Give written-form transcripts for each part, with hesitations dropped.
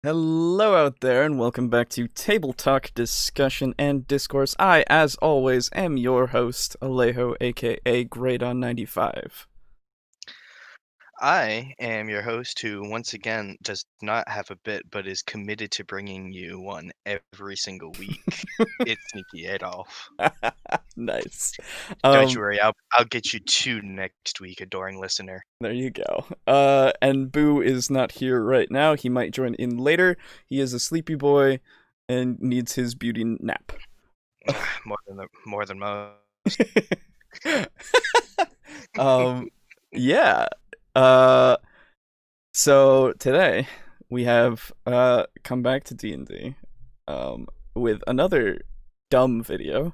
Hello out there, and welcome back to TableTalk Discussion and Discourse. I, as always, am your host, Alejo, aka Great on 95. I am your host who, once again, does not have a bit but is committed to bringing you one every single week. It's Sneaky Adolf. Nice. Don't you worry, I'll get you two next week, adoring listener. There you go. And Boo is not here right now. He might join in later. He is a sleepy boy and needs his beauty nap. more than most. Yeah. So today we have come back to D&D with another dumb video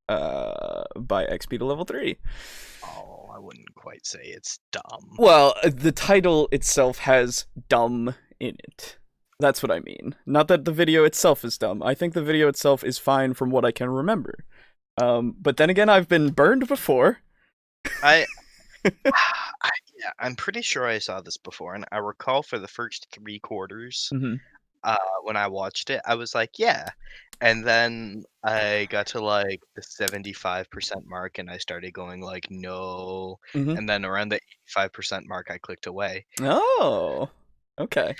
by XP to level 3. Oh, I wouldn't quite say it's dumb. Well, the title itself has dumb in it. That's what I mean. Not that the video itself is dumb. I think the video itself is fine from what I can remember. But then again, I've been burned before. Yeah, I'm pretty sure I saw this before, and I recall for the first 3 quarters, Mm-hmm. when I watched it, I was like, yeah. And then I got to like the 75% mark and I started going like, no. Mm-hmm. And then around the 85% mark, I clicked away. Oh, okay.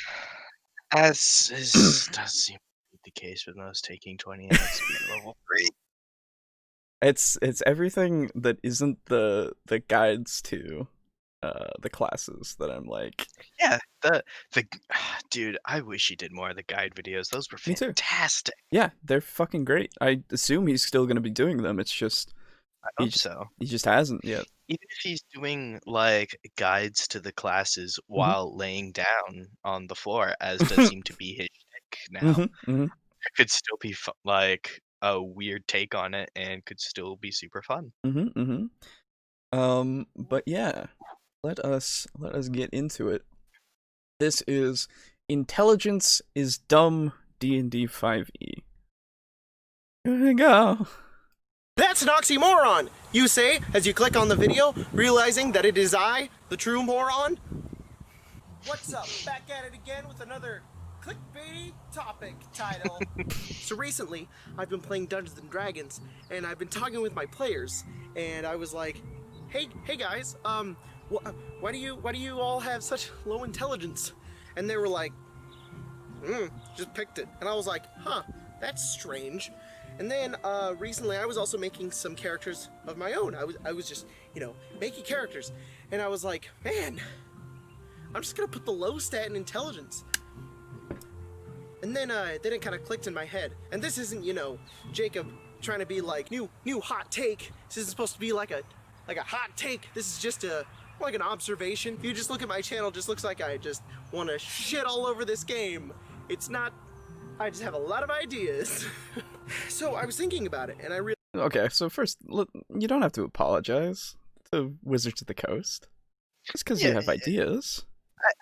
As does seem to be the case with most taking 20 at speed level 3. It's everything that isn't the guides to the classes that I'm like. Yeah, the dude, I wish he did more of the guide videos. Those were Me too. fantastic. Yeah, they're fucking great. I assume he's still gonna be doing them. It's just I hope so. he just hasn't yet. Even if he's doing like guides to the classes while laying down on the floor, as does seem to be his shtick now, it could still be like a weird take on it and could still be super fun. But yeah, let us get into it. This is Intelligence is Dumb D&D 5e. Here we go. That's an oxymoron, you say as you click on the video, realizing that it is I, the true moron. What's up? Back at it again with another clickbaity topic title. So recently, I've been playing Dungeons and Dragons, and I've been talking with my players, and I was like, hey guys, why do you all have such low intelligence? And they were like, just picked it. And I was like, huh, that's strange. And then recently I was also making some characters of my own. I was just, making characters. And I was like, man, I'm just gonna put the low stat in intelligence. And then it kind of clicked in my head. And this isn't, Jacob trying to be like new hot take. This isn't supposed to be like a hot take. This is just like an observation. If you just look at my channel, it just looks like I just want to shit all over this game. It's not. I just have a lot of ideas. So I was thinking about it, and I really. Okay, so first, you don't have to apologize to Wizards of the Coast. Just because you have ideas.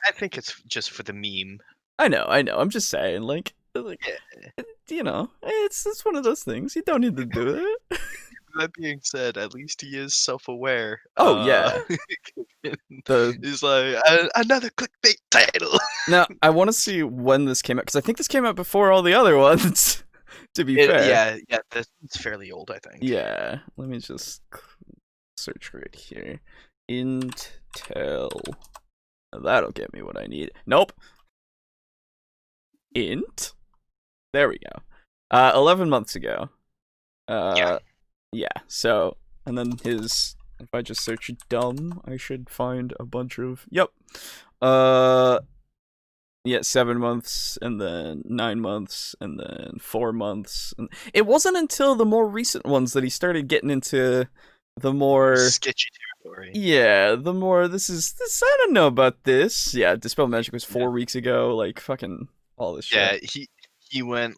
I think it's just for the meme. I know. I'm just saying, like it's one of those things. You don't need to do it. That being said, at least he is self-aware. Oh, yeah. He's like, another clickbait title. Now, I want to see when this came out, because I think this came out before all the other ones, to be fair. Yeah, this is fairly old, I think. Yeah, let me just search right here. Intel. That'll get me what I need. Nope. Int? There we go. 11 months ago. Yeah, so, and then if I just search dumb, I should find a bunch of, yep. Yeah, 7 months, and then 9 months, and then 4 months. And it wasn't until the more recent ones that he started getting into the more sketchy territory. Yeah, the more this, I don't know about this. Yeah, Dispel Magic was 4 weeks ago, like, fucking all this shit. Yeah, he went,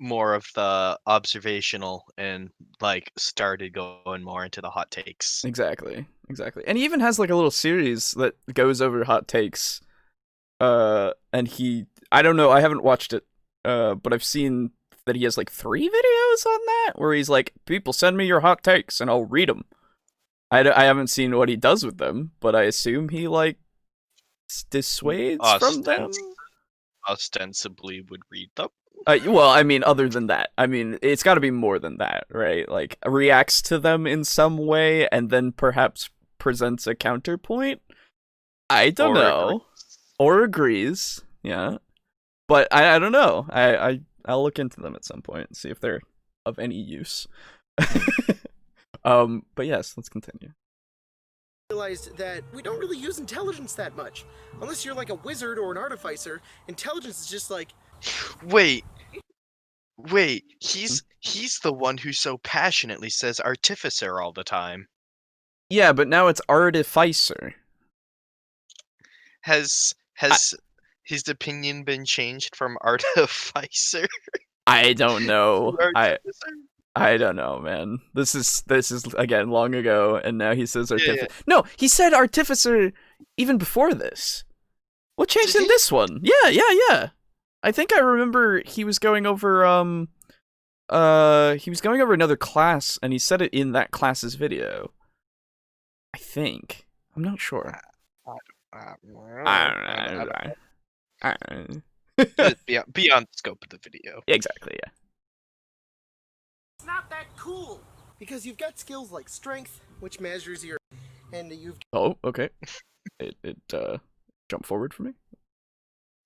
more of the observational and like started going more into the hot takes. Exactly. And he even has like a little series that goes over hot takes. And I don't know, I haven't watched it, but I've seen that he has like 3 videos on that where he's like, people send me your hot takes and I'll read them. I haven't seen what he does with them, but I assume he like dissuades from them. ostensibly would read them. Well, I mean, other than that, I mean, it's got to be more than that, right? Like, reacts to them in some way, and then perhaps presents a counterpoint. I don't know, or agrees. Yeah, but I don't know. I'll look into them at some point and see if they're of any use. But yes, let's continue. Realized that we don't really use intelligence that much. Unless you're like a wizard or an artificer, intelligence is just like... Wait, he's the one who so passionately says artificer all the time. Yeah, but now it's artificer. Has his opinion been changed from artificer? I don't know. Artificer? I don't know, man. This is again long ago, and now he says artificer. Yeah. No, he said artificer even before this. What changed in this one? Yeah. I think I remember he was going over another class, and he said it in that class's video. I think. I'm not sure. I don't know. Beyond the scope of the video. Exactly, yeah. It's not that cool! Because you've got skills like strength, which measures your... And you've... Oh, okay. It jumped forward for me.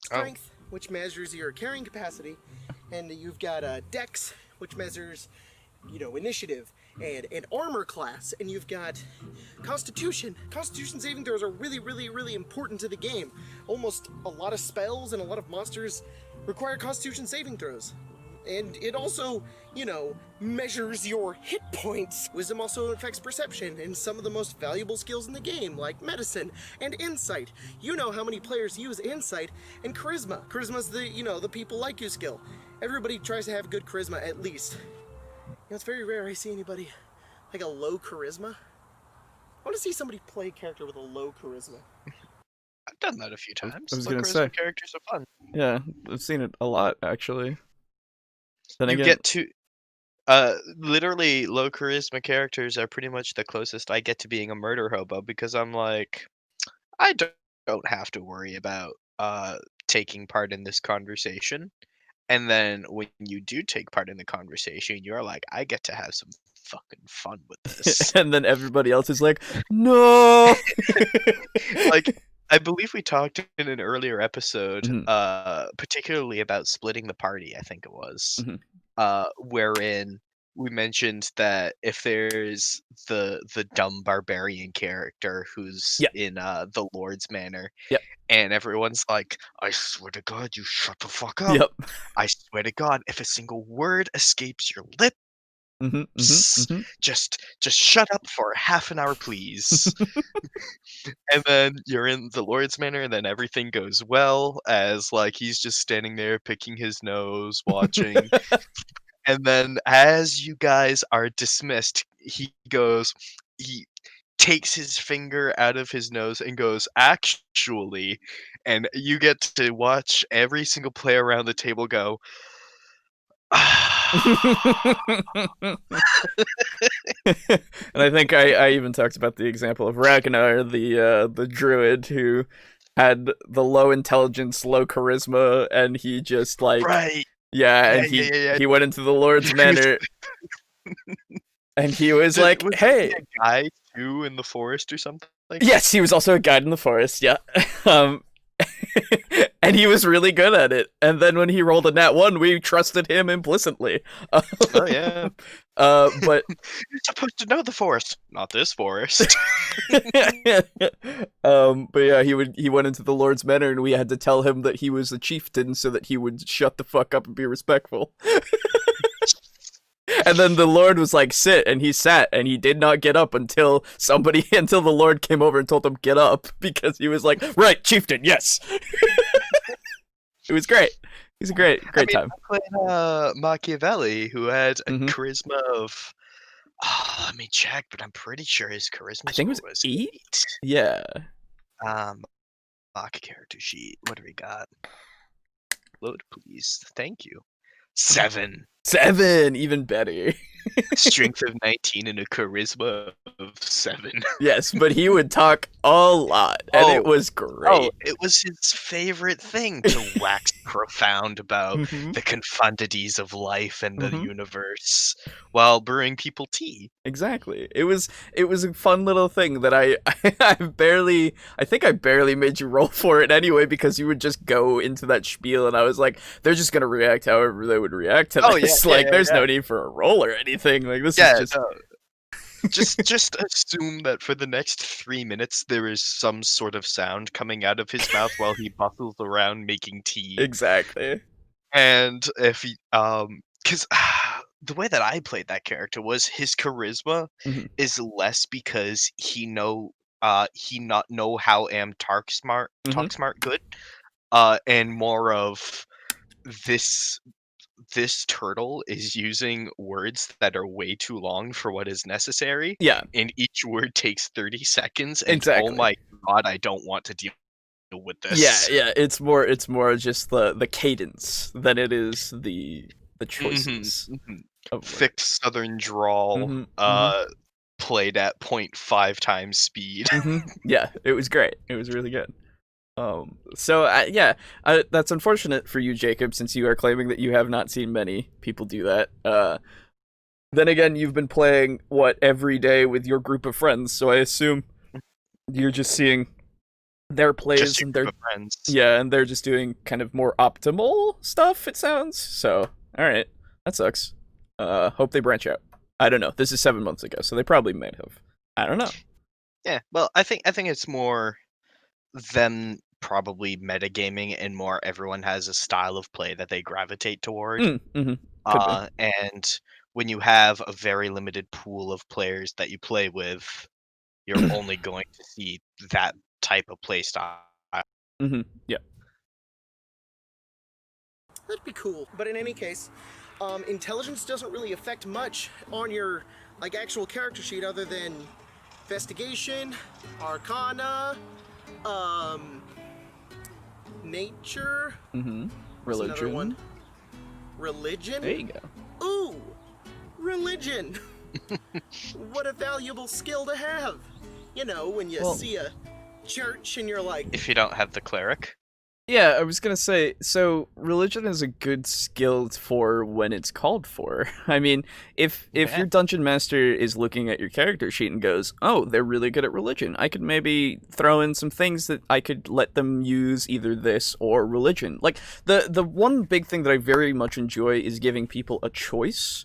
Strength, which measures your carrying capacity. And you've got dex, which measures, initiative. And an armor class, and you've got Constitution. Constitution saving throws are really, really, really important to the game. Almost a lot of spells and a lot of monsters require Constitution saving throws. And it also, measures your hit points. Wisdom also affects perception and some of the most valuable skills in the game, like medicine and insight. You know how many players use insight and charisma. Charisma's the people like you skill. Everybody tries to have good charisma, at least. It's very rare I see anybody like a low charisma. I want to see somebody play a character with a low charisma. I've done that a few times. I was gonna say characters are fun. Yeah, I've seen it a lot actually. Then You again, get to literally low charisma characters are pretty much the closest I get to being a murder hobo, because I'm like, I don't have to worry about taking part in this conversation. And then when you do take part in the conversation, you're like, I get to have some fucking fun with this. and then everybody else is like, no. Like, I believe we talked in an earlier episode, Mhm. particularly about splitting the party, I think it was, Mhm. Wherein we mentioned that if there's the dumb barbarian character who's Yeah. in the Lord's Manor, Yep. and everyone's like, I swear to God, you shut the fuck up. Yep. I swear to God, if a single word escapes your lips, just shut up for half an hour, please. And then you're in the Lord's Manor, and then everything goes well, as like he's just standing there picking his nose, watching. And then as you guys are dismissed, he takes his finger out of his nose and goes, actually, and you get to watch every single player around the table go, And I think I even talked about the example of Ragnar, the druid who had the low intelligence, low charisma, and he just like right. he went into the Lord's Manor, and he was like, was "Hey, he a guy too in the forest or something?" Yes, he was also a guide in the forest. Yeah, and he was really good at it. And then when he rolled a nat 1, we trusted him implicitly. Oh yeah. But you're supposed to know the forest, not this forest. but yeah, he went into the Lord's Manor, and we had to tell him that he was a chieftain so that he would shut the fuck up and be respectful. And then the Lord was like, sit, and he sat, and he did not get up until the Lord came over and told him get up, because he was like, right, chieftain, yes. It was great. He's a great time. I played Machiavelli, who had a charisma of, let me check, but I'm pretty sure his charisma I think it was 8? Yeah. Mach character sheet. What do we got? Load, please. Thank you. 7. 7, even better. Strength of 19 and a charisma of 7. Yes, but he would talk a lot, and it was great. Oh, it was his favorite thing to wax profound about the confundities of life and the universe while brewing people tea. Exactly. It was a fun little thing that I think I barely made you roll for it anyway, because you would just go into that spiel and I was like, they're just gonna react however they would react to this. There's no need for a roll or anything. Like, this is just just assume that for the next 3 minutes there is some sort of sound coming out of his mouth while he bustles around making tea. Exactly. And if he because the way that I played that character was his charisma is less because he not know how am talk smart good, and more of this turtle is using words that are way too long for what is necessary. Yeah. And each word takes 30 seconds. And exactly. Oh my god, I don't want to deal with this. Yeah. It's more just the cadence than it is the choices. Thick southern drawl, played at 0.5 times speed. Yeah, it was great. It was really good. That's unfortunate for you, Jacob, since you are claiming that you have not seen many people do that. Then again, you've been playing every day with your group of friends, so I assume you're just seeing their plays and their friends. Yeah, and they're just doing kind of more optimal stuff, it sounds. So, all right, that sucks. Hope they branch out. I don't know. This is 7 months ago, so they probably might have. I don't know. Yeah, well, I think it's more them probably metagaming and more everyone has a style of play that they gravitate toward. And when you have a very limited pool of players that you play with, you're only going to see that type of play style. Yeah. That'd be cool. But in any case, intelligence doesn't really affect much on your actual character sheet other than investigation, arcana, nature. Religion. Religion? There you go. Ooh! Religion! What a valuable skill to have! You know, when you see a church and you're like... If you don't have the cleric. Yeah, I was gonna say, so religion is a good skill for when it's called for. I mean, if your dungeon master is looking at your character sheet and goes, oh, they're really good at religion, I could maybe throw in some things that I could let them use either this or religion. Like, the one big thing that I very much enjoy is giving people a choice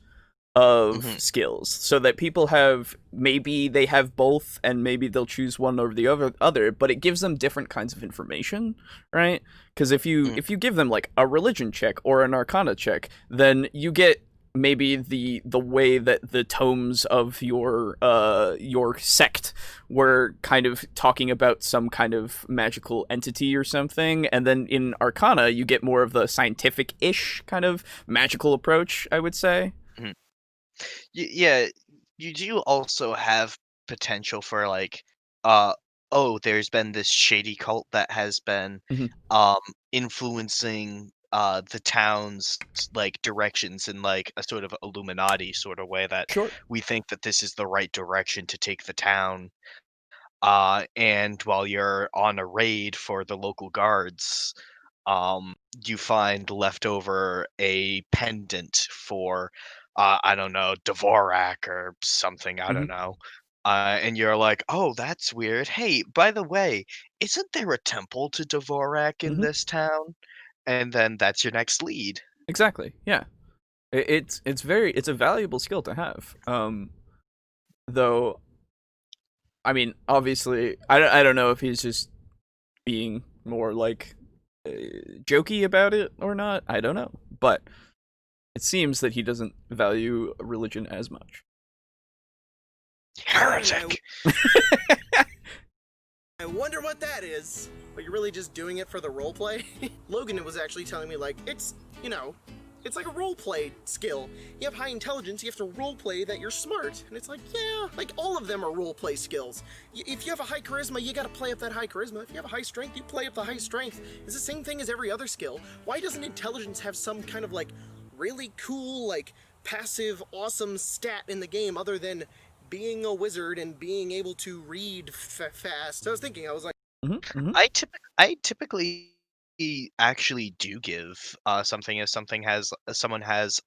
of skills, so that people they have both, and maybe they'll choose one over the other, but it gives them different kinds of information, right? Because if you give them like a religion check or an arcana check, then you get maybe the way that the tomes of your sect were kind of talking about some kind of magical entity or something, and then in arcana you get more of the scientific-ish kind of magical approach, I would say. Yeah, you do also have potential for there's been this shady cult that has been influencing the town's directions in a sort of Illuminati sort of way, that we think that this is the right direction to take the town. And while you're on a raid for the local guards, you find leftover a pendant for I don't know, Dvorak or something, I don't know. And you're like, oh, that's weird. Hey, by the way, isn't there a temple to Dvorak in this town? And then that's your next lead. Exactly. Yeah. It's a valuable skill to have. Though, I mean, obviously, I don't know if he's just being more jokey about it or not. I don't know, but it seems that he doesn't value religion as much. Heretic! I wonder what that is. But you're really just doing it for the roleplay? Logan was actually telling me, it's like a roleplay skill. You have high intelligence, you have to roleplay that you're smart. And it's all of them are roleplay skills. If you have a high charisma, you gotta play up that high charisma. If you have a high strength, you play up the high strength. It's the same thing as every other skill. Why doesn't intelligence have some kind of really cool, like, passive, awesome stat in the game other than being a wizard and being able to read fast. So I was thinking, I was like, I typically actually do give something if someone has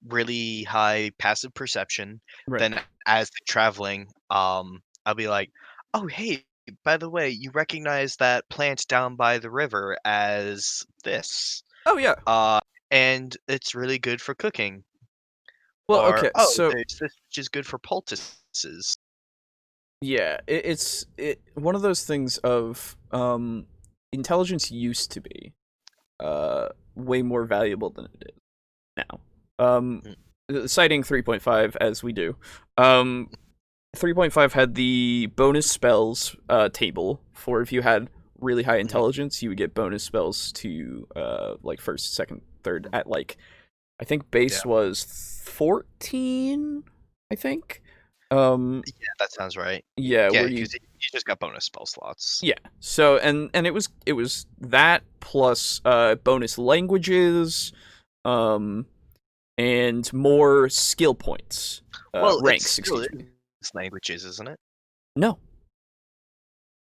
really high passive perception. Right. Then as they're traveling, I'll be like, oh hey, by the way, you recognize that plant down by the river as this, Oh yeah. uh, and it's really good for cooking. Well, Or okay. oh, So there's this which is good for poultices. yeah, it's one of those things of intelligence used to be way more valuable than it is now. Citing 3.5 as we do. 3.5 had the bonus spells table for if you had really high intelligence, you would get bonus spells to like first, second, third at like I think base was 14, I think. Yeah, that sounds right. Yeah, Yeah, where you because you just got bonus spell slots. yeah. So and it was that plus bonus languages and more skill points. Well, Ranks, it's still excuse me. is languages, isn't it? No.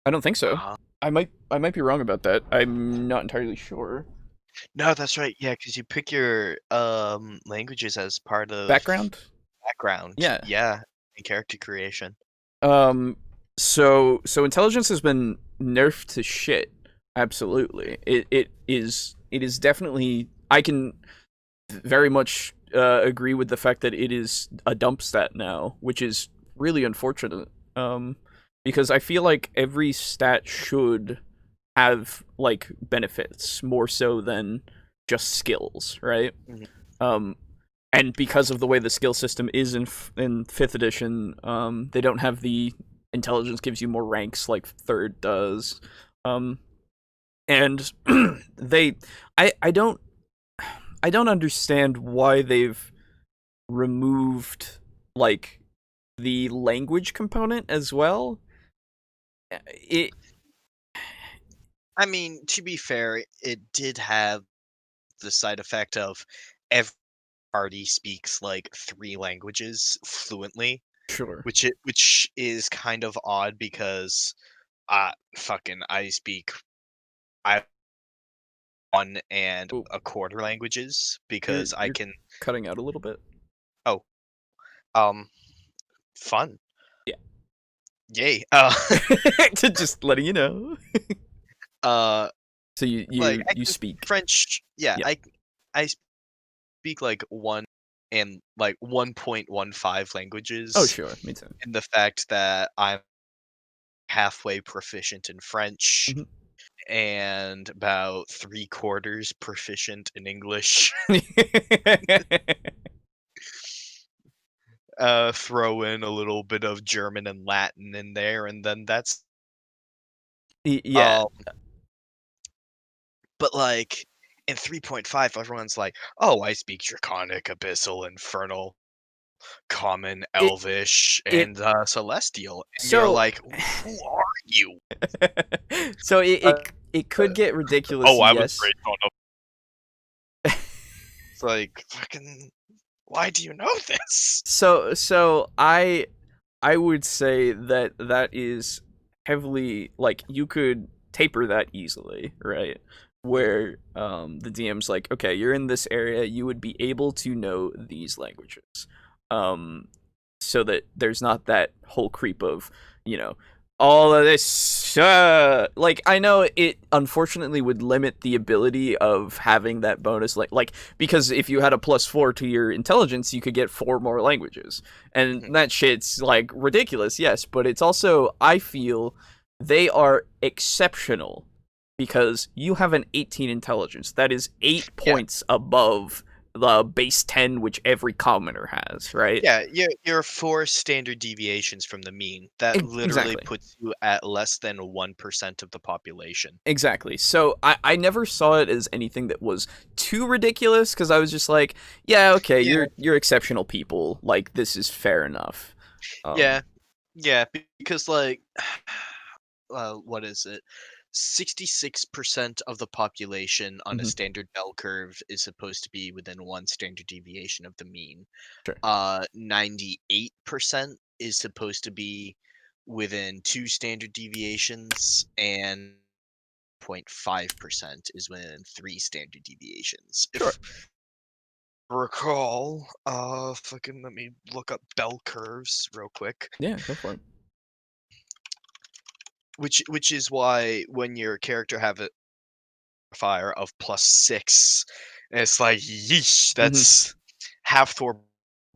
I don't think so. Uh, I might be wrong about that. I'm not entirely sure. no, that's right. Yeah, because you pick your languages as part of Background? background. Yeah. Yeah, and character creation. So intelligence has been nerfed to shit. Absolutely. It is definitely I can very much agree with the fact that it is a dump stat now, which is really unfortunate. Because I feel like every stat should have like benefits more so than just skills, right? And because of the way the skill system is in fifth edition, they don't have the intelligence gives you more ranks like third does, and I don't understand why they've removed like the language component as well. I mean, to be fair, it did have the side effect of every party speaks like 3 languages fluently, Sure. which is kind of odd because fucking I 1 and Ooh, a quarter languages you're because I can cutting out a little bit. oh, um, fun. Yeah. Yay. Just letting you know. Uh, So you like I you can speak. French. Yeah, Yeah. I speak like 1 and like 1.15 Oh languages sure, me too. in the fact that I'm halfway proficient in French Mhm. and about 3/4 proficient in English. Throw in a little bit of German and Latin in there, and then that's Yeah. but like in 3.5, everyone's like, "Oh, I speak Draconic, Abyssal, Infernal, Common, It Elvish, it and Celestial," and you're so like, "Who are you?" so Uh, it could get ridiculous, oh, I was yes. raised on a. It's like fucking. Why do you know this? So I would say that that is heavily like you could taper that easily, right? Where the DM's like, okay, you're in this area, you would be able to know these languages. Um so that there's not that whole creep of, you know, all of this like I know it unfortunately would limit the ability of having that bonus like because if you had a +4 to your intelligence you could get 4 more languages and that shit's like ridiculous, yes, but it's also I feel they are exceptional because you have an 18 intelligence that is 8 Yeah. points above the base 10 which every commoner has, right? Yeah, you're 4 standard deviations from the mean. That literally Exactly. puts you at less than 1% of the population. Exactly. So I never saw it as anything that was too ridiculous because I was just like, yeah, okay, Yeah. you're exceptional people. Like this is fair enough. Yeah. Yeah, because like what is it? 66% of the population on a standard bell curve is supposed to be within 1 standard deviation of the mean. Sure. 98% is supposed to be within 2 standard deviations, and 0.5% is within 3 standard deviations. Sure. If I recall, fucking let me look up bell curves real quick. Yeah, go for it. Which is why when your character have a fire of +6, it's like, yeesh, that's half Thor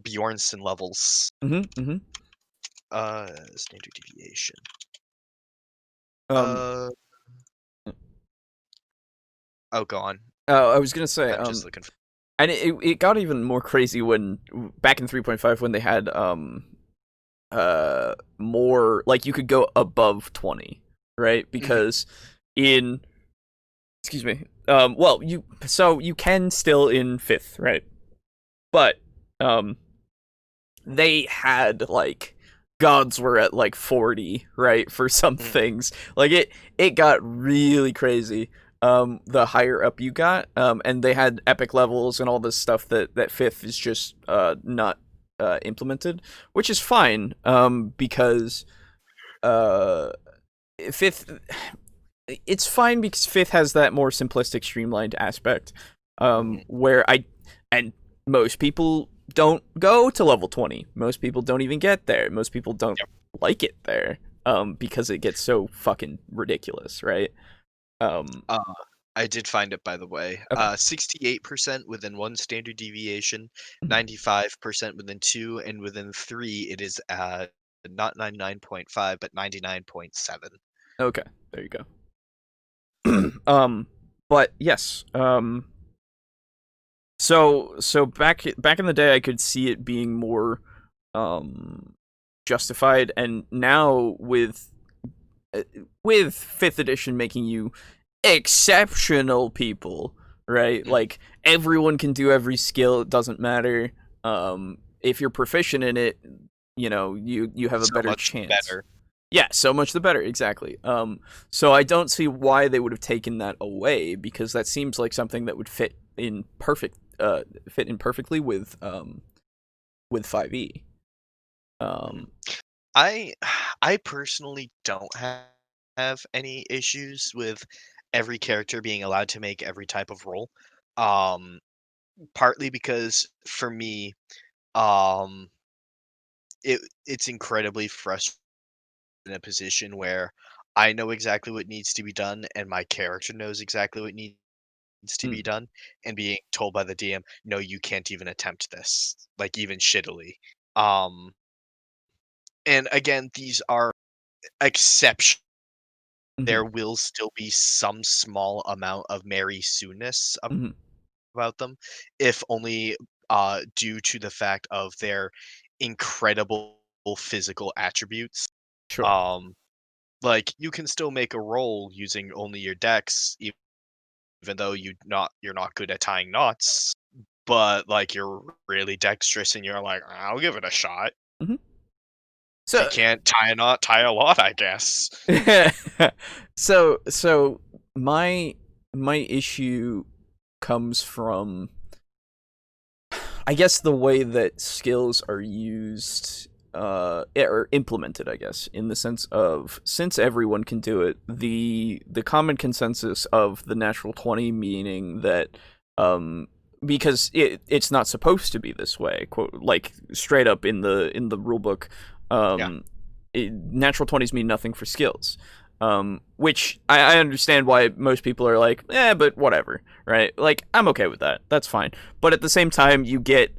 Bjornsson levels. Standard deviation. Oh, go on. I was gonna say, I'm just looking for. and it got even more crazy when back in 3.5 when they had more, like, you could go above 20, right? Because in, excuse me, well, you can still in 5th, right? But they had, like, gods were at like 40, right, for some things. Like, it got really crazy the higher up you got, and they had epic levels and all this stuff that 5th is just not implemented, which is fine, because 5th, it's fine because 5th has that more simplistic, streamlined aspect, where and most people don't go to level 20. Most people don't even get there. Most people don't like it there, because it gets so fucking ridiculous, right? I did find it, by the way. Okay. 68% within 1 standard deviation, 95% within 2, and within 3 it is not 99.5 but 99.7. Okay, there you go. But yes, so back in the day, I could see it being more justified, and now with 5th edition making you exceptional people, right? Like, everyone can do every skill, it doesn't matter. If you're proficient in it, you know, you have a better chance. Better. Yeah, so much the better, exactly. So I don't see why they would have taken that away, because that seems like something that would fit in perfectly with 5e. I personally don't have any issues with every character being allowed to make every type of role. Partly because for me, it's incredibly frustrating in a position where I know exactly what needs to be done and my character knows exactly what needs to be done, and being told by the DM, no, you can't even attempt this, like, even shittily. And again, these are exceptions. There will still be some small amount of Mary Sue-ness about them, if only due to the fact of their incredible physical attributes. Sure. Like, you can still make a roll using only your dex, even though you're not good at tying knots, but, like, you're really dexterous and you're like, I'll give it a shot. So You can't tie a knot, tie a lot, I guess. so my issue comes from, I guess, the way that skills are used, or implemented, I guess, in the sense of, since everyone can do it, the common consensus of the natural 20, meaning that, because it's not supposed to be this way, quote, like, straight up in the rulebook, natural 20s mean nothing for skills. Which I understand why most people are like, but whatever, right? Like, I'm okay with that. That's fine. But at the same time, you get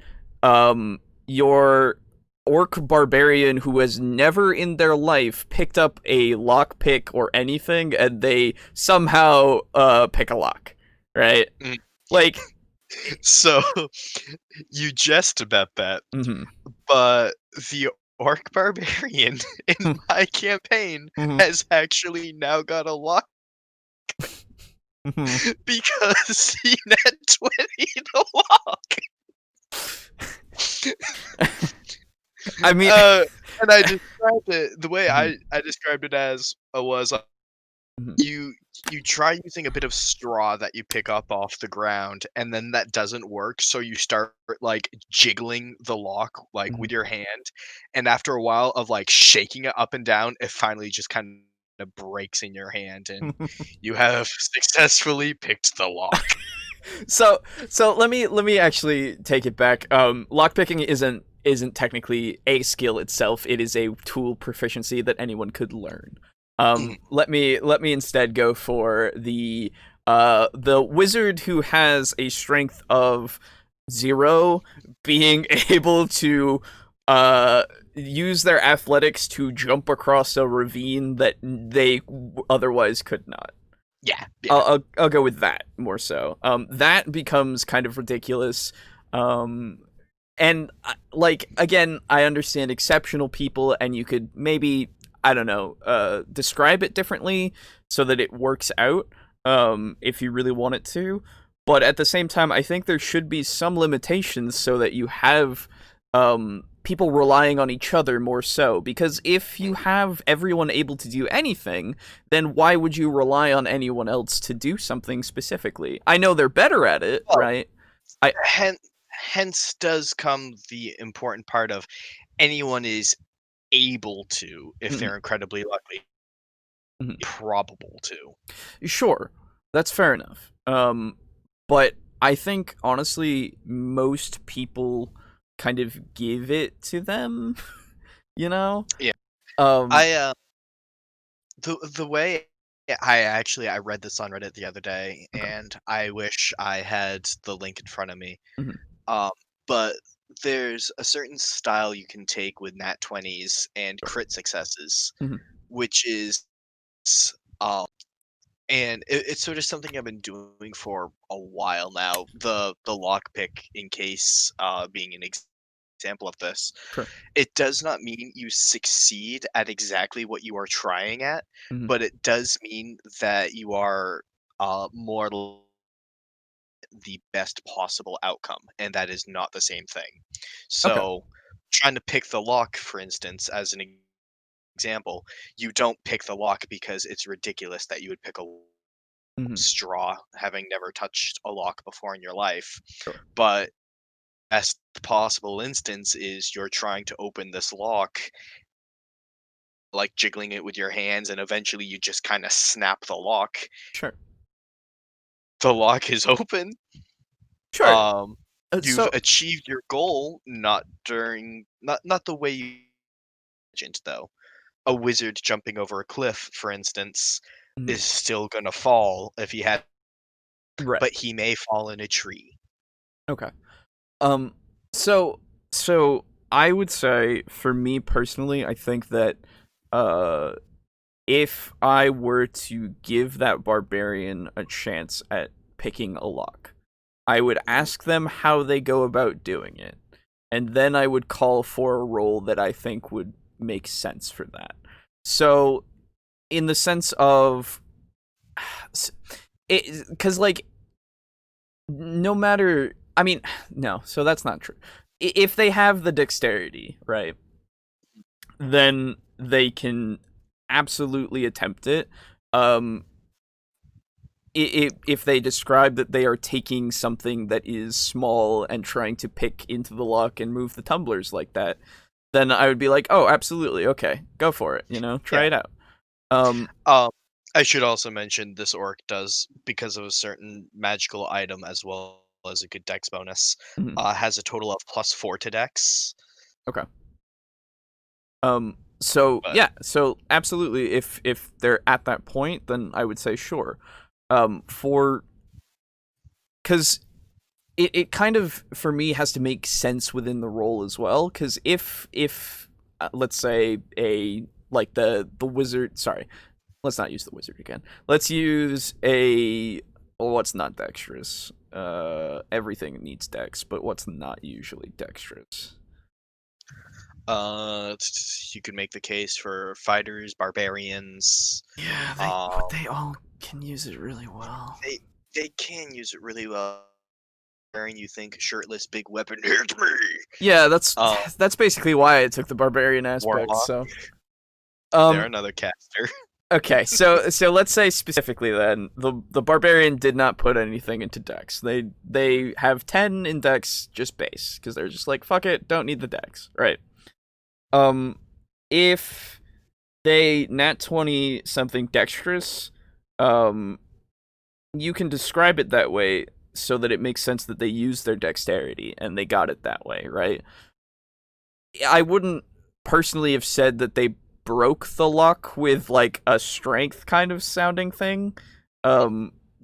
your orc barbarian who has never in their life picked up a lockpick or anything, and they somehow pick a lock, right? Like, so you jest about that, but the orc barbarian in my campaign has actually now got a lock because he net 20 to lock. I mean, and I described it the way I described it as was you you try using a bit of straw that you pick up off the ground, and then that doesn't work, so you start, like, jiggling the lock, like, with your hand, and after a while of, like, shaking it up and down, it finally just kinda breaks in your hand, and you have successfully picked the lock. So let me actually take it back. Lockpicking isn't technically a skill itself. It is a tool proficiency that anyone could learn. Let me instead go for the wizard who has a strength of 0 being able to use their athletics to jump across a ravine that they otherwise could not. Yeah. I'll go with that more so. That becomes kind of ridiculous. And like again, I understand exceptional people, and you could maybe, I don't know, describe it differently so that it works out. If you really want it to, but at the same time, I think there should be some limitations so that you have people relying on each other more so, because if you have everyone able to do anything, then why would you rely on anyone else to do something specifically? I know they're better at it, right? Hence does come the important part of anyone is able to, if they're incredibly lucky, probable to. Sure, that's fair enough. But I think, honestly, most people kind of give it to them, you know? Yeah. The way I read this on Reddit the other day, and I wish I had the link in front of me. But there's a certain style you can take with nat 20s and crit successes, which is and it's sort of something I've been doing for a while now. The lockpick, in case being an example of this. Sure. It does not mean you succeed at exactly what you are trying at, but it does mean that you are more the best possible outcome, and that is not the same thing. So, trying to pick the lock, for instance, as an example, you don't pick the lock because it's ridiculous that you would pick a straw, having never touched a lock before in your life. Sure. But best possible instance is you're trying to open this lock, like jiggling it with your hands, and eventually you just kind of snap the lock. Sure. The lock is open. Sure. You've achieved your goal, not the way you imagined though. A wizard jumping over a cliff, for instance, is still gonna fall if he had, but he may fall in a tree. Okay. So I would say, for me personally, I think that if I were to give that barbarian a chance at picking a lock, I would ask them how they go about doing it, and then I would call for a roll that I think would make sense for that. So, in the sense of, because like, no matter, I mean, no, so that's not true. If they have the dexterity, right, then they can absolutely attempt it. If they describe that they are taking something that is small and trying to pick into the lock and move the tumblers like that, then I would be like, oh, absolutely, okay, go for it, try it out. I should also mention this orc does, because of a certain magical item as well as a good dex bonus, has a total of +4 to dex. Okay. So absolutely, if they're at that point, then I would say sure. Because it kind of, for me, has to make sense within the role as well. Because if let's say the wizard, sorry, let's not use the wizard again. Let's use what's not dexterous. Everything needs dex, but what's not usually dexterous? You could make the case for fighters, barbarians. Yeah, but they all can use it really well. They can use it really well. Barbarian, you think shirtless, big weapon, hit me. Yeah, that's basically why I took the barbarian aspect. Warlock. So, they're another caster. Okay, so let's say specifically then the barbarian did not put anything into dex. They have 10 in dex just base because they're just like fuck it, don't need the dex, right? If they nat 20 something dexterous, you can describe it that way so that it makes sense that they used their dexterity and they got it that way, right? I wouldn't personally have said that they broke the luck with like a strength kind of sounding thing,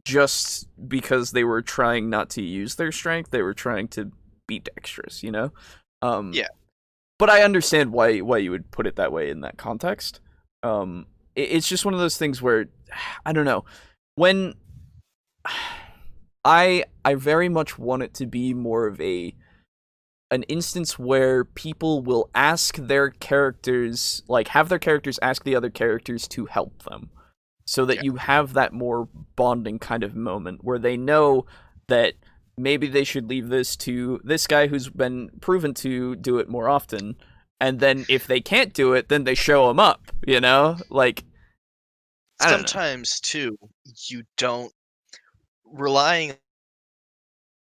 just because they were trying not to use their strength. They were trying to be dexterous, you know. Yeah. But I understand why you would put it that way in that context. It's just one of those things where I don't know, when I very much want it to be more of an instance where people will ask their characters, like have their characters ask the other characters to help them, so that you have that more bonding kind of moment where they know that maybe they should leave this to this guy who's been proven to do it more often, and then if they can't do it, then they show him up, you know? Like, I don't know. Sometimes too, you don't relying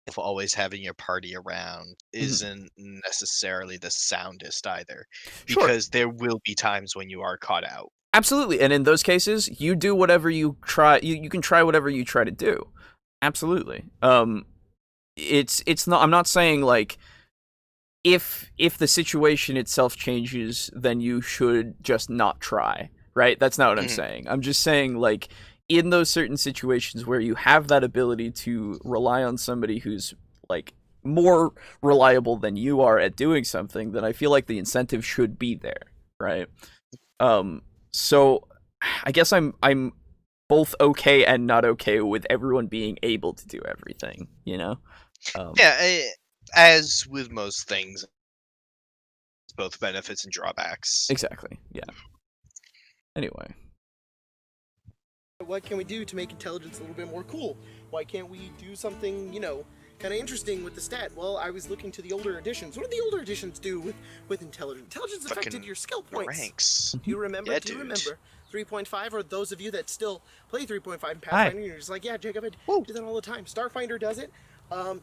of always having your party around isn't necessarily the soundest either, Sure. because there will be times when you are caught out. Absolutely, and in those cases, you do whatever you try. You can try whatever you try to do. Absolutely. It's not. I'm not saying like if the situation itself changes, then you should just not try. Right? That's not what I'm saying. I'm just saying like in those certain situations where you have that ability to rely on somebody who's like more reliable than you are at doing something, then I feel like the incentive should be there, right? So I guess I'm both okay and not okay with everyone being able to do everything, you know? As with most things, both benefits and drawbacks. Exactly. Yeah. Anyway. What can we do to make intelligence a little bit more cool? Why can't we do something, you know, kind of interesting with the stat? Well, I was looking to the older editions. What did the older editions do with intelligence? Intelligence affected your skill points. Ranks. Do you remember? Yeah, do you dude. remember 3.5? Or those of you that still play 3.5 in Pathfinder, you're just like, yeah, Jacob, I do that all the time. Starfinder does it.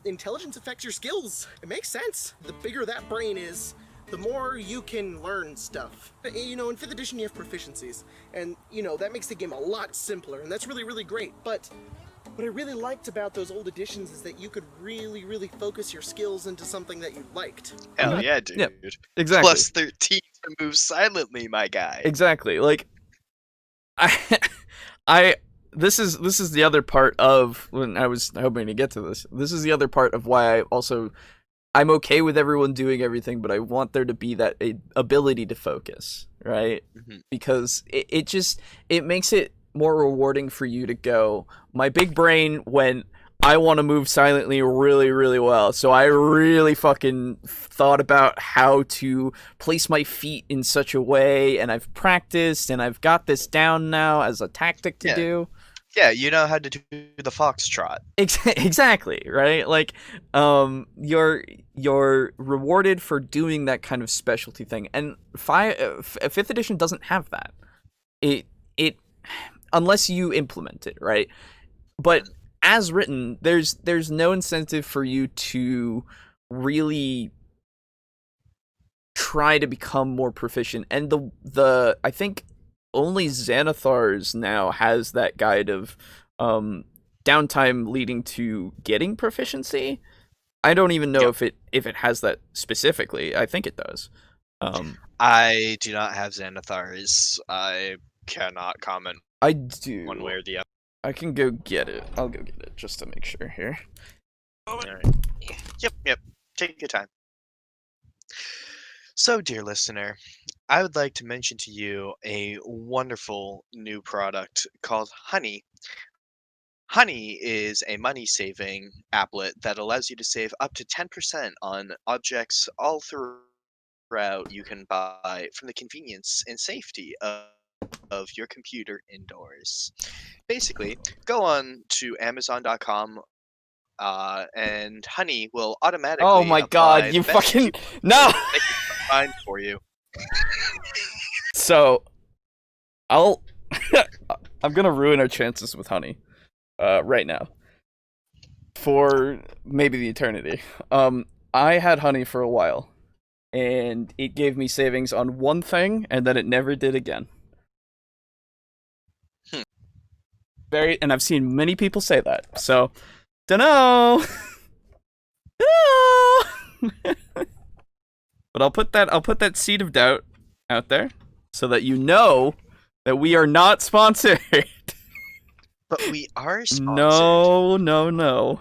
Intelligence affects your skills. It makes sense. The bigger that brain is, the more you can learn stuff. You know, in 5th edition you have proficiencies, and, you know, that makes the game a lot simpler, and that's really, really great. But what I really liked about those old editions is that you could really, really focus your skills into something that you liked. Hell yeah, dude. Yeah, exactly. Plus 13 to move silently, my guy. Exactly. Like, this is the other part of when I was hoping to get to this. This is the other part of why I'm okay with everyone doing everything, but I want there to be that ability to focus, right? Because it makes it more rewarding for you to go, my big brain went, I want to move silently really, really well, so I really fucking thought about how to place my feet in such a way, and I've practiced, and I've got this down now as a tactic to do. Yeah, you know how to do the foxtrot. Exactly, right? Like, you're rewarded for doing that kind of specialty thing, and 5th edition doesn't have that. It unless you implement it, right? But as written, there's no incentive for you to really try to become more proficient, and the I think only Xanathar's now has that guide of downtime leading to getting proficiency. I don't even know if it has that specifically. I think it does. I do not have Xanathar's. I cannot comment. I do. One way or the other. I can go get it. I'll go get it just to make sure here. Alright. Yep. Take your time. So, dear listener, I would like to mention to you a wonderful new product called Honey. Honey is a money-saving applet that allows you to save up to 10% on objects all throughout you can buy from the convenience and safety of your computer indoors. Basically, go on to Amazon.com and Honey will automatically Oh my god, you fucking no! Find for you. So, I'll I'm gonna ruin our chances with honey, right now. For maybe the eternity. I had honey for a while, and it gave me savings on one thing, and then it never did again. And I've seen many people say that. So, dunno. But I'll put that seed of doubt out there so that you know that we are not sponsored. But we are sponsored. No.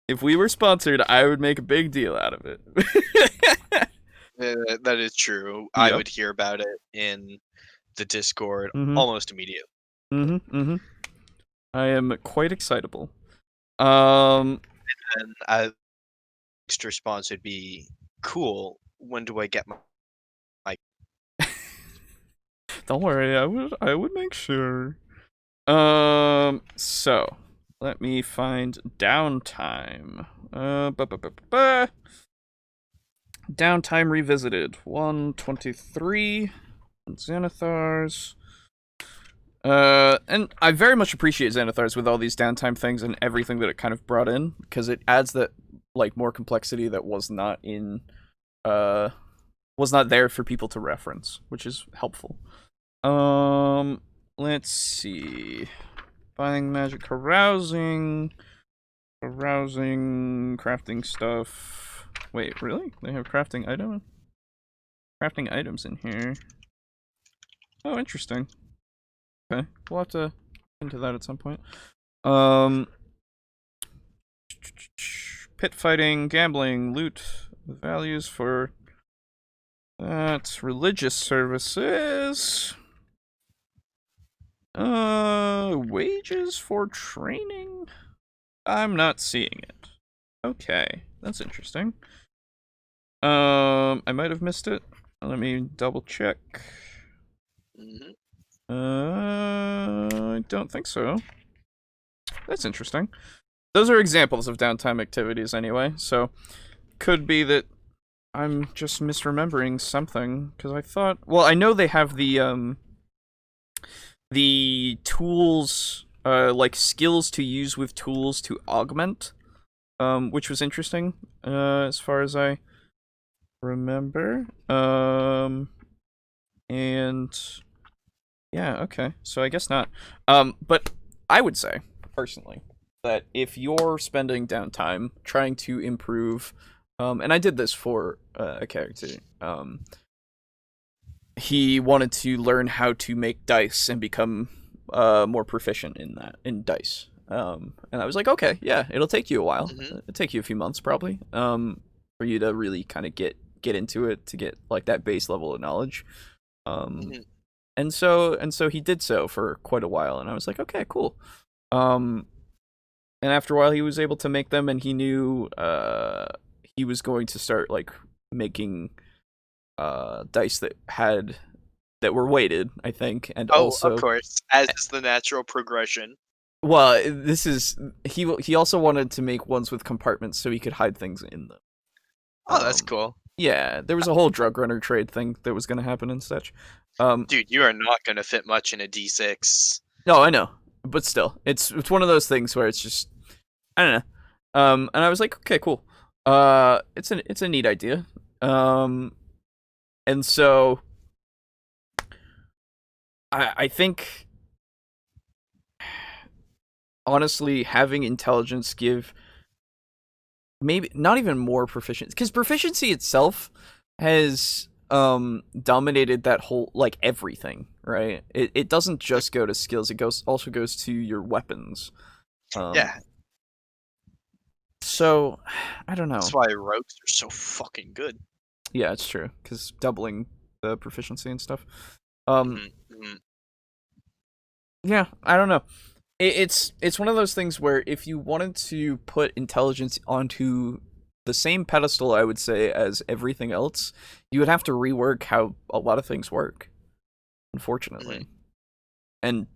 If we were sponsored, I would make a big deal out of it. That is true. Yep. I would hear about it in the Discord almost immediately. I am quite excitable. And next response would be, cool, when do I get my Don't worry, I would make sure. So let me find downtime. Downtime revisited. 123 Xanathars. And I very much appreciate Xanathars with all these downtime things and everything that it kind of brought in, because it adds that more complexity that was not there for people to reference, which is helpful. Let's see. Buying magic, carousing, crafting stuff. Wait, really? They have crafting items in here. Oh, interesting. Okay, we'll have to look into that at some point. Pit fighting, gambling, loot, values for that's religious services. Wages for training? I'm not seeing it. Okay, that's interesting. I might have missed it. Let me double check. I don't think so. That's interesting. Those are examples of downtime activities anyway, so could be that I'm just misremembering something, because I thought... Well, I know they have the tools, skills to use with tools to augment, which was interesting, as far as I remember. And... yeah, okay, so I guess not. But I would say, personally, that if you're spending downtime trying to improve... and I did this for a character. He wanted to learn how to make dice and become more proficient in dice. And I was like, okay, yeah, it'll take you a while. It'll take you a few months probably, for you to really kind of get into it, to get that base level of knowledge. And so he did so for quite a while, and I was like, okay, cool. And after a while, he was able to make them, and he knew he was going to start making dice that were weighted, I think, and also, of course, as is the natural progression. Well, he also wanted to make ones with compartments so he could hide things in them. Oh, that's cool. Yeah, there was a whole drug runner trade thing that was going to happen and such. Dude, you are not going to fit much in a D6. No, I know, but still, it's one of those things where it's just, I don't know. And I was like, okay, cool. It's a neat idea. And so I think, honestly, having intelligence give maybe not even more proficiency, because proficiency itself has dominated that whole everything, right? It doesn't just go to skills, it also goes to your weapons. Yeah. So I don't know. That's why rogues are so fucking good. Yeah, it's true, because doubling the proficiency and stuff. Yeah, I don't know. It's one of those things where if you wanted to put intelligence onto the same pedestal, I would say, as everything else, you would have to rework how a lot of things work, unfortunately. And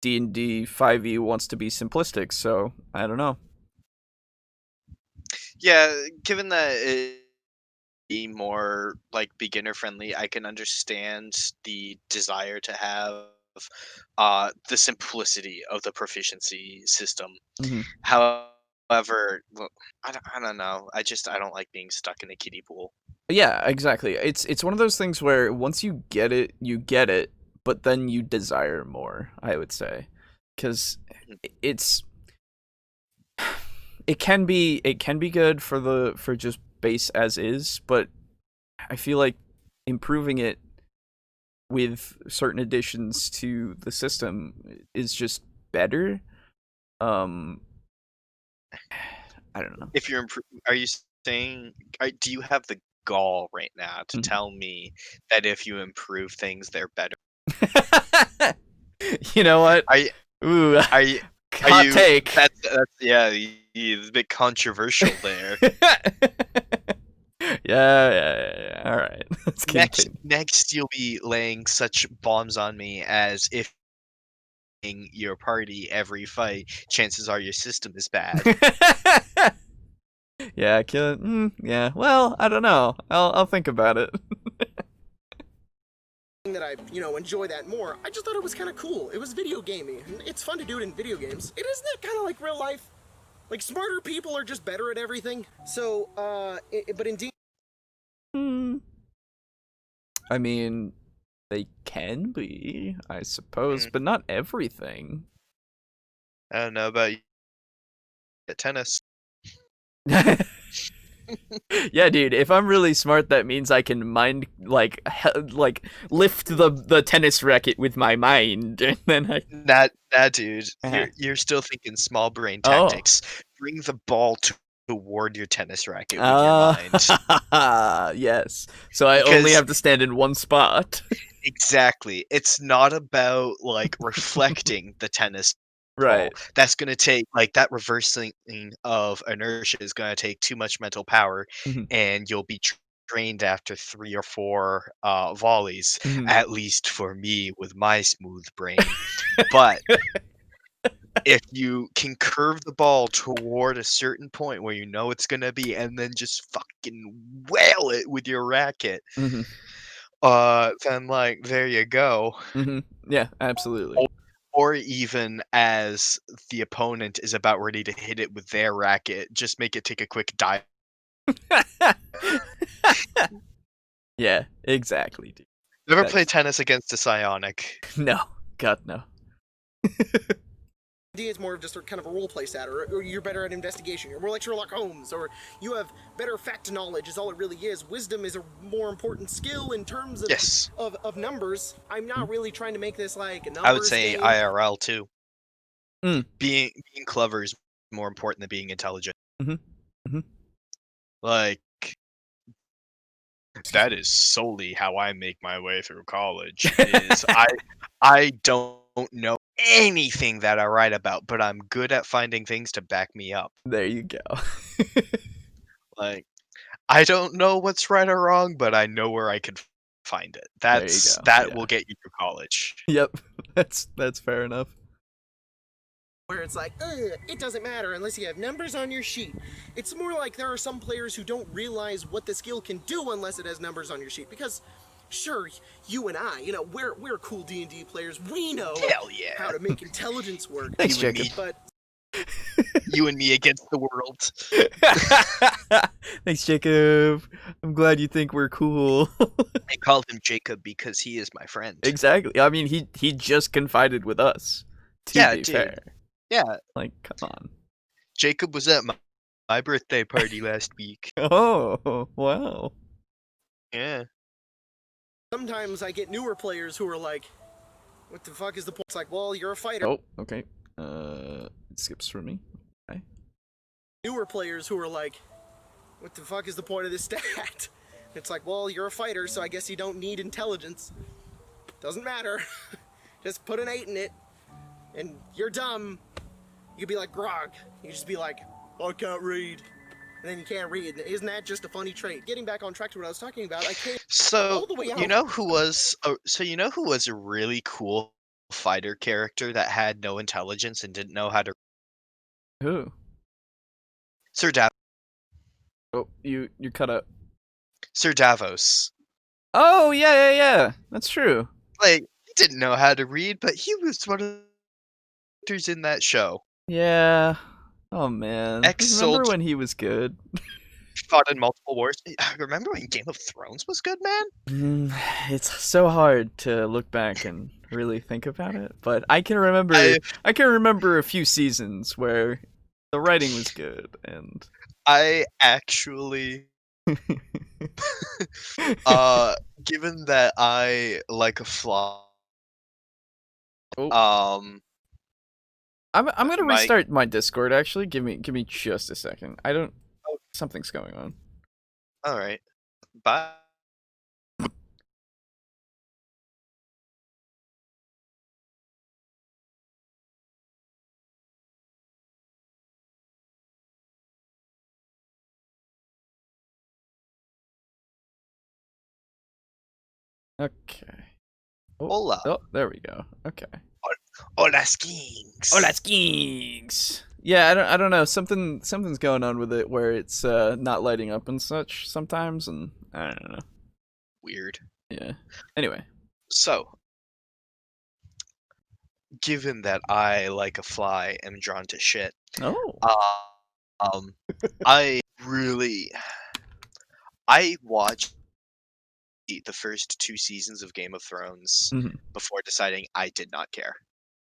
D&D 5e wants to be simplistic, so I don't know. Yeah, given that it be more beginner friendly, I can understand the desire to have the simplicity of the proficiency system. Mhm. However, look, I don't know. I don't like being stuck in a kiddie pool. Yeah, exactly. It's one of those things where once you get it, but then you desire more, I would say. Cuz it can be good for just base as is, but I feel like improving it with certain additions to the system is just better. I don't know. If you're are you saying do you have the gall right now to tell me that if you improve things they're better? You know what? Are you Ooh, are you hot take. That's yeah, it's a bit controversial there. Yeah. All right. Let's continue. Next you'll be laying such bombs on me as if in your party every fight, chances are your system is bad. Yeah, kill it. Yeah. Well, I don't know. I'll think about it. That I, enjoy that more. I just thought it was kind of cool. It was video gaming. It's fun to do it in video games. Isn't it kind of like real life? Like, smarter people are just better at everything. So, but indeed. I mean, they can be, I suppose, but not everything. I don't know about you. Tennis. Yeah, dude. If I'm really smart, that means I can mind like lift the tennis racket with my mind, and then I. That dude, you're still thinking small brain tactics. Bring the ball toward your tennis racket with your mind. Yes. So I only have to stand in one spot. Exactly. It's not about like reflecting the tennis right. ball. That's going to take like that reversing of inertia is going to take too much mental power, and you'll be drained after 3 or 4 volleys. At least for me with my smooth brain. But if you can curve the ball toward a certain point where you know it's going to be, and then just fucking whale it with your racket, then like there you go. Yeah, absolutely. Or even as the opponent is about ready to hit it with their racket, just make it take a quick dive. Yeah, exactly, dude. Never play tennis against a psionic. No, God no. It's more of just kind of a roleplay stat, or you're better at investigation, you're more like Sherlock Holmes, or you have better fact knowledge is all it really is. Wisdom is a more important skill in terms of of numbers. I'm not really trying to make this like a numbers I would say game. IRL too. Being clever is more important than being intelligent. Like, that is solely how I make my way through college. Is I don't know anything that I write about, but I'm good at finding things to back me up. There you go. Like, I don't know what's right or wrong, but I know where I can find it. That will get you through college. Yep, that's fair enough. Where it's like, it doesn't matter unless you have numbers on your sheet. It's more like there are some players who don't realize what the skill can do unless it has numbers on your sheet. Because, sure, you and I, we're cool D&D players. We know how to make intelligence work. Thanks, Jacob. But you and me against the world. Thanks, Jacob. I'm glad you think we're cool. I called him Jacob because he is my friend. Exactly. I mean, he just confided with us. To be fair. Yeah. Like, come on. Jacob was at my birthday party last week. Oh, wow. Yeah. Sometimes I get newer players who are like, what the fuck is the point? It's like, well, you're a fighter. Oh, okay. It skips for me. Okay. Newer players who are like, what the fuck is the point of this stat? It's like, well, you're a fighter, so I guess you don't need intelligence. Doesn't matter. Just put an 8 in it, and you're dumb. You could be like Grog. You just be like, I can't read. And then you can't read. Isn't that just a funny trait? Getting back on track to what I was talking about, I came all the way out. You know who was a really cool fighter character that had no intelligence and didn't know how to... Who? Sir Davos. Oh, you cut out. Sir Davos. Oh, yeah. That's true. Like, he didn't know how to read, but he was one of the characters in that show. Yeah. Oh man. Remember Ex-soldier when he was good? fought in multiple wars. Remember when Game of Thrones was good, man? It's so hard to look back and really think about it, but I can remember a few seasons where the writing was good and I actually given that I like a flaw, Oh. um I'm gonna my restart my Discord actually. Give me just a second. Something's going on. alright. Bye. Okay. Hola. Oh, there we go. Okay. Hola skinks. Hola skinks. Yeah, I don't know. Something's going on with it where it's not lighting up and such sometimes, and I don't know. Weird. Yeah. Anyway. So, given that I, like a fly, am drawn to shit, Oh. I watched the first 2 seasons of Game of Thrones before deciding I did not care.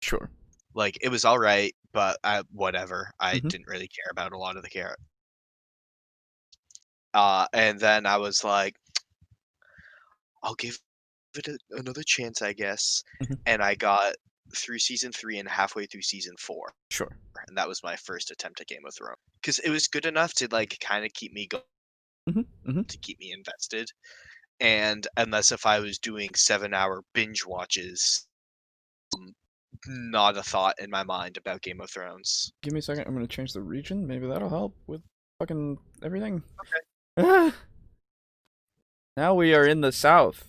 Sure. Like, it was alright, but whatever. I Mhm. didn't really care about a lot of the characters. And then I was like, I'll give it another chance, I guess. Mhm. And I got through season 3 and halfway through season 4. Sure. And that was my first attempt at Game of Thrones. Because it was good enough to, like, kind of keep me going, to keep me invested. And unless if I was doing 7-hour binge watches, not a thought in my mind about Game of Thrones. Give me a second. I'm gonna change the region. Maybe that'll help with fucking everything. Okay. Now we are in the south.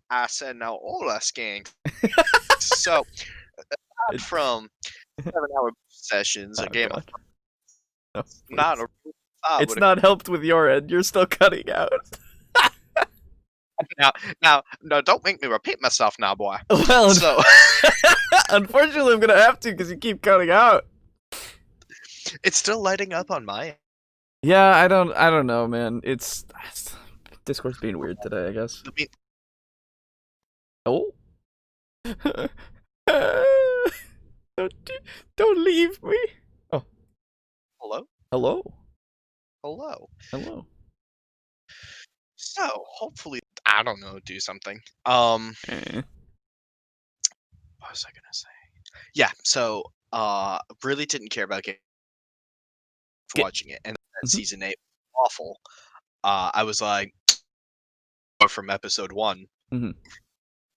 I said now all us gangs. So from 7-hour sessions, a Game of No, not a it's not helped with your end. You're still cutting out. now, no, don't make me repeat myself now, boy. Well, So unfortunately, I'm gonna have to because you keep cutting out. it's still lighting up on my end. Yeah, I don't know, man. It's Discord's being weird today, I guess. Oh. Don't leave me. Oh. Hello? Hello. Hello. Hello. So hopefully, I don't know, do something. Eh. What was I gonna say? Yeah, so really didn't care about watching it, and then season 8 was awful. I was like, from episode 1,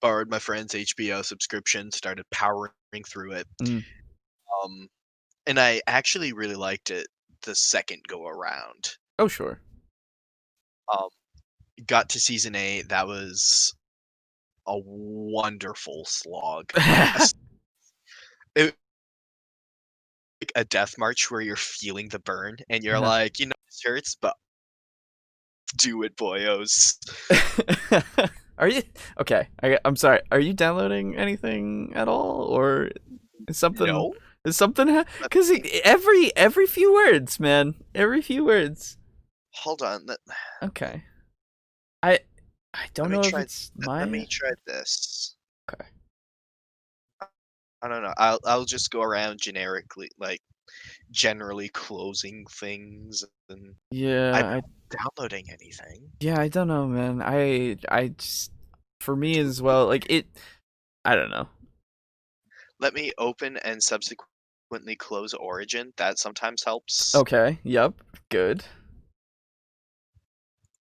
borrowed my friend's HBO subscription, started powering through it. And I actually really liked it the second go around. Oh, sure. Got to season 8, that was a wonderful slog. It like a death march where you're feeling the burn and you're like, you know, this hurts, but do it, boyos. Are you okay? I'm sorry. Are you downloading anything at all, or is something? No. Is something? Because every few words, man. Every few words. Hold on. Okay. I don't know if it's my. Let me try this. Okay. I don't know. I'll just go around generically, like generally closing things, and Yeah, I'm not downloading anything. Yeah, I don't know, man. I just, for me as well, like it. I don't know. Let me open and subsequently close Origin. That sometimes helps. Okay. Yep. Good.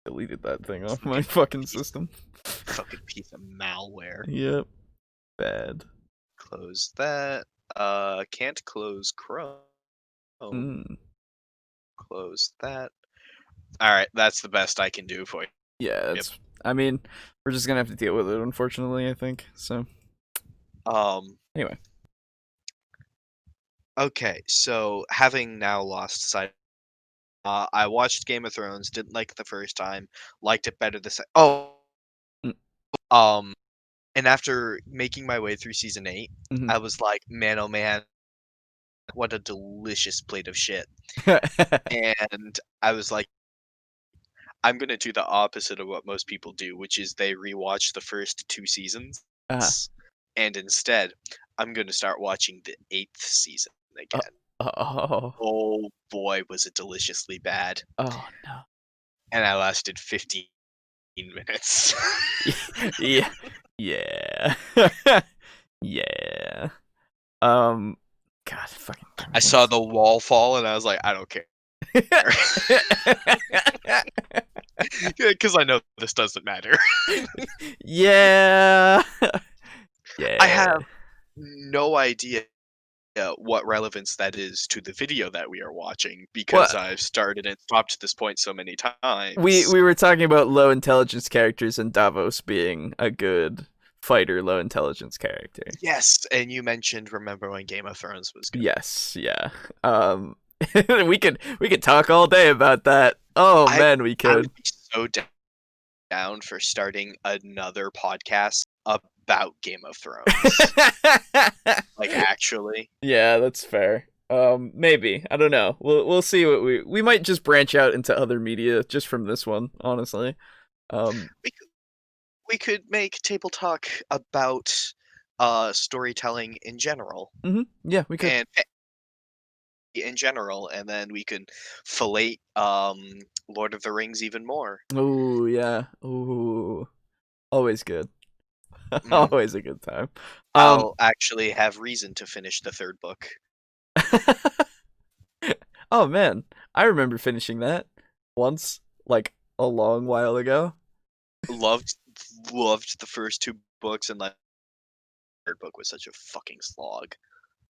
Deleted that thing off my fucking system. Fucking piece of malware. Yep. Bad. Close that. Can't close Chrome. Close that. Alright, that's the best I can do for you. Yeah, it's. I mean, we're just gonna have to deal with it, unfortunately. I think so. Anyway. Okay, so having now lost sight, I watched Game of Thrones. Didn't like it the first time. Liked it better the second. And after making my way through season 8, Mhm. I was like, man, oh man, what a delicious plate of shit. And I was like, I'm gonna do the opposite of what most people do, which is they rewatch the first 2 seasons, uh, and instead, I'm gonna start watching the 8th season uh, again. oh, Oh boy, was it deliciously bad. oh no. And I lasted 15 minutes. Yeah, yeah, yeah. God, fucking. I saw the wall fall and I was like, I don't care. Because I know this doesn't matter. Yeah. Yeah. I have no idea what relevance that is to the video that we are watching because Well, I've started and stopped this point so many we times. we were talking about low intelligence characters and Davos being a good fighter, low intelligence character. Yes, and you mentioned remember when Game of Thrones was good. Yes, yeah. We could talk all day about that. Oh man, we I could. would be so down for starting another podcast about Game of Thrones. Like actually. Yeah, that's fair. Maybe. I don't know. We'll see what we might just branch out into other media just from this one, honestly. We could make TableTalk about storytelling in general. Yeah, we could. And in general, and then we could fillet Lord of the Rings even more. Ooh, yeah. Ooh. Always good. Mm. Always a good time. I'll actually have reason to finish the 3rd book. Oh man, I remember finishing that once, like a long while ago. Loved the first 2 books, and like the 3rd book was such a fucking slog.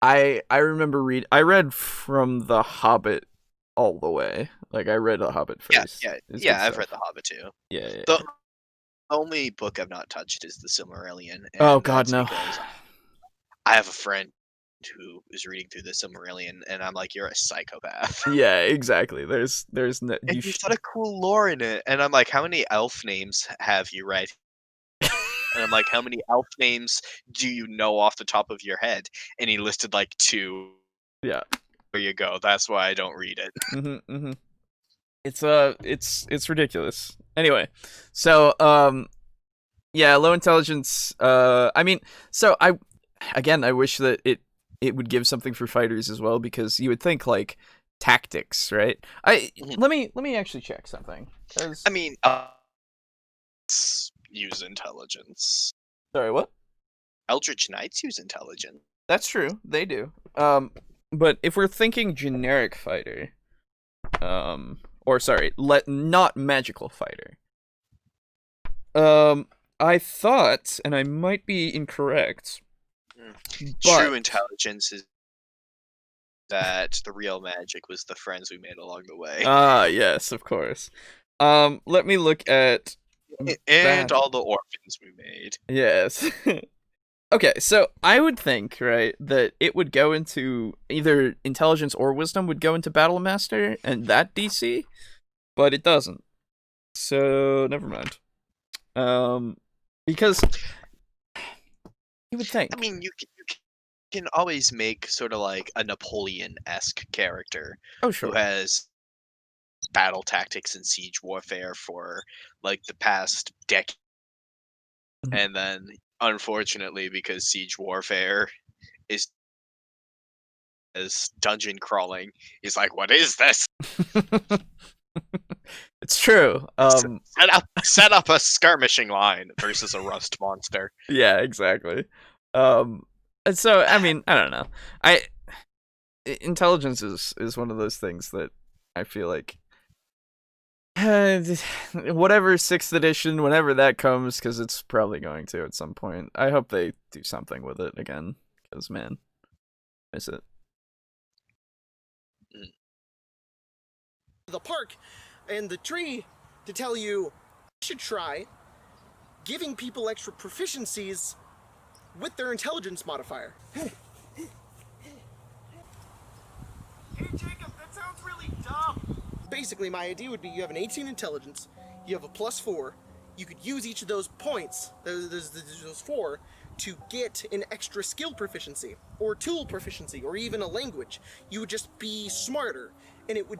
I remember I read from The Hobbit all the way. Like I read The Hobbit first. Yeah, I've read The Hobbit too. Yeah. The only book I've not touched is the Silmarillion. Oh god, no. I have a friend who is reading through the Silmarillion, and I'm like, you're a psychopath. Yeah, exactly. There's no. And you've got a cool lore in it, and I'm like, how many elf names have you read? And I'm like, how many elf names do you know off the top of your head? And he listed like 2. Yeah. There you go. That's why I don't read it. It's ridiculous. Anyway, so yeah, low intelligence. I mean, so I wish that it would give something for fighters as well, because you would think like tactics, right? Let me actually check something. I mean, use intelligence. Sorry, what? Eldritch Knights use intelligence. That's true, they do. But if we're thinking generic fighter, or sorry, not magical fighter. I thought, and I might be incorrect, but true intelligence is that the real magic was the friends we made along the way. Ah, yes, of course. Let me look at and all the orphans we made. Yes. Okay, so I would think, right, that it would go into either intelligence or wisdom would go into Battle Master and that DC, but it doesn't. So never mind. Because you would think. I mean, you can always make sort of like a Napoleon-esque character. Oh, sure. Who has battle tactics and siege warfare for like the past decade. Mm-hmm. And then, unfortunately, because siege warfare is dungeon crawling, he's like, what is this? It's true. Set up a skirmishing line versus a rust monster. Yeah, exactly. And so I mean, I don't know. Intelligence is one of those things that I feel like whatever 6th edition, whenever that comes, because it's probably going to at some point. I hope they do something with it again, because man, I miss it. The park and the tree to tell you should try giving people extra proficiencies with their intelligence modifier. Hey Jacob, that sounds really dumb. Basically, my idea would be you have an 18 intelligence, you have a +4, you could use each of those points, those 4, to get an extra skill proficiency, or tool proficiency, or even a language. You would just be smarter, and it would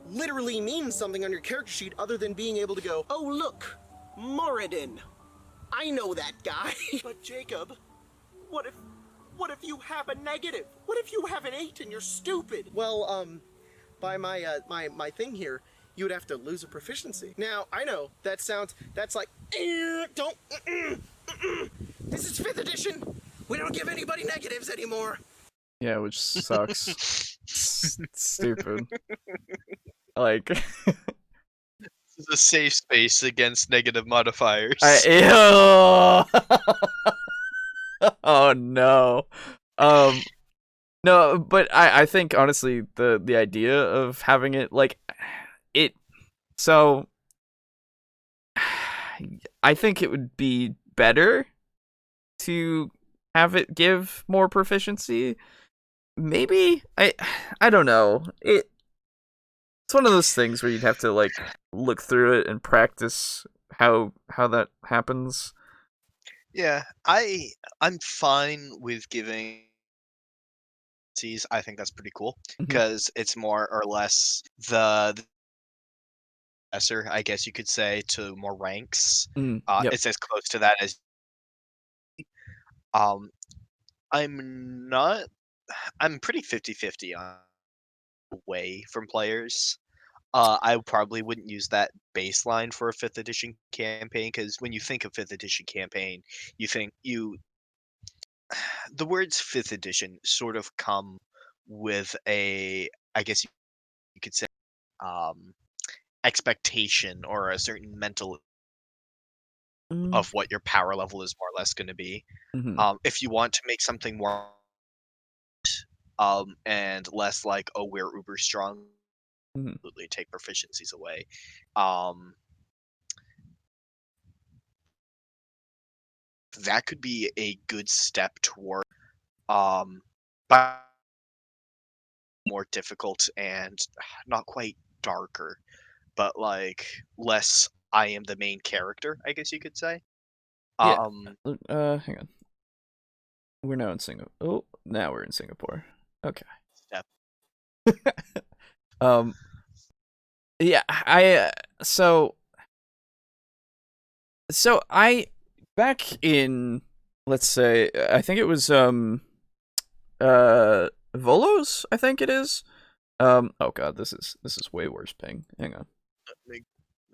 literally mean something on your character sheet other than being able to go, oh look, Moradin. I know that guy. But Jacob, what if you have a negative? What if you have an 8 and you're stupid? Well, by my thing here, you would have to lose a proficiency. Now, I know that's like, don't, this is 5th edition. We don't give anybody negatives anymore. Yeah, which sucks. Stupid. Like, This is a safe space against negative modifiers. ew. Oh no. No, but I think honestly the idea of having it like it so I think it would be better to have it give more proficiency. Maybe I don't know. It's one of those things where you'd have to like look through it and practice how that happens. Yeah, I'm fine with giving C's. I think that's pretty cool because it's more or less the lesser, I guess you could say, to more ranks. Yep. It's as close to that as. I'm pretty 50-50 on away from players. I probably wouldn't use that baseline for a 5th edition campaign because when you think of 5th edition campaign, you think the words 5th edition sort of come with a, I guess you could say, expectation or a certain mental of what your power level is more or less going to be. If you want to make something more and less like, oh, we're uber strong, absolutely take proficiencies away. That could be a good step toward but more difficult and not quite darker, but like less I am the main character, I guess you could say. Yeah. Hang on. We're now in Singapore. Oh, now we're in Singapore. Okay. Step. Yeah, so I back in, let's say, I think it was Volos, I think it is. Oh god, this is way worse ping. Hang on. Let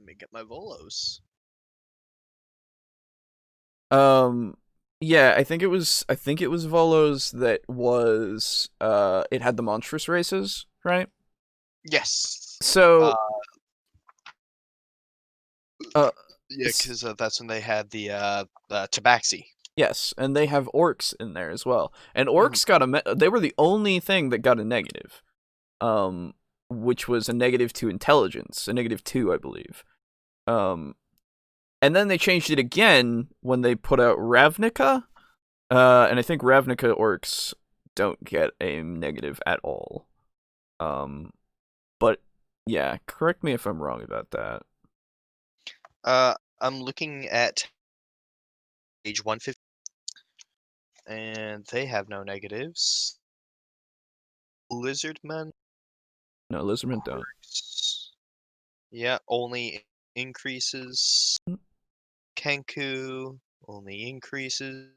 me get my Volos. Yeah, I think it was Volos that was it had the monstrous races, right? Yes. So yeah, because that's when they had the Tabaxi. Yes, and they have orcs in there as well. And orcs they were the only thing that got a negative. Which was a -2 intelligence, a -2, I believe. And then they changed it again when they put out Ravnica. And I think Ravnica orcs don't get a negative at all. But yeah, correct me if I'm wrong about that. I'm looking at page 150, and they have no negatives. Lizardmen? No, lizardmen don't. Yeah, only increases. Kenku only increases.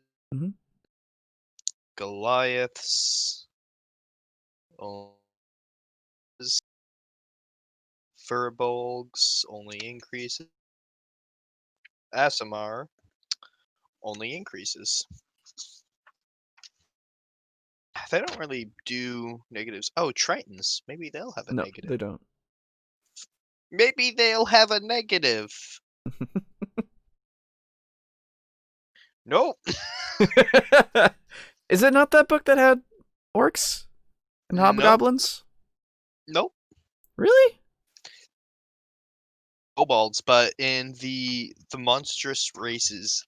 Goliaths. Furbolgs only increases. Asimar only increases. They don't really do negatives. Oh, Tritons. Maybe they'll have a negative. No, they don't. Maybe they'll have a negative. Nope. Is it not that book that had orcs and hobgoblins? Nope. Really? Kobolds, but in the monstrous races,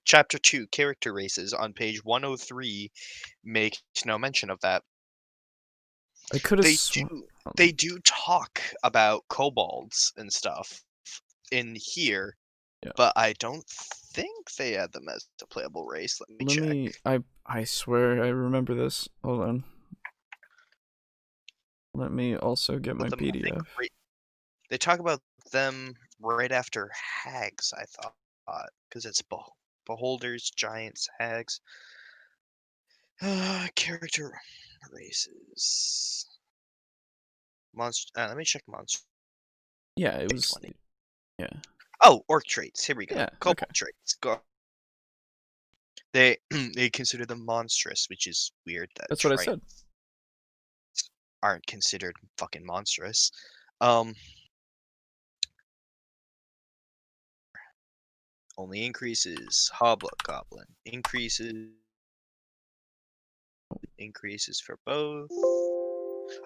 chapter 2, character races on page 103 makes no mention of that. I could have they do talk about kobolds and stuff in here, Yeah. But I don't think they had them as a playable race. Let me check. I swear I remember this. Hold on. Let me also get my But them, I think, PDF. they talk about them right after hags, I thought, because it's beholders, giants, hags. Character races. Monster. Let me check monster. Yeah, it was. 20. Yeah. Oh, orc traits. Here we go. Yeah. Kobold Okay. traits. Go. They they consider them monstrous, which is weird that That's what I said. aren't considered fucking monstrous. Only increases. Hobgoblin increases for both.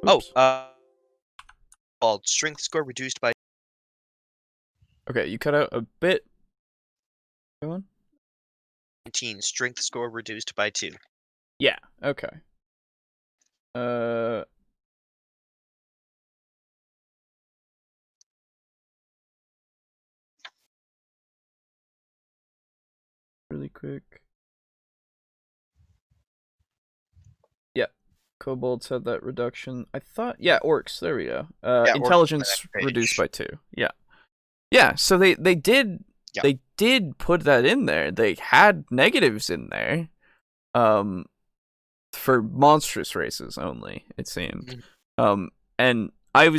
Oops. Called strength score reduced by. Okay, you cut out a bit. Go on. 19. Strength score reduced by 2. Yeah. Okay. Really quick. Yeah. Kobolds had that reduction. I thought. Yeah, orcs. There we go. Yeah, Intelligence reduced by 2. Yeah. Yeah. So they did. Yeah. They did put that in there. They had negatives in there. For monstrous races only, it seemed. And we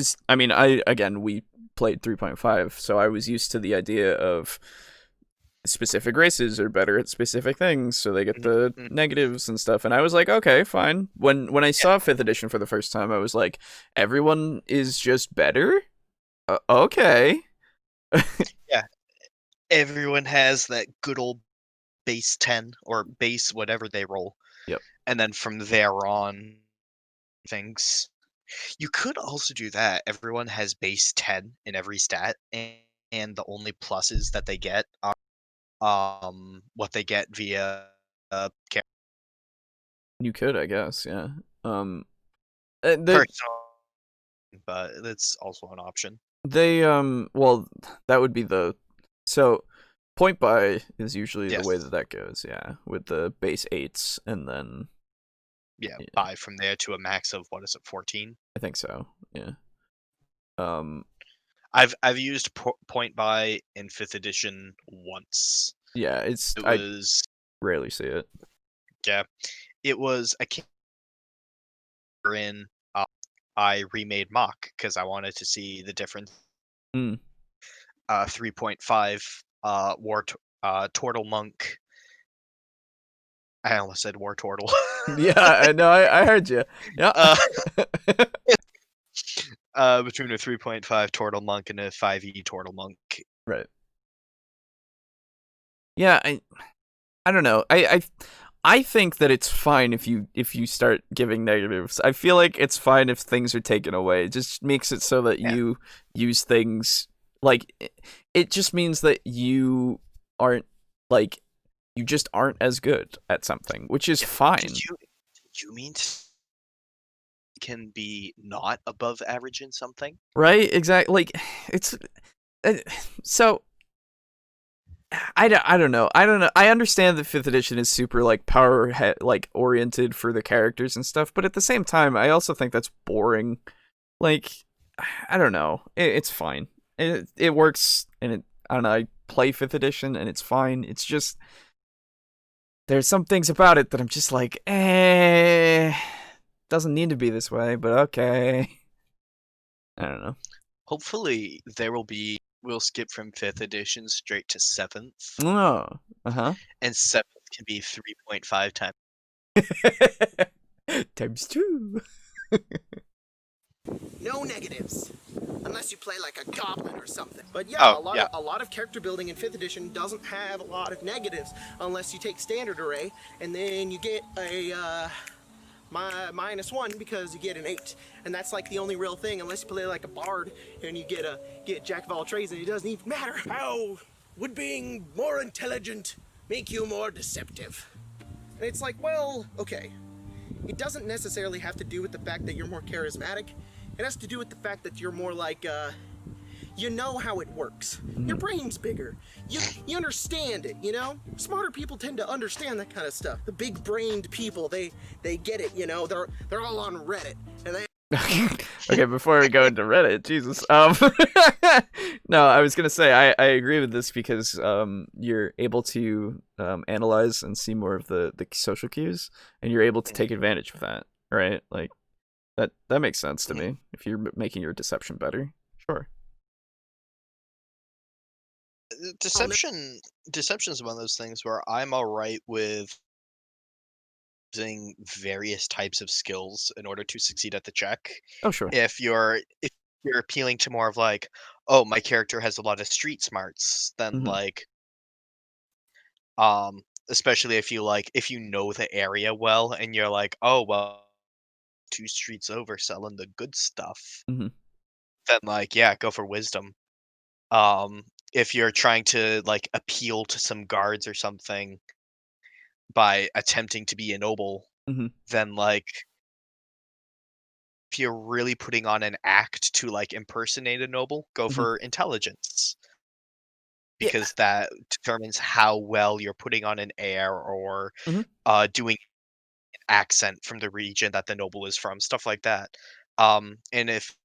played 3.5, so I was used to the idea of specific races are better at specific things, so they get the negatives and stuff. And I was like, okay, fine. When I saw 5th edition for the first time, I was like, everyone is just better? Okay. Yeah. Everyone has that good old base 10 or base whatever they roll. Yep. And then from there on, things. You could also do that. Everyone has base 10 in every stat, and the only pluses that they get are what they get via You could, I guess, yeah. personal, but it's also an option. Well, that would be so point buy is usually Yes. the way that goes, yeah, with the base 8s and then buy from there to a max of, what is it, 14? I think so, yeah. I've used point buy in 5th edition once. Yeah, I rarely see it. Yeah, it was a in I remade mock because I wanted to see the difference. 3.5 war turtle monk. I almost said war turtle. Yeah, I know. I heard you. Yeah. Between a 3.5 turtle monk and a 5e turtle monk. Right. Yeah, I don't know. I think that it's fine if you start giving negatives. I feel like it's fine if things are taken away. It just makes it so that you use things like it just means that you aren't like you just aren't as good at something, which is fine. Did you mean can be not above average in something? Right? Exactly. Like it's so I don't know. I understand that 5th edition is super like power oriented for the characters and stuff, but at the same time, I also think that's boring. Like, I don't know. It's fine. It works, and I don't know. I play 5th edition, and it's fine. It's just there's some things about it that I'm just like, doesn't need to be this way, but okay. I don't know. Hopefully, we'll skip from 5th edition straight to 7th. Oh, uh-huh. And 7th can be 3.5 times. Times 2. No negatives. Unless you play like a goblin or something. But yeah, a lot of character building in 5th edition doesn't have a lot of negatives unless you take standard array and then you get a -1 because you get an 8. And that's like the only real thing unless you play like a bard and you get jack of all trades and it doesn't even matter. How would being more intelligent make you more deceptive? And it's like, well, okay. It doesn't necessarily have to do with the fact that you're more charismatic. It has to do with the fact that you're more like, you know how it works. Your brain's bigger. You understand it, you know? Smarter people tend to understand that kind of stuff. The big-brained people, they get it, you know? They're all on Reddit, and they Okay, before we go into Reddit, Jesus. No, I was gonna say I agree with this because you're able to analyze and see more of the social cues, and you're able to take advantage of that, right? Like that makes sense to me if you're making your deception better. Sure. Deception is one of those things where I'm all right with using various types of skills in order to succeed at the check. Oh, sure. If you're appealing to more of like, oh, my character has a lot of street smarts, then like especially if you know the area well and you're like, oh well, 2 streets over selling the good stuff, then like yeah, go for wisdom. If you're trying to like appeal to some guards or something by attempting to be a noble, then like if you're really putting on an act to like impersonate a noble, go for intelligence. Yeah. Because that determines how well you're putting on an air or doing an accent from the region that the noble is from, stuff like that. And if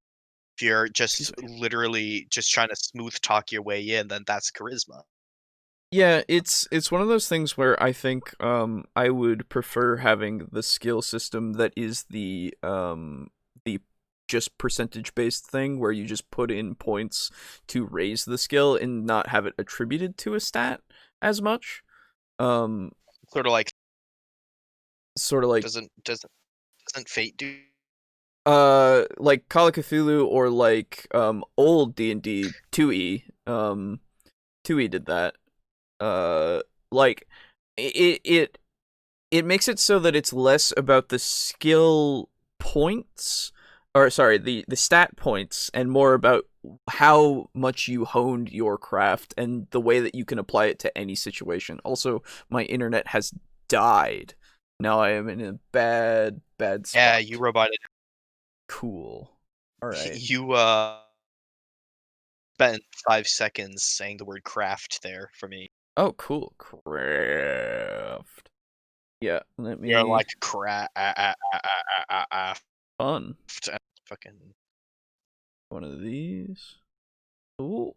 you're just literally just trying to smooth talk your way in, then that's charisma. Yeah, it's one of those things where I think I would prefer having the skill system that is the just percentage based thing where you just put in points to raise the skill and not have it attributed to a stat as much. Sort of like doesn't Fate do like Call of Cthulhu or like old D&D 2E 2E did that. Like it makes it so that it's less about the skill points, or sorry, the stat points, and more about how much you honed your craft and the way that you can apply it to any situation. Also, my internet has died. Now I am in a bad spot. Yeah, you roboted. Cool. All right. You spent 5 seconds saying the word craft there for me. Oh, cool. Craft. Yeah, let me. You're like craft. Fun. Fucking. One of these. Ooh.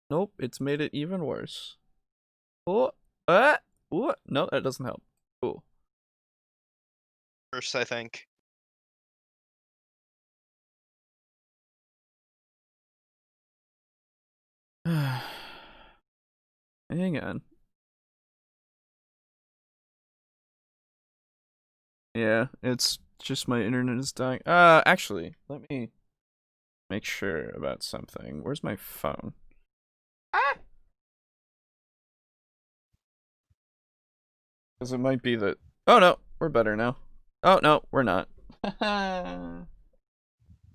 Nope, it's made it even worse. Oh, ooh, no, that doesn't help. Cool. First, I think. Hang on. Yeah, it's just my internet is dying. Actually, let me make sure about something. Where's my phone? Because it might be that. Oh no, we're better now. Oh no, we're not.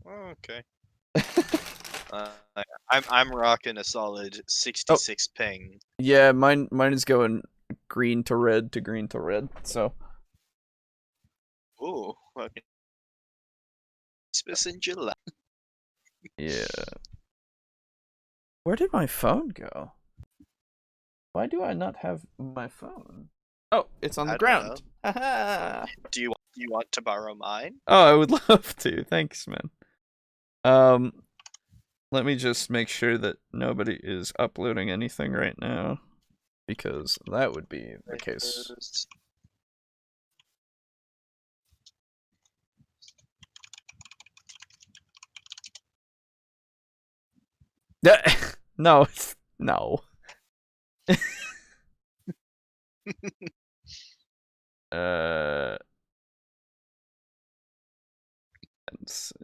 Okay. I'm rocking a solid 66 ping. Yeah, mine is going green to red to green to red. So. Ooh, okay. Christmas in July. Yeah. Where did my phone go? Why do I not have my phone? Oh, it's on the ground. Do you want to borrow mine? Oh, I would love to. Thanks, man. Let me just make sure that nobody is uploading anything right now, because that would be the case. No, no. Let's see.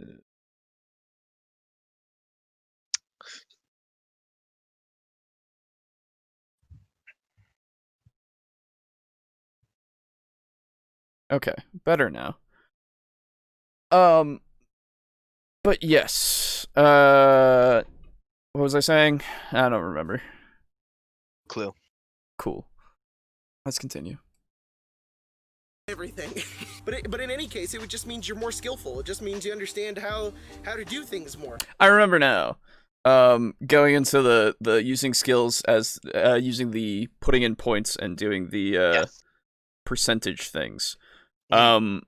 Okay, better now. But yes. What was I saying? I don't remember. Clue. Cool. Let's continue. everything. but in any case, it just means you're more skillful. It just means you understand how to do things more. I remember now. Going into the using skills as using the putting in points and doing the Yes. percentage things. I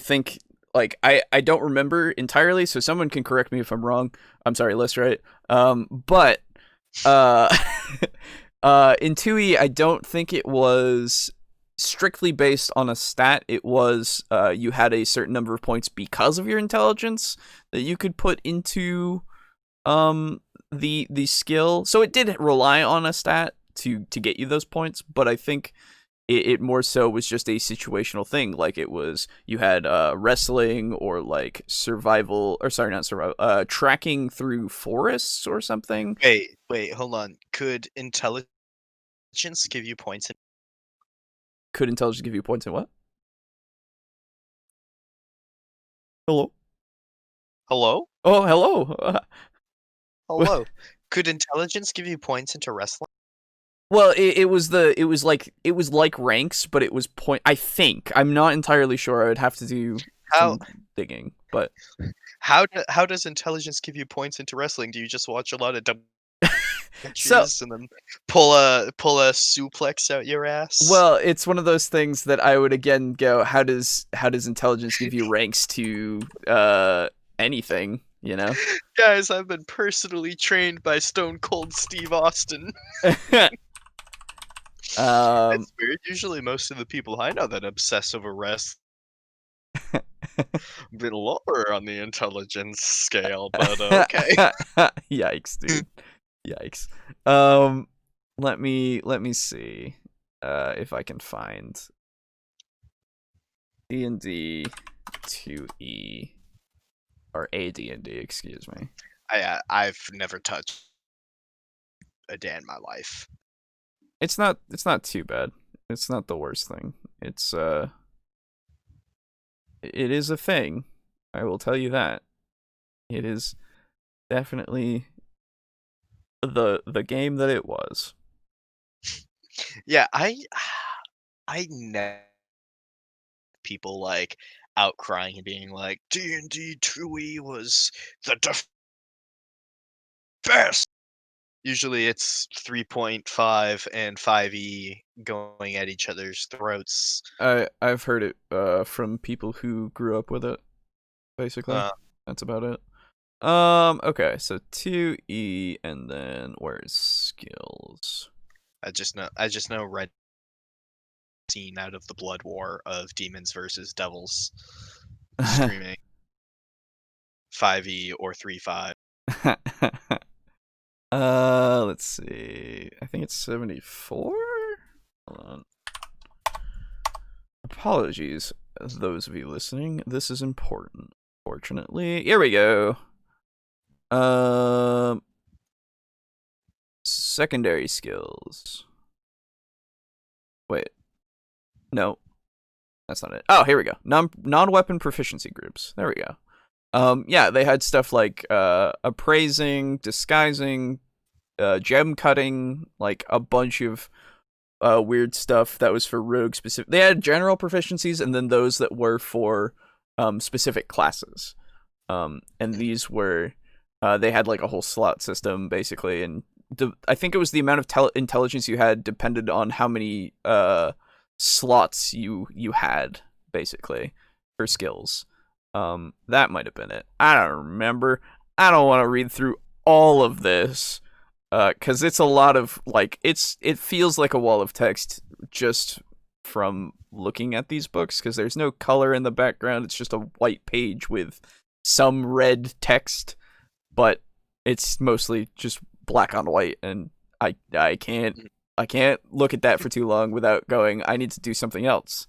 think, like, I don't remember entirely, so someone can correct me if I'm wrong. I'm sorry, let's right. But in 2E, I don't think it was strictly based on a stat. It was you had a certain number of points because of your intelligence that you could put into the skill. So it did rely on a stat to get you those points, but I think it more so was just a situational thing. Like, it was, you had wrestling or like survival, or sorry, not survival, tracking through forests or something. Wait, hold on. Could intelligence give you points in? Could intelligence give you points in what? Hello? Hello? Oh, hello. Hello. Could intelligence give you points into wrestling? Well, it was like ranks, but it was point. I think, I'm not entirely sure. I would have to do How some digging. But how does intelligence give you points into wrestling? Do you just watch a lot of so, and then pull a suplex out your ass? well, it's one of those things that I would again go, how does intelligence give you ranks to anything, you know? Guys, I've been personally trained by Stone Cold Steve Austin. It's weird. Usually most of the people I know that obsess over wrestling a bit lower on the intelligence scale, but okay. Yikes, dude. Yikes. Let me see if I can find D&D 2E or AD&D, excuse me. I've never touched a day in my life. It's not too bad. It's not the worst thing. It's it is a thing. I will tell you that. It is definitely the game that it was. Yeah, I never people like outcrying and being like D&D 2E was the best. Usually it's 3.5 and 5E going at each other's throats. I've heard it from people who grew up with it, basically. That's about it. Okay, so 2E, and then where's skills? I just know red scene out of the blood war of demons versus devils screaming 5E or 3.5. Let's see. I think it's 74. Hold on. Apologies, those of you listening. This is important. Fortunately, here we go. Secondary skills. Wait. No. That's not it. Oh, here we go. Non-weapon proficiency groups. There we go. Yeah, they had stuff like appraising, disguising, gem cutting, like a bunch of weird stuff that was for rogue specific. They had general proficiencies and then those that were for specific classes. And these were they had like a whole slot system basically, and I think it was the amount of intelligence you had depended on how many slots you had basically for skills. That might have been it. I don't remember. I don't want to read through all of this because it's a lot of like it feels like a wall of text just from looking at these books because there's no color in the background. It's just a white page with some red text, but it's mostly just black on white, and I can't look at that for too long without going, I need to do something else.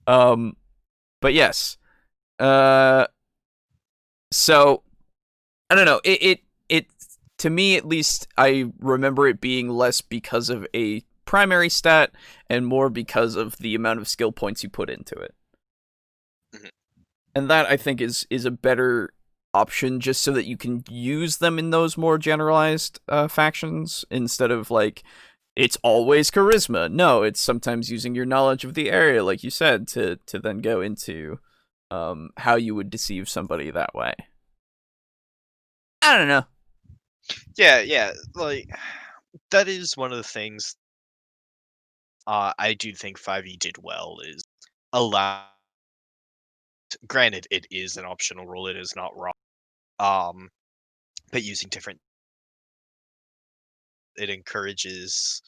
But yes. So I don't know. It to me at least, I remember it being less because of a primary stat and more because of the amount of skill points you put into it. Mm-hmm. And that I think is a better option just so that you can use them in those more generalized factions instead of like it's always charisma. No, it's sometimes using your knowledge of the area, like you said, to then go into how you would deceive somebody that way. I don't know. Yeah, like that is one of the things I do think 5e did well is allow. Granted, it is an optional rule; it is not wrong. But using different, it encourages,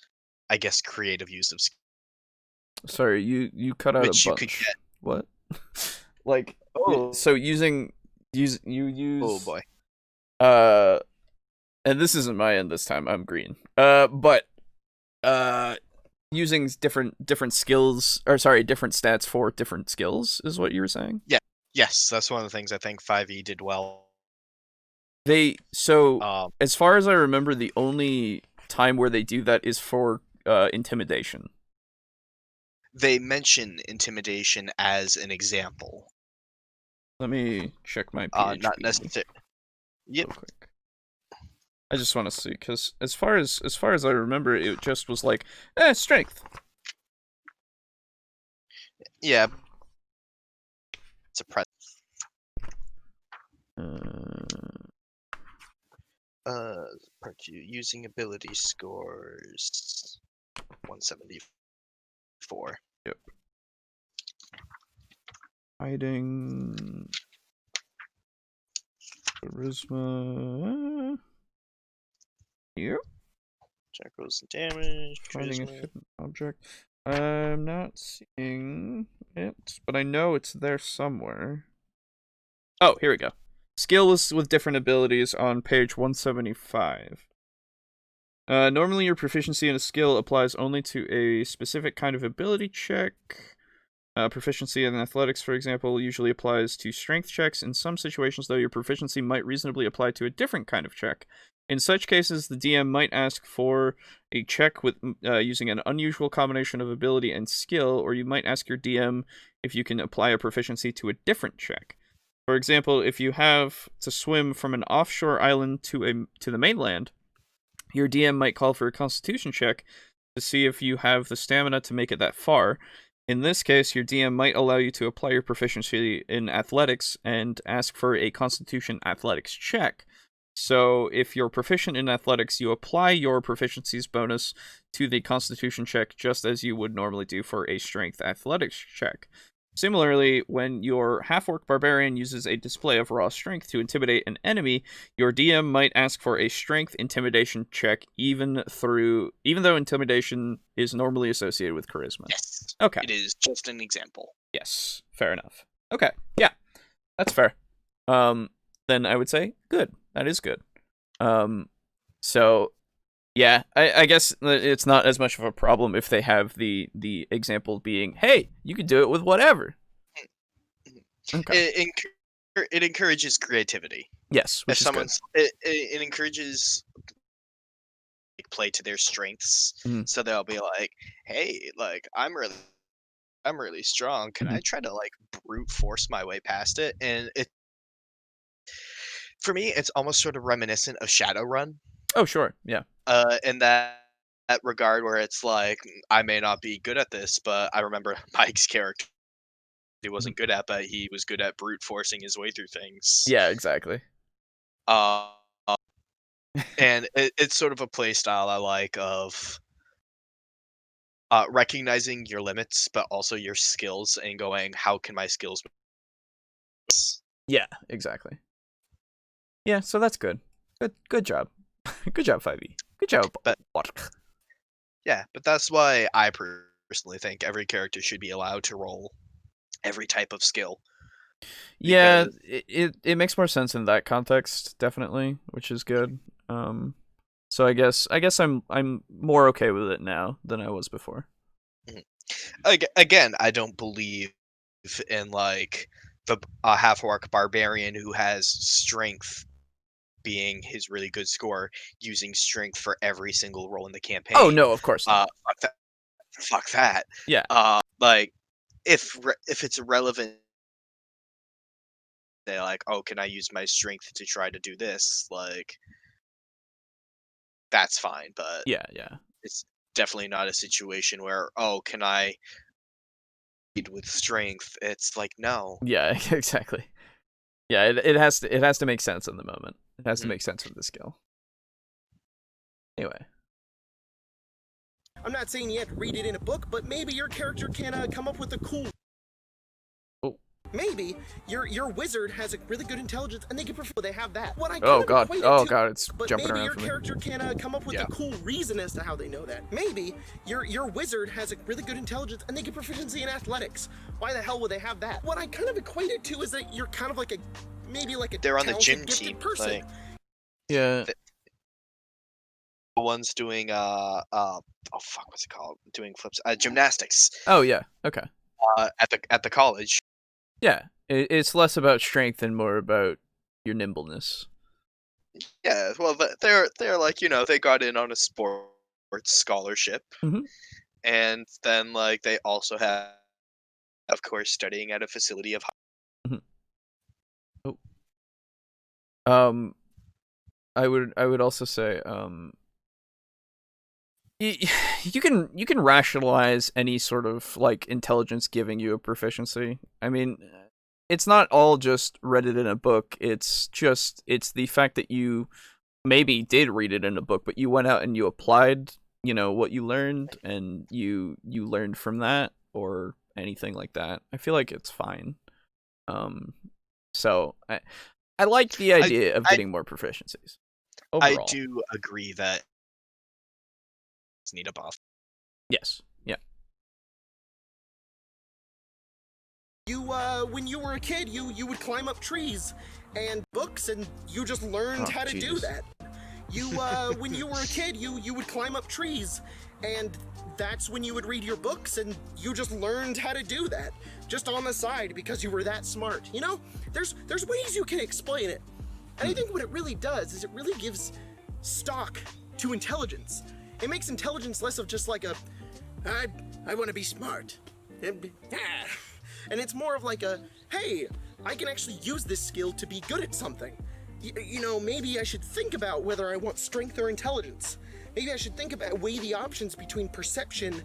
I guess, creative use of Sorry, you cut out which a you could bunch. get. What? Like, so you use Oh boy. and this isn't my end this time. I'm green. But using different skills, or sorry, different stats for different skills is what you were saying? Yeah. Yes, that's one of the things I think 5e did well. As far as I remember, the only time where they do that is for intimidation. They mention intimidation as an example. Let me check my PHP. Not necessarily. Yep. Real quick. I just want to see, because as far as I remember, it just was like, strength. Yeah. It's a press. Part 2, using ability scores 174. Yep. Hiding. Charisma. Yep. Check rolls and damage. Finding a Charisma. hidden object. I'm not seeing it, but I know it's there somewhere. Oh, here we go. Skills with different abilities on page 175. Normally, your proficiency in a skill applies only to a specific kind of ability check. Proficiency in athletics, for example, usually applies to strength checks. In some situations, though, your proficiency might reasonably apply to a different kind of check. In such cases, the DM might ask for a check with using an unusual combination of ability and skill, or you might ask your DM if you can apply a proficiency to a different check. For example, if you have to swim from an offshore island to the mainland, your DM might call for a Constitution check to see if you have the stamina to make it that far. In this case, your DM might allow you to apply your proficiency in athletics and ask for a Constitution athletics check. So if you're proficient in athletics, you apply your proficiencies bonus to the Constitution check just as you would normally do for a strength athletics check. Similarly, when your half-orc barbarian uses a display of raw strength to intimidate an enemy, your DM might ask for a strength intimidation check even though intimidation is normally associated with charisma. Yes. Okay. It is just an example. Yes, fair enough. Okay, yeah, that's fair. Then I would say good. That is good. So yeah, I guess it's not as much of a problem if they have the example being, hey, you could do it with whatever. Okay. It encourages creativity. Yes, which is good. It encourages play to their strengths. Mm-hmm. So they'll be like, hey, like I'm really strong. Can I try to like brute force my way past it? And for me, it's almost sort of reminiscent of Shadowrun. Oh, sure, yeah. In that regard, where it's like I may not be good at this, but I remember Mike's character he wasn't good at, but he was good at brute forcing his way through things. Yeah, exactly. And it's sort of a play style I like of recognizing your limits, but also your skills, and going, how can my skills? Yeah, exactly. Yeah, so that's good. Good job. Good job, 5e. Good job. Yeah, but that's why I personally think every character should be allowed to roll every type of skill. Yeah, it makes more sense in that context, definitely, which is good. So I guess I'm more okay with it now than I was before. Again, I don't believe in like the half-orc barbarian who has strength being his really good score, using strength for every single role in the campaign. Oh no, of course not. Fuck that. Yeah. Like if it's relevant, they're like, oh, can I use my strength to try to do this? Like, that's fine, but yeah, definitely not a situation where, oh, can I lead with strength? It's like, no. Yeah, exactly. Yeah, it has to make sense in the moment. It has to make sense with the skill. Anyway. I'm not saying you have to read it in a book, but maybe your character can come up with a cool... Oh. Maybe your wizard has a really good intelligence, and they can prefer they have that. What I Oh kind god. of Oh to, god, it's but jumping maybe around your for me. character can come up with a cool reason as to how they know that. Maybe your wizard has a really good intelligence, and they get proficiency in athletics. Why the hell would they have that? What I kind of equate it to is that you're kind of like they're on the talented, gym gifted team. person. Like, Yeah. the ones doing oh fuck, what's it called? Doing flips, gymnastics. Oh yeah. Okay. At the college. Yeah, it's less about strength and more about your nimbleness. Yeah, well, they're like, they got in on a sports scholarship, and then like they also have, of course, studying at a facility of. Oh. I would also say you can rationalize any sort of like intelligence giving you a proficiency. I mean, it's not all just read it in a book. It's the fact that you maybe did read it in a book, but you went out and you applied, what you learned, and you learned from that or anything like that. I feel like it's fine. So I like the idea of getting more proficiencies. Overall. I do agree that need a buff. Yes. Yeah. When you were a kid, you would climb up trees and books, and you just learned how to do that. When you were a kid, you would climb up trees, and that's when you would read your books, and you just learned how to do that, just on the side, because you were that smart. There's ways you can explain it. And I think what it really does is it really gives stock to intelligence. It makes intelligence less of just like I want to be smart. And it's more of like hey, I can actually use this skill to be good at something. Maybe I should think about whether I want strength or intelligence. Maybe I should weigh the options between perception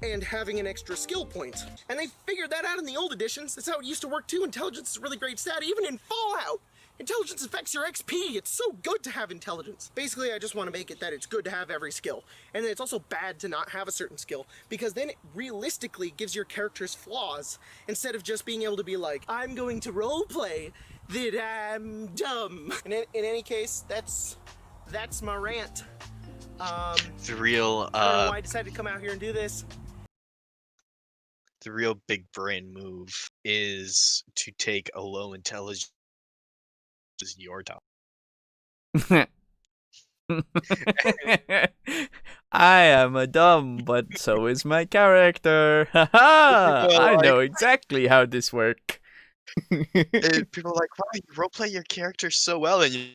and having an extra skill point. And they figured that out in the old editions. That's how it used to work too. Intelligence is a really great stat, even in Fallout. Intelligence affects your XP. It's so good to have intelligence. Basically, I just want to make it that it's good to have every skill. And then it's also bad to not have a certain skill, because then it realistically gives your characters flaws, instead of just being able to be like, I'm going to roleplay that I'm dumb. And in any case, that's my rant. The real, I don't know why I decided to come out here and do this. The real big brain move is to take a low intelligence as your top. I am a dumb, but so is my character. Haha! I know exactly how this works. People are like, wow, you roleplay your character so well, and you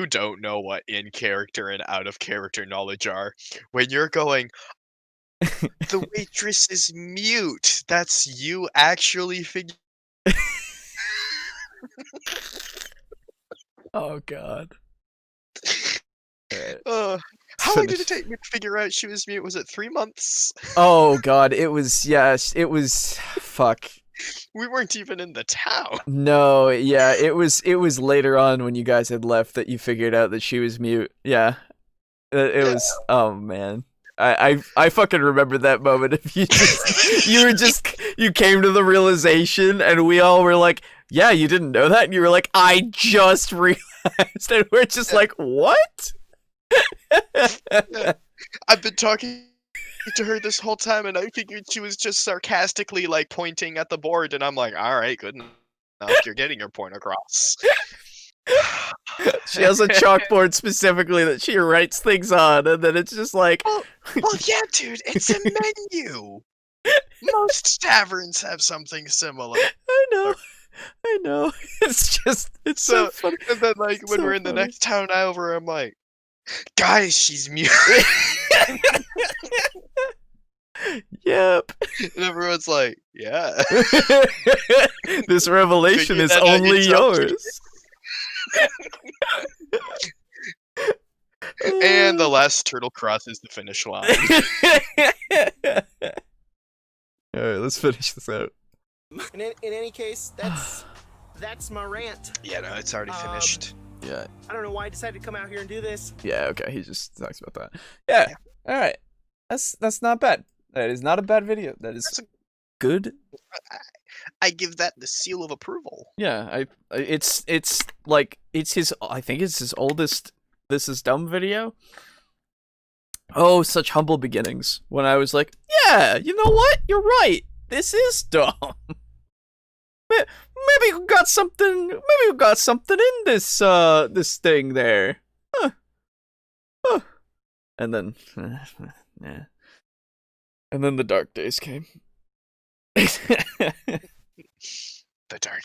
don't know what in character and out of character knowledge are. When you're going, the waitress is mute. That's you actually figure. Oh god. How long did it take me to figure out she was mute? Was it 3 months? Oh god, it was fuck. We weren't even in the town. No, yeah, it was later on when you guys had left that you figured out that she was mute. Yeah. It was, oh man. I fucking remember that moment. If you came to the realization, and we all were like, yeah, you didn't know that? And you were like, I just realized. And we're just like, what? I've been talking to her this whole time, and I figured she was just sarcastically like pointing at the board, and I'm like, all right, good enough, you're getting your point across. She has a chalkboard specifically that she writes things on, and then it's just like, well yeah, dude, it's a menu. Most taverns have something similar. I know. It's so funny. And then like when we're in the next town over, I'm like, guys, she's mute. Yep. And everyone's like, yeah. This revelation is only yours. And the last turtle crosses the finish line. Alright, let's finish this out. In any case, that's my rant. Yeah, no, it's already finished. Yeah. I don't know why I decided to come out here and do this. Yeah, okay, he just talks about that. Yeah. Alright. That's not bad. That is not a bad video. That is good. I give that the seal of approval. Yeah, it's like I think it's his oldest This Is Dumb video. Oh, such humble beginnings. When I was like, yeah, you know what? You're right. This is dumb. Maybe we got something. Maybe we got something in this this thing there. Huh. And then, yeah. And then the dark days came. The dark.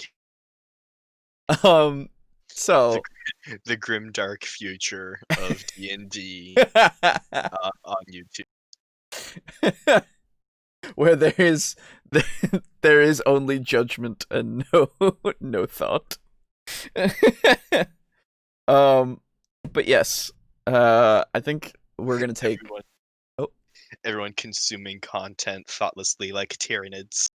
So the grim dark future of D&D on YouTube, where there is only judgment and no thought. But yes, I think we're gonna take everyone consuming content thoughtlessly like tyrannids.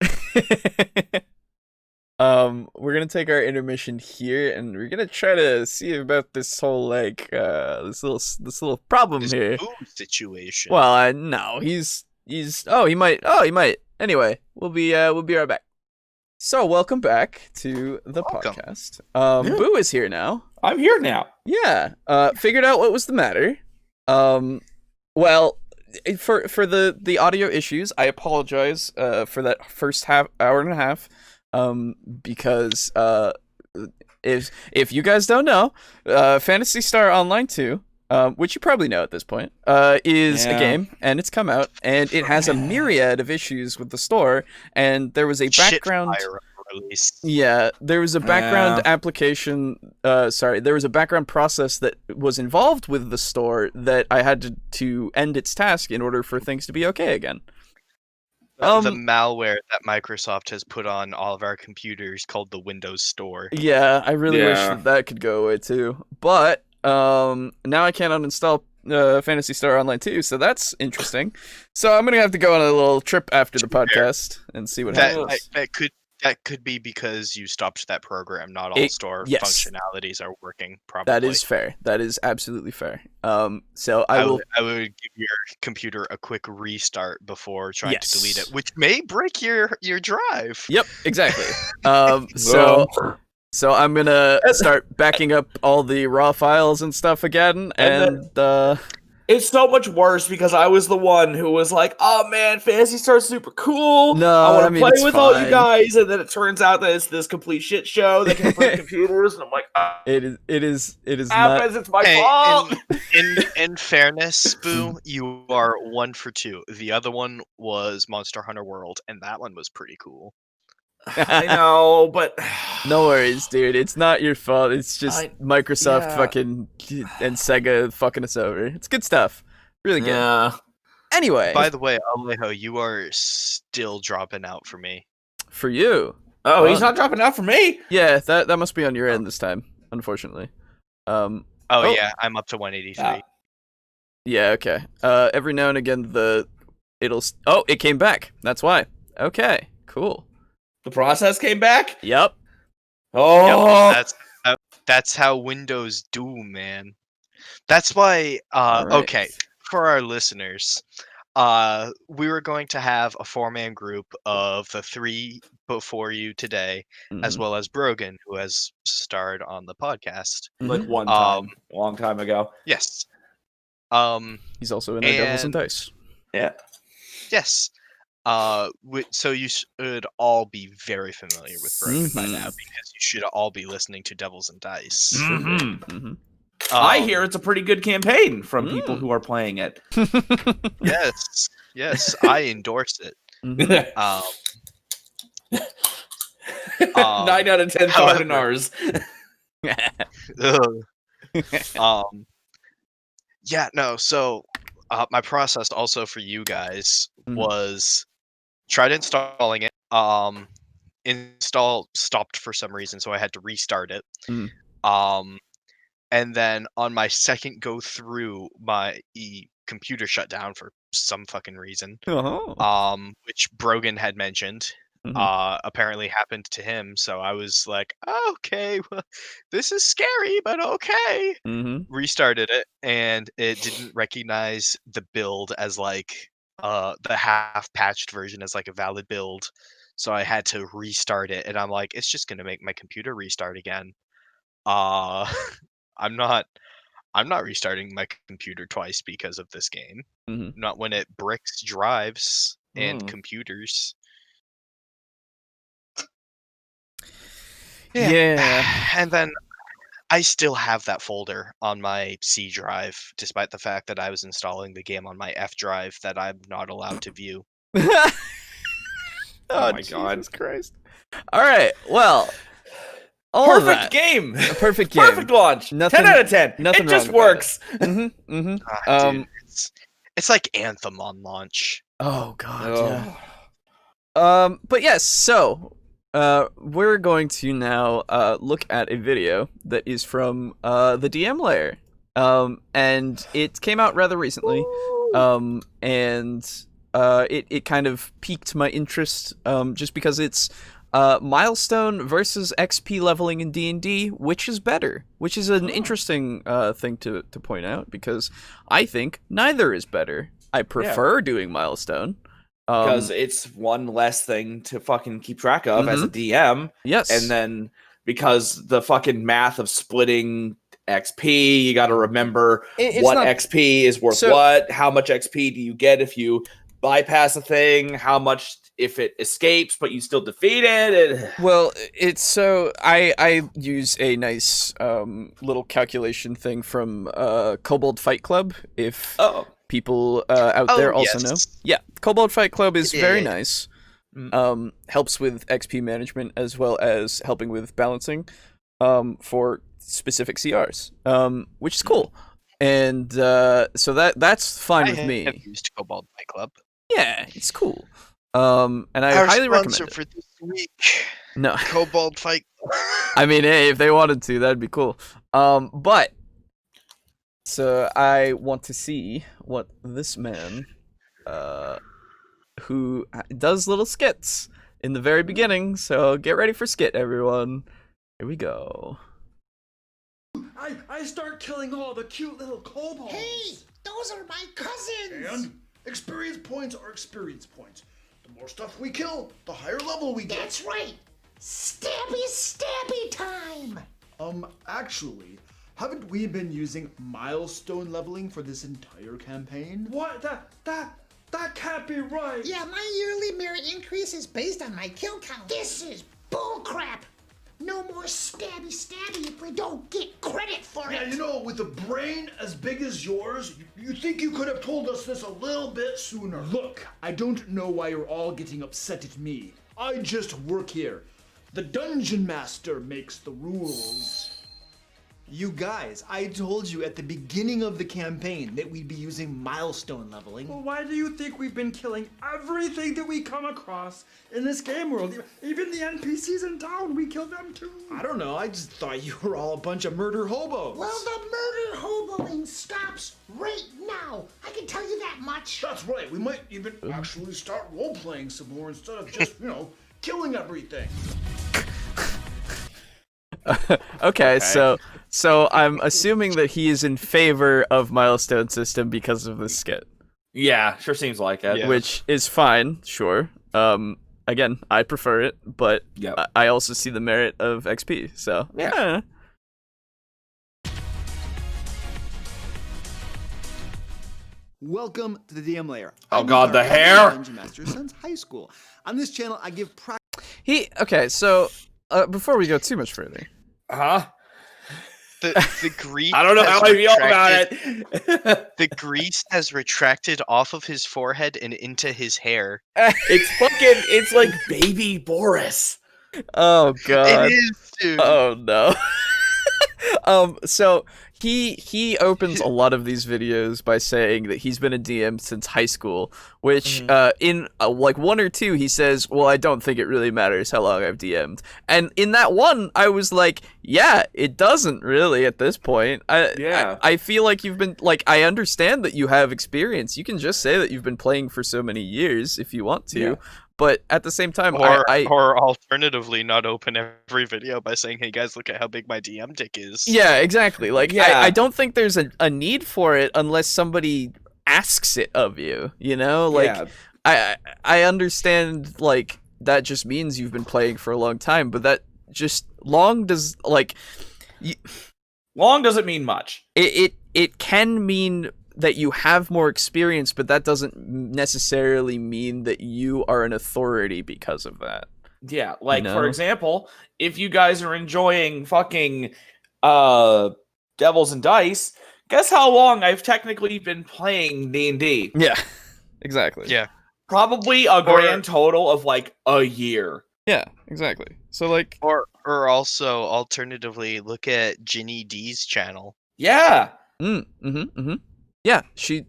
We're gonna take our intermission here, and we're gonna try to see about this whole this little problem here. Situation. Well, no, he's he might. Anyway, we'll be right back. So welcome back to the podcast. Boo is here now. I'm here now. Yeah. Figured out what was the matter. Well, for the audio issues, I apologize for that first hour and a half. Because if you guys don't know, Phantasy Star Online 2, which you probably know at this point, is a game, and it's come out, and it has a myriad of issues with the store, and there was a background... Yeah, there was a background application, there was a background process that was involved with the store that I had to end its task in order for things to be okay again. The malware that Microsoft has put on all of our computers called the Windows Store. Yeah, I really wish that could go away too. But now I can't uninstall Phantasy Star Online 2, so that's interesting. So I'm gonna have to go on a little trip after the podcast and see what happens. That could be because you stopped that program. Not all store functionalities are working properly. That is fair. That is absolutely fair. So I would give your computer a quick restart before trying to delete it, which may break your drive. Yep, exactly. So I'm gonna start backing up all the raw files and stuff again, and it's so much worse because I was the one who was like, "Oh man, Phantasy Star's super cool. No, I want to play with all you fine. guys," and then it turns out that it's this complete shit show that can break computers, and I'm like, It is happens. not. It's my fault. In fairness, Boo, you are 1 for 2. The other one was Monster Hunter World, and that one was pretty cool. I know, but No worries, dude. It's not your fault. It's just Microsoft fucking and Sega fucking us over. It's good stuff. Really good. Yeah. Anyway. By the way, Alejo, you are still dropping out for me. For you. Oh, he's not dropping out for me. Yeah, that must be on your end this time, unfortunately. Yeah, I'm up to 183. Yeah, okay. Every now and again it came back. That's why. Okay, cool. The process came back? Yep. Oh, Yep, that's how Windows do, man. That's why okay, for our listeners, we were going to have a 4-man group of the 3 before you today, as well as Brogan, who has starred on the podcast. like one time, a long time ago. Yes. He's also in our Devils and Dice. Yeah. Yes. So you should all be very familiar with Brogan by now, because you should all be listening to Devils and Dice. I hear it's a pretty good campaign from people who are playing it. Yes, I endorse it. 9 out of 10 Cardinars. So my process also for you guys was tried installing it. Install stopped for some reason, so I had to restart it. and then on my second go through, my computer shut down for some fucking reason. Oh. Which Brogan had mentioned. Apparently happened to him. So I was like, okay, well, this is scary, but okay. Restarted it, and it didn't recognize the build as like the half patched version as like a valid build. So I had to restart it, and I'm like, it's just gonna make my computer restart again. Uh I'm not restarting my computer twice because of this game. Not when it bricks drives and computers. Yeah. And then I still have that folder on my C drive, despite the fact that I was installing the game on my F drive that I'm not allowed to view. Oh my Jesus God. Christ! All right, well, all Perfect of that. game. A perfect game. Perfect launch. Nothing- 10 out of 10. nothing It just wrong about works. Dude, it's like Anthem on launch. Oh God, Oh. yeah. But yes, so we're going to now look at a video that is from the DM layer. And it came out rather recently. And it kind of piqued my interest just because it's Milestone versus XP leveling in D&D, which is better, which is an interesting thing to point out, because I think neither is better. I prefer doing Milestone. Because it's one less thing to fucking keep track of as a DM. Yes. And then because the fucking math of splitting XP, you got to remember what XP is worth what, how much XP do you get if you bypass a thing, how much if it escapes but you still defeat it. Well, it's so I use a nice little calculation thing from Kobold Fight Club, if people out there also know. Yeah, Kobold Fight Club is very nice. Helps with XP management as well as helping with balancing for specific CRs, which is cool. And so that's fine with me. I have used Kobold Fight Club. Yeah, it's cool. And I highly recommend it. For this week. No. Kobold Fight Club. I mean, hey, if they wanted to, that'd be cool. But so I want to see what this man, who does little skits in the very beginning. So get ready for skit, everyone. Here we go. I start killing all the cute little kobolds. Hey, those are my cousins. And experience points are experience points. The more stuff we kill, the higher level we get. That's right. Stabby time. Actually, haven't we been using milestone leveling for this entire campaign? What? That can't be right. Yeah, my yearly merit increase is based on my kill count. This is bullcrap. No more stabby if we don't get credit for it. Yeah, you know, with a brain as big as yours, you think you could have told us this a little bit sooner. Look, I don't know why you're all getting upset at me. I just work here. The Dungeon Master makes the rules. You guys, I told you at the beginning of the campaign that we'd be using milestone leveling. Well, why do you think we've been killing everything that we come across in this game world? Even the NPCs in town, we kill them too. I don't know, I just thought you were all a bunch of murder hobos. Well, the murder hoboing stops right now. I can tell you that much. That's right, we might even actually start role-playing some more instead of just, killing everything. Okay, so I'm assuming that he is in favor of milestone system because of this skit. Yeah, sure seems like it. Yeah. Which is fine, sure. Again, I prefer it, but I also see the merit of XP. So yeah. Welcome to the DM layer. Oh I'm God, the Mark, hair! Dungeon Master since high school. On this channel, I give Okay, so before we go too much further, The grease. I don't know how I feel about it. The grease has retracted off of his forehead and into his hair. It's like baby Boris. Oh God, It is, dude. Oh no. So he opens a lot of these videos by saying that he's been a DM since high school, which in like one or two he says, well, I don't think it really matters how long I've DM'd. And in that one, I was like, yeah, it doesn't really at this point. I feel like you've been, like, I understand that you have experience. You can just say that you've been playing for so many years if you want to. Yeah. But at the same time, or alternatively, not open every video by saying, "Hey guys, look at how big my DM dick is." Yeah, exactly. Like, I don't think there's a need for it unless somebody asks it of you. You know, like, I understand, like, that just means you've been playing for a long time, but that just long doesn't mean much. It can mean that you have more experience, but that doesn't necessarily mean that you are an authority because of that. Yeah, like, for example, if you guys are enjoying fucking Devils and Dice, guess how long I've technically been playing D&D? Yeah, exactly. Yeah. Probably a grand total of, like, a year. Yeah, exactly. So, like... Or also, alternatively, look at Ginny D's channel. Yeah! Yeah, she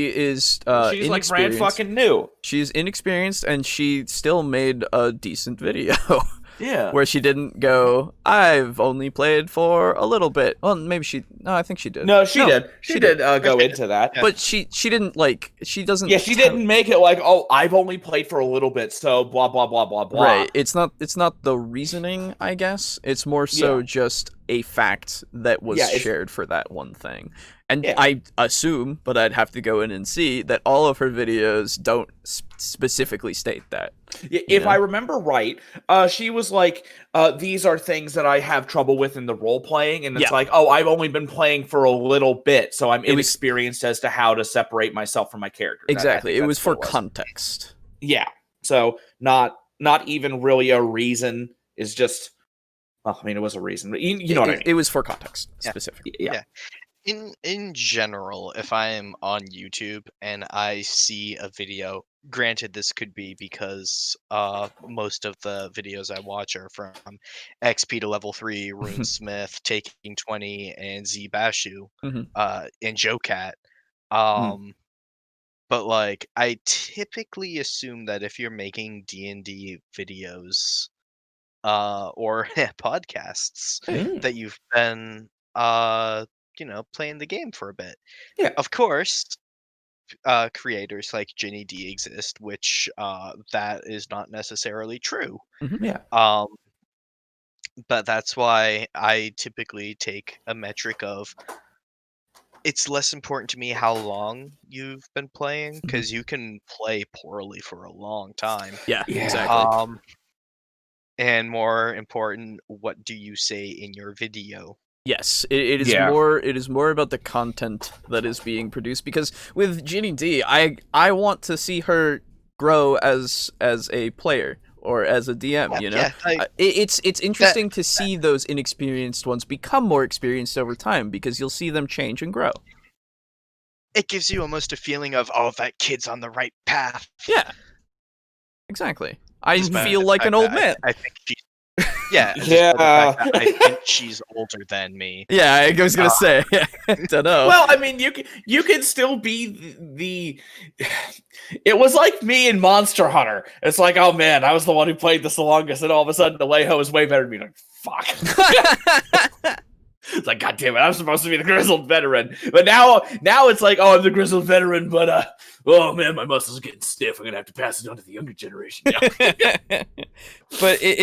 is she's like brand fucking new. She's inexperienced, and she still made a decent video. Yeah. Where she didn't go, I've only played for a little bit. Well, maybe I think she did. No, she did. She did go into that. Yeah. But she didn't, like, she doesn't... Yeah, she didn't make it like, oh, I've only played for a little bit, so blah, blah, blah, blah, blah. Right. It's not the reasoning, I guess. It's more so just a fact that was shared for that one thing. And I assume, but I'd have to go in and see, that all of her videos don't specifically state that. If I remember right, she was like, these are things that I have trouble with in the role-playing, and it's like, oh, I've only been playing for a little bit, so I'm inexperienced as to how to separate myself from my character. Exactly. It was for context. Yeah. So, not even really a reason, is just... Well, I mean, it was a reason, but you know what I mean. It was for context, specifically. Yeah. In general, if I am on YouTube and I see a video, granted this could be because most of the videos I watch are from XP to level 3, RuneSmith, Taking 20, and Z Bashu, and Joecat. But, like, I typically assume that if you're making D&D videos or podcasts, that you've been playing the game for a bit. Yeah. Of course, creators like Ginny D exist, which that is not necessarily true. Yeah. But that's why I typically take a metric of, it's less important to me how long you've been playing, because you can play poorly for a long time. Yeah, exactly. And more important, what do you say in your video? Yes, it is more. It is more about the content that is being produced, because with Ginny D, I want to see her grow as a player or as a DM. You know, it's interesting to see those inexperienced ones become more experienced over time, because you'll see them change and grow. It gives you almost a feeling of, oh, that kid's on the right path. Yeah, exactly. I feel like an old man. I think she's... I think she's older than me. Yeah, I was gonna say. I don't know. Well, I mean, you can still be the. It was like me in Monster Hunter. It's like, oh man, I was the one who played this the longest, and all of a sudden, Alejo is way better than me. Like, fuck. It's like, God damn it, I'm supposed to be the grizzled veteran. But now it's like, oh, I'm the grizzled veteran, but oh man, my muscles are getting stiff. I'm gonna have to pass it on to the younger generation now. But it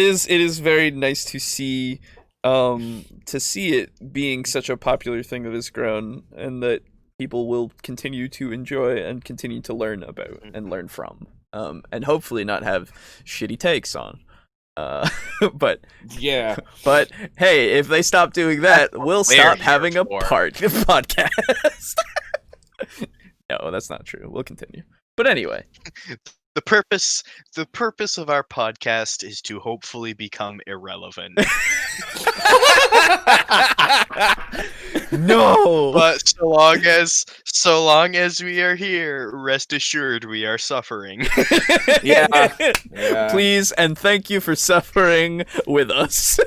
is very nice to see it being such a popular thing that has grown, and that people will continue to enjoy and continue to learn about and learn from, and hopefully not have shitty takes on. But hey, if they stop doing that, we'll stop having a podcast. No, that's not true. We'll continue. But anyway, the purpose of our podcast is to hopefully become irrelevant. No. But so long as we are here, rest assured we are suffering. Yeah. Please and thank you for suffering with us.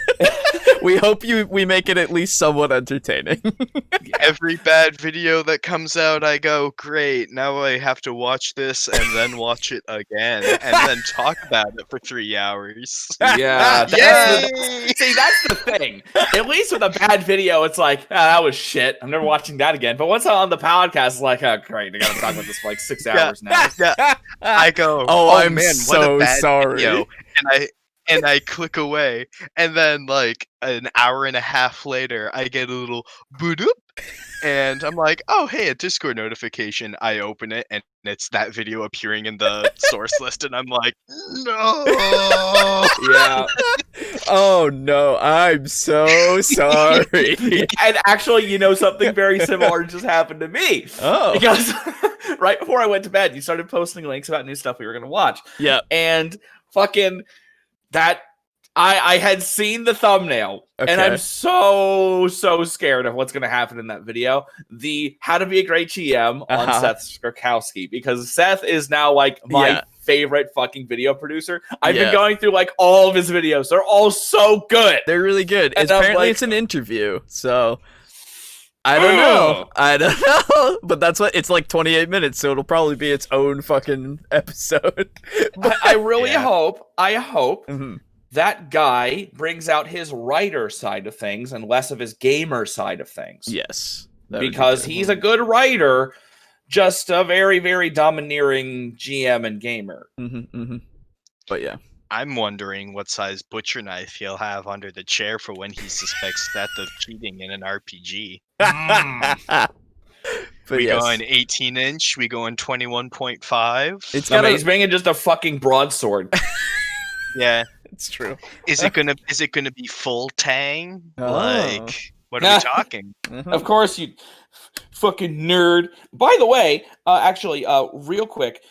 We hope we make it at least somewhat entertaining. Every bad video that comes out, I go, great, now I have to watch this and then watch it again and then talk about it for 3 hours. Yeah. Yay! See, that's the thing. At least with a bad video, it's like, that was shit. I'm never watching that again. But once I'm on the podcast, it's like, oh, great, I gotta talk about this for like 6 hours now. Yeah. I go, I'm man, so what a bad sorry. video. And I click away, and then like an hour and a half later, I get a little boop, and I'm like, oh hey, a Discord notification. I open it, and it's that video appearing in the source list, and I'm like, no. Yeah. Oh no, I'm so sorry. And actually, something very similar just happened to me. Oh. Because right before I went to bed, you started posting links about new stuff we were going to watch. Yeah. And fucking that, I had seen the thumbnail, and I'm so scared of what's going to happen in that video. The How to Be a Great GM on Seth Skrkowski, because Seth is now like my favorite fucking video producer. I've been going through like all of his videos. They're all so good. They're really good. And Apparently it's an interview, so I don't know. But that's what it's like 28 minutes, so it'll probably be its own fucking episode. But I really hope mm-hmm. that guy brings out his writer side of things and less of his gamer side of things. Yes. Because he's a good writer, just a very, very domineering GM and gamer. Mm-hmm, mm-hmm. But yeah. I'm wondering what size butcher knife he'll have under the chair for when he suspects Seth of cheating in an RPG. But we going 18-inch? We going 21.5? He's bringing just a fucking broadsword. Yeah, it's true. Is it gonna be full tang? Like, what are we talking? Of course, you fucking nerd. By the way, actually, real quick,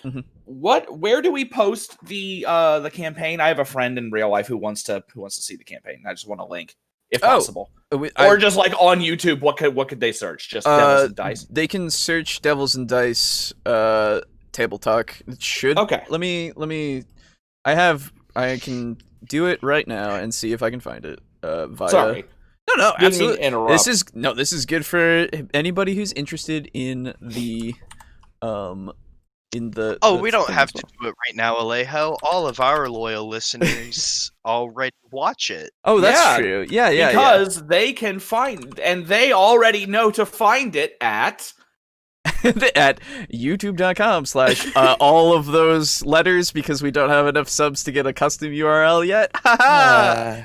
where do we post the campaign? I have a friend in real life who wants to see the campaign. I just want a link, if possible. Or just like on YouTube, what could they search? Just Devils and Dice. They can search Devils and Dice TableTalk. It should. Okay. Let me. I can do it right now and see if I can find it. Via. Sorry. No, Didn't absolutely. mean to interrupt. This is good for anybody who's interested in the we don't have to do it right now, Alejo. All of our loyal listeners already watch it. Oh, that's true. Yeah. Because they can find, and they already know to find it at youtube.com/ all of those letters, because we don't have enough subs to get a custom URL yet.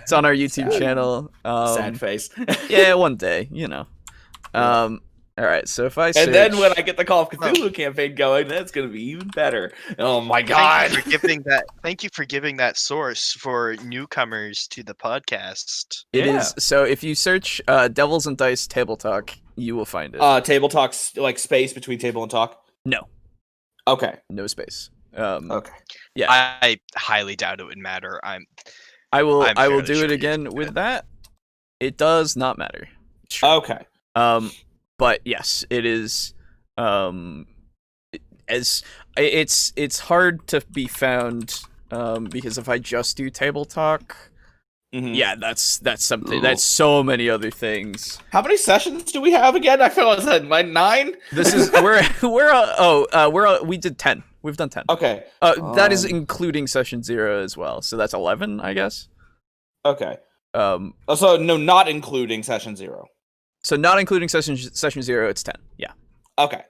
It's on our YouTube channel. Sad face. Yeah, one day, all right, so if I search... And then when I get the Call of Cthulhu campaign going, that's going to be even better. Oh my god. Thank you for giving that source for newcomers to the podcast. It is. So if you search Devils and Dice Table Talk, you will find it. Table Talk's like space between table and talk? No. Okay. No space. Okay. Yeah. I highly doubt it would matter. I will do it again with that. It does not matter. Sure. Okay. But yes, it is. It's hard to be found because if I just do Table Talk, that's something. Ooh. That's so many other things. How many sessions do we have again? I feel like it's like 9. This is we did 10. We've done 10. Okay. That is including session 0 as well. So that's 11, I guess. Okay. So no, not including session 0. So not including session 0, it's 10. Yeah. Okay.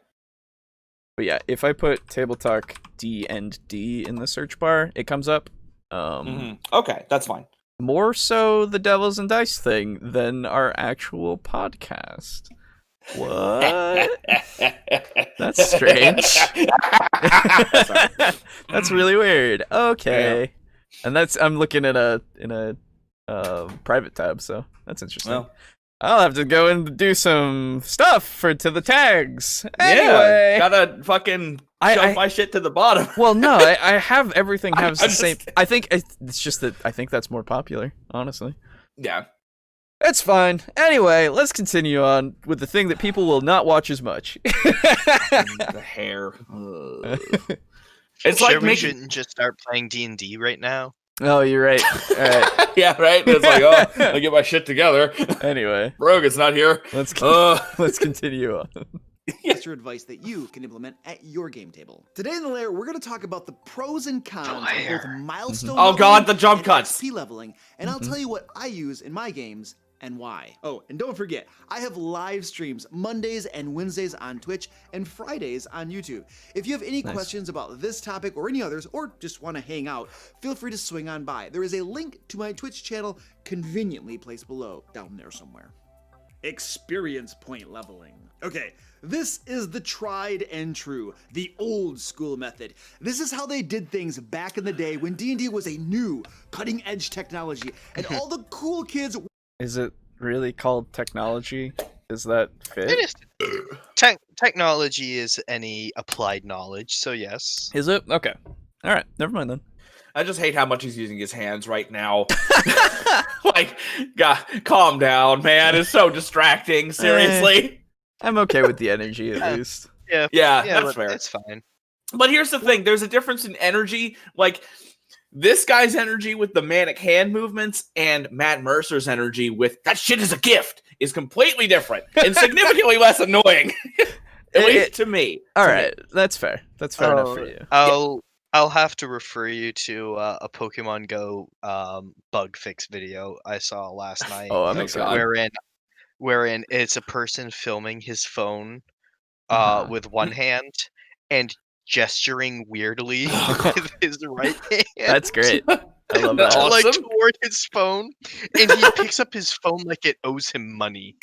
But yeah, if I put Table Talk D and D in the search bar, it comes up. Okay, that's fine. More so the Devils and Dice thing than our actual podcast. What? That's strange. That's really weird. Okay. Yeah. And I'm looking at in a private tab, so that's interesting. Well, I'll have to go and do some stuff to the tags. Anyway, gotta fucking shove my shit to the bottom. Well, no, I have everything has the same. I think it's just that I think that's more popular, honestly. Yeah. It's fine. Anyway, let's continue on with the thing that people will not watch as much. The hair. It's sure like we shouldn't just start playing D&D right now. Oh, you're right. All right. Yeah, right. It's like, oh, I get my shit together. Anyway, Rogue is not here. let's continue on. Extra advice that you can implement at your game table. Today in the lair, we're going to talk about the pros and cons of both milestone Oh god, the leveling jump and cuts. XP leveling, and I'll tell you what I use in my games and why. Oh, and don't forget, I have live streams Mondays and Wednesdays on Twitch and Fridays on YouTube. If you have any questions about this topic or any others, or just want to hang out, feel free to swing on by. There is a link to my Twitch channel conveniently placed below, down there somewhere. Experience point leveling. Okay, this is the tried and true, the old school method. This is how they did things back in the day when D&D was a new, cutting-edge technology, and all the cool kids... Is it really called technology? Is that fit? It is. Technology is any applied knowledge, so yes. Is it? Okay. All right. Never mind then. I just hate how much he's using his hands right now. Like, God, calm down, man. It's so distracting. Seriously. I'm okay with the energy at least. Yeah, that's fair. It's fine. But here's the thing. There's a difference in energy. Like, this guy's energy with the manic hand movements and Matt Mercer's energy with that shit is a gift is completely different and significantly less annoying. At least to me. All right. That's fair. That's fair enough for you. I'll have to refer you to a Pokemon Go bug fix video I saw last night. Oh, I'm excited. Wherein it's a person filming his phone with one hand and gesturing weirdly with his right hand. That's great. I love that. Awesome. Like toward his phone, and he picks up his phone like it owes him money.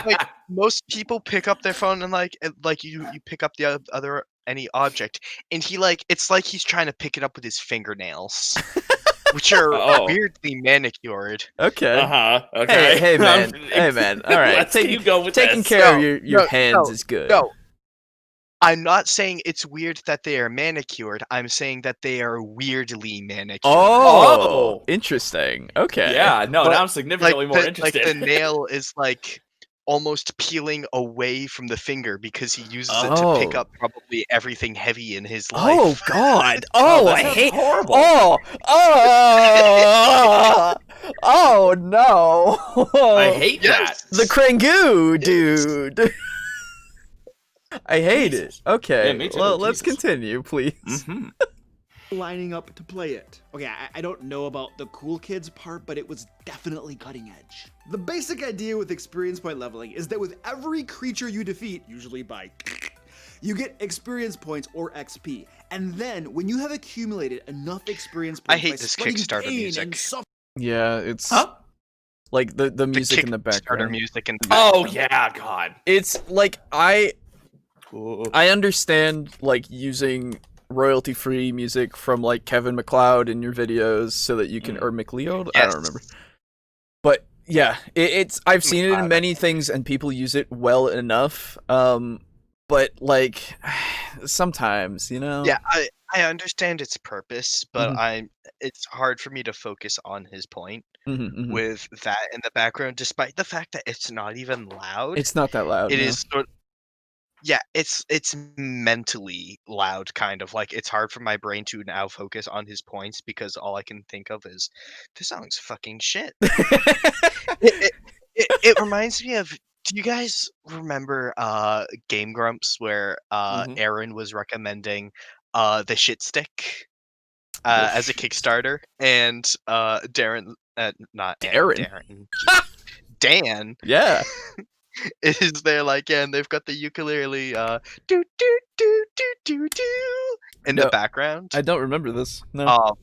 like most people pick up their phone and like you pick up the other any object, and he it's like he's trying to pick it up with his fingernails, which are weirdly manicured. Okay. Okay. Hey man. Hey man. All right. Let's keep going with taking this. care of your hands is good. No. I'm not saying it's weird that they are manicured. I'm saying that they are weirdly manicured. Oh, interesting. Okay. Yeah, no, now I'm significantly more interested. Like the nail is almost peeling away from the finger because he uses it to pick up probably everything heavy in his life. Oh God! Oh, I hate. Horrible. Oh no! I hate that. The Krangoo, dude. I hate it. Okay, Yeah, me too. well, let's Jesus. continue, please. Mm-hmm. lining up to play it. Okay, I don't know about the cool kids part, but it was definitely cutting edge. The basic idea with experience point leveling is that with every creature you defeat, usually by you get experience points or XP. And then when you have accumulated enough experience points, I hate this Kickstarter music. Yeah, it's like the music in the background. Music in the Oh yeah, God. It's like I understand like using royalty-free music from like Kevin MacLeod in your videos so that you can or McLeod? Yes. I don't remember. But yeah, it's I've seen it in many things and people use it well enough. But like sometimes, you know. Yeah, I understand its purpose, but it's hard for me to focus on his point with that in the background, despite the fact that it's not even loud. It's not that loud. It is sort yeah, it's mentally loud, kind of like it's hard for my brain to now focus on his points because all I can think of is this song's fucking shit. It reminds me of. Do you guys remember Game Grumps where Aaron was recommending the shit stick as a Kickstarter, and Darren, not Darren, Dan, yeah, is there like, yeah, and they've got the ukulele do do do do do do in the background. I don't remember this. No.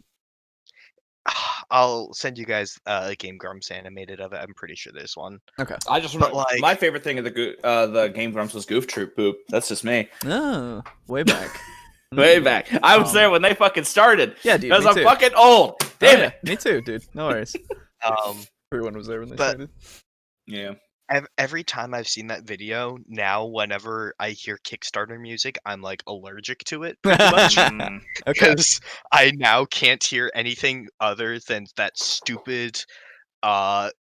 I'll send you guys a Game Grumps animated of it. I'm pretty sure there's one. Okay. I just remember my favorite thing of the Game Grumps was Goof Troop Poop. That's just me. Oh, way back. Way back. I was there when they fucking started. Yeah, dude. Because I'm fucking old. Damn it. Me too, dude. No worries. Everyone was there when they started. Yeah. Every time I've seen that video, now whenever I hear Kickstarter music, I'm like allergic to it pretty much. Because I now can't hear anything other than that stupid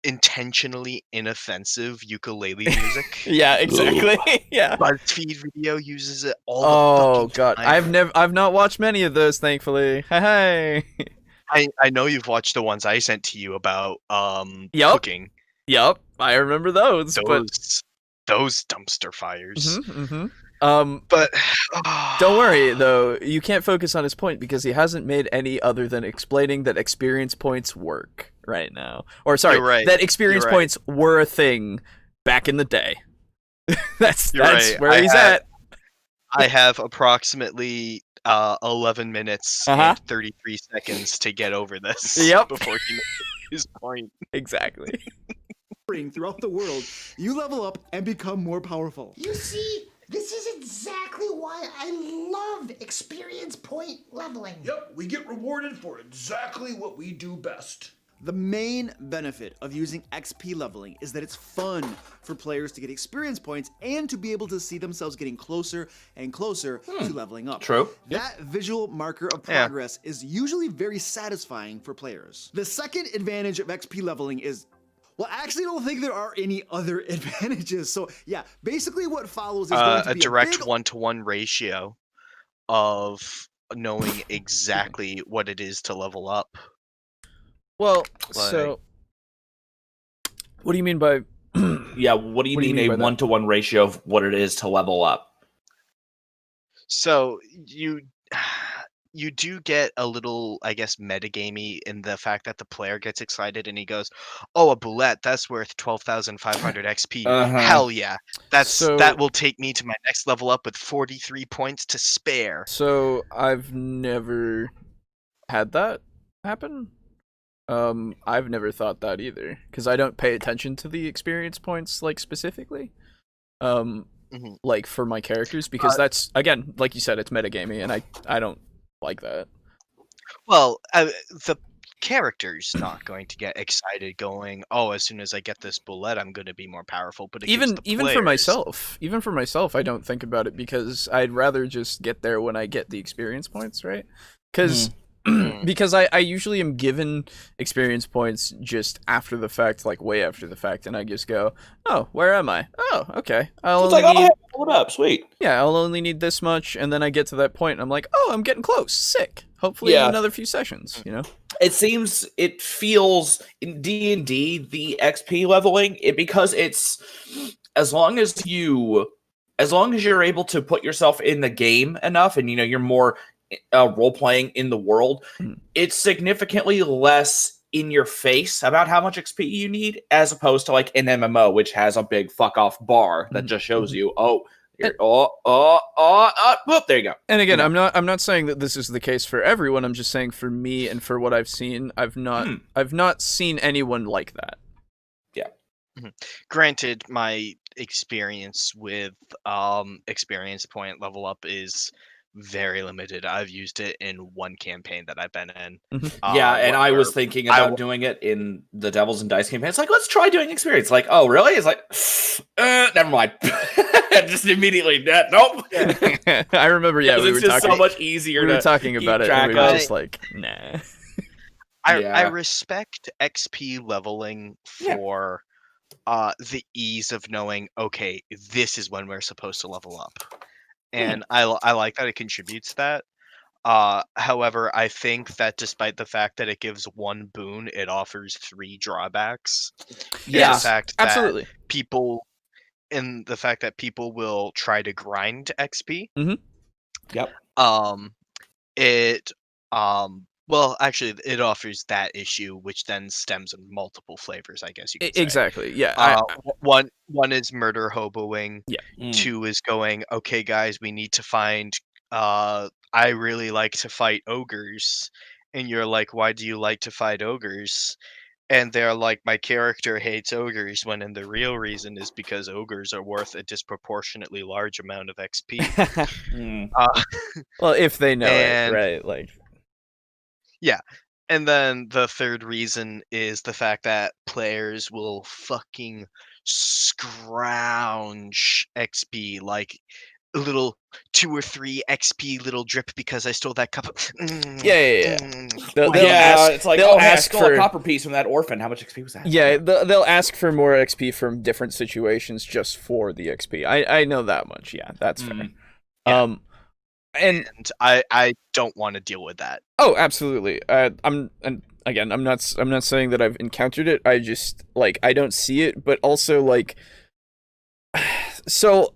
intentionally inoffensive ukulele music. Yeah, exactly. Yeah. BuzzFeed video uses it all Oh the fucking god, time. I've not watched many of those, thankfully. Hey. I know you've watched the ones I sent to you about Yup. cooking. Yup, I remember those. But Those dumpster fires. But don't worry though, you can't focus on his point because he hasn't made any other than explaining that experience points work right now. Or sorry, You're right. that experience You're right. points were a thing back in the day. that's right. where he's at. I have approximately 11 minutes and 33 seconds to get over this before he makes his point. Exactly. Throughout the world, you level up and become more powerful. You see, this is exactly why I love experience point leveling. Yep, we get rewarded for exactly what we do best. The main benefit of using XP leveling is that it's fun for players to get experience points and to be able to see themselves getting closer and closer to leveling up. True. That visual marker of progress is usually very satisfying for players. The second advantage of XP leveling is, well, I actually don't think there are any other advantages. So yeah, basically what follows is going to a be direct a big 1-to-1 ratio of knowing exactly what it is to level up. Well, so what do you mean by yeah, what do you mean a 1-to-1 ratio of what it is to level up? So you do get a little, I guess, metagamey in the fact that the player gets excited and he goes, "Oh, a bullet, that's worth 12,500 XP. Hell yeah. That will take me to my next level up with 43 points to spare." So I've never had that happen. I've never thought that either because I don't pay attention to the experience points like specifically. Like for my characters because that's, again, like you said, it's metagamey and I don't like that. Well, the character's not going to get excited going, "Oh, as soon as I get this bullet, I'm going to be more powerful." But even for myself, I don't think about it because I'd rather just get there when I get the experience points, right? Because because I usually am given experience points just after the fact, like way after the fact, and I just go, "Oh, where am I? Oh, okay. Hold up, sweet. Yeah, I'll only need this much," and then I get to that point, and I'm like, "Oh, I'm getting close. Sick. Hopefully, in another few sessions." You know. It feels in D&D the XP leveling because it's as long as you're able to put yourself in the game enough, and you're more role playing in the world, it's significantly less in your face about how much XP you need as opposed to like an MMO, which has a big fuck off bar that just shows you, there you go. And again, I'm not saying that this is the case for everyone. I'm just saying for me and for what I've seen, I've not seen anyone like that. Yeah. Granted, my experience with experience point level up is very limited. I've used it in one campaign that I've been in. And I was thinking about doing it in the Devils and Dice campaign. It's like, let's try doing experience. Like, oh, really? It's like, never mind. Just immediately, nope. I remember, we were just talking so much easier. We were talking about it, and we were just like, nah. I respect XP leveling for the ease of knowing, okay, this is when we're supposed to level up. And I like that it contributes to that. However, I think that despite the fact that it gives one boon, it offers 3 drawbacks. Yeah, absolutely. The fact that people will try to grind XP. Yep. Well, actually, it offers that issue, which then stems in multiple flavors, I guess you could say. Exactly, yeah. One is murder hoboing. Yeah. 2 is going, okay, guys, we need to find... I really like to fight ogres. And you're like, why do you like to fight ogres? And they're like, my character hates ogres, when in the real reason is because ogres are worth a disproportionately large amount of XP. Well, if they know it, right? Like... Yeah. And then the third reason is the fact that players will fucking scrounge XP. Like, little 2 or 3 XP little drip because I stole that cup. Yeah. They'll it's like, they'll hey, I ask stole for a copper piece from that orphan. How much XP was that? Yeah, they'll ask for more XP from different situations just for the XP. I know that much. Yeah, that's fair. Yeah. And I don't want to deal with that. Oh, absolutely. I'm not saying that I've encountered it. I just I don't see it, but also so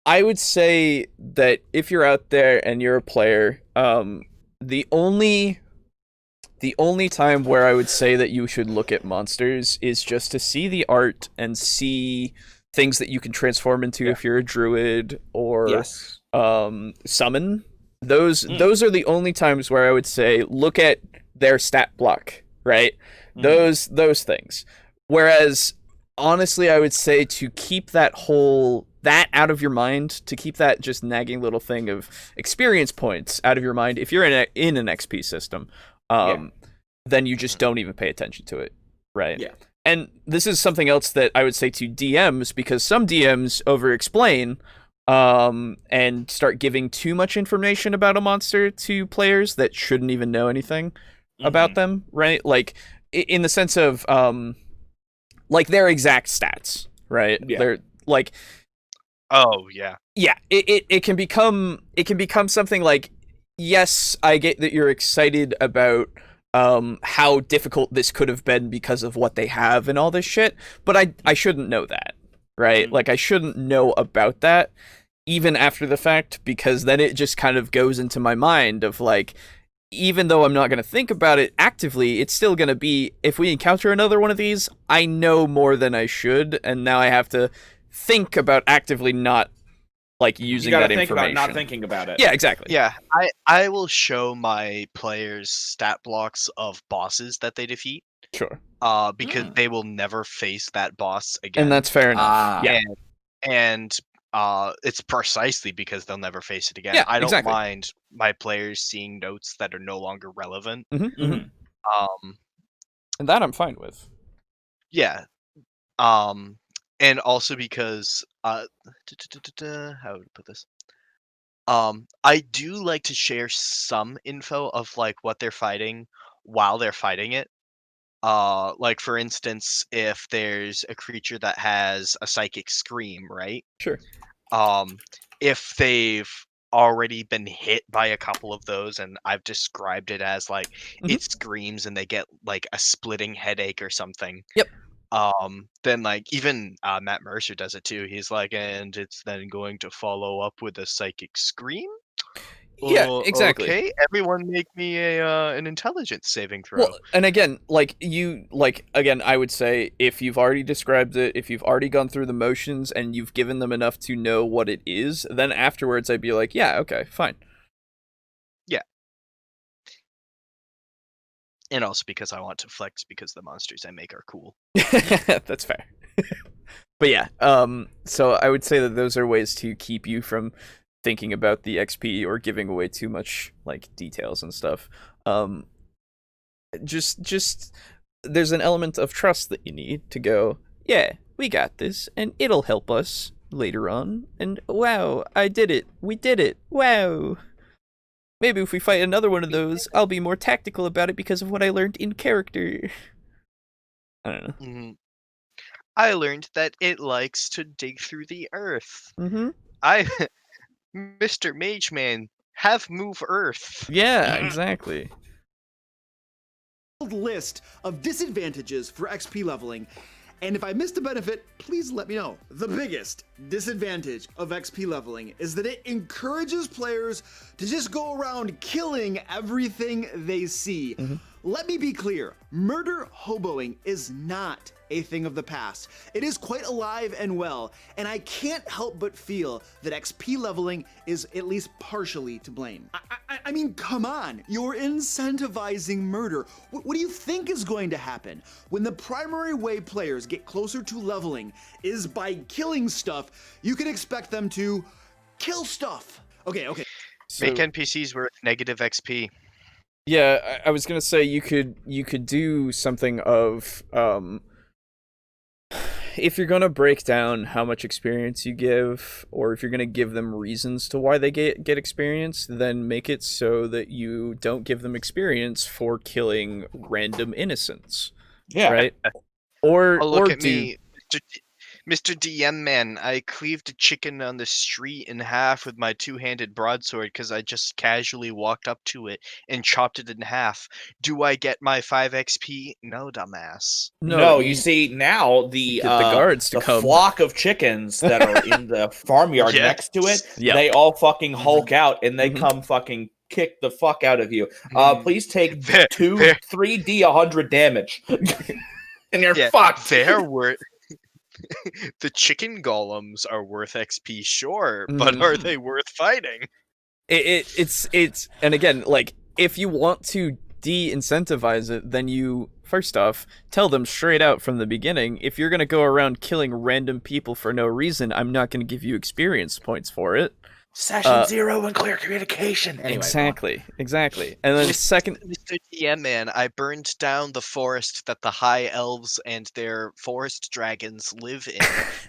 I would say that if you're out there and you're a player, the only time where I would say that you should look at monsters is just to see the art and see things that you can transform into if you're a druid or summon. Those are the only times where I would say look at their stat block, right? Those things. Whereas honestly, I would say to keep that out of your mind, to keep that just nagging little thing of experience points out of your mind, if you're in an XP system, then you just don't even pay attention to it, right? Yeah. And this is something else that I would say to DMs, because some DMs over-explain and start giving too much information about a monster to players that shouldn't even know anything about them, right? In the sense of their exact stats, right? Yeah. They're Oh yeah. Yeah, it can become something like, yes, I get that you're excited about how difficult this could have been because of what they have and all this shit, but I shouldn't know that, right? I shouldn't know about that even after the fact, because then it just kind of goes into my mind of even though I'm not going to think about it actively, it's still going to be, if we encounter another one of these, I know more than I should, and now I have to think about actively not using that information. You gotta think about not thinking about it. Yeah, exactly. Yeah, I will show my players stat blocks of bosses that they defeat. Sure. Because they will never face that boss again. And that's fair enough. Yeah. And it's precisely because they'll never face it again. Yeah, I don't exactly. mind my players seeing notes that are no longer relevant. And that I'm fine with. Yeah. And also because how would I put this? I do like to share some info of what they're fighting while they're fighting it. For instance, if there's a creature that has a psychic scream, right? Sure. If they've already been hit by a couple of those, and I've described it as it screams and they get a splitting headache or something. Yep. Then even Matt Mercer does it too. He's and it's then going to follow up with a psychic scream. Yeah, exactly. Okay, everyone make me an intelligence saving throw. Well, and again, I would say if you've already described it, if you've already gone through the motions and you've given them enough to know what it is, then afterwards I'd be yeah, okay, fine. Yeah. And also because I want to flex because the monsters I make are cool. That's fair. But yeah, so I would say that those are ways to keep you from thinking about the XP or giving away too much details and stuff. Just there's an element of trust that you need to go, yeah, we got this and it'll help us later on, and wow, I did it, we did it, wow. Maybe if we fight another one of those, I'll be more tactical about it because of what I learned in character. I don't know. I learned that it likes to dig through the earth. Mr. Mage Man, have move earth. Yeah, exactly. List of disadvantages for XP leveling, and if I missed a benefit, please let me know. The biggest disadvantage of XP leveling is that it encourages players to just go around killing everything they see. Let me be clear, murder hoboing is not a thing of the past. It is quite alive and well, and I can't help but feel that XP leveling is at least partially to blame. I mean, come on, you're incentivizing murder. What do you think is going to happen? When the primary way players get closer to leveling is by killing stuff, you can expect them to kill stuff. Okay. So, make NPCs worth negative XP. Yeah, I was gonna say you could do something of if you're gonna break down how much experience you give, or if you're gonna give them reasons to why they get experience, then make it so that you don't give them experience for killing random innocents. Yeah. Right. Or look at me, Mr. DM man. I cleaved a chicken on the street in half with my two-handed broadsword because I just casually walked up to it and chopped it in half. Do I get my 5 XP? No, dumbass. No, you see now the guards to come. Flock of chickens that are in the farmyard next to it, they all fucking hulk out and they come fucking kick the fuck out of you. Please take 3d 100 damage. And you're fucked. They're worth the chicken golems are worth XP, sure, but are they worth fighting? It's and again, like, if you want to de-incentivize it, then you first off tell them straight out from the beginning, if you're gonna go around killing random people for no reason, I'm not gonna give you experience points for it. Session 0 and clear communication. Anyway, exactly. And then second, Mr. DM man, I burned down the forest that the high elves and their forest dragons live in.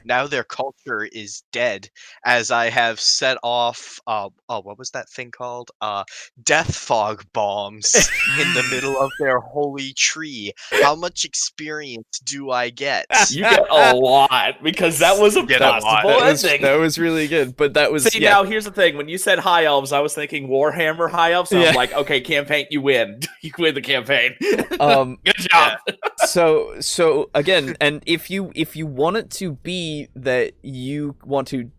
Now their culture is dead, as I have set off what was that thing called? Death fog bombs in the middle of their holy tree. How much experience do I get? You get a lot, because that was a possible ending. That was really good, but that was now here's the thing. When you said high elves, I was thinking Warhammer high elves. So I'm like, okay, campaign, you win. You win the campaign. Good job. So again, and if you want it to be that you want to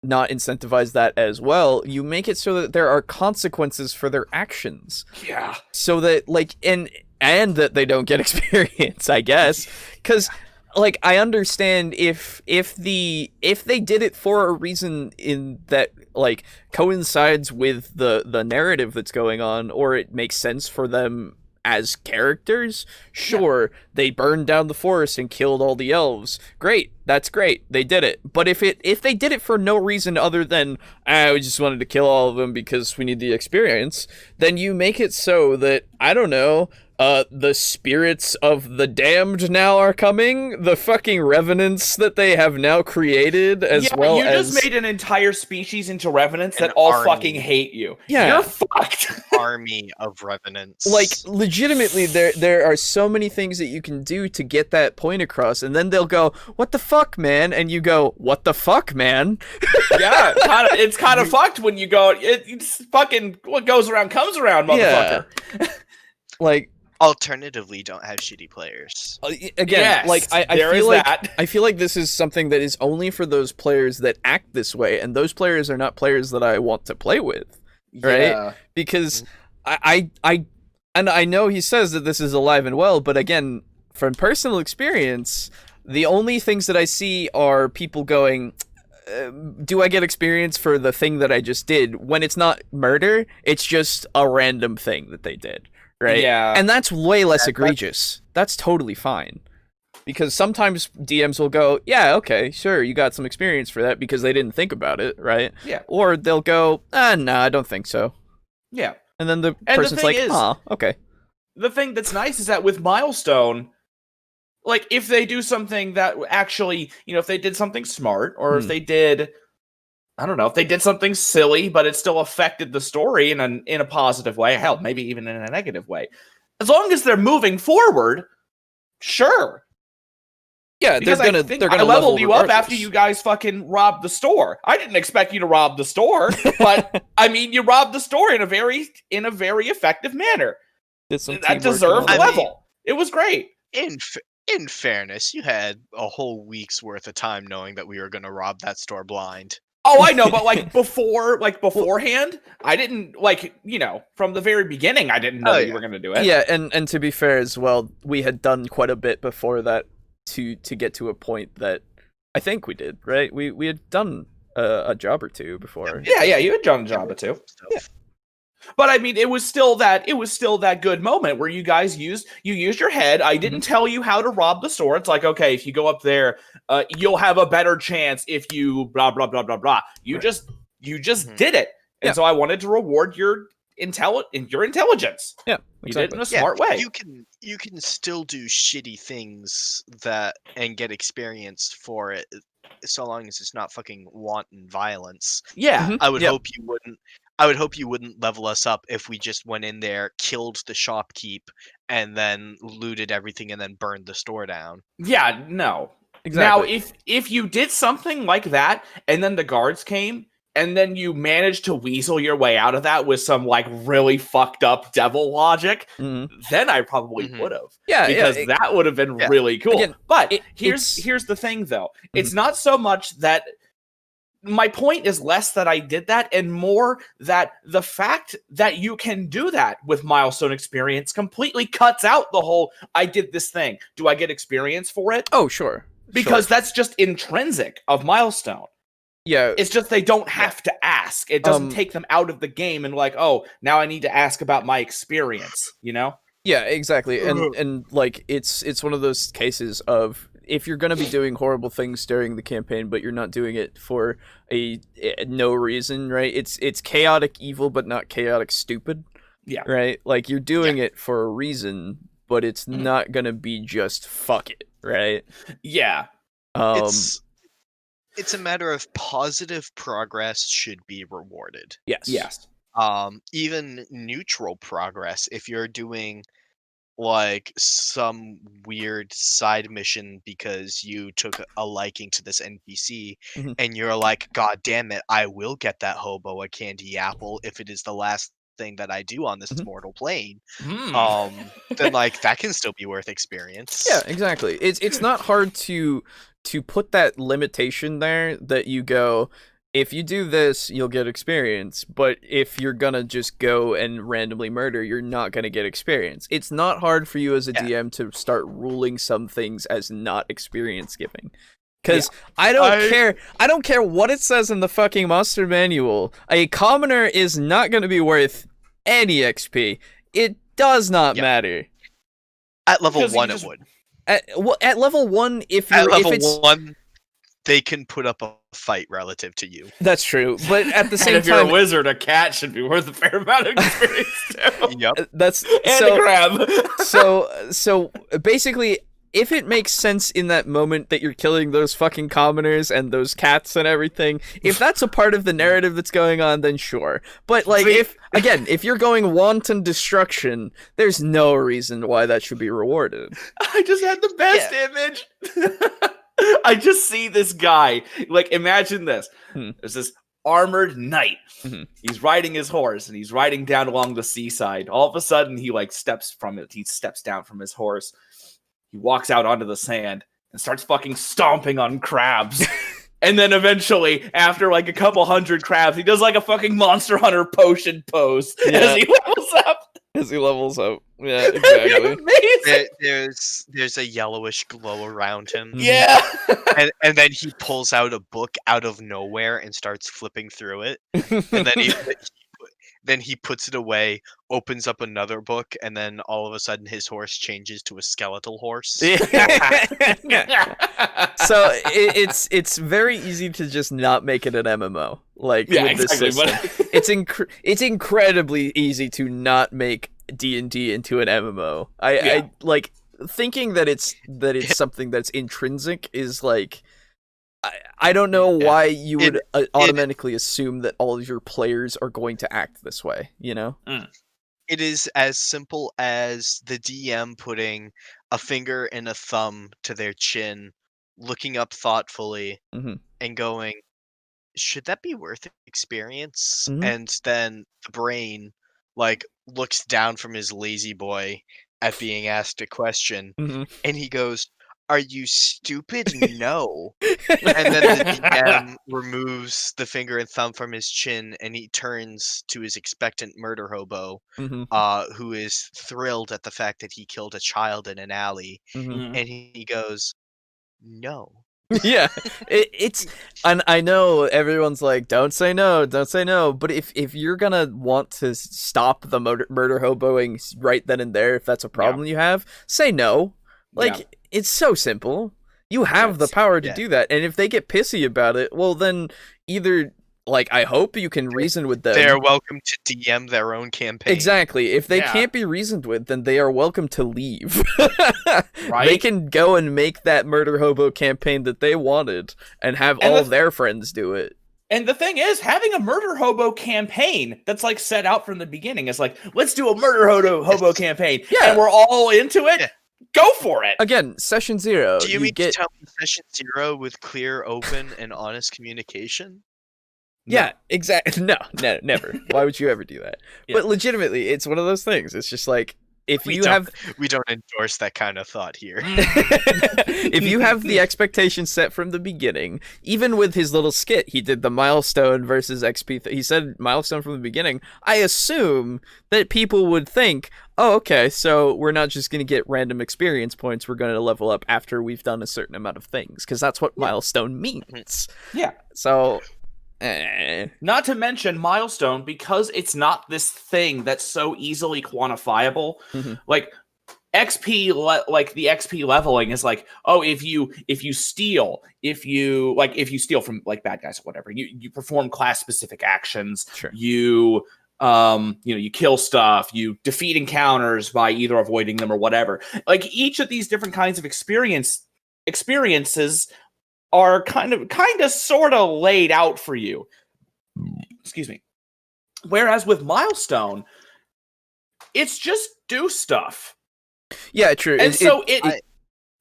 not incentivize that as well, you make it so that there are consequences for their actions. Yeah. So that, like, and that they don't get experience, I guess, because. Like, I understand if they did it for a reason in that, like, coincides with the narrative that's going on, or it makes sense for them as characters, sure, they burned down the forest and killed all the elves. Great, that's great, they did it. But if they did it for no reason other than, we just wanted to kill all of them because we need the experience, then you make it so that, I don't know, the spirits of the damned now are coming. The fucking revenants that they have now created, as well you as... just made an entire species into revenants that all fucking hate you. Yeah. You're fucked. Army of revenants. Like, legitimately, there are so many things that you can do to get that point across, and then they'll go, what the fuck, man? And you go, what the fuck, man? Yeah, it's kind of fucked when you go, it's fucking, what goes around comes around, motherfucker. Yeah. Like... Alternatively, don't have shitty players. Again, yes, like I feel like this is something that is only for those players that act this way, and those players are not players that I want to play with, right? Yeah. Because I know he says that this is alive and well, but again, from personal experience, the only things that I see are people going, do I get experience for the thing that I just did? When it's not murder, it's just a random thing that they did. Right? Yeah. And that's way less egregious. That's totally fine. Because sometimes DMs will go, yeah, okay, sure, you got some experience for that because they didn't think about it, right? Yeah. Or they'll go, no, I don't think so. Yeah. And then the person's like, okay. The thing that's nice is that with Milestone, like, if they do something that actually, if they did something smart, or if they did... I don't know, if they did something silly, but it still affected the story in a positive way, hell, maybe even in a negative way. As long as they're moving forward, sure. Yeah, because they're gonna level you up after you guys fucking robbed the store. I didn't expect you to rob the store, but I mean, you robbed the store in a very effective manner. That deserved the level. It was great. In fairness, you had a whole week's worth of time knowing that we were going to rob that store blind. Oh, I know, but beforehand, I didn't, from the very beginning, I didn't know you were going to do it. Yeah, and to be fair as well, we had done quite a bit before that to get to a point that I think we did, right? We had done a job or two before. Yeah, you had done a job or two. Yeah. But I mean, it was still that good moment where you guys used your head. I didn't tell you how to rob the store. It's like, okay, if you go up there, you'll have a better chance if you blah blah blah blah blah. You just did it, and so I wanted to reward your your intelligence. Yeah, you did it exactly. in a smart way. You can still do shitty things that and get experience for it, so long as it's not fucking wanton violence. Yeah. Mhm. I would Yep. hope you wouldn't. I would hope you wouldn't level us up if we just went in there, killed the shopkeep, and then looted everything and then burned the store down. Yeah, no. Exactly. Now, if you did something like that, and then the guards came, and then you managed to weasel your way out of that with some like really fucked up devil logic, then I probably would have. Yeah, because that would have been really cool. Again, but here's the thing, though. It's not so much that. My point is less that I did that and more that the fact that you can do that with Milestone experience completely cuts out the whole, I did this thing. Do I get experience for it? Oh, sure. Because that's just intrinsic of Milestone. Yeah. It's just they don't have to ask. It doesn't take them out of the game and like, oh, now I need to ask about my experience, you know? Yeah, exactly. And like it's one of those cases of if you're going to be doing horrible things during the campaign but you're not doing it for a no reason, right? It's chaotic evil but not chaotic stupid. Yeah. Right? Like you're doing it for a reason, but it's not going to be just fuck it, right? Yeah. It's a matter of positive progress should be rewarded. Yes. Even neutral progress, if you're doing like some weird side mission because you took a liking to this NPC and you're like, God damn it, I will get that hobo a candy apple if it is the last thing that I do on this mortal plane. Then like that can still be worth experience. Yeah, exactly. It's not hard to put that limitation there that you go, if you do this, you'll get experience, but if you're gonna just go and randomly murder, you're not gonna get experience. It's not hard for you as a DM to start ruling some things as not experience giving. Because I don't care what it says in the fucking monster manual, a commoner is not gonna be worth any XP. It does not matter. At level 1 it would. At level 1, if one, they can put up a fight relative to you. That's true, but at the same if time, you're a wizard, a cat should be worth a fair amount of experience too. Yep. That's and a crab. so basically, if it makes sense in that moment that you're killing those fucking commoners and those cats and everything, if that's a part of the narrative that's going on, then sure. But like, if you're going wanton destruction, there's no reason why that should be rewarded. I just had the best image. I just see this guy. Like, imagine this. There's this armored knight. He's riding his horse, and he's riding down along the seaside. All of a sudden, he like steps down from his horse. He walks out onto the sand and starts fucking stomping on crabs. And then eventually, after like a couple hundred crabs, he does like a fucking Monster Hunter potion pose as he levels up. Yeah, exactly. There's a yellowish glow around him. Yeah. and then he pulls out a book out of nowhere and starts flipping through it. And then he puts it away, opens up another book, and then all of a sudden his horse changes to a skeletal horse. So it's very easy to just not make it an MMO. Like with this system. But it's incredibly easy to not make D&D into an MMO. I like thinking that it's something that's intrinsic is like I don't know why you would automatically assume that all of your players are going to act this way, you know? It is as simple as the DM putting a finger and a thumb to their chin, looking up thoughtfully, and going, should that be worth experience? And then the brain, like, looks down from his lazy boy at being asked a question, and he goes, are you stupid? No. And then the DM removes the finger and thumb from his chin, and he turns to his expectant murder hobo, who is thrilled at the fact that he killed a child in an alley, and he goes, no. Yeah, it's, and I know everyone's like, don't say no, but if you're gonna want to stop the murder hoboing right then and there, if that's a problem you have, say no. Like, it's so simple. You have the power to do that, and if they get pissy about it, well then either like, I hope you can reason with them. They're welcome to DM their own campaign. Exactly. If they can't be reasoned with, then they are welcome to leave. Right? They can go and make that murder hobo campaign that they wanted and have all their friends do it. And the thing is, having a murder hobo campaign that's like set out from the beginning is like, let's do a murder hobo campaign, and we're all into it. Go for it. Again, session 0. Do you mean to tell me session 0 with clear, open, and honest communication? Yeah, exactly. No, never. Why would you ever do that? Yeah. But legitimately, it's one of those things. It's just like, if we don't endorse that kind of thought here. If you have the expectation set from the beginning, even with his little skit, he did the Milestone versus XP. He said Milestone from the beginning. I assume that people would think, oh, okay, so we're not just going to get random experience points. We're going to level up after we've done a certain amount of things, because that's what Milestone means. Yeah. So... Not to mention Milestone, because it's not this thing that's so easily quantifiable. Like XP, like the XP leveling is like, oh, if you steal, if you steal from like bad guys or whatever, you perform class specific actions. Sure. You you kill stuff, you defeat encounters by either avoiding them or whatever. Like each of these different kinds of experiences are kind of sort of laid out for you. Excuse me. Whereas with Milestone, it's just do stuff. Yeah, true. And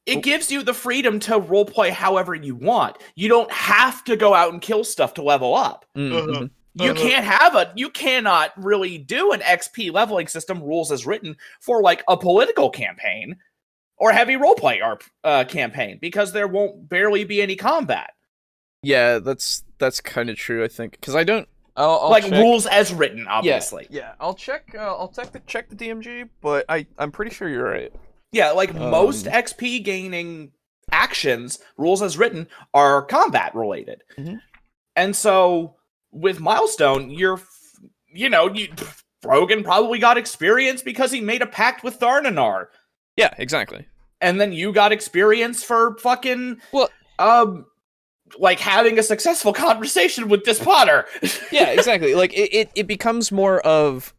it gives you the freedom to roleplay however you want. You don't have to go out and kill stuff to level up. Mm-hmm. You cannot really do an XP leveling system, rules as written, for like a political campaign or heavy roleplay campaign, because there won't barely be any combat. Yeah, that's kind of true, I think, because I don't. I'll like check. Rules as written, obviously. Yeah. I'll check. Check the DMG, but I'm pretty sure you're right. Yeah, like most XP gaining actions, rules as written, are combat related, and so with Milestone, Rogan probably got experience because he made a pact with Tharnanar. Yeah, exactly. And then you got experience for fucking like having a successful conversation with this Potter. Yeah, exactly. Like it becomes more of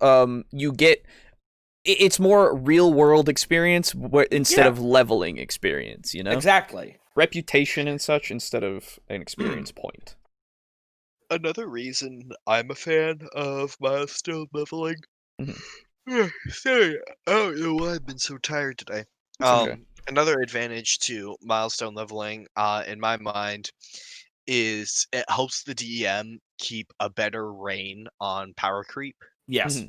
it's more real world experience instead of leveling experience, Exactly. Reputation and such instead of an experience point. Another reason I'm a fan of Milestone leveling. Sorry, I don't know why I've been so tired today. Okay. Another advantage to Milestone leveling, in my mind, is it helps the DM keep a better reign on power creep. Yes.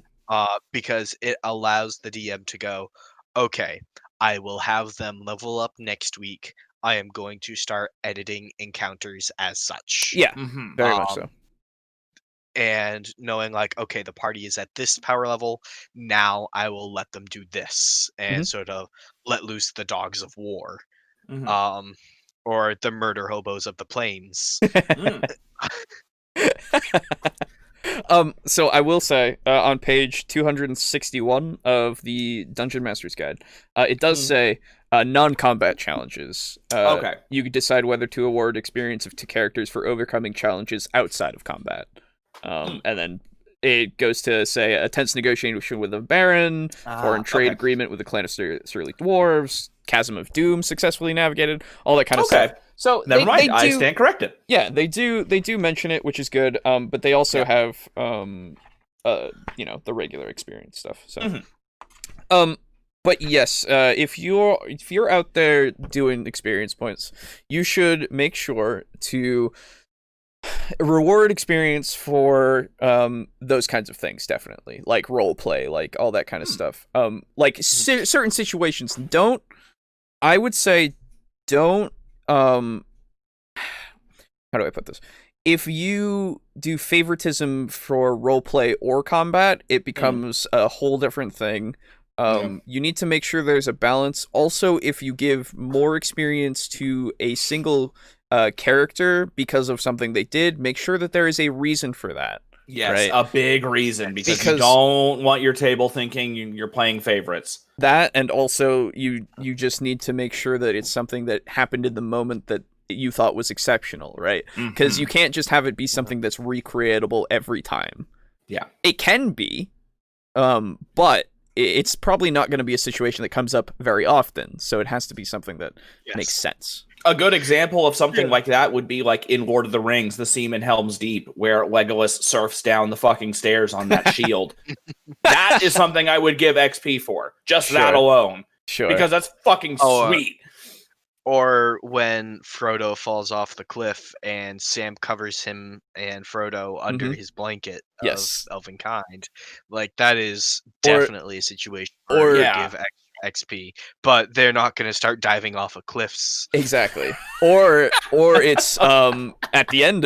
Because it allows the DM to go, okay, I will have them level up next week. I am going to start editing encounters as such. Yeah, very much so. And knowing like, okay, the party is at this power level, now I will let them do this and sort of let loose the dogs of war, or the murder hobos of the plains. So I will say, on page 261 of the Dungeon Master's Guide, it does say non-combat challenges. Okay. You could decide whether to award experience to characters for overcoming challenges outside of combat. And then it goes to say a tense negotiation with a baron, foreign trade agreement with the clan of surly dwarves, chasm of doom successfully navigated, all that kind of stuff. So never mind, I stand corrected. Yeah, they do mention it, which is good. But they also have the regular experience stuff. So but yes, if you're out there doing experience points, you should make sure to reward experience for those kinds of things, definitely, like role play, like all that kind of stuff. Like certain situations, I would say don't how do I put this? If you do favoritism for role play or combat, it becomes a whole different thing. You need to make sure there's a balance. Also, if you give more experience to a single character because of something they did, make sure that there is a reason for that. Yes, right? A big reason, because you don't want your table thinking you're playing favorites. That, and also you just need to make sure that it's something that happened in the moment that you thought was exceptional, right? Because you can't just have it be something that's recreatable every time. Yeah. It can be, but it's probably not going to be a situation that comes up very often, so it has to be something that makes sense. A good example of something like that would be like in Lord of the Rings, the scene in Helm's Deep, where Legolas surfs down the fucking stairs on that shield. That is something I would give XP for. Just that alone. Sure. Because that's fucking sweet. Or when Frodo falls off the cliff and Sam covers him and Frodo under his blanket of elvenkind. Like, that is definitely a situation where you give XP, but they're not going to start diving off of cliffs. Exactly. Or it's at the end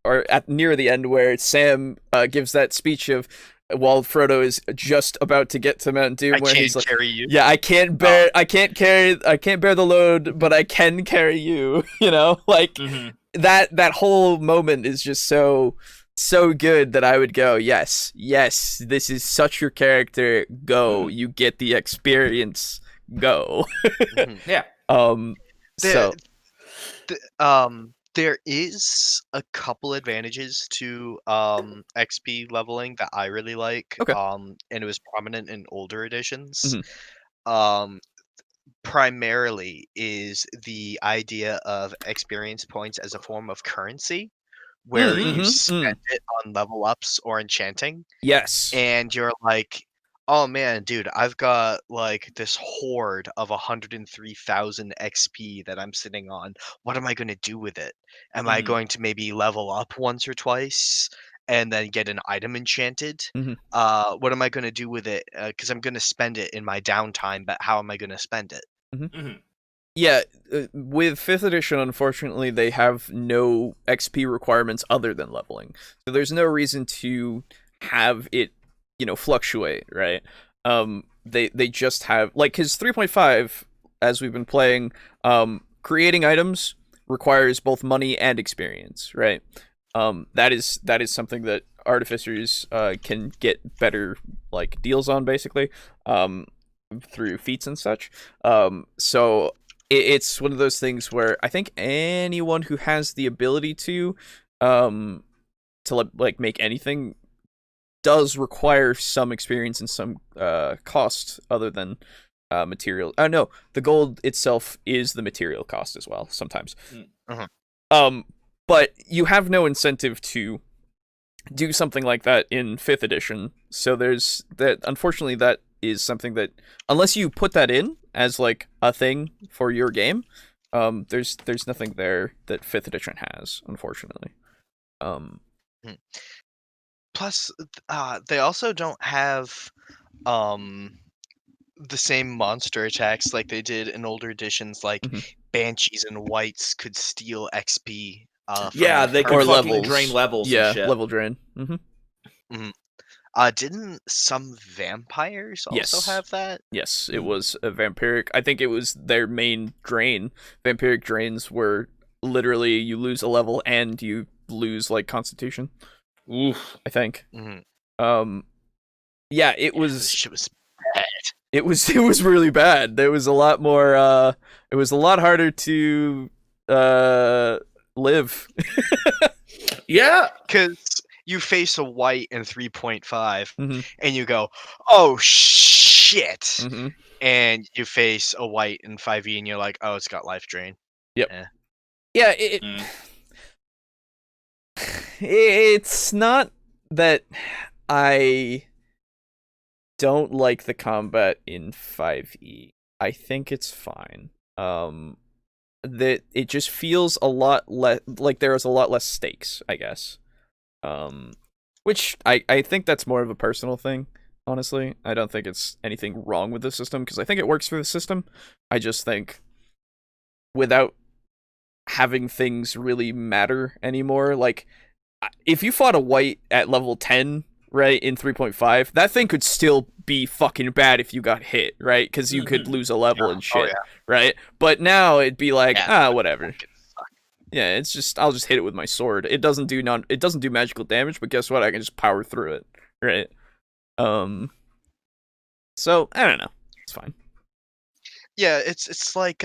or at near the end where Sam gives that speech of while Frodo is just about to get to Mount Doom, where he's like, carry you. "Yeah, I can't bear the load, but I can carry you." You know, like that whole moment is just so good that I would go, yes, this is such your character. Go, you get the experience. Go. Yeah. There is a couple advantages to XP leveling that I really like. Okay. And it was prominent in older editions. Primarily is the idea of experience points as a form of currency, where you spend it on level ups or enchanting. Yes. And you're like, oh man, dude, I've got like this horde of 103,000 XP that I'm sitting on. What am I going to do with it? Am I going to maybe level up once or twice and then get an item enchanted? What am I going to do with it? Because I'm going to spend it in my downtime, but how am I going to spend it? Yeah, with 5th edition, unfortunately, they have no XP requirements other than leveling. So there's no reason to have it, fluctuate, right? They just have, like, because 3.5, as we've been playing, creating items requires both money and experience, right? That is something that artificers can get better, like, deals on, basically, through feats and such. So it's one of those things where I think anyone who has the ability to like make anything does require some experience and some cost other than material. No, the gold itself is the material cost as well sometimes. But you have no incentive to do something like that in 5th edition. So there's that. Unfortunately, that is something that unless you put that in as like a thing for your game, there's nothing there that 5th edition has, unfortunately. Plus, they also don't have the same monster attacks like they did in older editions. Like banshees and wights could steal XP. They could fucking drain levels. Yeah, and shit. level drain. Didn't some vampires also have that? Yes, it was a vampiric. I think it was their main drain. Vampiric drains were literally you lose a level and you lose like constitution. Oof, I think. Yeah, it was. This shit was bad. It was really bad. There was a lot more. It was a lot harder to live. Yeah, because you face a wight in 3.5 and you go, oh shit, and you face a wight in 5e and you're like, oh, it's got life drain. Yep. Yeah. It's not that I don't like the combat in 5e. I think it's fine. That it just feels a lot less like there's a lot less stakes, I guess. Which I think that's more of a personal thing, honestly. I don't think it's anything wrong with the system because I think it works for the system. I just think without having things really matter anymore, like if you fought a wight at level 10, right, in 3.5, that thing could still be fucking bad if you got hit, right? Because you could lose a level and shit, right? But now it'd be like, whatever. Yeah, it's just I'll just hit it with my sword. It doesn't do magical damage, but guess what? I can just power through it, right? So I don't know. It's fine. Yeah, it's like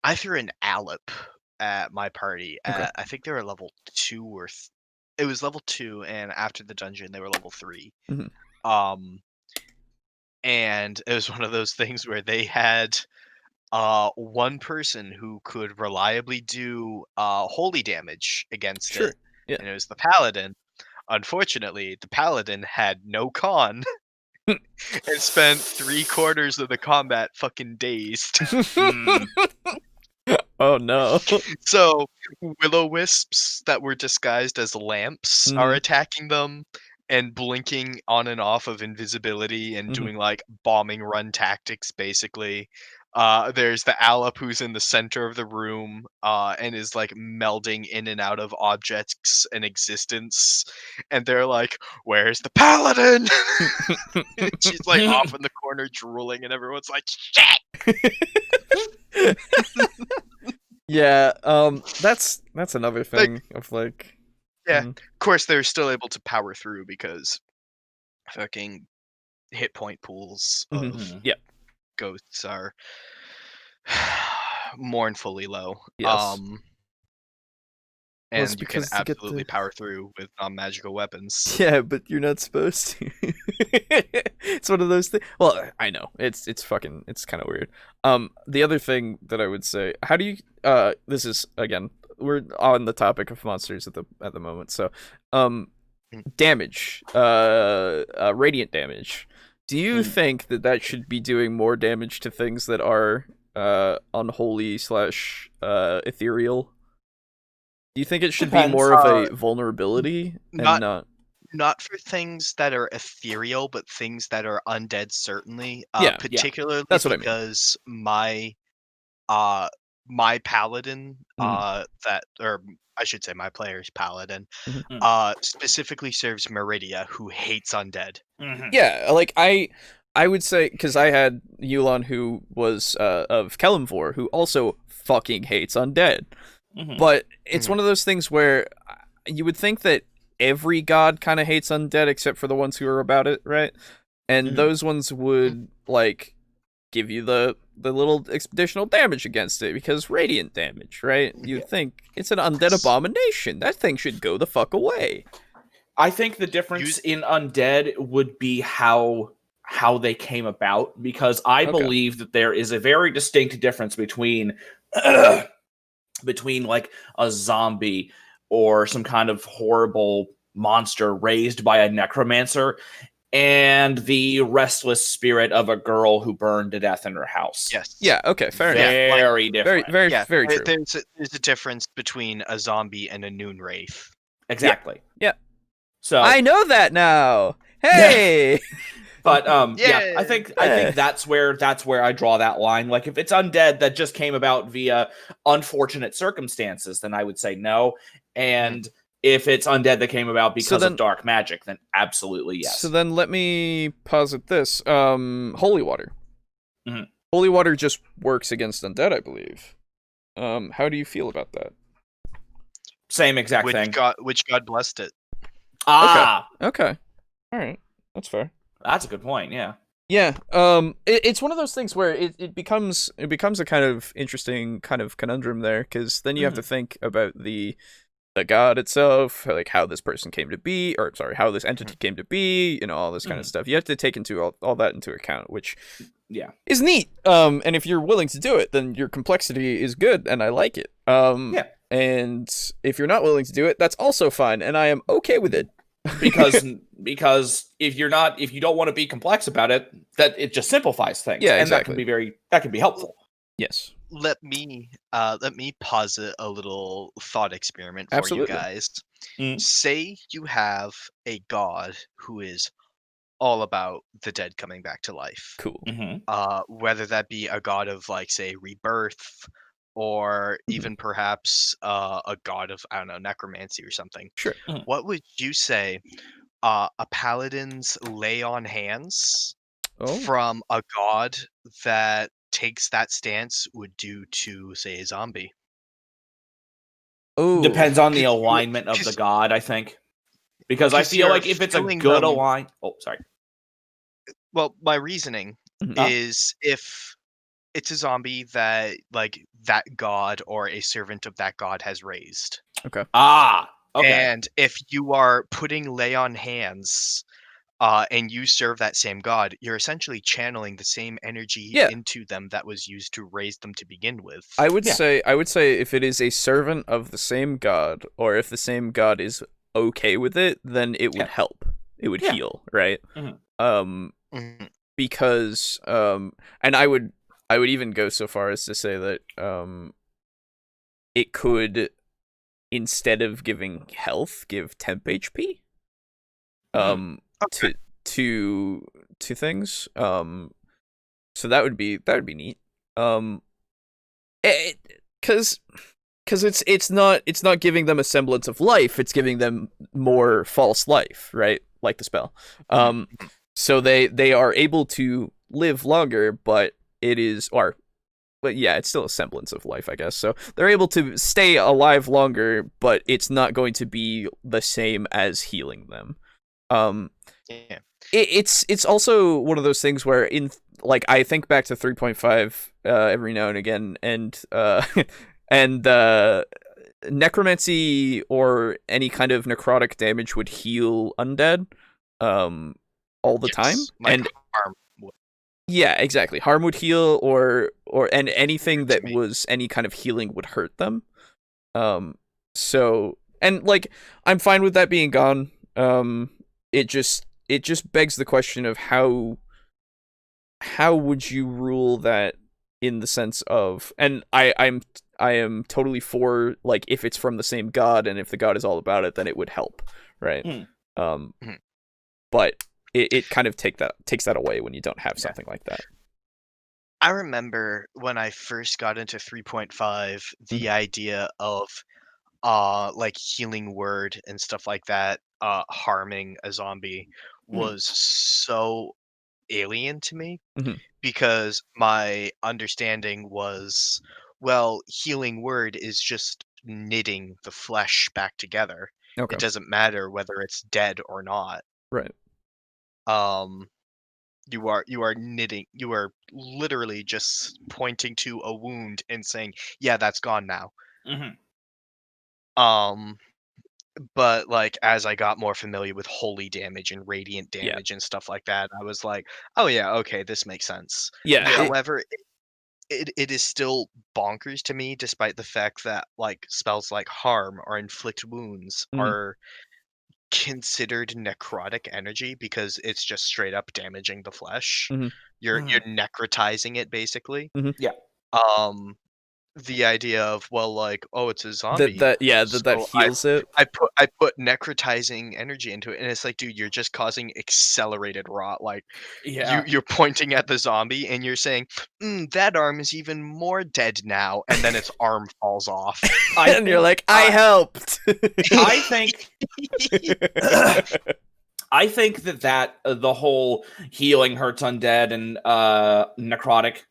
I threw an Alep at my party. Okay. I think they were level 2 or it was level 2, and after the dungeon they were level 3. Mhm. And it was one of those things where they had one person who could reliably do holy damage against Sure. it, Yeah. and it was the paladin. Unfortunately, the paladin had no con and spent 3/4 of the combat fucking dazed. Oh no. So will-o-wisps that were disguised as lamps are attacking them and blinking on and off of invisibility and doing like bombing run tactics basically. There's the Alep who's in the center of the room and is like melding in and out of objects and existence, and they're like, "Where's the paladin?" She's like off in the corner drooling, and everyone's like, "Shit!" Yeah, that's another thing of like. Yeah, of course they're still able to power through because fucking hit point pools of Yeah. ghosts are mournfully low. Yes. And you can because to get absolutely the- power through with non-magical weapons. Yeah, but you're not supposed to. It's one of those things. Well, I know it's kind of weird. The other thing that I would say, how do you? This is again, we're on the topic of monsters at the moment. So, damage, radiant damage. Do you think that should be doing more damage to things that are unholy / ethereal? Do you think it should be more of a vulnerability and not for things that are ethereal, but things that are undead certainly. Yeah, particularly that's what I mean. because my paladin or I should say my player's paladin specifically serves Meridia, who hates undead. Yeah, like I would say, because I had Yulon who was of Kelemvor, who also fucking hates undead. But it's one of those things where you would think that every god kind of hates undead except for the ones who are about it, right? And those ones would like give you the little additional damage against it because radiant damage, right? You'd think it's an undead abomination. That thing should go the fuck away. I think the difference in undead would be how they came about, because I believe that there is a very distinct difference between like a zombie or some kind of horrible monster raised by a necromancer and the restless spirit of a girl who burned to death in her house. Yes. Yeah, okay, fair enough. Very different. Very true. There's a difference between a zombie and a noon wraith. Exactly. Yeah. So I know that now. Hey. But yeah, I think that's where I draw that line. Like if it's undead that just came about via unfortunate circumstances, then I would say no. And if it's undead that came about because of dark magic, then absolutely yes. So then let me posit this. Holy water. Holy water just works against undead, I believe. How do you feel about that? Same exact thing. Which god blessed it. Okay. All right. That's fair. That's a good point, yeah. Yeah, it's one of those things where it becomes a kind of interesting kind of conundrum there, because then you have to think about the god itself, like how this person came to be, or sorry, how this entity came to be, all this kind of stuff. You have to take into all that into account, which is neat. And if you're willing to do it, then your complexity is good, and I like it. And if you're not willing to do it, that's also fine, and I am okay with it. because if you don't want to be complex about it, that it just simplifies things. Yeah, and exactly. that can be helpful. Yes. Let me posit a little thought experiment for Absolutely. you guys. Say you have a god who is all about the dead coming back to life. Cool. Whether that be a god of like say rebirth, or even perhaps a god of, I don't know, necromancy or something. Sure. What would you say a paladin's lay on hands from a god that takes that stance would do to, say, a zombie? Oh, depends on the alignment of the god, I think. Because I feel like if it's a good alignment... Oh, sorry. Well, my reasoning is if it's a zombie that like that god or a servant of that god has raised. Okay. Okay. And if you are putting lay on hands, and you serve that same god, you're essentially channeling the same energy into them that was used to raise them to begin with. I would say if it is a servant of the same god, or if the same god is okay with it, then it would help. It would heal, right? Because and I would even go so far as to say that it could, instead of giving health, give temp HP. Okay. To things. So that would be neat. Because it's not giving them a semblance of life, it's giving them more false life, right? Like the spell. So they are able to live longer, but it's still a semblance of life, I guess. So they're able to stay alive longer, but it's not going to be the same as healing them. It's also one of those things where I think back to 3.5 every now and again, and necromancy or any kind of necrotic damage would heal undead all the time, and harm would. Yeah, exactly. Harm would heal, and anything that was any kind of healing would hurt them. So, and I'm fine with that being gone. It just begs the question of how would you rule that, in the sense of, and I am totally for, if it's from the same god and if the god is all about it, then it would help, right? But it kind of takes that away when you don't have something like that. I remember when I first got into 3.5, the idea of healing word and stuff like that harming a zombie was so alien to me, because my understanding was, well, healing word is just knitting the flesh back together. Okay. It doesn't matter whether it's dead or not. Right. You are knitting, you are literally just pointing to a wound and saying, yeah, that's gone now. But as I got more familiar with holy damage and radiant damage and stuff like that, I was like, oh yeah, okay, this makes sense. However, it is still bonkers to me, despite the fact that spells like harm or inflict wounds are considered necrotic energy, because it's just straight up damaging the flesh. You're necrotizing it, basically. The idea of, well, oh, it's a zombie. That heals it. I put necrotizing energy into it, and it's like, dude, you're just causing accelerated rot. You're pointing at the zombie and you're saying, that arm is even more dead now, and then its arm falls off. And you're like, I helped. I think that the whole healing hurts undead and necrotic.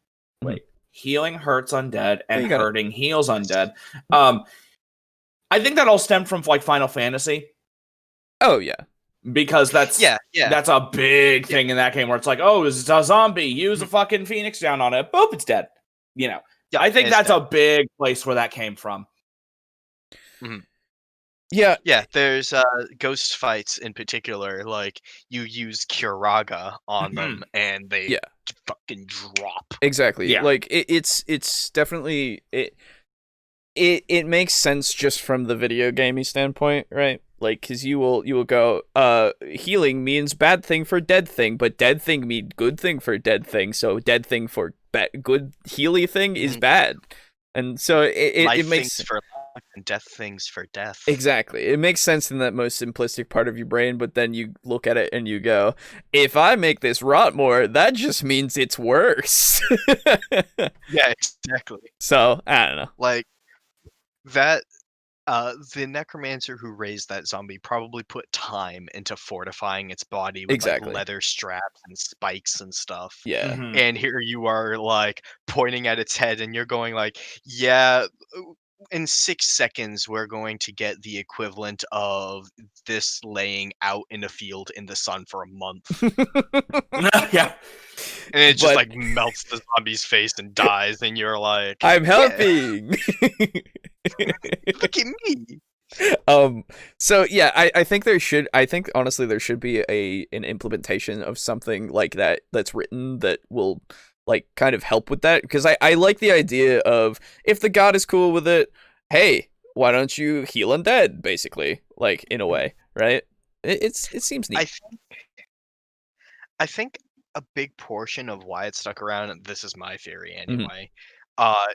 Healing hurts undead and hurting heals undead. I think that all stemmed from Final Fantasy. Oh yeah, because that's a big thing in that game, where it's like, oh, it's a zombie. Use a fucking phoenix down on it. Boop, it's dead. I think that's a big place where that came from. Yeah. There's ghost fights in particular. You use Curaga on them, and they fucking drop. Exactly. Yeah. It's definitely it makes sense just from the video gamey standpoint, right? Because you will go, healing means bad thing for dead thing, but dead thing mean good thing for dead thing. So dead thing for good healy thing is bad, and so it makes things for and death things for death. Exactly. It makes sense in that most simplistic part of your brain, but then you look at it and you go, if I make this rot more, that just means it's worse. Yeah, exactly. So, I don't know. That, the necromancer who raised that zombie probably put time into fortifying its body with leather straps and spikes and stuff. Yeah. And here you are pointing at its head, and you're going yeah, in 6 seconds, we're going to get the equivalent of this laying out in a field in the sun for a month. Yeah. And it just like melts the zombie's face and dies, and you're like, I'm helping. Look at me. So yeah, I think honestly there should be an implementation of something like that that's written that will like kind of help with that, because I like the idea of, if the god is cool with it, hey, why don't you heal undead, basically, like, in a way, right? It seems neat. I think a big portion of why it stuck around, and this is my theory anyway,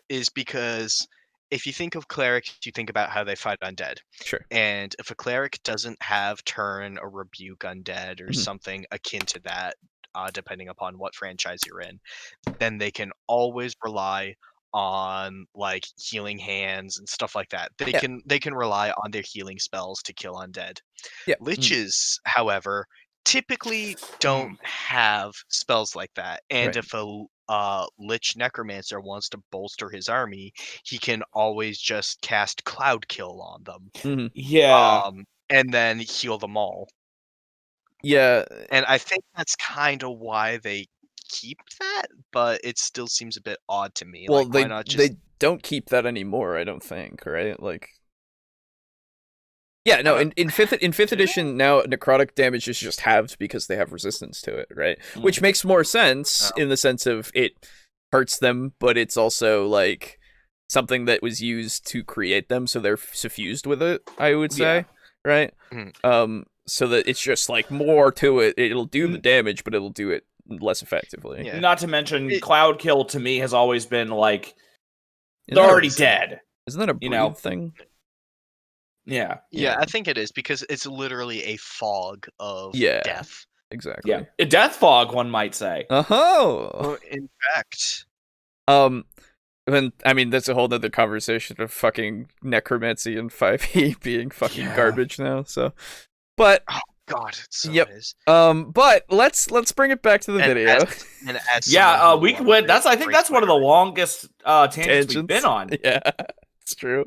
is because if you think of clerics, you think about how they fight undead. Sure. And if a cleric doesn't have turn or rebuke undead or something akin to that, depending upon what franchise you're in, then they can always rely on like healing hands and stuff like that. They can rely on their healing spells to kill undead. Yeah. Liches, however, typically don't have spells like that. And if a Lich Necromancer wants to bolster his army, he can always just cast Cloud Kill on them. Yeah. And then heal them all. Yeah. And I think that's kind of why they keep that, but it still seems a bit odd to me. Well, like, why not just... they don't keep that anymore, I don't think, right? Like, yeah, no, in fifth edition now, necrotic damage is just halved because they have resistance to it, right? Which makes more sense in the sense of it hurts them, but it's also like something that was used to create them, so they're suffused with it, I would say, right? So that it's just like more to it. It'll do the damage, but it'll do it less effectively. Yeah. Not to mention, Cloud Kill to me has always been like, they're already dead. Isn't that a breed thing? Yeah, I think it is, because it's literally a fog of death. Exactly. Yeah, a death fog, one might say. Oh, in fact. And I mean, that's a whole nother conversation of fucking necromancy and 5e being fucking garbage now. So, but oh god, it so is. But let's bring it back to the video. We went. I think that's one of the longest tangents we've been on. Yeah, it's true.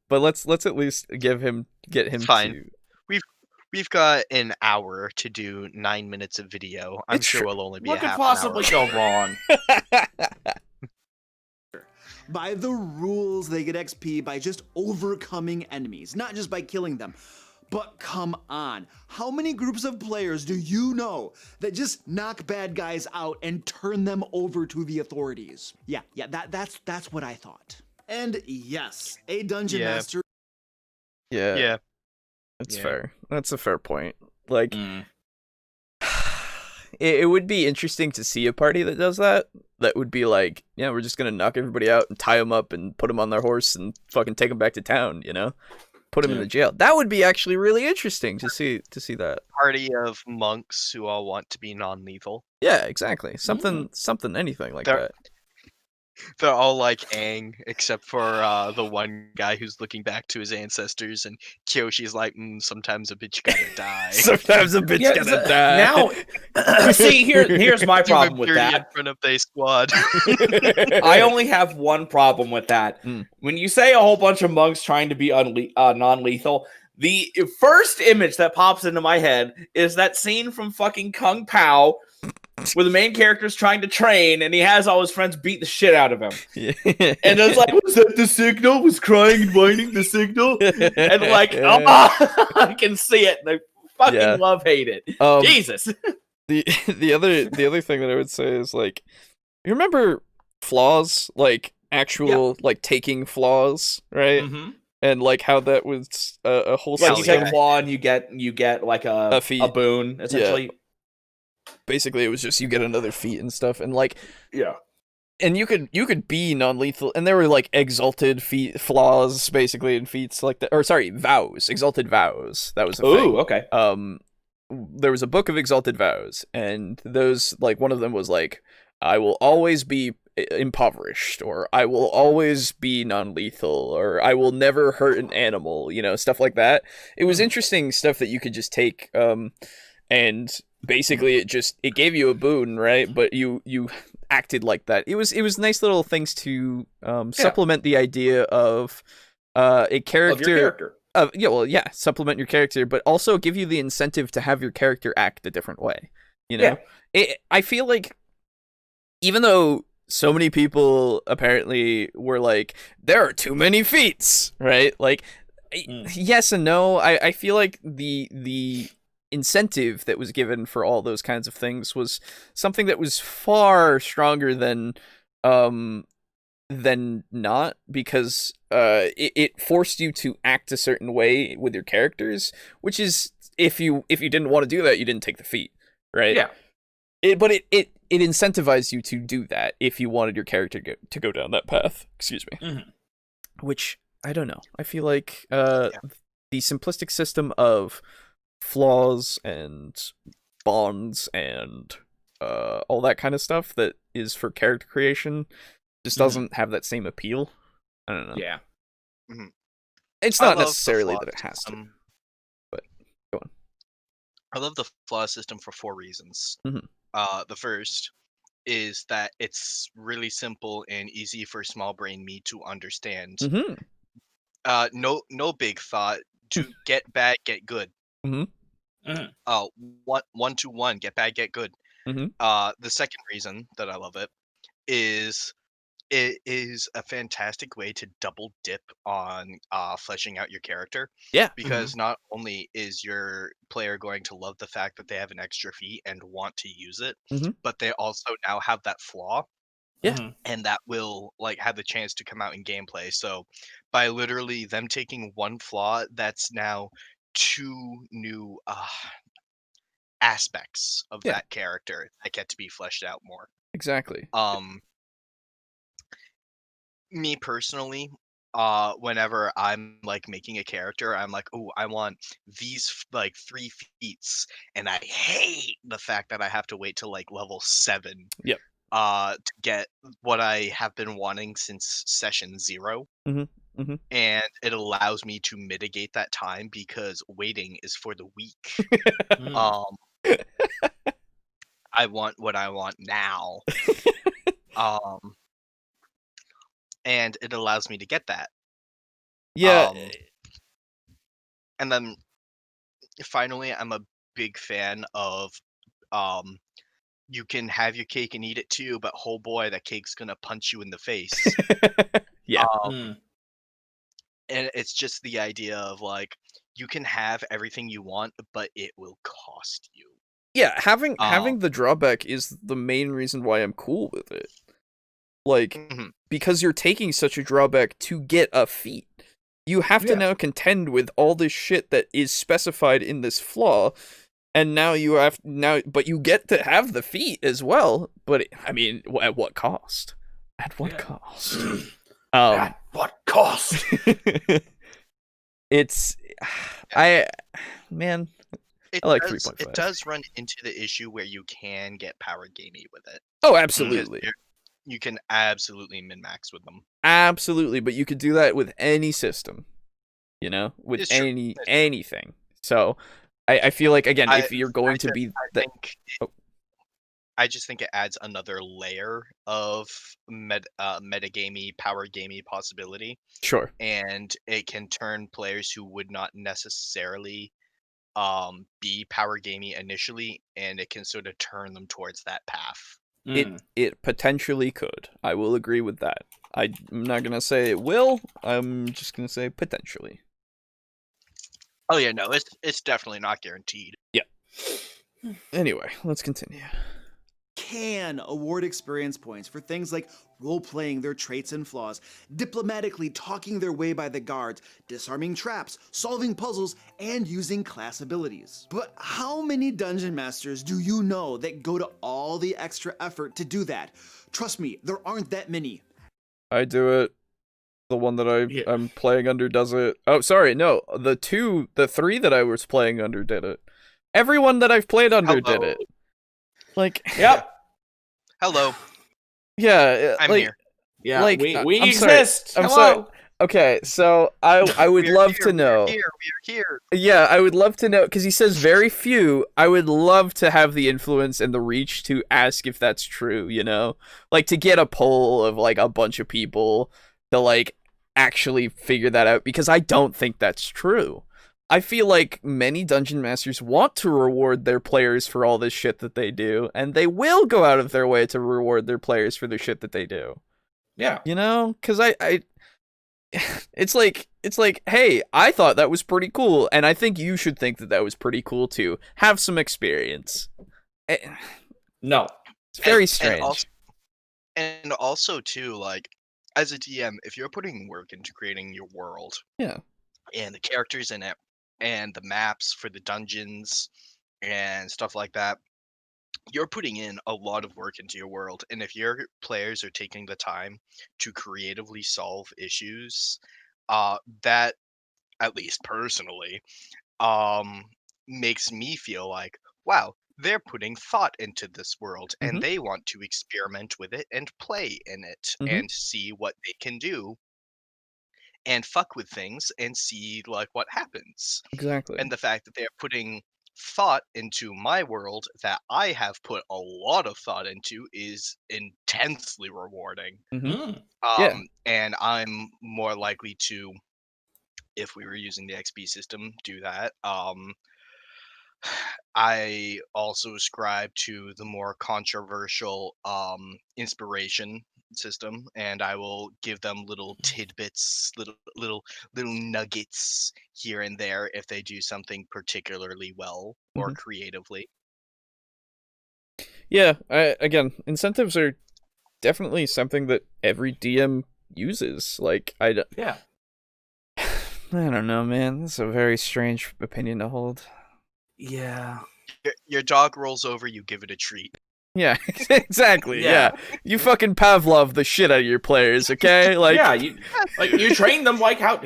But let's at least get him fine. To... We've got an hour to do 9 minutes of video. I'm sure we'll only be what a half could possibly go wrong? By the rules, they get XP by just overcoming enemies, not just by killing them. But come on, how many groups of players do you know that just knock bad guys out and turn them over to the authorities? Yeah, that's what I thought. And yes, a dungeon master. Yeah. That's fair. That's a fair point. Like, it would be interesting to see a party that does that. That would be like, yeah, we're just gonna knock everybody out and tie them up and put them on their horse and fucking take them back to town, you know? Put them in the jail. That would be actually really interesting to see that. Party of monks who all want to be non-lethal. Yeah, exactly. Anything like that. They're all like Aang, except for the one guy who's looking back to his ancestors, and Kyoshi's like, sometimes a bitch gotta die. Sometimes a bitch gotta die. Now, see, here's my problem with that. In front of their squad. I only have one problem with that. When you say a whole bunch of monks trying to be non-lethal, the first image that pops into my head is that scene from fucking Kung Pao, where the main character's trying to train and he has all his friends beat the shit out of him. And it's like, was that the signal? Was crying and whining the signal? And like, I can see it. And I fucking love hate it. Jesus. The other thing that I would say is, like, you remember flaws? Like actual like taking flaws, right? And like how that was a whole system. You take a flaw and you get like a boon, essentially. Basically, it was just you get another feat and stuff, and like and you could be non-lethal, and there were like exalted flaws basically in feats like that, or sorry, vows, exalted vows. That was the thing. Ooh, okay. There was a book of exalted vows, and those, like, one of them was like, I will always be impoverished, or I will always be non-lethal, or I will never hurt an animal, you know, stuff like that. It was interesting stuff that you could just take, and basically it gave you a boon, right? But you acted like that. It was nice little things to supplement the idea of a character. Of your character. Supplement your character, but also give you the incentive to have your character act a different way. You know, I feel like even though so many people apparently were like, there are too many feats, right? Like, yes and no. I feel like the incentive that was given for all those kinds of things was something that was far stronger than not, because it forced you to act a certain way with your characters, which is, if you didn't want to do that, you didn't take the feat, right? Yeah. But it incentivized you to do that if you wanted your character to go down that path. Excuse me. Which, I don't know. I feel like the simplistic system of flaws and bonds and all that kind of stuff that is for character creation just doesn't have that same appeal. I don't know. Yeah. It's not necessarily that it has to. But go on. I love the flaw system for 4 reasons. The first is that it's really simple and easy for small brain me to understand. No big thought. To get bad, get good. 1 to 1, get bad, get good. The second reason that I love it is a fantastic way to double dip on fleshing out your character. Yeah. Because not only is your player going to love the fact that they have an extra feat and want to use it, but they also now have that flaw. Yeah. And that will like have the chance to come out in gameplay. So by literally them taking one flaw, that's now 2 new aspects of that character that get to be fleshed out more. Exactly. Me personally, whenever I'm like making a character, I'm like, oh, I want these like 3 feats, and I hate the fact that I have to wait till like level 7 to get what I have been wanting since session 0. And it allows me to mitigate that time because waiting is for the weak. I want what I want now. And it allows me to get that. And then finally, I'm a big fan of you can have your cake and eat it too, but oh boy, that cake's gonna punch you in the face. And it's just the idea of like, you can have everything you want, but it will cost you. Yeah, having the drawback is the main reason why I'm cool with it. Like, because you're taking such a drawback to get a feat. You have to now contend with all this shit that is specified in this flaw, and now but you get to have the feat as well. But I mean, at what cost? At what cost? At what cost? It's, I like 3.5. It does run into the issue where you can get power gamey with it. Oh, absolutely. You can absolutely min-max with them. Absolutely, but you could do that with any system, you know, with anything. So I feel like, again, if you're going to be that... I just think it adds another layer of metagamey, power gamey possibility. Sure. And it can turn players who would not necessarily be power gamey initially, and it can sort of turn them towards that path. It potentially could. I will agree with that. I'm not gonna say it will. I'm just gonna say potentially. Oh yeah, no, it's definitely not guaranteed. Yeah. Anyway, let's continue. Can award experience points for things like role-playing their traits and flaws, diplomatically talking their way by the guards, disarming traps, solving puzzles, and using class abilities. But how many dungeon masters do you know that go to all the extra effort to do that? Trust me, there aren't that many. I do it. The one that I'm playing under does it. Oh, sorry, no. The 3 that I was playing under did it. Everyone that I've played under did it. Like, Hello. Yeah, I'm here. Yeah, like, we I'm exist. Sorry. I'm sorry. Okay, so I would love to know. We're here. Yeah, I would love to know, because he says very few. I would love to have the influence and the reach to ask if that's true, you know? Like, to get a poll of, like, a bunch of people to, like, actually figure that out, because I don't think that's true. I feel like many dungeon masters want to reward their players for all this shit that they do, and they will go out of their way to reward their players for the shit that they do. Yeah. You know? Because it's like, hey, I thought that was pretty cool, and I think you should think that was pretty cool too. Have some experience. No. It's very strange. And also too, like, as a DM, if you're putting work into creating your world, yeah, and the characters in it, and the maps for the dungeons and stuff like that, you're putting in a lot of work into your world. And if your players are taking the time to creatively solve issues, that, at least personally, makes me feel like, wow, they're putting thought into this world, and they want to experiment with it and play in it and see what they can do and fuck with things and see like what happens. Exactly. And the fact that they're putting thought into my world that I have put a lot of thought into is intensely rewarding. Yeah. And I'm more likely to, if we were using the XP system, do that. I also ascribe to the more controversial inspiration system, and I will give them little tidbits, little nuggets here and there if they do something particularly well or creatively. Yeah, again, incentives are definitely something that every DM uses. Like, I don't know, man. This is a very strange opinion to hold. Yeah. Your dog rolls over, you give it a treat. Yeah, exactly. Yeah. You fucking Pavlov the shit out of your players, okay? Like, yeah, you train them like how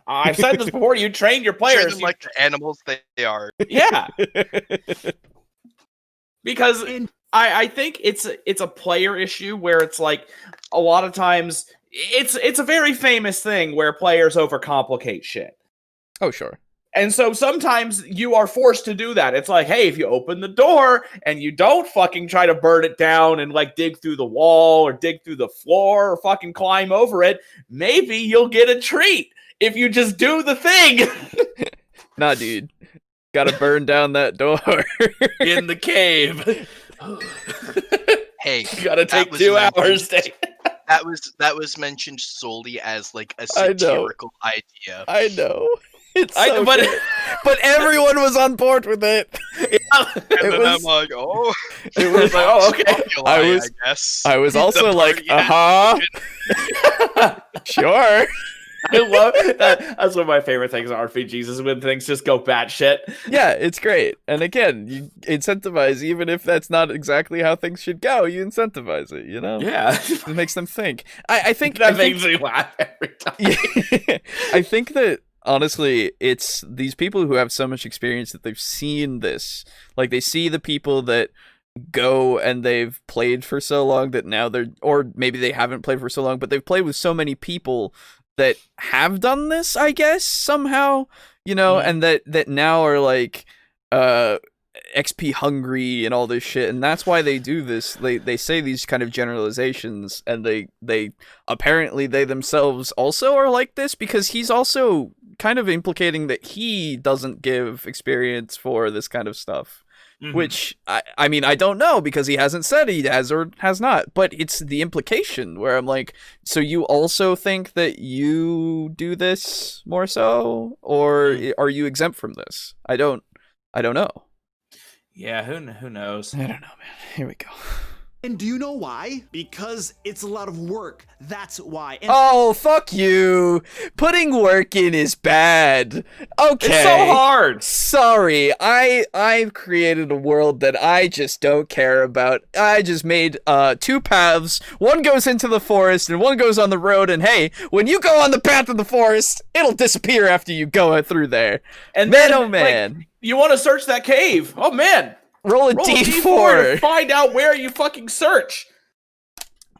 I've said this before. You train your players Train them like the animals they are. Yeah, because I think it's a player issue where it's like a lot of times it's a very famous thing where players overcomplicate shit. Oh, sure. And so sometimes you are forced to do that. It's like, hey, if you open the door and you don't fucking try to burn it down and like dig through the wall or dig through the floor or fucking climb over it, maybe you'll get a treat if you just do the thing. Nah, dude. Gotta burn down that door. In the cave. Hey, gotta take 2 hours. That was mentioned solely as like a satirical idea. I know. It's so but everyone was on board with it. And then I'm like, oh, it was like, oh, okay. I guess. I was also like, sure. I love that. That's one of my favorite things in RPGs is when things just go batshit. Yeah, it's great. And again, you incentivize, even if that's not exactly how things should go, you incentivize it, you know? Yeah. It makes them think. I think that makes me laugh every time. Yeah, I think that honestly, it's these people who have so much experience that they've seen this. Like, they see the people that go and they've played for so long that now or maybe they haven't played for so long, but they've played with so many people that have done this, I guess, somehow, you know, and that now are like XP hungry and all this shit, and that's why they do this. They say these kind of generalizations, and they apparently they themselves also are like this, because he's also kind of implicating that he doesn't give experience for this kind of stuff. Which, I mean, I don't know, because he hasn't said he has or has not, but it's the implication where I'm like, so you also think that you do this more so, or are you exempt from this? I don't know. Yeah, who knows? I don't know, man. Here we go. And do you know why? Because it's a lot of work. That's why. And oh, fuck you. Putting work in is bad. Okay. It's so hard. Sorry. I've created a world that I just don't care about. I just made 2 paths. One goes into the forest and one goes on the road, and hey, when you go on the path of the forest, it'll disappear after you go through there. And man, then, oh man. Like, you want to search that cave. Oh man. Roll a D4 to find out where you fucking search.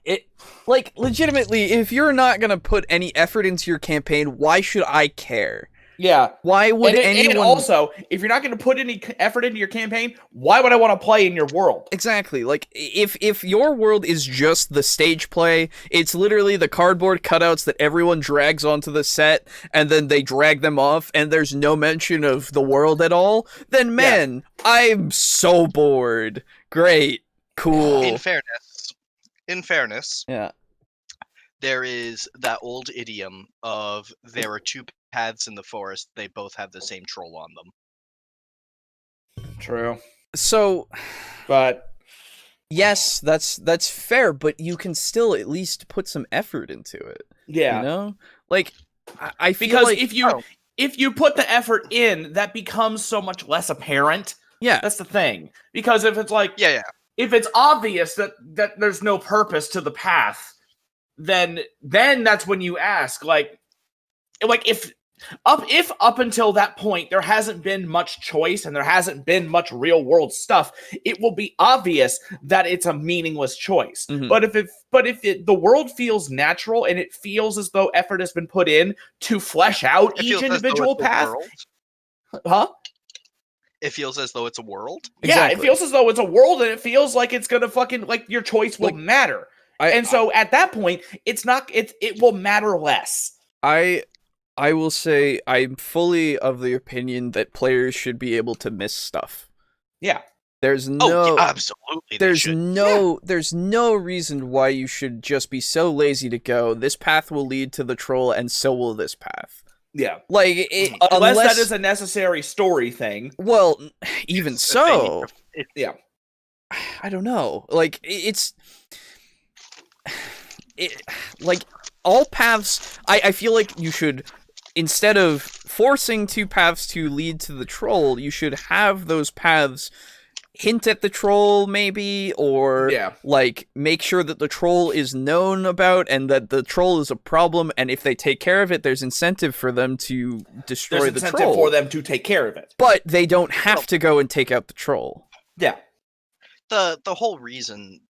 It, like, legitimately, if you're not gonna put any effort into your campaign, why should I care? Yeah. Why would anyone? And also, if you're not going to put any effort into your campaign, why would I want to play in your world? Exactly. Like, if your world is just the stage play, it's literally the cardboard cutouts that everyone drags onto the set, and then they drag them off, and there's no mention of the world at all, then man, I'm so bored. Great. Cool. In fairness, yeah. There is that old idiom of there are two paths in the forest, they both have the same troll on them. True. So, but yes, that's fair, but you can still at least put some effort into it. Yeah. You know? Like, I feel because like if you put the effort in, that becomes so much less apparent. Yeah. That's the thing. Because if it's like if it's obvious that there's no purpose to the path, then that's when you ask, like if up until that point there hasn't been much choice and there hasn't been much real world stuff, it will be obvious that it's a meaningless choice. Mm-hmm. But if the world feels natural and it feels as though effort has been put in to flesh out each individual path, It feels as though it's a world. Yeah, it feels as though it's a world, and it feels like it's gonna fucking like your choice will matter. So at that point, it will matter less. I will say I'm fully of the opinion that players should be able to miss stuff. Yeah. There's no absolutely. There's no reason why you should just be so lazy to go, this path will lead to the troll and so will this path. Yeah. Like unless that is a necessary story thing. Well, even so. Yeah. I don't know. Like like all paths, I feel like you should, instead of forcing two paths to lead to the troll, you should have those paths hint at the troll maybe, or like make sure that the troll is known about and that the troll is a problem, and if they take care of it, there's incentive for them to destroy the troll. There's incentive for them to take care of it. But they don't have to go and take out the troll. Yeah. The whole reason,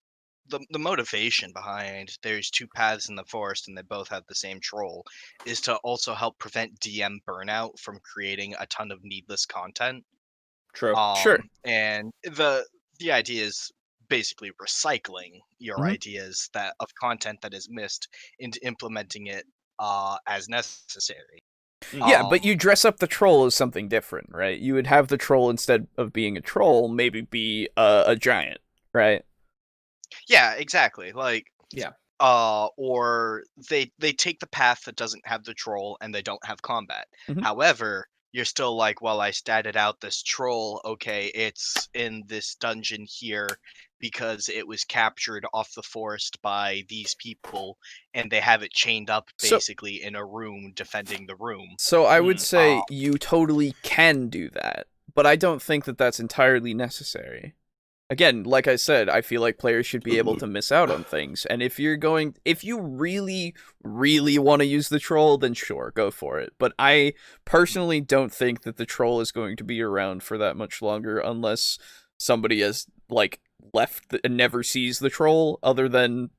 the motivation behind there's two paths in the forest and they both have the same troll is to also help prevent DM burnout from creating a ton of needless content. True. Sure. And the idea is basically recycling your ideas of content that is missed into implementing it as necessary. Yeah, but you dress up the troll as something different, right? You would have the troll, instead of being a troll, maybe be a giant, right? Yeah, exactly. Like, yeah. Or they take the path that doesn't have the troll and they don't have combat. Mm-hmm. However, you're still like, well, I statted out this troll. Okay, it's in this dungeon here because it was captured off the forest by these people, and they have it chained up basically in a room defending the room. So I would say you totally can do that, but I don't think that that's entirely necessary. Again, like I said, I feel like players should be able to miss out on things. And if you really, really want to use the troll, then sure, go for it. But I personally don't think that the troll is going to be around for that much longer unless somebody has, like, left and never sees the troll, other than,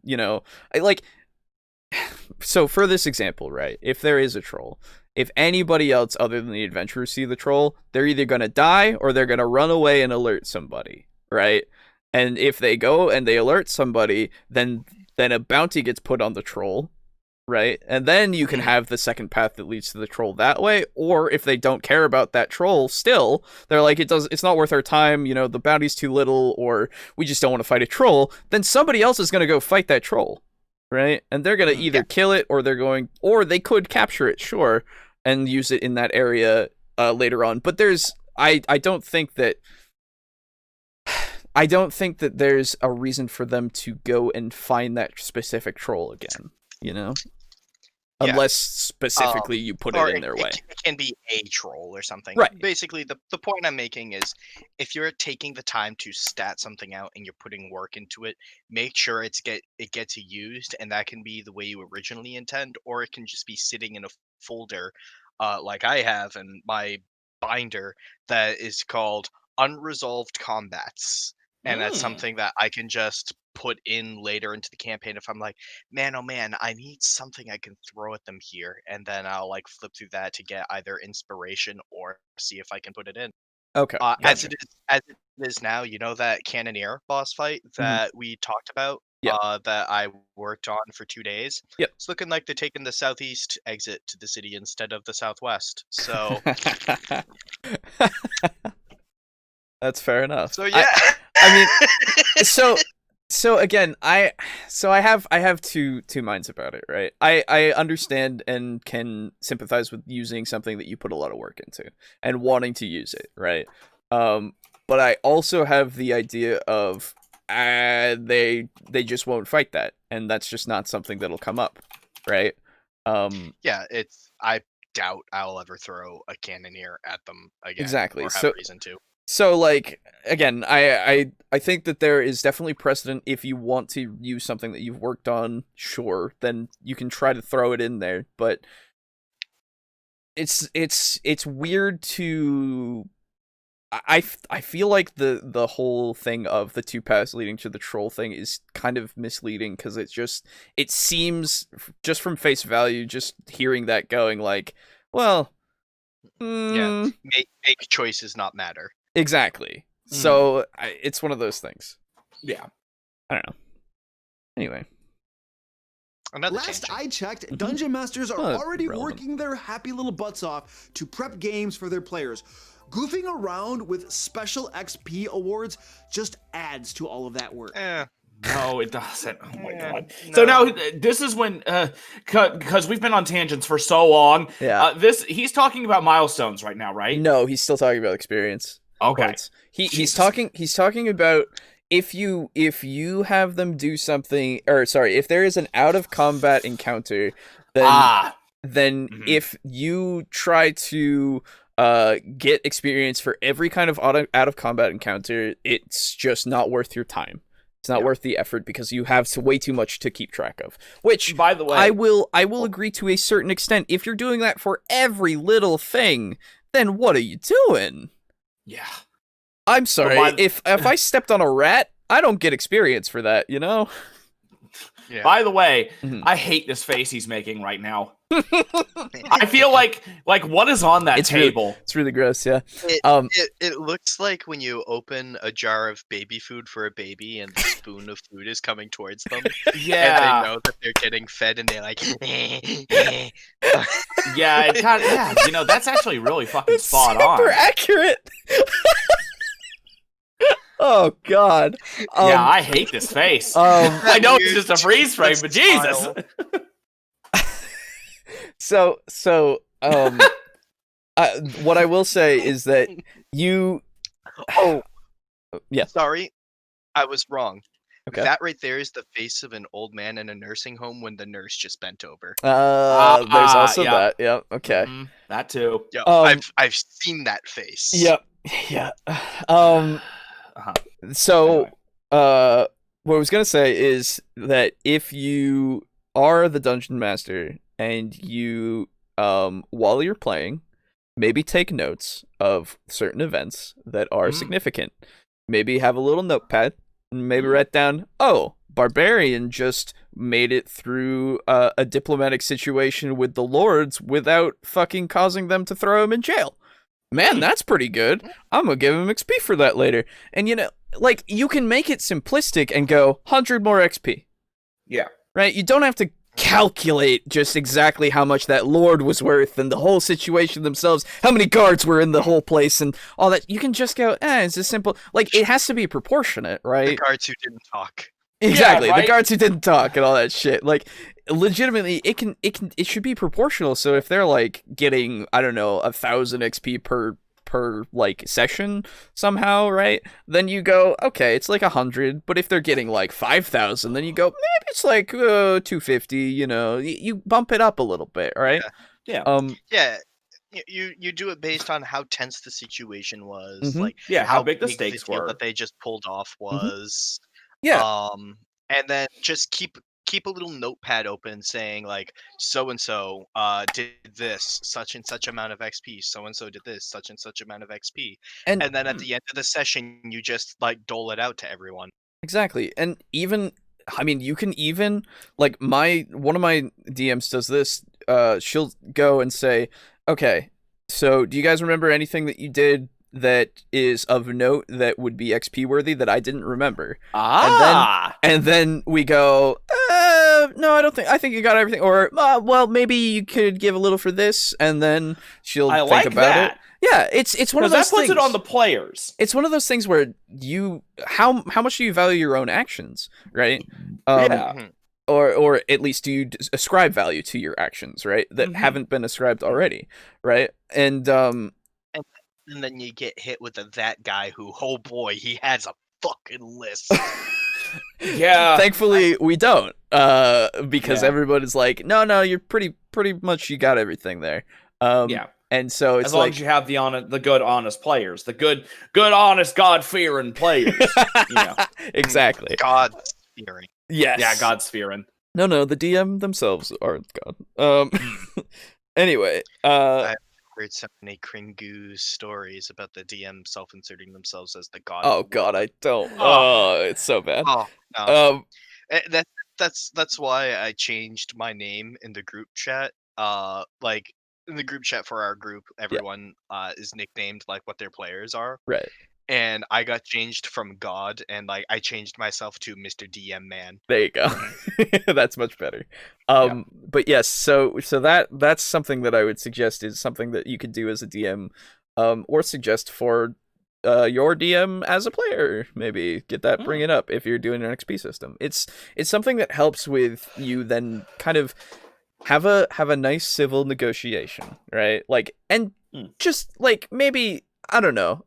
so for this example, right, if there is a troll, if anybody else other than the adventurers see the troll, they're either going to die or they're going to run away and alert somebody. Right? And if they go and they alert somebody, then a bounty gets put on the troll, right? And then you can have the second path that leads to the troll that way. Or if they don't care about that troll still, they're like, it's not worth our time, the bounty's too little, or we just don't want to fight a troll, then somebody else is going to go fight that troll, right? And they're going to either kill it, or they could capture it, sure, and use it in that area later on. But I don't think that there's a reason for them to go and find that specific troll again, Unless specifically you put it in their way. It can be a troll or something. Right. Basically, the point I'm making is, if you're taking the time to stat something out and you're putting work into it, make sure it gets used, and that can be the way you originally intend, or it can just be sitting in a folder, like I have in my binder, that is called Unresolved Combats. And that's something that I can just put in later into the campaign if I'm like, man, oh man, I need something I can throw at them here. And then I'll like flip through that to get either inspiration or see if I can put it in. Okay. As it is now, you know that Cannoneer boss fight that we talked about, Yeah. that I worked on for 2 days? Yep. It's looking like they're taking the southeast exit to the city instead of the southwest. So That's fair enough. so yeah. I mean, so again, I have two minds about it, right? I understand and can sympathize with using something that you put a lot of work into and wanting to use it, right? But I also have the idea of they just won't fight that, and that's just not something that'll come up, right? Yeah, I doubt I'll ever throw a Cannoneer at them again. Exactly. Or have reason to. So, like, again, I think that there is definitely precedent. If you want to use something that you've worked on, sure, then you can try to throw it in there. But it's weird to. I feel like the whole thing of the 2 paths leading to the troll thing is kind of misleading, because it seems, just from face value, just hearing that going like, well, Yeah, make choices not matter. Exactly. So it's one of those things. Yeah. I don't know. Anyway. Last I checked, Dungeon Masters are already working their happy little butts off to prep games for their players. Goofing around with special XP awards just adds to all of that work. No, it doesn't. Oh my god. No. So now this is when, because we've been on tangents for so long. Yeah. He's talking about milestones right now, right? No, he's still talking about experience. Okay. He's talking about if you have them do something, or sorry, if there is an out of combat encounter, then if you try to get experience for every kind of out of combat encounter, it's just not worth your time. It's not worth the effort, because you have way too much to keep track of. Which, by the way, I will agree to a certain extent. If you're doing that for every little thing, then what are you doing? Yeah. I'm sorry. If I stepped on a rat, I don't get experience for that, you know? Yeah. By the way, I hate this face he's making right now. I feel like what is on that table? It's really gross, yeah. It looks like when you open a jar of baby food for a baby and the spoon of food is coming towards them. Yeah. And they know that they're getting fed and they're like Yeah, it kind of, you know, that's actually really fucking spot on. Super accurate. Oh god. Yeah, I hate this face. I know it's just a freeze frame, but Jesus. So, what I will say is that you. Oh, yeah. Sorry, I was wrong. Okay. That right there is the face of an old man in a nursing home when the nurse just bent over. There's also that. Yeah. Okay. That too. Yeah, I've seen that face. Yep. Yeah. So, what I was gonna say is that if you are the dungeon master and you, while you're playing, maybe take notes of certain events that are significant. Maybe have a little notepad, and maybe write down, oh, Barbarian just made it through a diplomatic situation with the lords without fucking causing them to throw him in jail. Man, that's pretty good. I'm gonna give him XP for that later. And you know, like, you can make it simplistic and go 100 more XP. Yeah. Right? You don't have to calculate just exactly how much that lord was worth and the whole situation themselves, how many guards were in the whole place and all that. You can just go, it's a simple, like, it has to be proportionate, right? The guards who didn't talk. Exactly, yeah, right? The guards who didn't talk and all that shit. Like, legitimately, it should be proportional. So if they're like getting, I don't know, 1,000 XP per like session somehow, right? Then you go, okay, it's like 100. But if they're getting like 5,000, then you go, maybe it's like 250. You know, you bump it up a little bit, right? Yeah. Yeah. You do it based on how tense the situation was, like how big the stakes were that they just pulled off was. Yeah. And then just keep keep a little notepad open saying like so and so did this such and such amount of XP, so and so did this such and such amount of XP, And and then at the end of the session you just like dole it out to everyone. exactly. And even, I mean, you can even, like, one of my DMs does this. She'll go and say, okay, so do you guys remember anything that you did that is of note that would be XP worthy that I didn't remember? And then we go, no, I think you got everything. Or, well, maybe you could give a little for this, and then she'll think about it. Yeah, it's one of those that puts things. it on the players. It's one of those things where how much do you value your own actions, right? Or at least do you ascribe value to your actions, right? That haven't been ascribed already, right? And then you get hit with that guy who, oh boy, he has a fucking list. Yeah. Thankfully, we don't, because everybody's like, no, you're pretty much, you got everything there. And so it's as long as you have the good, honest players, the good, honest, God-fearing players. Exactly. God-fearing. Yes. Yeah, God-fearing. No, the DM themselves aren't God. Anyway, I've heard so many Kringu stories about the DM self-inserting themselves as the god. Oh God, I don't. Oh, it's so bad. Oh no. That's why I changed my name in the group chat. Like in the group chat for our group, everyone is nicknamed like what their players are. Right. And I got changed from God, and like I changed myself to Mr. DM Man. There you go. That's much better. But yes, so that's something that I would suggest is something that you could do as a DM, or suggest for your DM as a player. Maybe get that, bring it up if you're doing an XP system. It's something that helps with you then kind of have a nice civil negotiation, right? Like, and just like maybe, I don't know.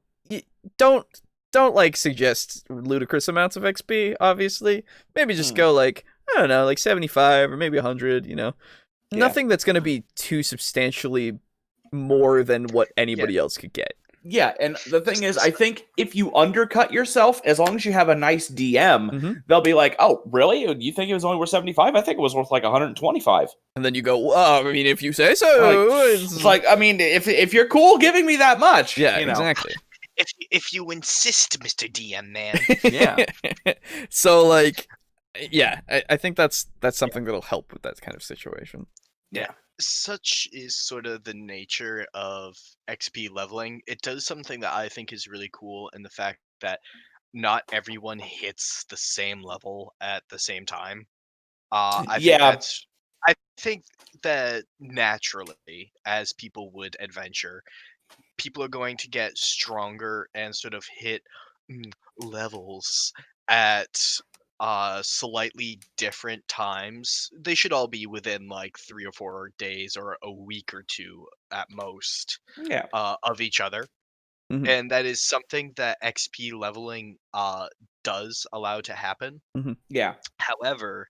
Don't like suggest ludicrous amounts of XP, obviously. Maybe just go like, I don't know, like 75 or maybe 100, Nothing that's going to be too substantially more than what anybody else could get. Yeah, and the thing is, I think if you undercut yourself, as long as you have a nice DM, they'll be like, oh, really? You think it was only worth 75? I think it was worth like 125. And then you go, well, I mean, if you say so. It's like, I mean, if you're cool giving me that much. Yeah, exactly. If you insist, Mr. DM Man. Yeah. So, like, yeah, I think that's something that'll help with that kind of situation. Yeah. Such is sort of the nature of XP leveling. It does something that I think is really cool in the fact that not everyone hits the same level at the same time. I think that naturally, as people would adventure, people are going to get stronger and sort of hit levels at slightly different times. They should all be within like 3 or 4 days or a week or two at most of each other. And that is something that XP leveling does allow to happen. Yeah. However,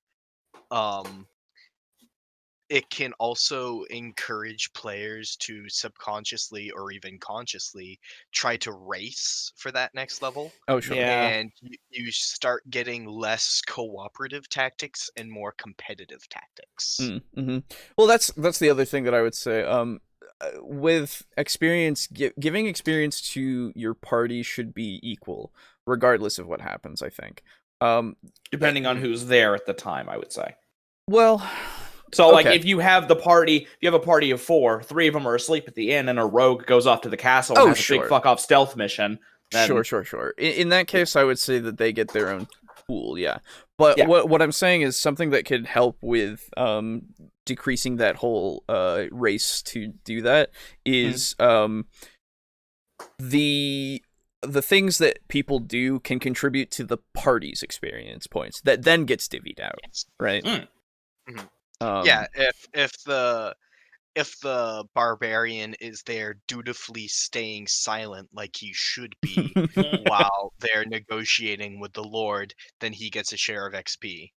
it can also encourage players to subconsciously or even consciously try to race for that next level. Oh, sure. Yeah. And you start getting less cooperative tactics and more competitive tactics. Well, that's the other thing that I would say. With experience, giving experience to your party should be equal, regardless of what happens, I think. Depending on who's there at the time, I would say. Well... So, like, if you have a party of 4, 3 of them are asleep at the inn, and a rogue goes off to the castle and has a big fuck-off stealth mission. Then... Sure. In that case, I would say that they get their own pool, yeah. But what I'm saying is something that could help with decreasing that whole race to do that is the things that people do can contribute to the party's experience points that then gets divvied out, right? If the barbarian is there dutifully staying silent like he should be while they're negotiating with the Lord, then he gets a share of XP.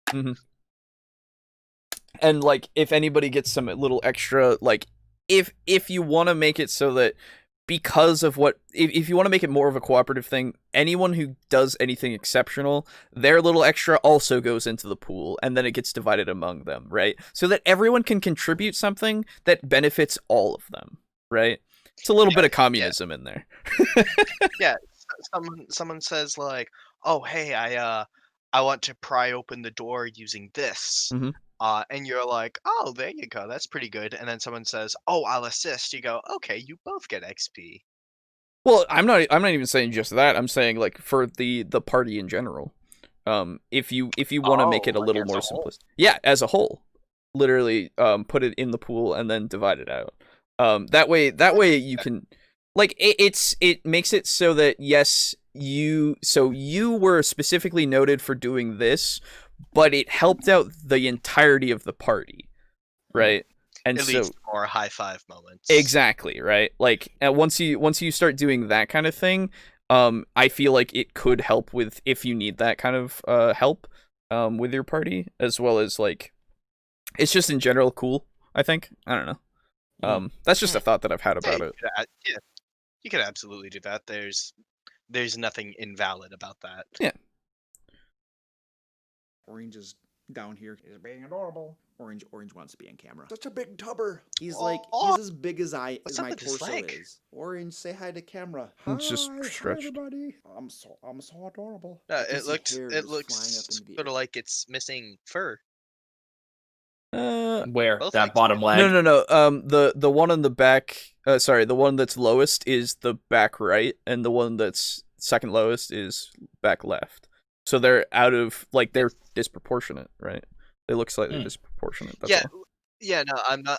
And like, if anybody gets some little extra, like, if you want to make it so that because of what, if you want to make it more of a cooperative thing, anyone who does anything exceptional, their little extra also goes into the pool, and then it gets divided among them, right? So that everyone can contribute something that benefits all of them, right? It's a little bit of communism in there. Yeah, someone says like, "Oh, hey, I want to pry open the door using this." Mm-hmm. And you're like, "Oh, there you go. That's pretty good." And then someone says, "Oh, I'll assist." You go, "Okay, you both get XP." Well, I'm not even saying just that. I'm saying like for the party in general. If you want to make it a little more simplistic. Yeah, as a whole. Literally put it in the pool and then divide it out. That way you can, like, it makes it so that yes, you were specifically noted for doing this, but it helped out the entirety of the party, right? And It leads to more high five moments. Exactly, right? Like once you start doing that kind of thing, I feel like it could help with if you need that kind of help with your party, as well as like it's just in general cool, I think. I don't know. That's just a thought that I've had about it. Yeah, you could absolutely do that. There's nothing invalid about that. Yeah. Orange is down here. He's being adorable. Orange wants to be in camera. Such a big tubber. He's like, he's as big as my torso is. Orange, say hi to camera. It's just Hi, stretched. Hi everybody. I'm so adorable. No, I can it see looks hairs flying up into the sort of air. like it's missing fur. Where? Both That legs. bottom leg? No. The one on the back. Sorry, the one that's lowest is the back right, and the one that's second lowest is back left. So they're they're disproportionate, right? They look slightly disproportionate. That's Yeah, all. yeah. No,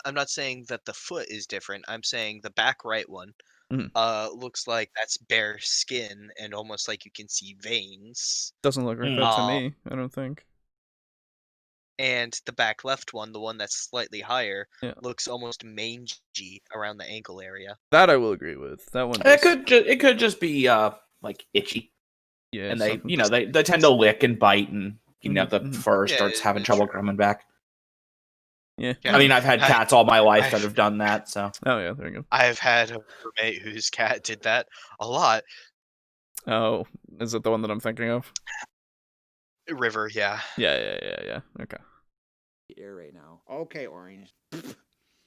I'm not saying that the foot is different. I'm saying the back right one, looks like that's bare skin and almost like you can see veins. Doesn't look like that to me, I don't think. And the back left one, the one that's slightly higher, Yeah. looks almost mangy around the ankle area. That I will agree with. That one. It could just be like itchy. Yeah, And they tend to lick and bite, and the fur Yeah, starts having it's trouble true. coming back. Yeah. Yeah. I mean, I've had cats all my life that have done that, so. Oh yeah, there you go. I've had a roommate whose cat did that a lot. Oh, is it the one that I'm thinking of? River, yeah. Yeah. Okay. Air right now. Okay, Orange.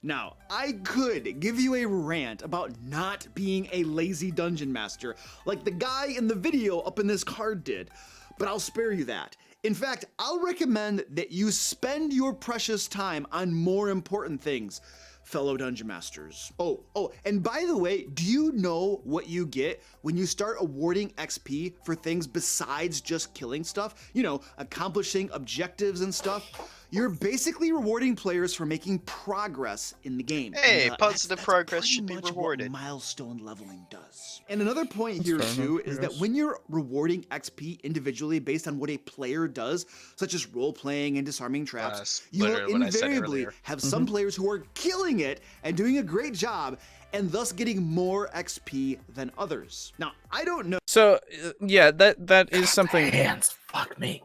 Now, I could give you a rant about not being a lazy dungeon master like the guy in the video up in this card did, but I'll spare you that. In fact, I'll recommend that you spend your precious time on more important things, fellow dungeon masters. Oh, and by the way, do you know what you get when you start awarding XP for things besides just killing stuff? You know, accomplishing objectives and stuff? You're basically rewarding players for making progress in the game. Hey, And, positive that's progress pretty should be much what rewarded. milestone leveling does. And another point here fair too enough, is I that guess. when you're rewarding XP individually based on what a player does, such as role playing and disarming traps, That's you will literally what I said invariably earlier. have some players who are killing it and doing a great job, and thus getting more XP than others. Now, I don't know. So yeah, that is something. Hands, fuck me.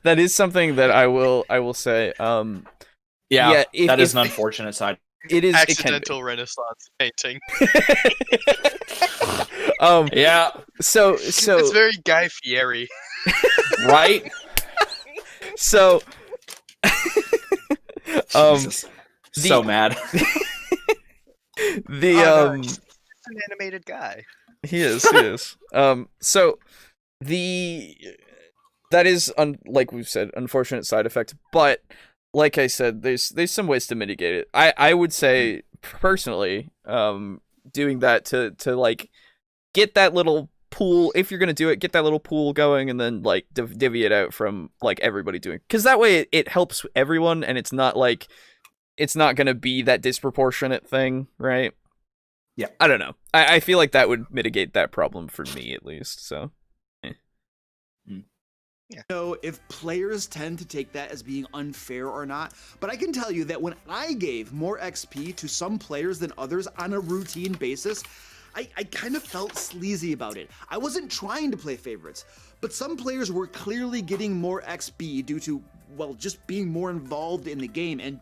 That is something that I will say. Yeah, if- that is if- an unfortunate side. It is Accidental Renaissance painting. Yeah, So It's very Guy Fieri. right? so Jesus. So mad. the Oh, no, he's an animated guy. He is. So that is like we've said, unfortunate side effect, but like I said, there's some ways to mitigate it. I would say personally, doing that to like get that little pool, if you're gonna do it, get that little pool going, and then like divvy it out from like everybody doing, because that way it helps everyone, and it's not gonna be that disproportionate thing, right? Yeah. I don't know. I feel like that would mitigate that problem for me at least. So know if players tend to take that as being unfair or not, but I can tell you that when I gave more XP to some players than others on a routine basis, I kind of felt sleazy about it. I wasn't trying to play favorites, but some players were clearly getting more XP due to, well, just being more involved in the game and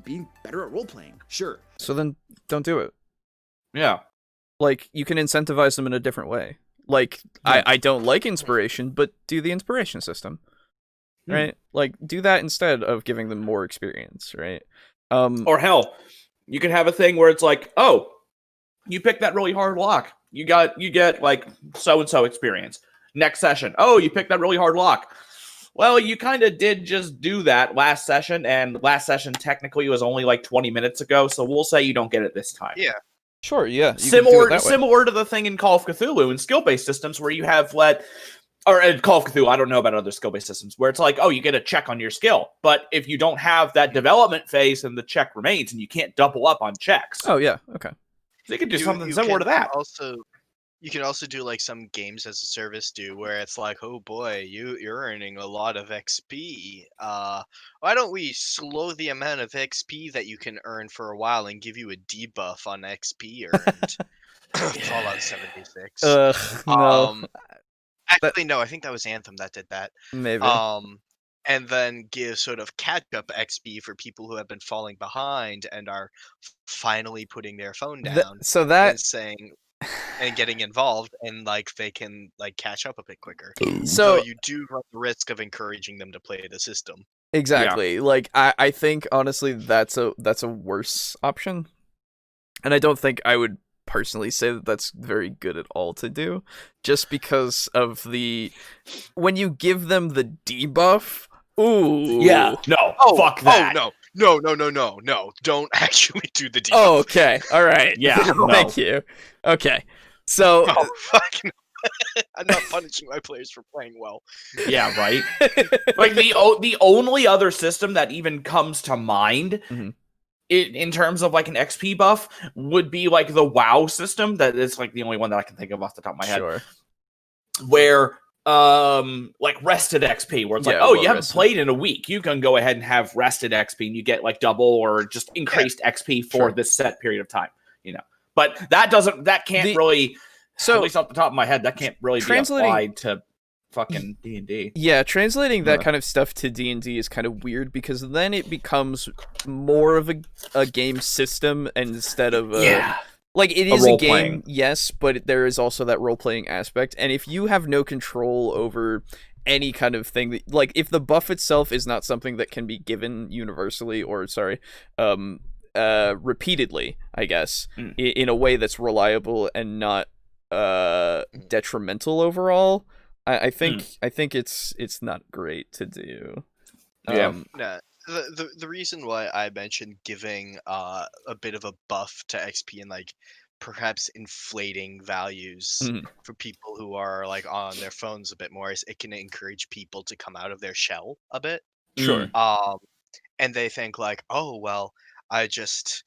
being better at role-playing. Sure. then don't do it. Yeah. like you can incentivize them in a different way. Like I don't like inspiration, but do the inspiration system, right? Like do that instead of giving them more experience, right? Or hell, you can have a thing where it's like, oh, you pick that really hard lock, you get like so and so experience. Next session, oh, you picked that really hard lock. Well, you kind of did just do that last session, and last session technically was only like 20 minutes ago, so we'll say you don't get it this time. Yeah. Sure, yeah. Similar to the thing in Call of Cthulhu and skill-based systems where you have or in Call of Cthulhu, I don't know about other skill-based systems, where it's like, oh, you get a check on your skill, but if you don't have that development phase, then the check remains, and you can't double up on checks. Oh, yeah, okay. They could do something similar to that. You can also do like some games as a service do, where it's like, oh boy, you're earning a lot of XP. Why don't we slow the amount of XP that you can earn for a while and give you a debuff on XP earned? Fallout 76. No. Actually, no, I think that was Anthem that did that. Maybe. And then give sort of catch-up XP for people who have been falling behind and are finally putting their phone down. And saying and getting involved, and like they can like catch up a bit quicker. So you do run the risk of encouraging them to play the system. Exactly. Yeah. Like I think honestly that's a worse option. And I don't think I would personally say that that's very good at all to do, just because of when you give them the debuff. Ooh. Yeah. No. Fuck that. Oh no. Don't actually do the debuff. Oh, okay. All right. Yeah. Thank you. Okay. So. Oh, fucking. I'm not punishing my players for playing well. Yeah. Right. Like the only other system that even comes to mind. Mm-hmm. In terms of like an XP buff would be like the WoW system. That is like the only one that I can think of off the top of my head. Sure. Where like rested XP, where it's like, oh, you haven't played in a week, you can go ahead and have rested XP and you get like double or just increased XP for this set period of time, but that can't really, so at least off the top of my head, that can't really be applied to fucking D&D. Yeah, translating that kind of stuff to D&D is kind of weird, because then it becomes more of a game system instead of like it is a game, yes, but there is also that role-playing aspect, and if you have no control over any kind of thing that, like, if the buff itself is not something that can be given universally, or repeatedly, I guess, in a way that's reliable and not detrimental overall, I think it's not great to do. The reason why I mentioned giving a bit of a buff to XP and like perhaps inflating values for people who are like on their phones a bit more is it can encourage people to come out of their shell a bit. Sure. And they think like, oh well, I just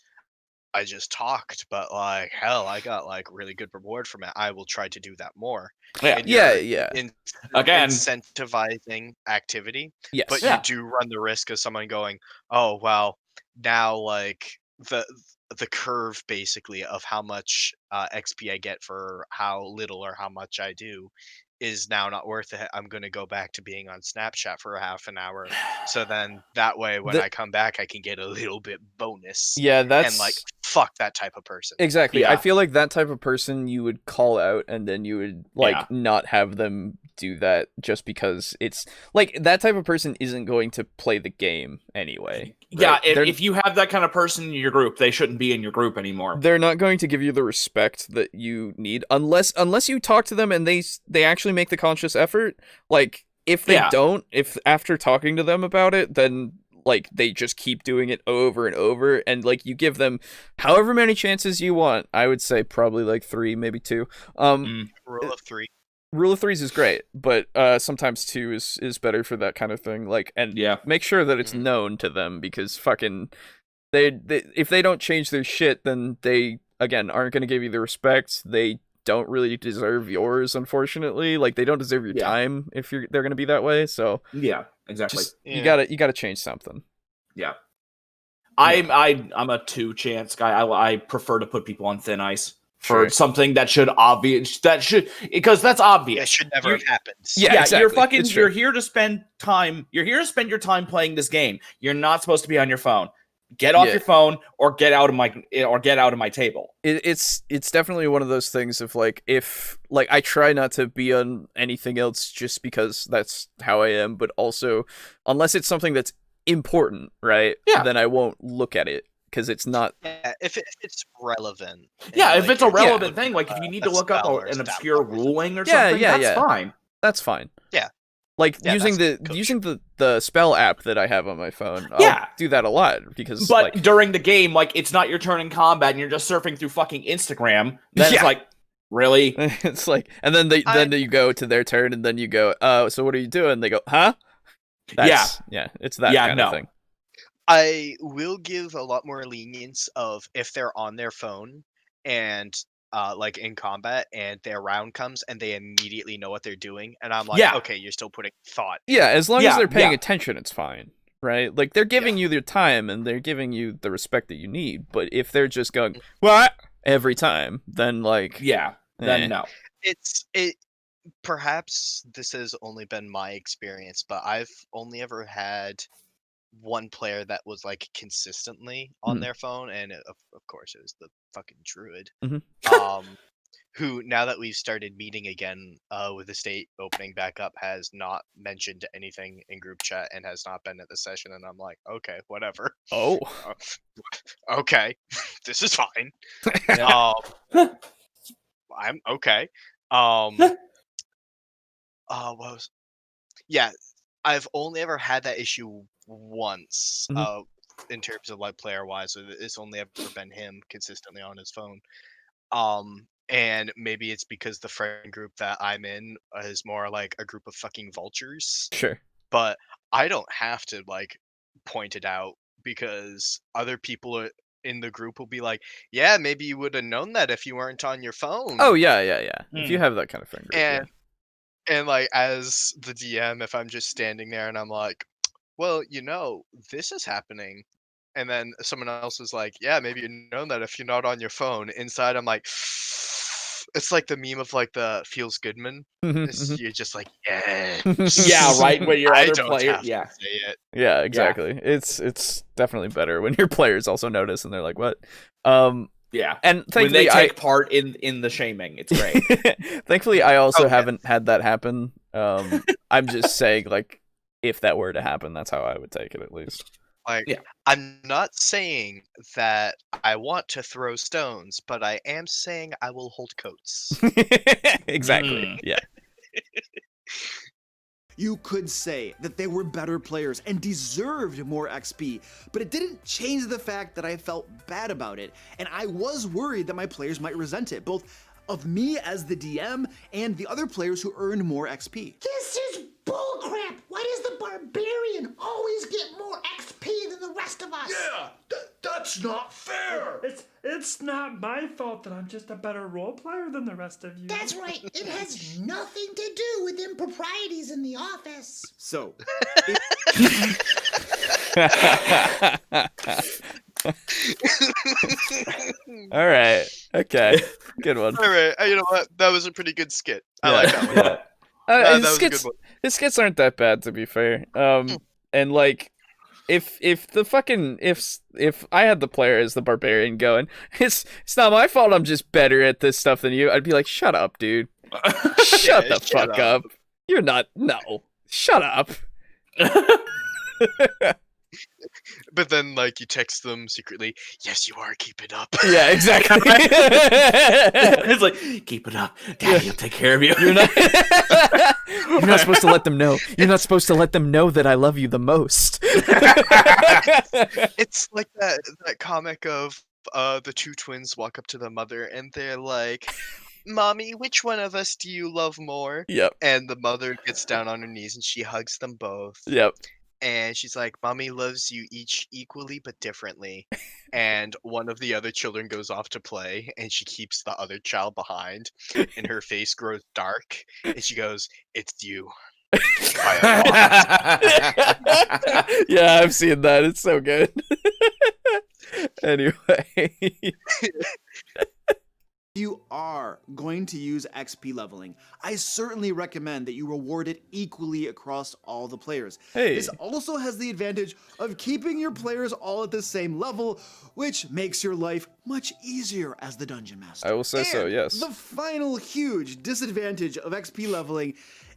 talked, but like hell, I got like really good reward from it. I will try to do that more. Yeah. Again, incentivizing activity. Yes. But you do run the risk of someone going, oh well, now like the curve basically of how much XP I get for how little or how much I do is now not worth it. I'm going to go back to being on Snapchat for a half an hour. So then that way, when I come back, I can get a little bit bonus. Yeah, and like, fuck that type of person. Exactly. Yeah. I feel like that type of person you would call out, and then you would not have them do that just because it's like that type of person isn't going to play the game anyway. Right? Yeah, if you have that kind of person in your group, they shouldn't be in your group anymore. They're not going to give you the respect that you need unless you talk to them and they actually make the conscious effort. Like if they don't, if after talking to them about it, then like they just keep doing it over and over, and like you give them however many chances you want. I would say probably like 3, maybe 2. Rule of 3. Rule of 3s is great, but sometimes 2 is better for that kind of thing. Like, and make sure that it's known to them, because fucking they if they don't change their shit, then they again aren't going to give you the respect. They don't really deserve yours, unfortunately. Like they don't deserve your time if they're going to be that way. So yeah, exactly. You gotta change something. Yeah, I'm a 2 chance guy. I prefer to put people on thin ice. For something because that's obvious. It should never have happened. Yeah, exactly. You're here to spend time. You're here to spend your time playing this game. You're not supposed to be on your phone. Get off your phone or get out of my table. It's definitely one of those things of like, if like I try not to be on anything else just because that's how I am, but also unless it's something that's important, right? Yeah. Then I won't look at it because it's not. Yeah, if it's relevant. Yeah, if like, it's a you're relevant dealing thing, with like if you need a to look up spell or an stat obscure block or something. ruling or Yeah, something, yeah, that's yeah. fine. That's fine. Yeah. Like Yeah, using the spell app that I have on my phone. I'll do that a lot because. But like, during the game, like it's not your turn in combat, and you're just surfing through fucking Instagram. Then it's like, really? It's like, and then then you go to their turn, and then you go, so what are you doing? They go, huh? Yeah, it's that kind of thing. I will give a lot more lenience of if they're on their phone and like in combat and their round comes and they immediately know what they're doing, and I'm like, okay, you're still putting thought. Yeah, as long as they're paying attention, it's fine, right? Like they're giving you their time and they're giving you the respect that you need. But if they're just going what every time, then like then no. It perhaps this has only been my experience, but I've only ever had one player that was like consistently on their phone, and of course it was the fucking druid. Who, now that we've started meeting again with the state opening back up, has not mentioned anything in group chat and has not been at the session, and I'm like, okay, whatever. Okay, this is fine. I'm okay. I've only ever had that issue once in terms of like player wise, so it's only ever been him consistently on his phone. And maybe it's because the friend group that I'm in is more like a group of fucking vultures. Sure. But I don't have to like point it out because other people in the group will be like, yeah, maybe you would have known that if you weren't on your phone. Oh yeah. If you have that kind of friend group. And like, as the DM, if I'm just standing there and I'm like, well, this is happening. And then someone else is like, yeah, maybe you know that if you're not on your phone. Inside, I'm like, it's like the meme of like the feels goodman. You're just like, yeah. Yeah, right. When your I other don't player, have to say it. Yeah, exactly. Yeah. It's definitely better when your players also notice and they're like, what? Yeah, and when they take part in the shaming, it's great. Thankfully, I also haven't had that happen. I'm just saying, like, if that were to happen, that's how I would take it, at least. Like, I'm not saying that I want to throw stones, but I am saying I will hold coats. Exactly. Yeah. You could say that they were better players and deserved more XP, but it didn't change the fact that I felt bad about it, and I was worried that my players might resent it, both of me as the DM and the other players who earned more XP. This is bullcrap! Why does the barbarian always get more XP than the rest of us? Yeah, that's not fair! It's not my fault that I'm just a better role player than the rest of you. That's right. It has nothing to do with improprieties in the office. So... All right. Okay. Good one. All right. You know what? That was a pretty good skit. I like that one. That was a good one. His skits aren't that bad, to be fair. And like, if I had the player as the barbarian going, it's not my fault. I'm just better at this stuff than you. I'd be like, shut up, dude. Shut the fuck up. You're not. No. Shut up. But then, like, you text them secretly, yes, you are, keep it up. Yeah, exactly. It's like, keep it up. Daddy will take care of you. You're not supposed to let them know. You're not supposed to let them know that I love you the most. It's like that comic of the two twins walk up to the mother and they're like, Mommy, which one of us do you love more? Yep. And the mother gets down on her knees and she hugs them both. Yep. And she's like, Mommy loves you each equally but differently. And one of the other children goes off to play, and she keeps the other child behind, and her face grows dark, and she goes, it's you. Yeah, I've seen that. It's so good. Anyway. you are going to use XP leveling, I certainly recommend that you reward it equally across all the players. Hey. This also has the advantage of keeping your players all at the same level, which makes your life much easier as the dungeon master. I will say so, yes. The final huge disadvantage of XP leveling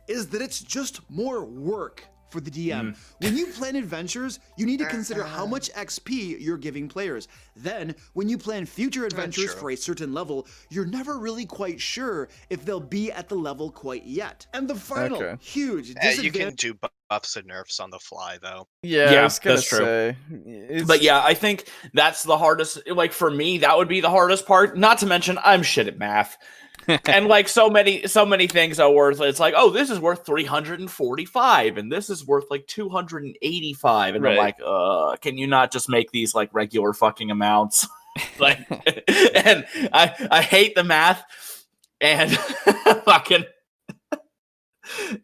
is that it's just more work for the DM. When you plan adventures, you need to consider how much XP you're giving players. Then, when you plan future adventures for a certain level, you're never really quite sure if they'll be at the level quite yet. And the final huge disadvantage... You can do buffs and nerfs on the fly, though. Yeah, I was gonna say. But yeah, I think that's the hardest. Like, for me, that would be the hardest part. Not to mention, I'm shit at math. And like so many things are worth, it's like, oh, this is worth 345 and this is worth like 285, and I'm like, can you not just make these like regular fucking amounts? Like, and I hate the math, and fucking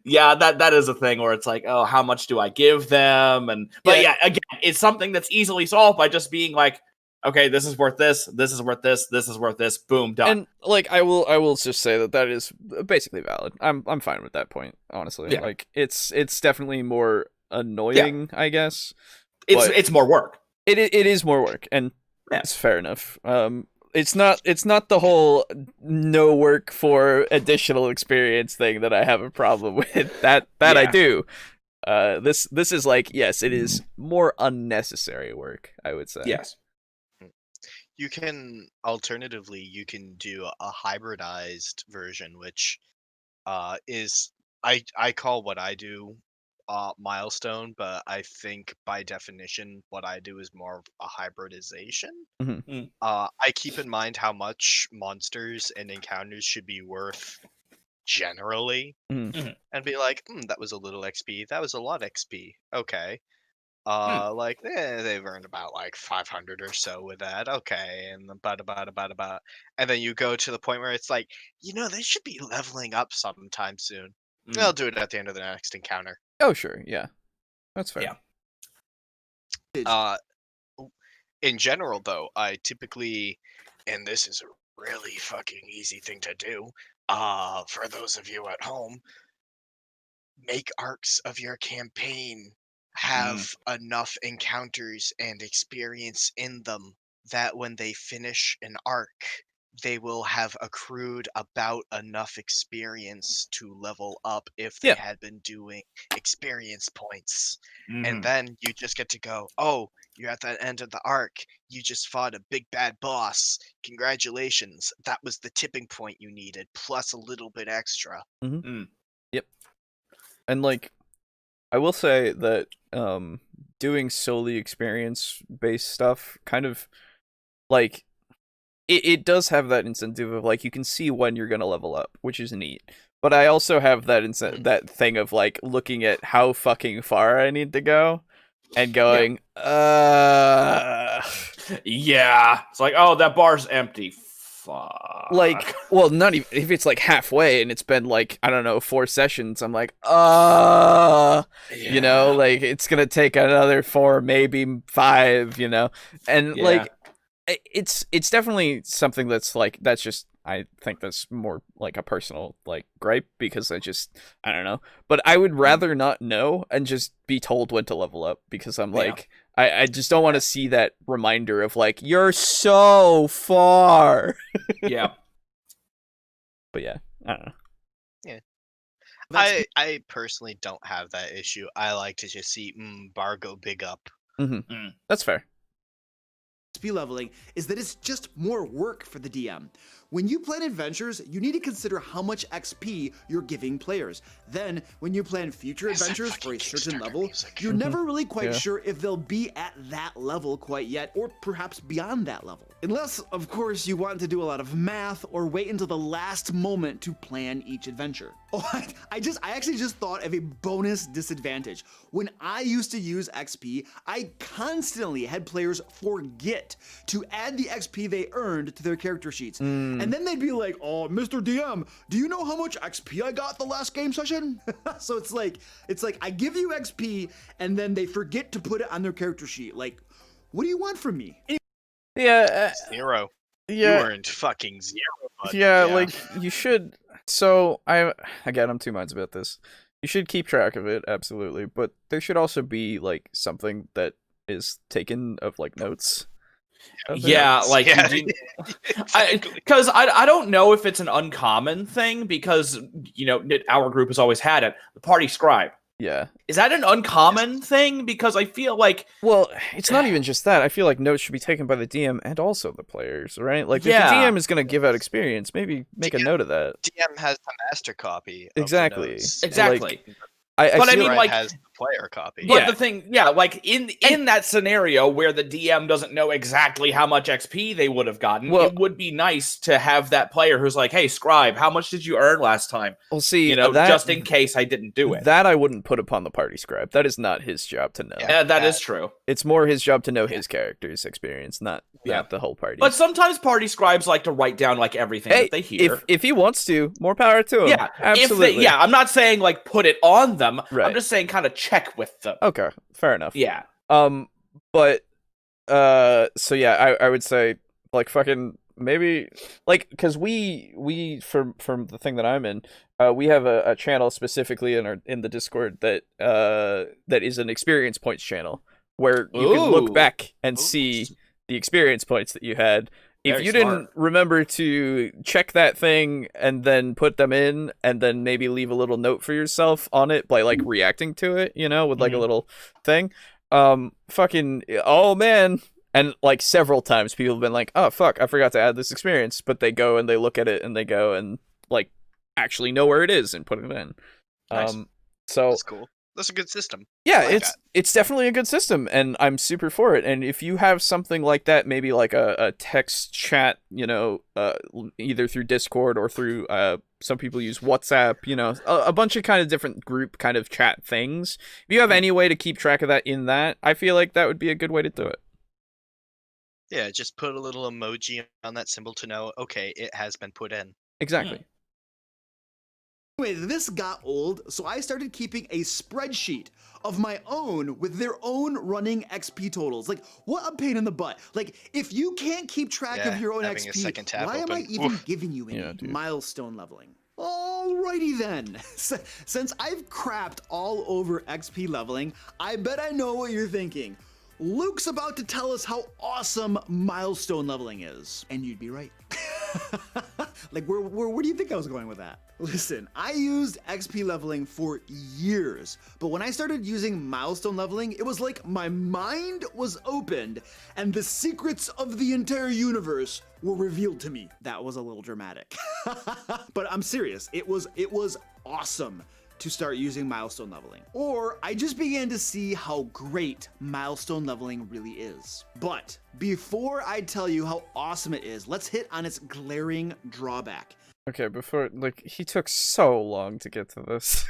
yeah, that is a thing where it's like, oh, how much do I give them? And but yeah, again, it's something that's easily solved by just being like, okay, this is worth this, this is worth this, this is worth this, boom, done. And like I will just say that is basically valid. I'm fine with that point, honestly. Yeah. Like it's definitely more annoying, I guess. It's more work. It is more work, and it's fair enough. It's not the whole no work for additional experience thing that I have a problem with. That I do. This is like, yes, it is more unnecessary work, I would say. Yes. You can alternatively do a hybridized version, which is I call what I do Milestone, but I think by definition what I do is more of a hybridization. I keep in mind how much monsters and encounters should be worth generally, and be like, that was a little XP, that was a lot XP. Okay. Like they've earned about like 500 or so with that. Okay, and about, and then you go to the point where it's like, they should be leveling up sometime soon. They'll do it at the end of the next encounter. Oh sure, yeah, that's fair. Yeah. In general, though, I typically, and this is a really fucking easy thing to do. For those of you at home, make arcs of your campaign have enough encounters and experience in them that when they finish an arc, they will have accrued about enough experience to level up if they had been doing experience points. And then you just get to go, oh, you're at the end of the arc. You just fought a big bad boss. Congratulations. That was the tipping point you needed, plus a little bit extra. Yep. And like, I will say that doing solely experience-based stuff kind of, like, it does have that incentive of, like, you can see when you're going to level up, which is neat. But I also have that that thing of, like, looking at how fucking far I need to go and going, yeah. It's like, oh, that bar's empty. Fuck. Like, well, not even if it's like halfway and it's been like, I don't know, 4 sessions, I'm like, you know, like it's gonna take another 4, maybe 5, you know, and like it's definitely something that's like, that's just, I think that's more like a personal like gripe, because I don't know, but I would rather not know and just be told when to level up, because I'm like, I just don't want to see that reminder of like, you're so far. Yeah. But yeah, I don't know. Yeah. I personally don't have that issue. I like to just see bar go big up. That's fair. XP leveling is that it's just more work for the DM. When you plan adventures, you need to consider how much XP you're giving players. Then, when you plan future adventures for a certain level, you're never really quite sure if they'll be at that level quite yet, or perhaps beyond that level. Unless, of course, you want to do a lot of math or wait until the last moment to plan each adventure. Oh, I actually just thought of a bonus disadvantage. When I used to use XP, I constantly had players forget to add the XP they earned to their character sheets. And then they'd be like, oh, Mr. DM, do you know how much XP I got the last game session? So it's like I give you XP and then they forget to put it on their character sheet. Like, what do you want from me? Yeah. 0. You Yeah, earned fucking 0, bud. yeah, like you should. So I'm 2 minds about this. You should keep track of it, absolutely, but there should also be like something that is taken of like notes. Yeah, like Yeah, because I don't know if it's an uncommon thing because our group has always had it. The party scribe. Yeah. Is that an uncommon thing? Because I feel like Well, it's not even just that. I feel like notes should be taken by the DM and also the players, right? Like if the DM is going to give out experience, maybe make a note of that. DM has the master copy. Exactly. Of the notes. Exactly. But I mean, like, has the player copy. But the thing, like in that scenario where the DM doesn't know exactly how much XP they would have gotten, it would be nice to have that player who's like, "Hey, scribe, how much did you earn last time?" Well, see, just in case I didn't do it. That I wouldn't put upon the party scribe. That is not his job to know. Yeah, that is true. It's more his job to know his character's experience, not the whole party. But sometimes party scribes like to write down like everything that they hear. If he wants to, more power to him. Yeah, absolutely. I'm not saying like put it on them. Right. I'm just saying kind of check with them. Okay, fair enough. Yeah. But so yeah, I would say like fucking maybe like because we from the thing that I'm in, we have a channel specifically in the Discord that is an experience points channel where you can look back and see the experience points that you had. If you didn't remember to check that thing and then put them in and then maybe leave a little note for yourself on it by like reacting to it, with like a little thing, oh man. And like several times people have been like, oh fuck, I forgot to add this experience, but they go and they look at it and they go and like actually know where it is and put it in. Nice. So that's cool. That's a good system. Yeah, it's definitely a good system, and I'm super for it. And if you have something like that, maybe like a text chat, either through Discord or through some people use WhatsApp, a bunch of kind of different group kind of chat things. If you have any way to keep track of that, I feel like that would be a good way to do it. Yeah, just put a little emoji on that symbol to know, okay, it has been put in. Exactly. Anyway, this got old, so I started keeping a spreadsheet of my own with their own running XP totals. Like, what a pain in the butt. Like, if you can't keep track of your own XP, why am I even giving you any milestone leveling? Alrighty then. Since I've crapped all over XP leveling, I bet I know what you're thinking. Luke's about to tell us how awesome milestone leveling is. And you'd be right. Like, where do you think I was going with that? Listen, I used XP leveling for years, but when I started using milestone leveling, it was like my mind was opened and the secrets of the entire universe were revealed to me. That was a little dramatic. But I'm serious, it was awesome to start using milestone leveling. Or I just began to see how great milestone leveling really is. But before I tell you how awesome it is, let's hit on its glaring drawback. Okay, he took so long to get to this.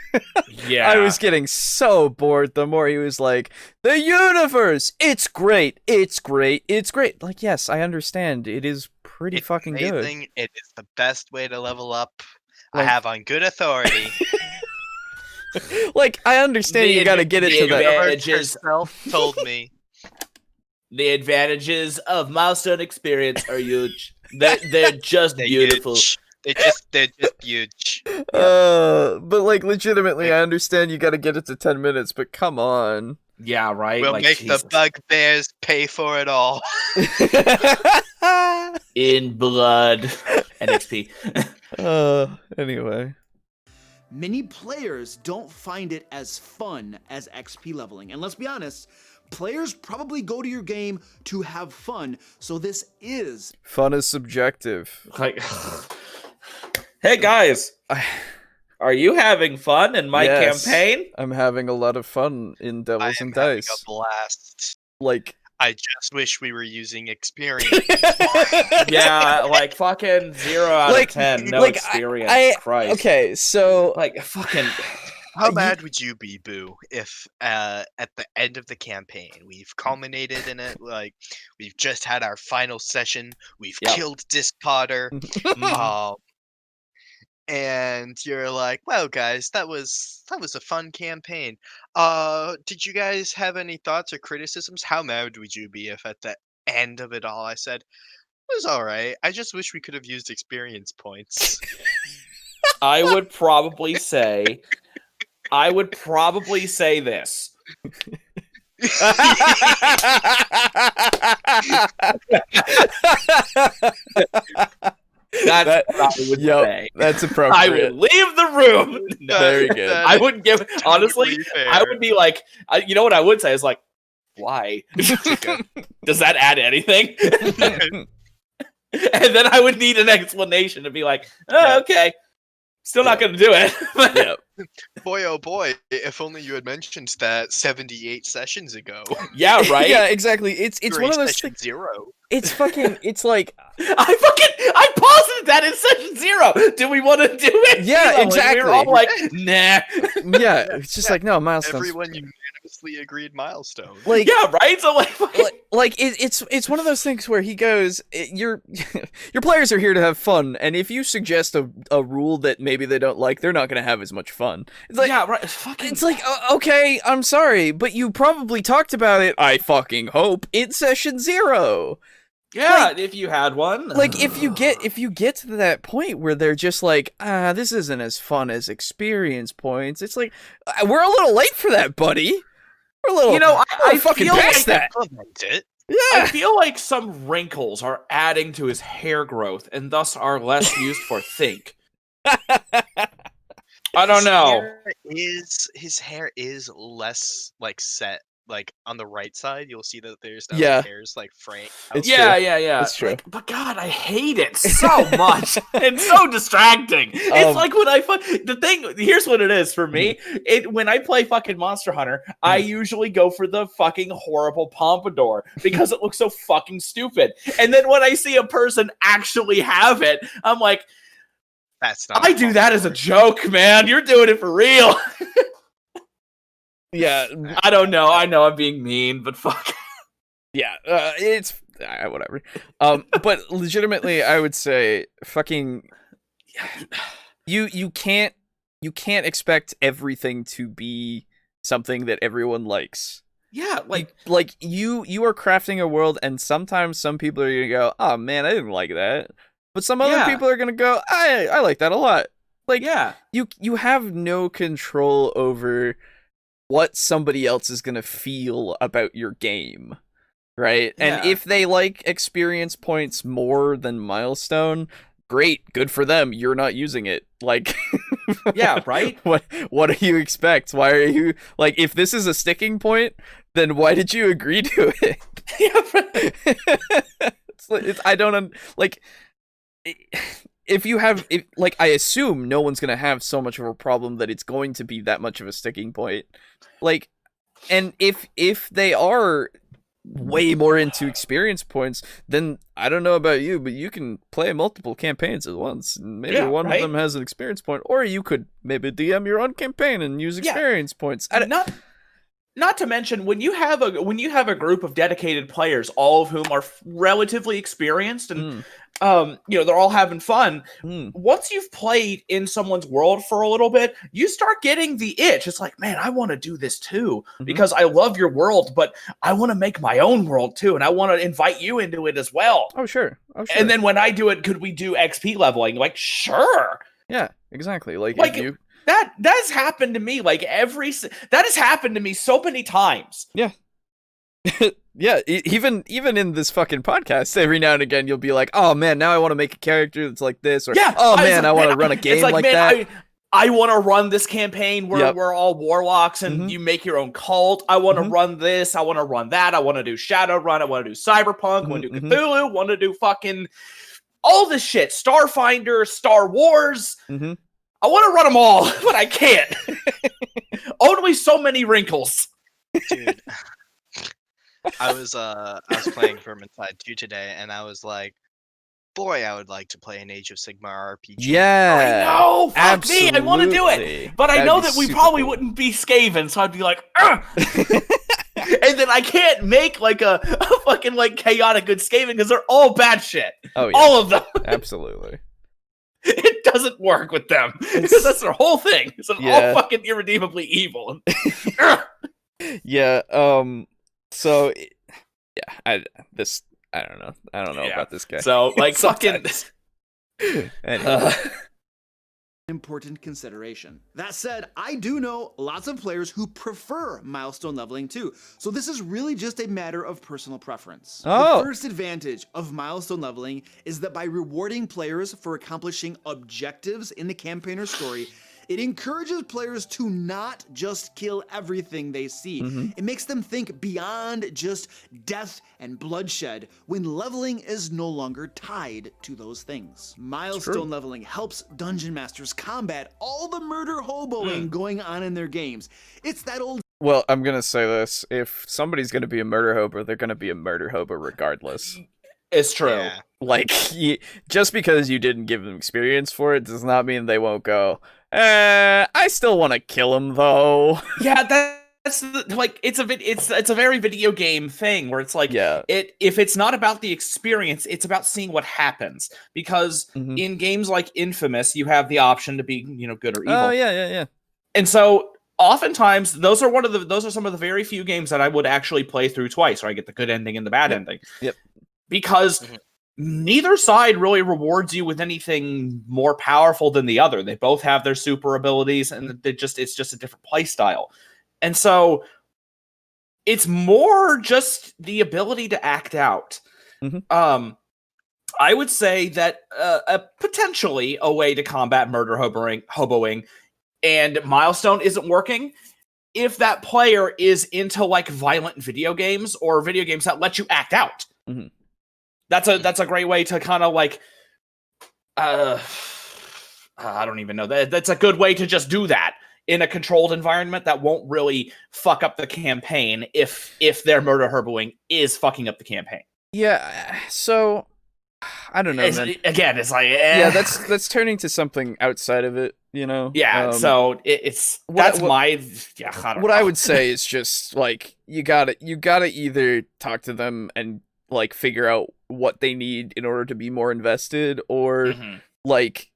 Yeah. I was getting so bored the more he was like, the universe, it's great, it's great, it's great. Like, yes, I understand. It is pretty fucking amazing. Good. It is the best way to level up. I have on good authority. Like, I understand you gotta get it to the advantages. Told me. The advantages of milestone experience are huge. They're just beautiful. They're just huge. But like, legitimately, I understand you gotta get it to 10 minutes, but come on. Yeah, right? We'll make Jesus. the bugbears pay for it all. In blood and XP. Anyway. Many players don't find it as fun as XP leveling. And let's be honest, players probably go to your game to have fun, so this is... Fun is subjective. Like, hey guys, are you having fun in my campaign? I'm having a lot of fun in Devils and Dice. A blast. Like... I just wish we were using experience. Yeah, like fucking 0 out of 10. No experience. Christ. Okay, so like fucking. How mad would you be, Boo, if at the end of the campaign we've culminated in it? Like we've just had our final session. We've killed Disc Potter. And you're like, well, guys, that was a fun campaign. Did you guys have any thoughts or criticisms? How mad would you be if at the end of it all I said, was all right. I just wish we could have used experience points. I would probably say this. That's what I would say. That's appropriate. I would leave the room. No, Very good. I wouldn't give. Honestly, totally fair. I would be like, you know what I would say is like, why? Does that add anything? And then I would need an explanation to be like, oh, okay. Still not going to do it. Yeah. Boy, oh boy, if only you had mentioned that 78 sessions ago. Yeah, right? Yeah, exactly. It's one of those session things. 0. It's fucking. It's like I posited that in session 0. Do we want to do it? Yeah, exactly. We were all like, nah. Yeah, it's just like no milestones. Everyone unanimously agreed milestone. Like Yeah, right. So like, it's one of those things where he goes, your players are here to have fun, and if you suggest a rule that maybe they don't like, they're not going to have as much fun. It's like, yeah, right. It's like okay, I'm sorry, but you probably talked about it. I fucking hope in session 0. yeah. like- if you had one, Like if you get to that point where they're just like, this isn't as fun as experience points. It's like we're a little late for that, buddy. We're a little, You know, I fucking feel past like that. It. I Yeah, feel like some wrinkles are adding to his hair growth, and thus are less used for think. I don't know. His hair is less like set. Like on the right side, you'll see that there's no Yeah. hairs like fraying. It's Yeah, true. yeah. It's true. Like, but God, I hate it so much. It's so distracting. It's like when the thing. Here's what it is for me. When I play fucking Monster Hunter, I usually go for the fucking horrible pompadour because it looks so fucking stupid. And then when I see a person actually have it, I'm like, That's not. I do that as a joke, man. You're doing it for real. Yeah, I don't know. I know I'm being mean, but fuck. yeah. It's whatever. But legitimately, I would say, fucking, you can't expect everything to be something that everyone likes. Yeah, like You are crafting a world, and sometimes some people are gonna go, "Oh man, I didn't like that," but some other Yeah. people are gonna go, "I like that a lot." Like, yeah. you have no control over what somebody else is gonna feel about your game, right? And Yeah. if they like experience points more than milestone, great, good for them. You're not using it. Like, Yeah, right? What do you expect? Why are you like? If this is a sticking point, then why did you agree to it? I don't like. Like, I assume no one's gonna have so much of a problem that it's going to be that much of a sticking point. Like, and if they are way more into experience points, then I don't know about you, but you can play multiple campaigns at once. And maybe Yeah, one right? of them has an experience point, or you could maybe DM your own campaign and use experience points. Not to mention when you have a group of dedicated players, all of whom are relatively experienced and they're all having fun. Once you've played in someone's world for a little bit, you start getting the itch. It's like, man, I want to do this too because I love your world, but I want to make my own world too, and I want to invite you into it as well. Oh sure. And then when I do it, could we do XP leveling? Like, sure. Yeah, exactly. Like Like, if you That has happened to me that has happened to me so many times. Yeah. Yeah, even in this fucking podcast, every now and again you'll be like, "Oh man, now I want to make a character that's like this," or Yeah, "Oh I was man, like, I want to man, run a it's game like, like man, that." I want to run this campaign where Yep. we're all warlocks and you make your own cult. I want to run this. I want to run that. I want to do Shadowrun. I want to do Cyberpunk. I want to do Cthulhu. Want to do fucking all this shit. Starfinder, Star Wars. I want to run them all, but I can't. Only so many wrinkles. Dude. I was playing Vermintide 2 today, and I was like, boy, I would like to play an Age of Sigmar RPG. Yeah, I know, fuck me, I want to do absolutely. it, but I That'd know be that we super probably cool. wouldn't be Skaven, so I'd be like, ugh! And then I can't make like a fucking like chaotic good Skaven because they're all bad shit. Oh yeah, All of them. absolutely. It doesn't work with them because that's their whole thing. So they're Yeah. all fucking irredeemably evil. Yeah. So yeah, I don't know. I don't know about this guy. So like fucking. Anyway. Important consideration. That said, I do know lots of players who prefer milestone leveling too, so this is really just a matter of personal preference. Oh. The first advantage of milestone leveling is that by rewarding players for accomplishing objectives in the campaign or story, it encourages players to not just kill everything they see. It makes them think beyond just death and bloodshed when leveling is no longer tied to those things. Milestone leveling helps dungeon masters combat all the murder hoboing going on in their games. It's that old Well, I'm gonna say this. If somebody's gonna be a murder hobo, they're gonna be a murder hobo regardless. It's true. Yeah. Like, just because you didn't give them experience for it does not mean they won't go, I still want to kill him, though. Yeah, that's like it's a very video game thing where it's like if it's not about the experience, it's about seeing what happens. Because in games like Infamous, you have the option to be good or evil. Oh yeah. And so oftentimes those are some of the very few games that I would actually play through twice, where I get the good ending and the bad ending. Yep. Because neither side really rewards you with anything more powerful than the other. They both have their super abilities, and it's just a different play style. And so it's more just the ability to act out. I would say that potentially a way to combat murder hoboing and milestone isn't working if that player is into like violent video games or video games that let you act out. That's a great way to kind of like I don't even know. That's a good way to just do that in a controlled environment that won't really fuck up the campaign if their murder herboing is fucking up the campaign. Yeah, so I don't know, man. Again, it's like yeah, that's turning to something outside of it, Yeah, so what I would say is just like you gotta either talk to them and like figure out what they need in order to be more invested, or like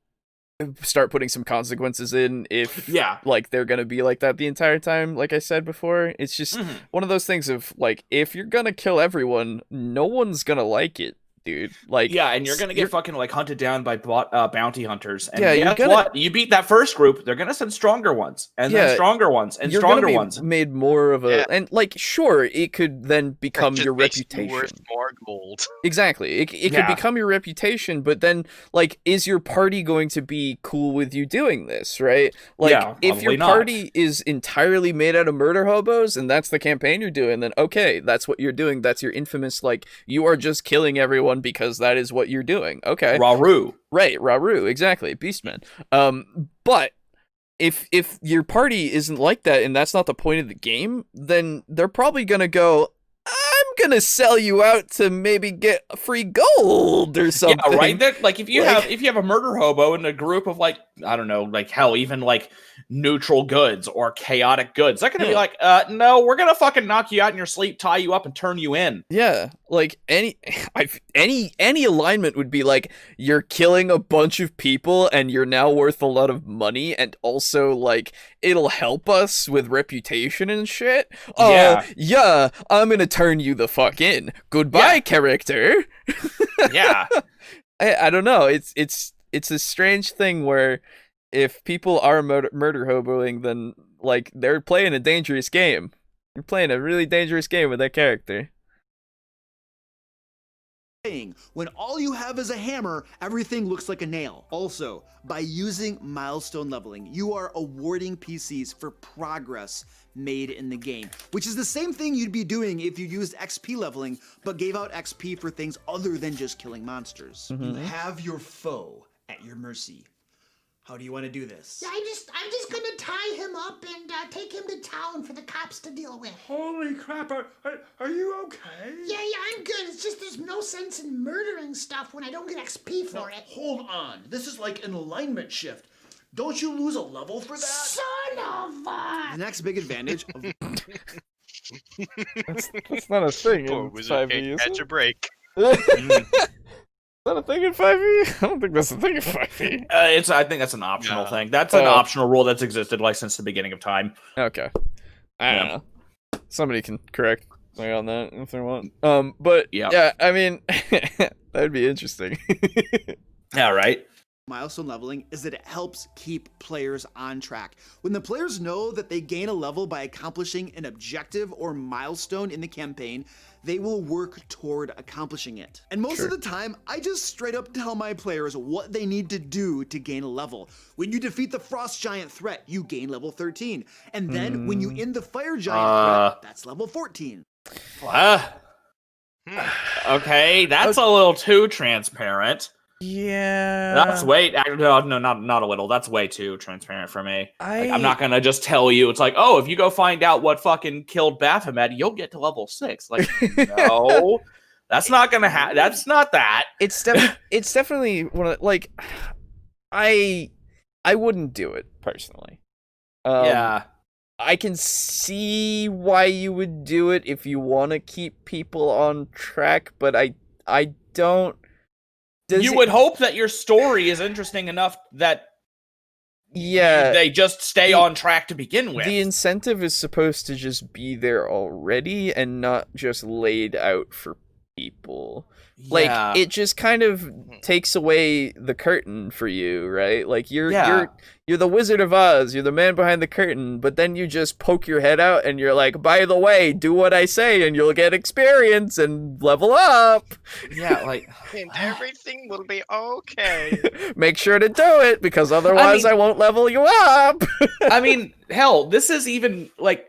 start putting some consequences in if like they're gonna be like that the entire time. Like I said before, it's just one of those things of like, if you're gonna kill everyone, no one's gonna like it, dude. Like, yeah, and you're gonna get fucking like hunted down by bounty hunters. And what? You beat that first group, they're gonna send stronger ones, and then stronger ones, and stronger ones. Made more of a and like sure, it could then become your reputation. Worth more gold. Exactly, it could become your reputation, but then like, is your party going to be cool with you doing this? Right? Like, if your party is entirely made out of murder hobos and that's the campaign you're doing, then okay, that's what you're doing. That's your infamous like, you are just killing everyone because that is what you're doing. Okay. Raru. Right, Raru, exactly. Beastman. But if your party isn't like that and that's not the point of the game, then they're probably gonna go, I'm gonna sell you out to maybe get free gold or something. Yeah, right. Like if you have a murder hobo in a group of like, I don't know, like hell, even like neutral goods or chaotic goods, they're gonna be like, no, we're gonna fucking knock you out in your sleep, tie you up, and turn you in. Yeah, like any alignment would be like, you're killing a bunch of people and you're now worth a lot of money, and also like it'll help us with reputation and shit. Yeah, I'm gonna turn you the fuck in. Goodbye, character. Yeah. I don't know. It's a strange thing where if people are murder hoboing, then like they're playing a dangerous game. You're playing a really dangerous game with that character. When all you have is a hammer, everything looks like a nail. Also, by using milestone leveling, you are awarding PCs for progress made in the game, which is the same thing you'd be doing if you used XP leveling, but gave out XP for things other than just killing monsters. You have your foe at your mercy. How do you want to do this? I'm just gonna tie him up and take him to town for the cops to deal with. Holy crap, are you okay? Yeah, I'm good. It's just there's no sense in murdering stuff when I don't get XP for it. Hold on. This is like an alignment shift. Don't you lose a level for that? Son of a... The next big advantage of... that's not a thing in 5e, is catch it? a break. Is that a thing in 5e? I don't think that's a thing in 5e. I think that's an optional thing. That's an optional rule that's existed like since the beginning of time. Okay. I don't know. Somebody can correct like on that if they want. But Yep. yeah, I mean, that'd be interesting. Yeah, right. Milestone leveling is that it helps keep players on track. When the players know that they gain a level by accomplishing an objective or milestone in the campaign, they will work toward accomplishing it. And most of the time, I just straight up tell my players what they need to do to gain a level. When you defeat the frost giant threat, you gain level 13. And then when you end the fire giant threat, that's level 14. Okay, that's a little too transparent. Yeah. That's way no, not a little. That's way too transparent for me. I'm not gonna just tell you. It's like, oh, if you go find out what fucking killed Baphomet, you'll get to level 6. Like, no, that's not gonna happen. That's not that. It's definitely one of like, I wouldn't do it personally. Yeah. I can see why you would do it if you want to keep people on track, but I don't. You would hope that your story is interesting enough that they just stay on track to begin with. The incentive is supposed to just be there already and not just laid out for people. Like, it just kind of takes away the curtain for you, right? Like, you're the Wizard of Oz, you're the man behind the curtain, but then you just poke your head out and you're like, by the way, do what I say and you'll get experience and level up. Yeah, like... and everything will be okay. Make sure to do it, because otherwise I won't level you up. I mean, hell, this is even, like...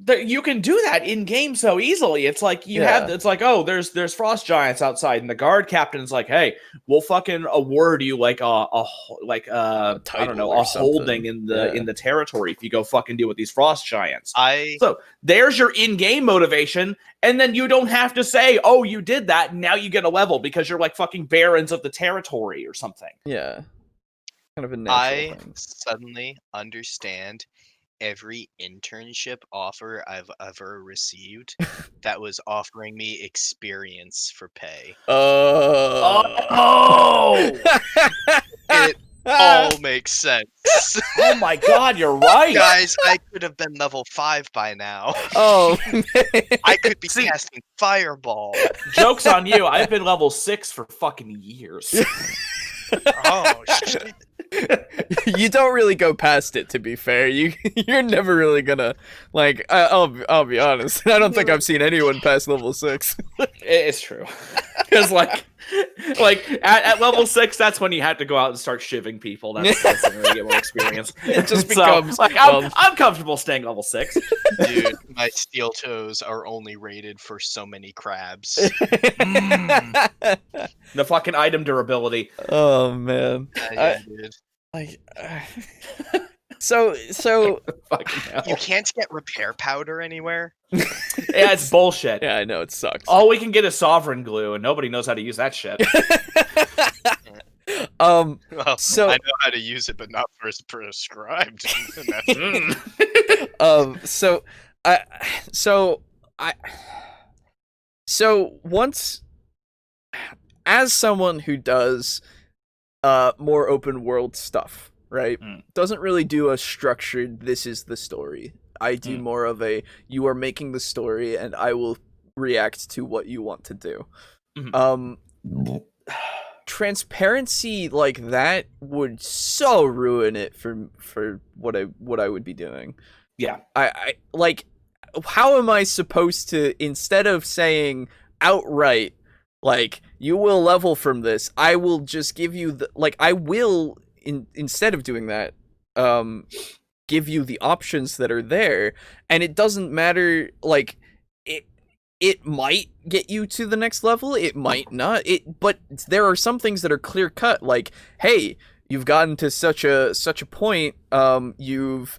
You can do that in game so easily. It's like it's like, oh, there's frost giants outside, and the guard captain's like, hey, we'll fucking award you like a holding in the territory if you go fucking deal with these frost giants. So there's your in-game motivation, and then you don't have to say, oh, you did that, and now you get a level because you're like fucking barons of the territory or something. Yeah, kind of a natural thing. Suddenly understand every internship offer I've ever received that was offering me experience for pay. It all makes sense. Oh my god, you're right. Guys, I could have been level 5 by now. Oh, I could be casting Fireball. Joke's on you, I've been level 6 for fucking years. Oh, shit. You don't really go past it, to be fair. You're never really gonna, like, I'll be honest, I don't think I've seen anyone past level 6. It's true. Because like at level 6, that's when you have to go out and start shivving people. That's when you get more experience. It just becomes like, I'm comfortable staying level 6. Dude, my steel toes are only rated for so many crabs. The fucking item durability. Oh man. Dude. So you can't get repair powder anywhere. Yeah, it's bullshit. Yeah, I know, it sucks. All we can get is sovereign glue, and nobody knows how to use that shit. Well, so I know how to use it, but not for as prescribed. So once, as someone who does more open world stuff, right? Doesn't really do a structured, this is the story. I do more of a, you are making the story and I will react to what you want to do. Transparency like that would so ruin it for what I would be doing. Yeah. I like, how am I supposed to, instead of saying outright, like, you will level from this, I will just give you the, like, I will, instead of doing that, give you the options that are there, and it doesn't matter, like, it might get you to the next level, it might not, but there are some things that are clear cut, like, hey, you've gotten to such a point, you've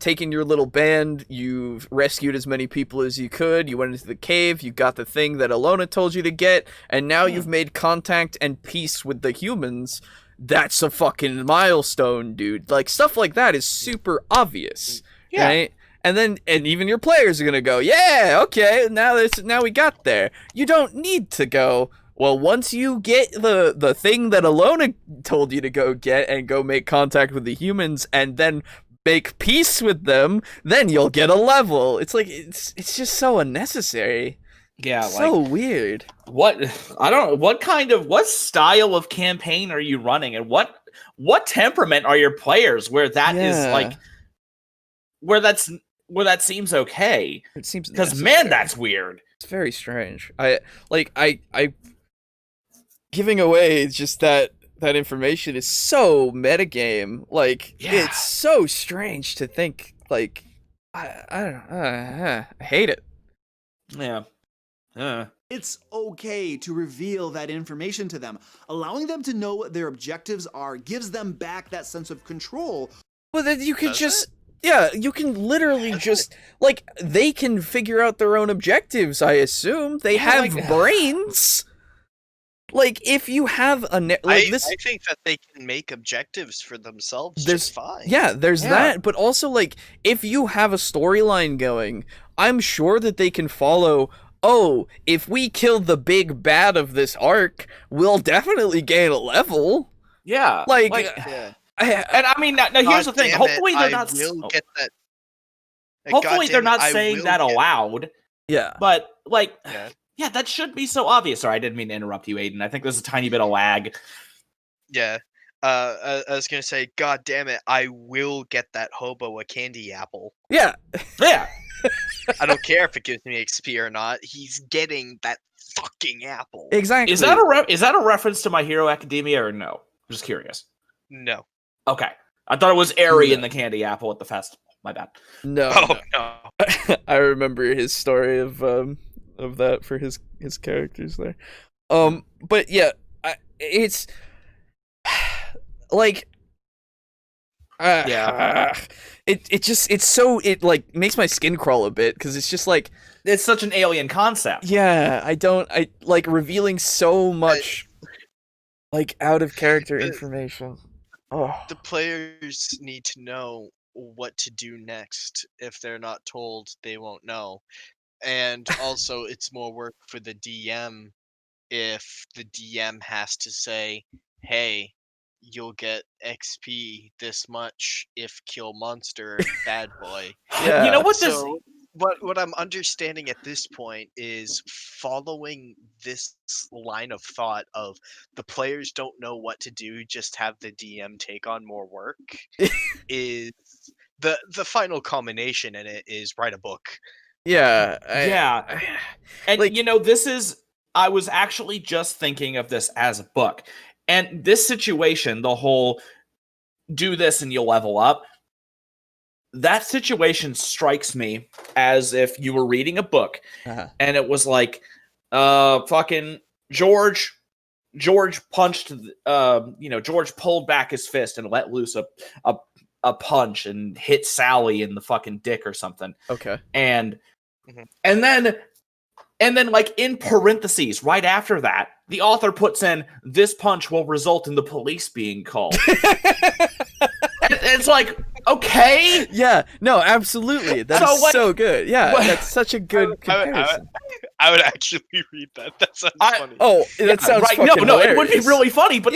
taken your little band, you've rescued as many people as you could, you went into the cave, you got the thing that Alona told you to get, and now you've made contact and peace with the humans. That's a fucking milestone, dude. Like, stuff like that is super obvious, right? And even your players are gonna go, yeah, okay, now we got there. You don't need to go, well, once you get the thing that Alona told you to go get and go make contact with the humans, and then make peace with them, then you'll get a level. It's like it's just so unnecessary. Yeah, so weird. What style of campaign are you running, and what temperament are your players where that is like where that seems okay? It seems because man, that's weird. It's very strange. I giving away just that information is so metagame. Like it's so strange to think. Like I don't know. I hate it. Yeah. It's okay to reveal that information to them. Allowing them to know what their objectives are gives them back that sense of control. Well, then you can you can literally just like they can figure out their own objectives. I assume they have brains. Like if you have a I think that they can make objectives for themselves just fine. Yeah, there's that, but also like if you have a storyline going, I'm sure that they can follow. Oh, if we kill the big bad of this arc, we'll definitely gain a level. Yeah, and I mean, now here's the thing. Hopefully they're not. Get that. Hopefully they're not saying that aloud. Yeah, but like, yeah, that should be so obvious. Sorry, I didn't mean to interrupt you, Aiden. I think there's a tiny bit of lag. Yeah. I was gonna say, God damn it, I will get that hobo a candy apple. Yeah. I don't care if it gives me XP or not. He's getting that fucking apple. Exactly. Is that a reference to My Hero Academia or no? I'm just curious. No. Okay. I thought it was Airy in the candy apple at the festival. My bad. No. No. I remember his story of that for his characters there. But yeah, it's like it like makes my skin crawl a bit because it's just like it's such an alien concept. Yeah, I like revealing so much like out of character information. Oh. The players need to know what to do next. If they're not told, they won't know. And also it's more work for the DM if the DM has to say, hey, you'll get XP this much if kill monster bad boy. Yeah. You know what what I'm understanding at this point is following this line of thought of the players don't know what to do, just have the DM take on more work is the final culmination in it is write a book. Yeah. And like, you know, I was actually just thinking of this as a book. And this situation, the whole do this and you'll level up, that situation strikes me as if you were reading a book and it was like, fucking George punched, George pulled back his fist and let loose a punch and hit Sally in the fucking dick or something. Okay. And then like in parentheses right after that, the author puts in, this punch will result in the police being called. It's like, okay. Yeah, no, absolutely. That's so good. Yeah, that's such a good comparison. I would actually read that. That sounds funny. Oh, that sounds right. fucking No, hilarious. it would be really funny, but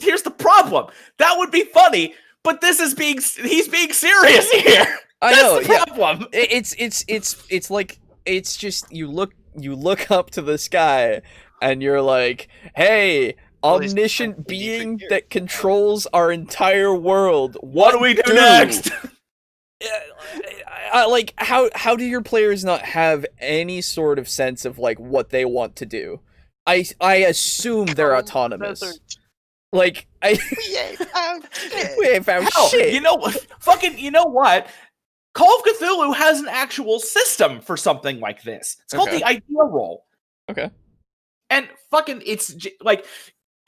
here's the problem. That would be funny, but he's being serious here. I know. That's the problem. It's like it's just you look up to the sky and you're like, hey, omniscient being that controls our entire world, what do we do next? Like how do your players not have any sort of sense of like what they want to do? I assume they're autonomous. Like We ain't found shit. You know what? Call of Cthulhu has an actual system for something like this. It's called the idea roll. Okay. And fucking, it's like,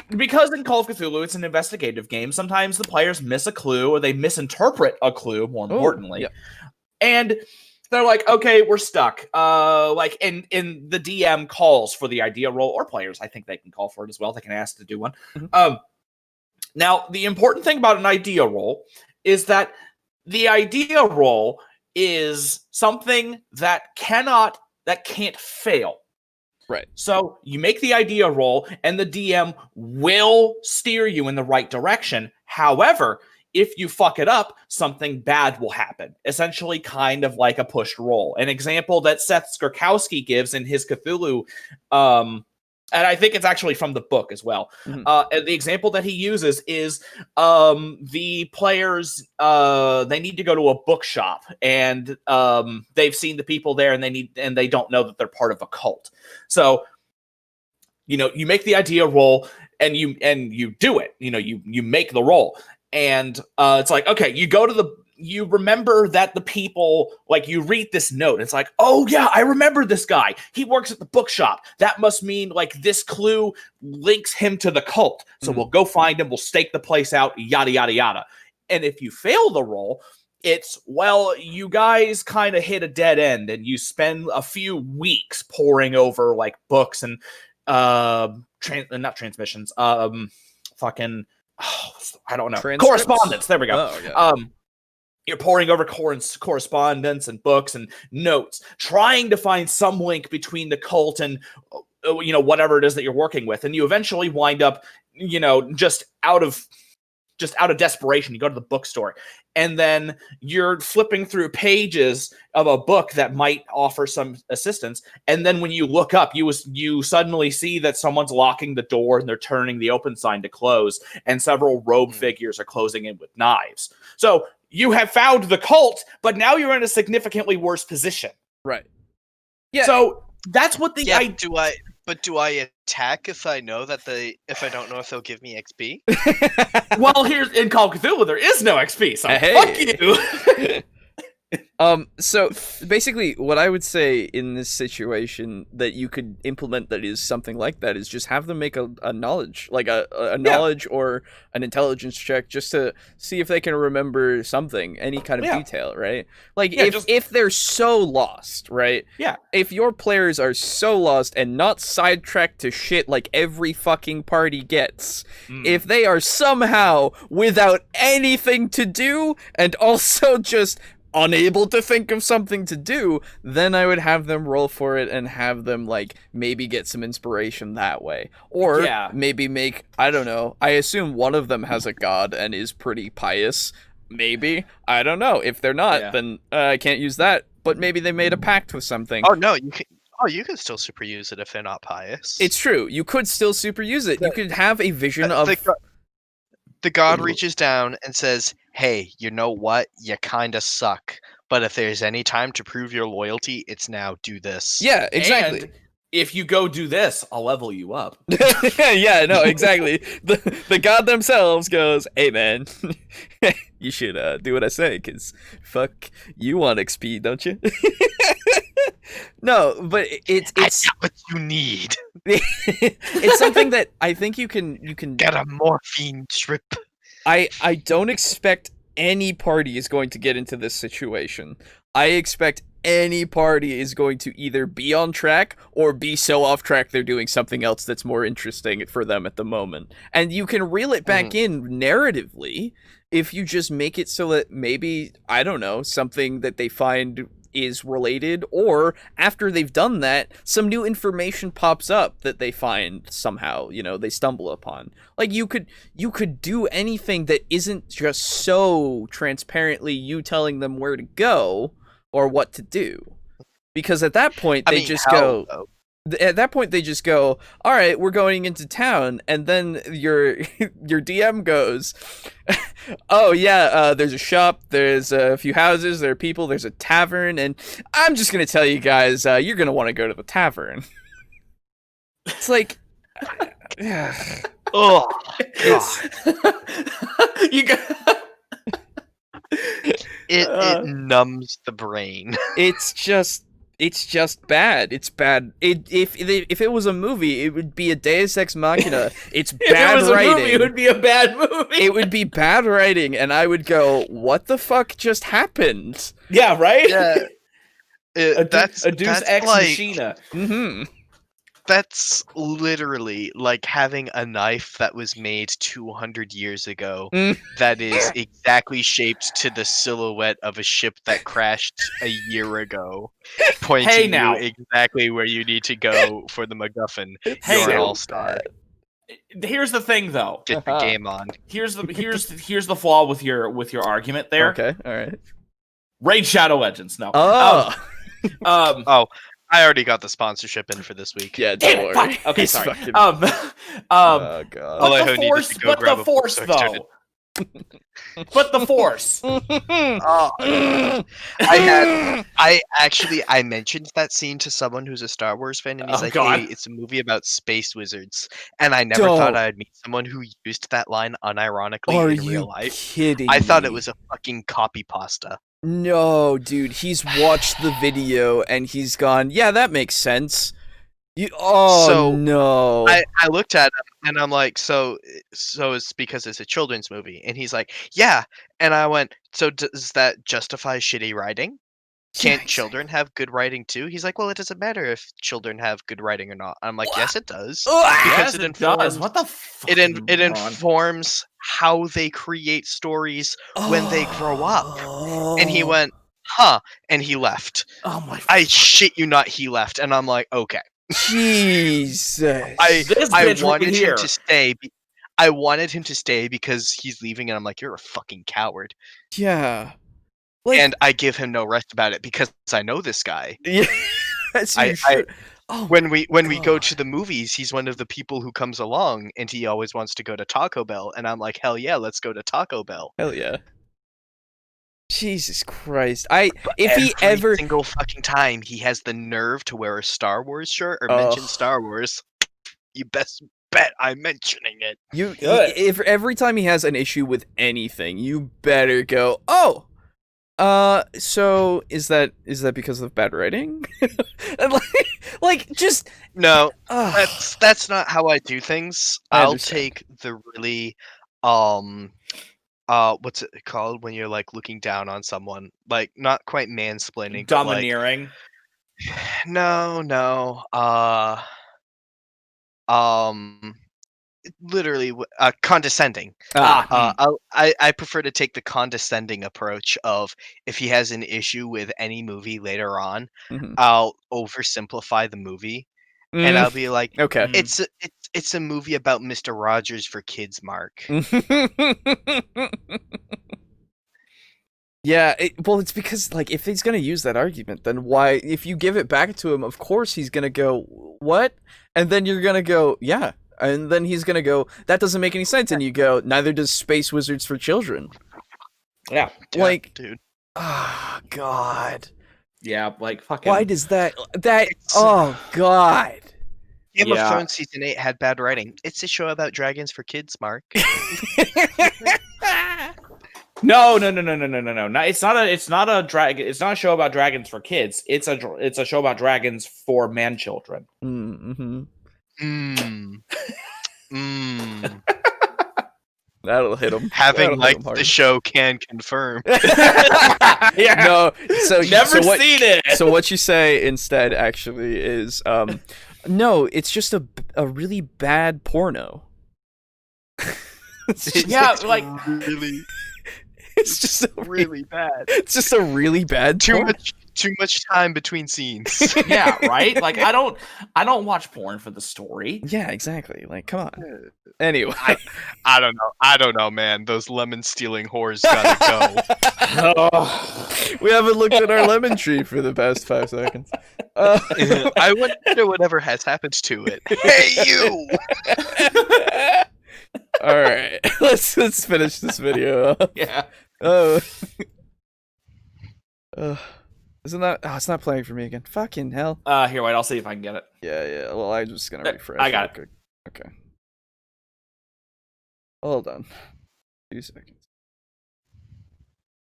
because in Call of Cthulhu, it's an investigative game, sometimes the players miss a clue or they misinterpret a clue, more importantly. Yeah. And they're like, okay, we're stuck. Like, in the DM calls for the idea roll, or players, I think they can call for it as well. They can ask to do one. Mm-hmm. Now, the important thing about an idea roll is that the idea roll is something that can't fail. Right. So you make the idea roll and the DM will steer you in the right direction. However, if you fuck it up, something bad will happen. Essentially, kind of like a pushed roll. An example that Seth Skorkowski gives in his Cthulhu, and I think it's actually from the book as well. The example that he uses is the players, they need to go to a bookshop, and they've seen the people there, and they don't know that they're part of a cult. So, you make the idea roll, and you do it. You make the roll, and it's like, okay, you remember that the people, like, you read this note. It's like, oh yeah, I remember this guy. He works at the bookshop. That must mean, like, this clue links him to the cult. So we'll go find him. We'll stake the place out, yada, yada, yada. And if you fail the roll, it's, well, you guys kind of hit a dead end, and you spend a few weeks poring over, like, books and not transmissions, fucking, I don't know, correspondence. There we go. Oh, yeah. You're poring over correspondence and books and notes, trying to find some link between the cult and, whatever it is that you're working with. And you eventually wind up, just out of desperation, you go to the bookstore, and then you're flipping through pages of a book that might offer some assistance. And then when you look up, you suddenly see that someone's locking the door, and they're turning the open sign to close, and several robe figures are closing in with knives. So you have found the cult, but now you're in a significantly worse position. Right. Yeah. So that's what the do I attack if I know if I don't know if they'll give me XP? Well, here's in Call of Cthulhu, there is no XP, so fuck you. So basically what I would say in this situation that you could implement that is something like that is just have them make a knowledge, like a knowledge or an intelligence check, just to see if they can remember something, any kind of detail, right? Like if they're so lost, right? Yeah. If your players are so lost and not sidetracked to shit like every fucking party gets, if they are somehow without anything to do and also just unable to think of something to do, then I would have them roll for it and have them, like, maybe get some inspiration that way. Or maybe make, I don't know, I assume one of them has a god and is pretty pious. Maybe. I don't know. If they're not, then I can't use that. But maybe they made a pact with something. Oh, no, you can still super use it if they're not pious. It's true. You could still super use it. You could have a vision of... The god reaches down and says, hey, you know what? You kinda suck. But if there's any time to prove your loyalty, it's now. Do this. Yeah, exactly. And if you go do this, I'll level you up. Yeah, no, exactly. The god themselves goes, hey, man, you should do what I say, because fuck, you want XP, don't you? No, but it's what you need. It's something that I think you can get a morphine trip. I don't expect any party is going to get into this situation. I expect any party is going to either be on track or be so off track they're doing something else that's more interesting for them at the moment. And you can reel it back in narratively if you just make it so that maybe, I don't know, something that they find is related, or after they've done that, some new information pops up that they find somehow, they stumble upon. Like, you could do anything that isn't just so transparently you telling them where to go or what to do. Because at that point, they just go, all right, we're going into town, and then your DM goes, oh yeah, there's a shop, there's a few houses, there are people, there's a tavern, and I'm just gonna tell you guys, you're gonna want to go to the tavern. It's like, oh god, it numbs the brain. It's just bad. It's bad. If it was a movie, it would be a Deus Ex Machina. It's bad writing. Movie, it would be a bad movie. It would be bad writing, and I would go, "What the fuck just happened?" Yeah, right. Yeah, that's Deus Ex Machina. Mm-hmm. That's literally like having a knife that was made 200 years ago that is exactly shaped to the silhouette of a ship that crashed a year ago, pointing you exactly where you need to go for the MacGuffin. Hey, You're an all-star. Here's the thing, though. Get the game on. Here's the flaw with your argument there. Okay, all right. Raid Shadow Legends. No. Oh. Oh, I already got the sponsorship in for this week. Yeah, Damn don't it, worry. fuck. Okay, He's sorry. fucking- Oh God. Alejo needed to go grab a book, so I started- But the Force. I mentioned that scene to someone who's a Star Wars fan, and he's like, God. "Hey, it's a movie about space wizards," and I never Don't. thought I'd meet someone who used that line unironically Are in you real life. kidding I thought me? it was a fucking copy pasta. No, dude, he's watched the video and he's gone, yeah, that makes sense. No. I looked at him and I'm like, so it's because it's a children's movie, and he's like, yeah, and I went, so does that justify shitty writing? Can't children have good writing too? He's like, well, it doesn't matter if children have good writing or not. I'm like, yes, it does. Yes, Because it does. What the fuck? it informs how they create stories when they grow up. And he went, huh, and he left. Oh my! I shit you not, he left, and I'm like, okay. Jesus. I bitch wanted right here. him to stay. I wanted him to stay because he's leaving, and I'm like, you're a fucking coward. Yeah. Like, And I give him no rest about it because I know this guy. yeah. When we go to the movies, he's one of the people who comes along, and he always wants to go to Taco Bell, and I'm like, hell yeah, let's go to Taco Bell. Hell yeah. Jesus Christ. Every single fucking time he has the nerve to wear a Star Wars shirt or mention Star Wars, you best bet I'm mentioning it. If every time he has an issue with anything, you better go, so is that because of bad writing? And like just No, that's not how I do things. I'll take the really what's it called when you're like looking down on someone, like not quite mansplaining, but, like, Domineering. no, literally condescending. I prefer to take the condescending approach of, if he has an issue with any movie later on, I'll oversimplify the movie, and I'll be like, okay, it's a movie about Mr. Rogers for kids, Mark. Yeah, well, it's because, like, if he's gonna use that argument, then why, if you give it back to him, of course he's gonna go, what? And then you're gonna go, yeah. And then he's gonna go, that doesn't make any sense. And you go, neither does Space Wizards for Children. Yeah. Like, dude. Oh, God. Yeah, like, fucking... Why does oh, God. Game of Thrones Season 8 had bad writing. It's a show about dragons for kids, Mark. No. It's not a show about dragons for kids. It's a show about dragons for man children. That'll hit him. Having liked the show can confirm. Yeah. No. So never seen it. So what you say instead actually is, no, it's just a really bad porno. It's just really bad. It's just a really bad. Too much time between scenes. Yeah, right. Like I don't watch porn for the story. Yeah, exactly. Like, come on. Anyway, I don't know, man. Those lemon stealing whores gotta go. We haven't looked at our lemon tree for the past 5 seconds. I wonder whatever has happened to it. Hey, you! All right, let's finish this video. Yeah. Isn't that? Oh, it's not playing for me again. Fucking hell. Here, wait. I'll see if I can get it. Yeah. Well, I'm just gonna refresh. I got it. Okay. Hold on. 2 seconds.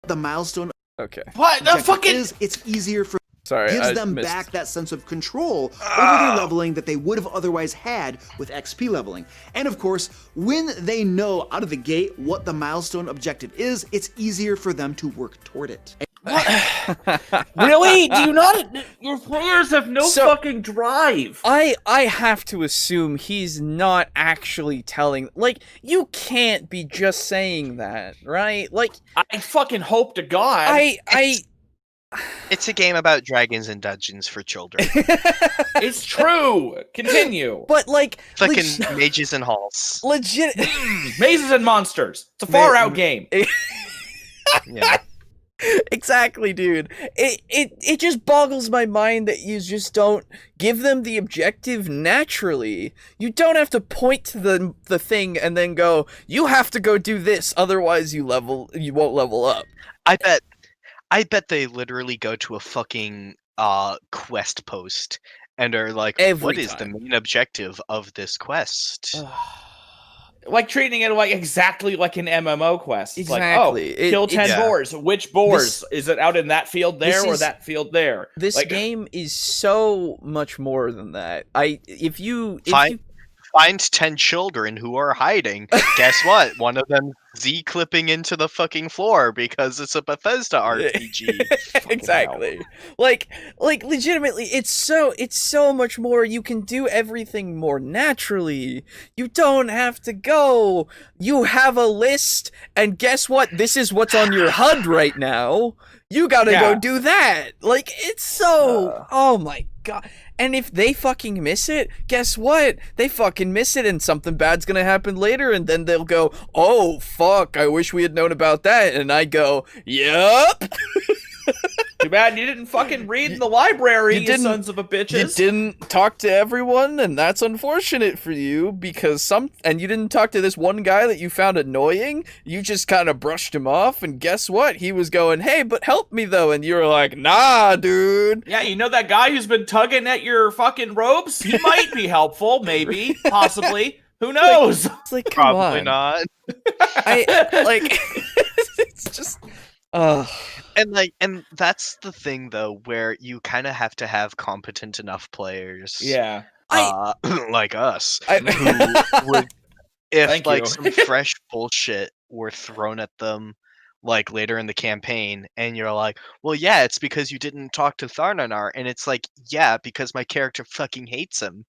The milestone. Okay. What the fucking? It's easier for. Sorry, gives I them missed. back that sense of control over their leveling that they would have otherwise had with XP leveling. And of course, when they know out of the gate what the milestone objective is, it's easier for them to work toward it. Really? Do you not? Your players have no fucking drive. I have to assume he's not actually telling. Like, you can't be just saying that, right? Like, I fucking hope to God. It's a game about dragons and dungeons for children. It's true. Continue. But like, Fucking mages and halls. legit Mazes and monsters. It's a far out game. Yeah. Exactly, dude. It just boggles my mind that you just don't give them the objective naturally. You don't have to point to the thing and then go, you have to go do this, otherwise you won't level up. I bet they literally go to a fucking quest post and are like, what is the main objective of this quest? Like treating it like exactly like an MMO quest. Exactly. Like, kill 10 boars. Which boars? Is it out in that field there or that field there? This game is so much more than that. Find 10 children who are hiding. Guess what? One of them Z-clipping into the fucking floor because it's a Bethesda RPG. Exactly. Like legitimately, it's so much more. You can do everything more naturally. You don't have to go. You have a list, and guess what? This is what's on your HUD right now. You gotta go do that. Like, it's so... oh my god. And if they fucking miss it, guess what? They fucking miss it and something bad's gonna happen later, and then they'll go, oh, fuck, I wish we had known about that. And I go, yup. Too bad you didn't fucking read in the library, you sons of a bitches. You didn't talk to everyone, and that's unfortunate for you, because and you didn't talk to this one guy that you found annoying. You just kind of brushed him off, and guess what? He was going, hey, but help me though, and you were like, nah, dude. Yeah, you know that guy who's been tugging at your fucking robes? He might be helpful, maybe, possibly. Who knows? It's like, come Probably on. not. It's just... And that's the thing though, where you kind of have to have competent enough players. Yeah. Like us. Who would, if some fresh bullshit were thrown at them like later in the campaign, and you're like, well, yeah, it's because you didn't talk to Tharnanar, and it's like, yeah, because my character fucking hates him.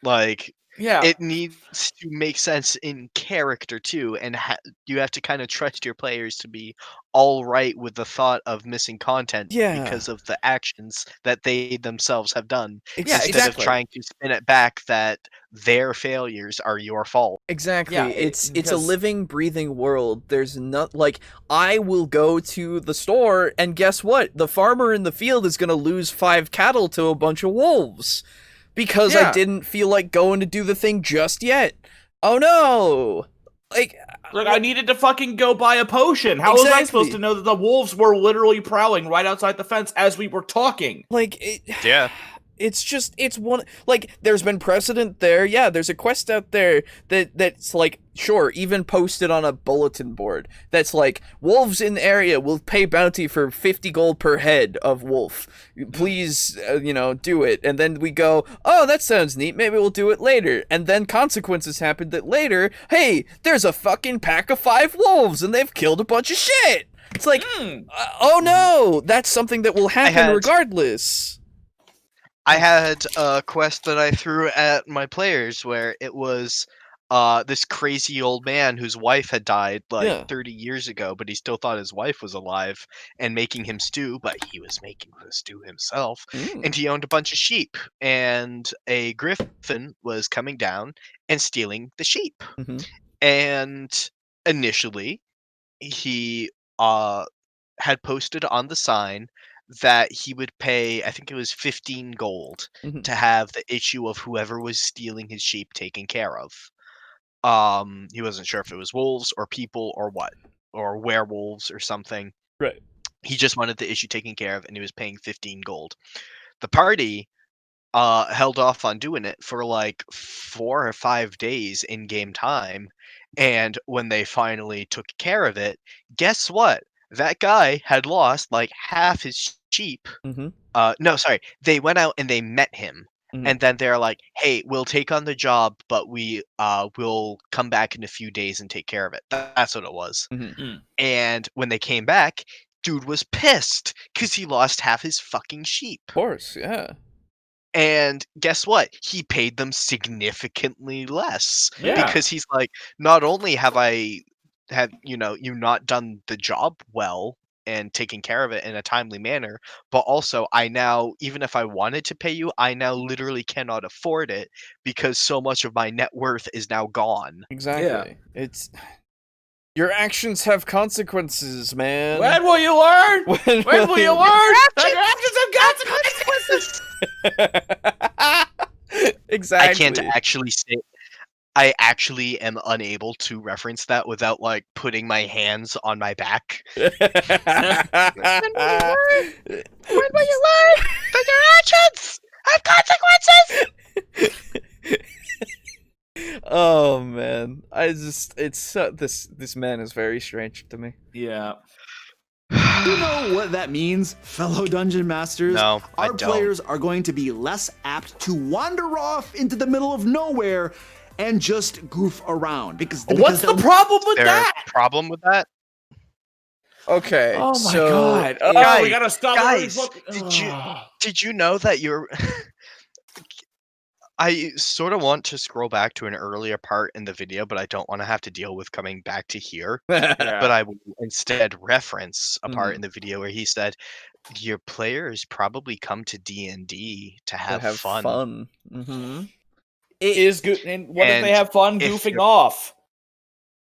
Like, yeah, it needs to make sense in character too, and you have to kind of trust your players to be all right with the thought of missing content because of the actions that they themselves have done, instead of trying to spin it back that their failures are your fault. Exactly. Yeah, it's a living, breathing world. There's not like, I will go to the store, and guess what? The farmer in the field is gonna lose 5 cattle to a bunch of wolves. Because I didn't feel like going to do the thing just yet. Oh no! Like I needed to fucking go buy a potion. How was I supposed to know that the wolves were literally prowling right outside the fence as we were talking? It's just, it's one, like, there's been precedent there. Yeah, there's a quest out there that's like, sure, even posted on a bulletin board that's like, wolves in the area will pay bounty for 50 gold per head of wolf. Please, do it. And then we go, oh, that sounds neat. Maybe we'll do it later. And then consequences happen that later, hey, there's a fucking pack of 5 wolves and they've killed a bunch of shit. It's like, oh no, that's something that will happen regardless. I had a quest that I threw at my players where it was this crazy old man whose wife had died 30 years ago, but he still thought his wife was alive and making him stew, but he was making the stew himself. And he owned a bunch of sheep, and a griffin was coming down and stealing the sheep. And initially, he had posted on the sign that he would pay, I think it was 15 gold to have the issue of whoever was stealing his sheep taken care of. He wasn't sure if it was wolves or people or what, or werewolves or something. Right. He just wanted the issue taken care of, and he was paying 15 gold. The party held off on doing it for like 4 or 5 days in game time, and when they finally took care of it, guess what? That guy had lost like half his sheep. No, sorry. They went out and they met him. And then they're like, hey, we'll take on the job, but we will come back in a few days and take care of it. That's what it was. And when they came back, dude was pissed because he lost half his fucking sheep. Of course, yeah. And guess what? He paid them significantly less. Because he's like, not only have you not done the job well, and taking care of it in a timely manner. But also, I now, even if I wanted to pay you, I now literally cannot afford it because so much of my net worth is now gone. Exactly. It's your actions have consequences, man. When will you learn? When will you learn that your actions have consequences? Exactly. I can't actually say. I actually am unable to reference that without like putting my hands on my back. When will you learn that your actions have consequences? Oh man, this man is very strange to me. Yeah. You know what that means, fellow Dungeon Masters? No, I Our don't. players are going to be less apt to wander off into the middle of nowhere and just goof around. Because What's the problem with There's that? a problem with that? Okay. Oh my so god. Oh, Guys, we gotta stop. guys, did you know that you're I sort of want to scroll back to an earlier part in the video, but I don't want to have to deal with coming back to here. But I will instead reference a part in the video where he said, "Your players probably come to D&D to have fun." Mm-hmm. It is good. And what if they have fun if goofing your- off?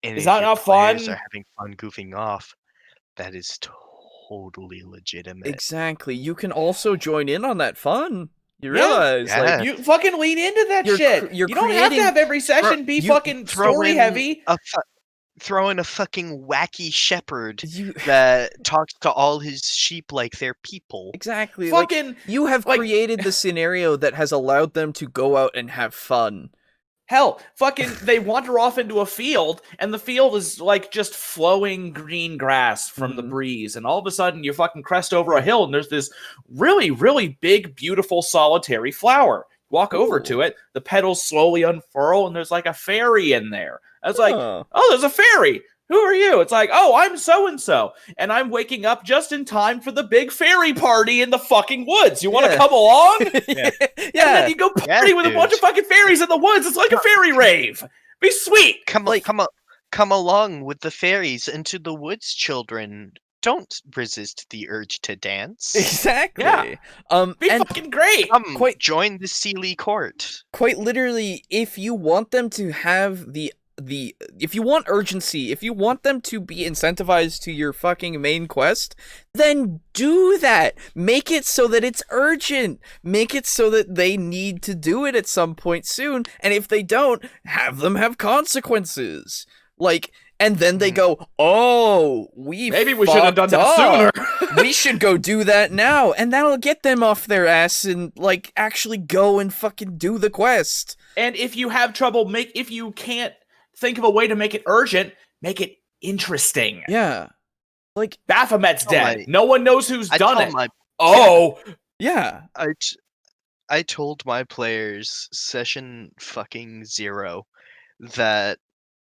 And Is if that your not players fun? are having fun goofing off, that is totally legitimate. Exactly. You can also join in on that fun. You realize, Yeah. like, You fucking lean into that shit. you're You don't have to creating- have every session be fucking story heavy. Throw in a fucking wacky shepherd You that talks to all his sheep like they're people. exactly. Fucking like, you have like- created the scenario that has allowed them to go out and have fun. Hell, fucking they wander off into a field, and the field is like just flowing green grass from the breeze, and all of a sudden you fucking crest over a hill, and there's this really, really big, beautiful, solitary flower. Walk over to it, the petals slowly unfurl, and there's like a fairy in there. I was like, oh, there's a fairy. Who are you? It's like, oh, I'm so-and-so, and I'm waking up just in time for the big fairy party in the fucking woods. You want to come along? Yeah. And then you go party with a bunch of fucking fairies in the woods. It's like a fairy rave. Be sweet. Come along with the fairies into the woods, children. Don't resist the urge to dance. Exactly. Yeah. Be and fucking great. Come, join the Sealy court. Quite literally, if you want them to have if you want urgency, if you want them to be incentivized to your fucking main quest, then do that. Make it so that it's urgent. Make it so that they need to do it at some point soon. And if they don't, have them have consequences. Like, and then they go, oh, maybe we should have done that sooner. We should go do that now. And that'll get them off their ass and, like, actually go and fucking do the quest. And if you have trouble, if you can't think of a way to make it urgent, make it interesting. Yeah. Like, Baphomet's dead. No one knows who's done it. Yeah. I told my players session fucking 0 that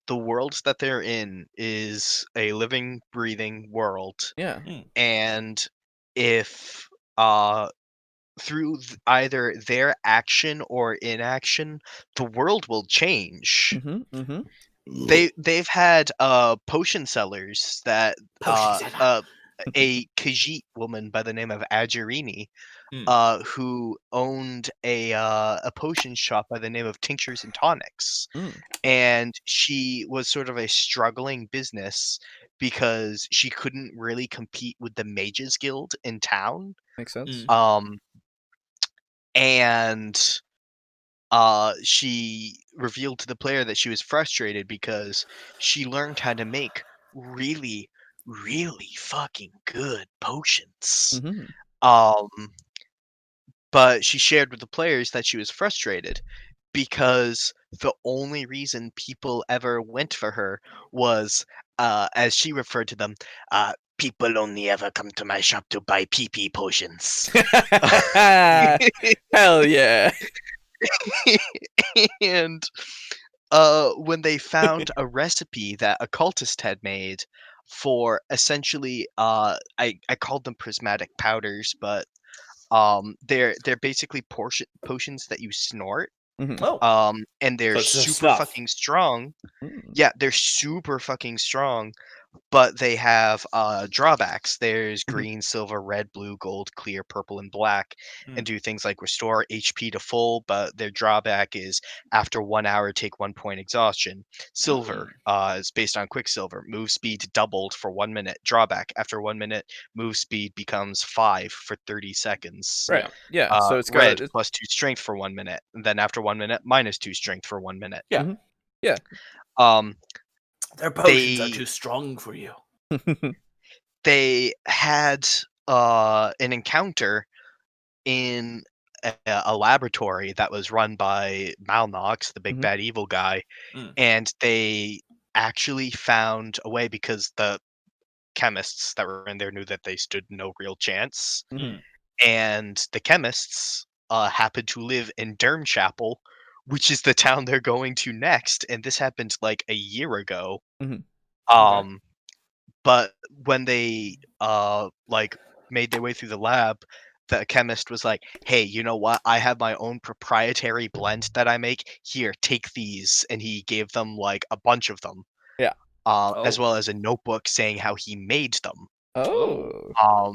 the world that they're in is a living, breathing world. Yeah. And if through either their action or inaction, the world will change. They've had potion sellers that a Khajiit woman by the name of Ajarini, who owned a potion shop by the name of Tinctures and Tonics, and she was sort of a struggling business because she couldn't really compete with the Mages Guild in town. Makes sense. And she revealed to the player that she was frustrated because she learned how to make really, really fucking good potions. But she shared with the players that she was frustrated because the only reason people ever went for her was, as she referred to them, people only ever come to my shop to buy pee-pee potions. Hell yeah. And when they found a recipe that a cultist had made for essentially, I called them prismatic powders, but they're basically potions that you snort. And they're super fucking strong. Yeah, they're super fucking strong. but they have drawbacks. There's green, silver, red, blue, gold, clear, purple, and black, and do things like restore HP to full, but their drawback is after 1 hour, take 1 point exhaustion. Silver is based on Quicksilver. Move speed doubled for 1 minute. Drawback, after 1 minute, move speed becomes 5 for 30 seconds. Right. Yeah. So it's red, got plus 2 strength for 1 minute. And then after 1 minute, minus 2 strength for 1 minute. Yeah. Yeah. Their potions are too strong for you. They had an encounter in a laboratory that was run by Malnox, the big bad evil guy, and they actually found a way because the chemists that were in there knew that they stood no real chance, and the chemists happened to live in Durmchapel, which is the town they're going to next, and this happened like a year ago. But when they like made their way through the lab, the chemist was like, "Hey, you know what? I have my own proprietary blend that I make. Here, take these." And he gave them like a bunch of them. Yeah. As well as a notebook saying how he made them. Oh.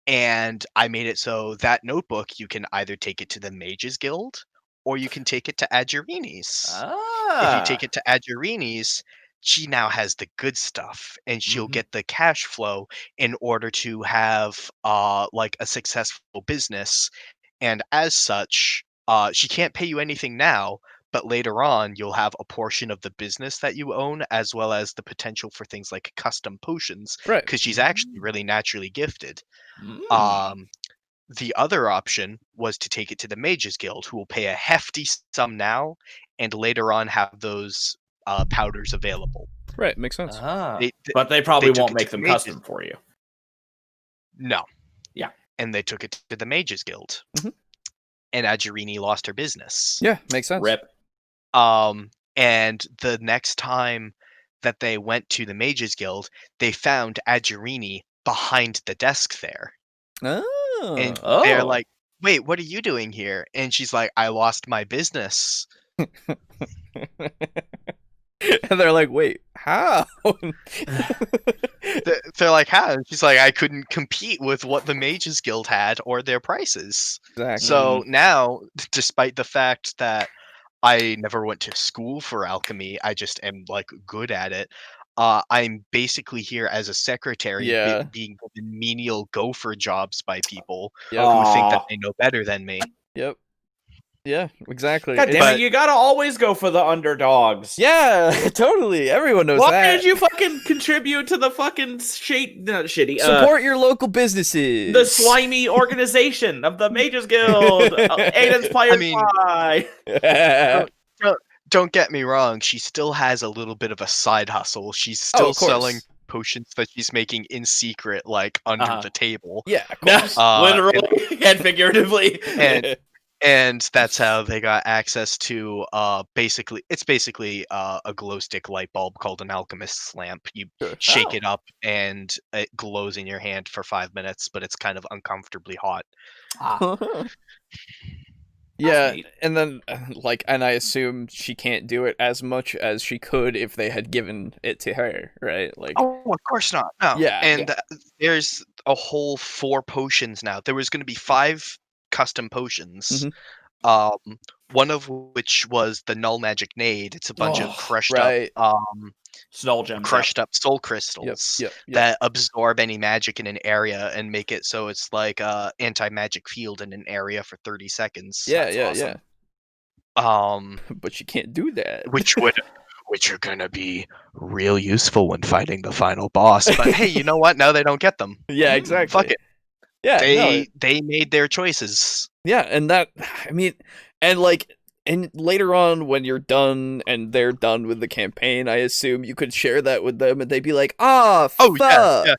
And I made it so that notebook you can either take it to the Mages Guild or you can take it to Adgerini's. If you take it to Adgerini's, she now has the good stuff and she'll get the cash flow in order to have like a successful business. And as such, she can't pay you anything now, but later on you'll have a portion of the business that you own as well as the potential for things like custom potions, Right. because she's actually really naturally gifted. The other option was to take it to the Mages Guild, who will pay a hefty sum now and later on have those powders available. Right, makes sense. But they probably took won't it make to them the Mages. custom for you. No. Yeah. And they took it to the Mages Guild. And Adgerini lost her business. Yeah, makes sense. Rip. And the next time that they went to the Mages Guild, they found Adgerini behind the desk there. And they're like, "Wait, what are you doing here?" And she's like, "I lost my business." And they're like, "Wait, how?" They're like, "How?" And she's like, "I couldn't compete with what the Mages Guild had or their prices." Exactly. So now, despite the fact that I never went to school for alchemy, I just am like good at it. I'm basically here as a secretary, being given menial gopher jobs by people who think that they know better than me. Yep. Yeah, exactly. God damn it, you gotta always go for the underdogs. Yeah, totally. Everyone knows Why that. did you fucking contribute to the fucking shitty support your local businesses? The slimy organization of the Mages Guild. Aiden's Firefly. Don't get me wrong, she still has a little bit of a side hustle. She's still selling potions that she's making in secret, like under the table. Yeah, of course. Literally and figuratively. And that's how they got access to basically a glow stick light bulb called an alchemist's lamp. You shake it up and it glows in your hand for 5 minutes, but it's kind of uncomfortably hot. Yeah, and then and I assume she can't do it as much as she could if they had given it to her, right? Like, oh, of course not. No. Yeah, and there's a whole 4 potions now. There was going to be 5 custom potions. One of which was the null magic nade. It's a bunch of crushed up Snow gems, crushed up soul crystals that absorb any magic in an area and make it so it's like a anti-magic field in an area for 30 seconds. Yeah. But you can't do that. Which are gonna be real useful when fighting the final boss. But hey, you know what? Now they don't get them. Yeah, exactly. Fuck it. Yeah, they made their choices. Yeah, and that, I mean, and later on when you're done and they're done with the campaign, I assume you could share that with them and they'd be like, fuck. Yeah.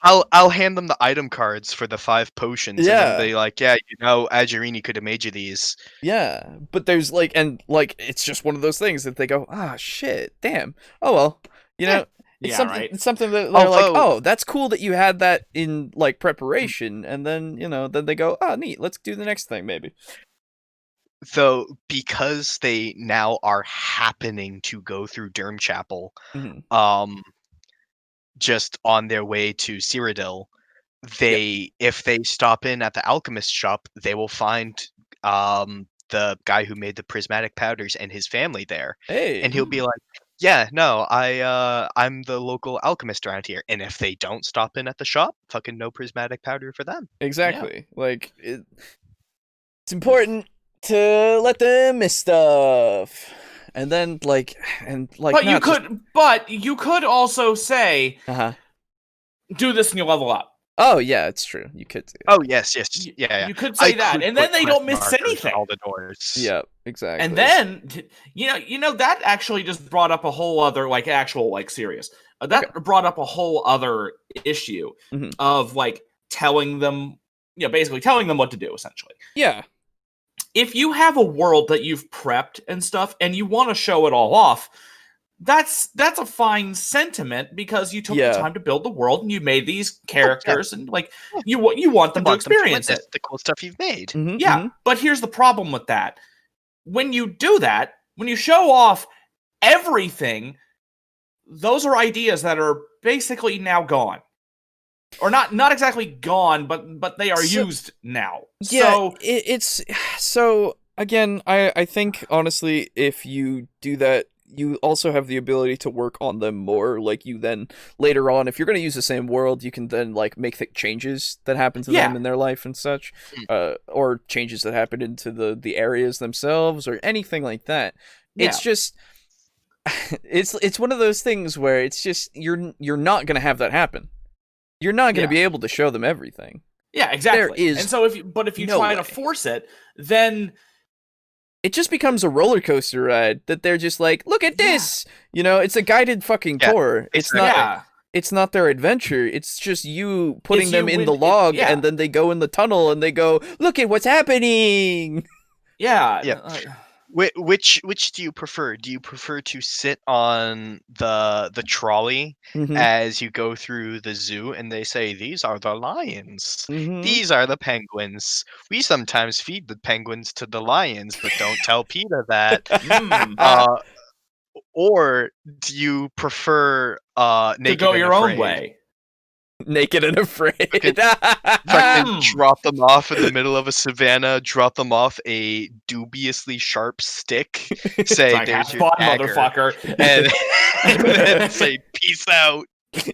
I'll hand them the item cards for the 5 potions. Yeah. And then they like, Adgerini could have made you these. Yeah, but there's it's just one of those things that they go, shit, damn. Oh well, you know. It's something that they're like, oh, that's cool that you had that in preparation, and then then they go, neat, let's do the next thing maybe. So because they now are happening to go through Durmchapel, just on their way to Cyrodiil, if they stop in at the alchemist shop, they will find the guy who made the prismatic powders and his family there. Hey. And he'll be like, yeah, no, I'm the local alchemist around here. And if they don't stop in at the shop, fucking no prismatic powder for them. Exactly. Yeah. Like it's important to let them miss stuff. And then but you could also say do this and you level up. Oh yeah, it's true. You could do it. Oh yes. Yeah. You could say that, and then they don't miss anything. All the doors. Yeah, exactly. And then you know that actually just brought up a whole other serious. That brought up a whole other issue of telling them, basically telling them what to do, essentially. Yeah. If you have a world that you've prepped and stuff, and you want to show it all off, that's a fine sentiment because you took the time to build the world and you made these characters and you want them to experience it. The cool stuff you've made. But here's the problem with that. When you do that, when you show off everything, those are ideas that are basically now gone. Or not exactly gone, but they are used now. Yeah, so again, I think honestly, if you do that, you also have the ability to work on them more. Like you then later on, if you're going to use the same world, you can then make changes that happen to them in their life and such, or changes that happen into the areas themselves or anything like that. Yeah. It's just it's one of those things where it's just you're not going to have that happen. You're not going to be able to show them everything. Yeah, exactly. There is and so if you try to force it, then it just becomes a roller coaster ride that they're just like, look at this. It's a guided fucking tour. It's not it's not their adventure. It's just you putting them in the log and then they go in the tunnel and they go, look at what's happening. Yeah. Which do you prefer? Do you prefer to sit on the trolley as you go through the zoo and they say, these are the lions, these are the penguins, we sometimes feed the penguins to the lions but don't tell PETA that, or do you prefer to go your own way? Naked and afraid. Fucking drop them off in the middle of a savannah, drop them off a dubiously sharp stick, say there's your dagger, motherfucker, and then say peace out.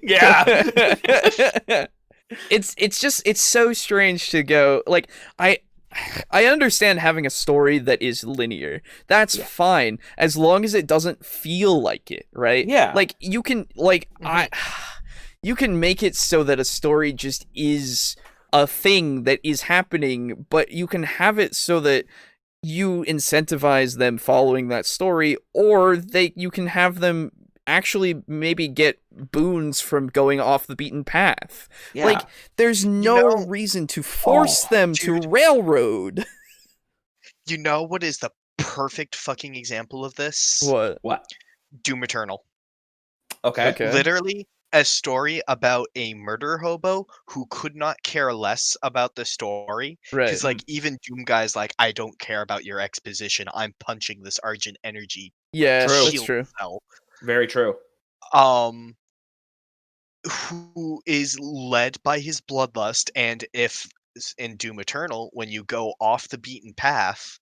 Yeah. It's so strange to go I understand having a story that is linear. That's fine as long as it doesn't feel like it, right? Yeah. You can you can make it so that a story just is a thing that is happening, but you can have it so that you incentivize them following that story, or you can have them actually maybe get boons from going off the beaten path. Yeah. There's no reason to force them to railroad. You know what is the perfect fucking example of this? What? Doom Eternal. Okay. Literally a story about a murder hobo who could not care less about the story. Right. Because even Doom Guy's I don't care about your exposition. I'm punching this Argent Energy. Yeah, that's true. Cell. Very true. Who is led by his bloodlust, and if in Doom Eternal, when you go off the beaten path,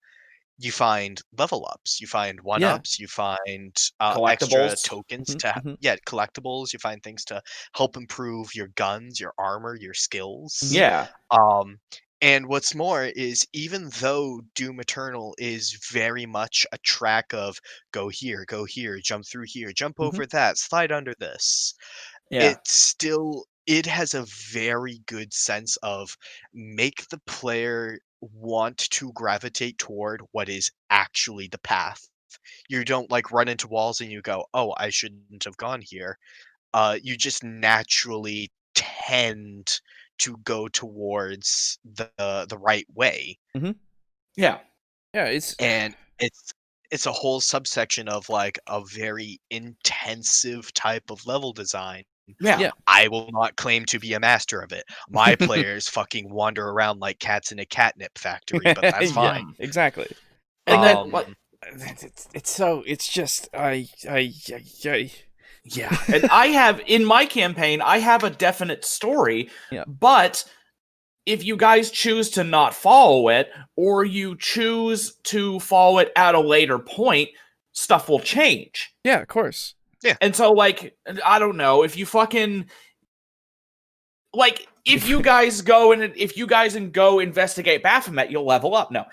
you find level ups, you find one-ups, you find extra tokens collectibles, you find things to help improve your guns, your armor, your skills. Yeah. And what's more is, even though Doom Eternal is very much a track of go here, jump through here, jump over that, slide under this, it has a very good sense of make the player want to gravitate toward what is actually the path. You don't run into walls and you go, oh, I shouldn't have gone here. You just naturally tend to go towards the right way. Yeah. It's a whole subsection of a very intensive type of level design. Yeah. I will not claim to be a master of it. My players fucking wander around like cats in a catnip factory, but that's fine. Yeah, exactly. And then it's just Yeah. And I have, in my campaign, I have a definite story, but if you guys choose to not follow it, or you choose to follow it at a later point, stuff will change. Yeah, of course. Yeah. And so, like, I don't know, if you fucking... Like, if you guys go investigate Baphomet, you'll level up. No.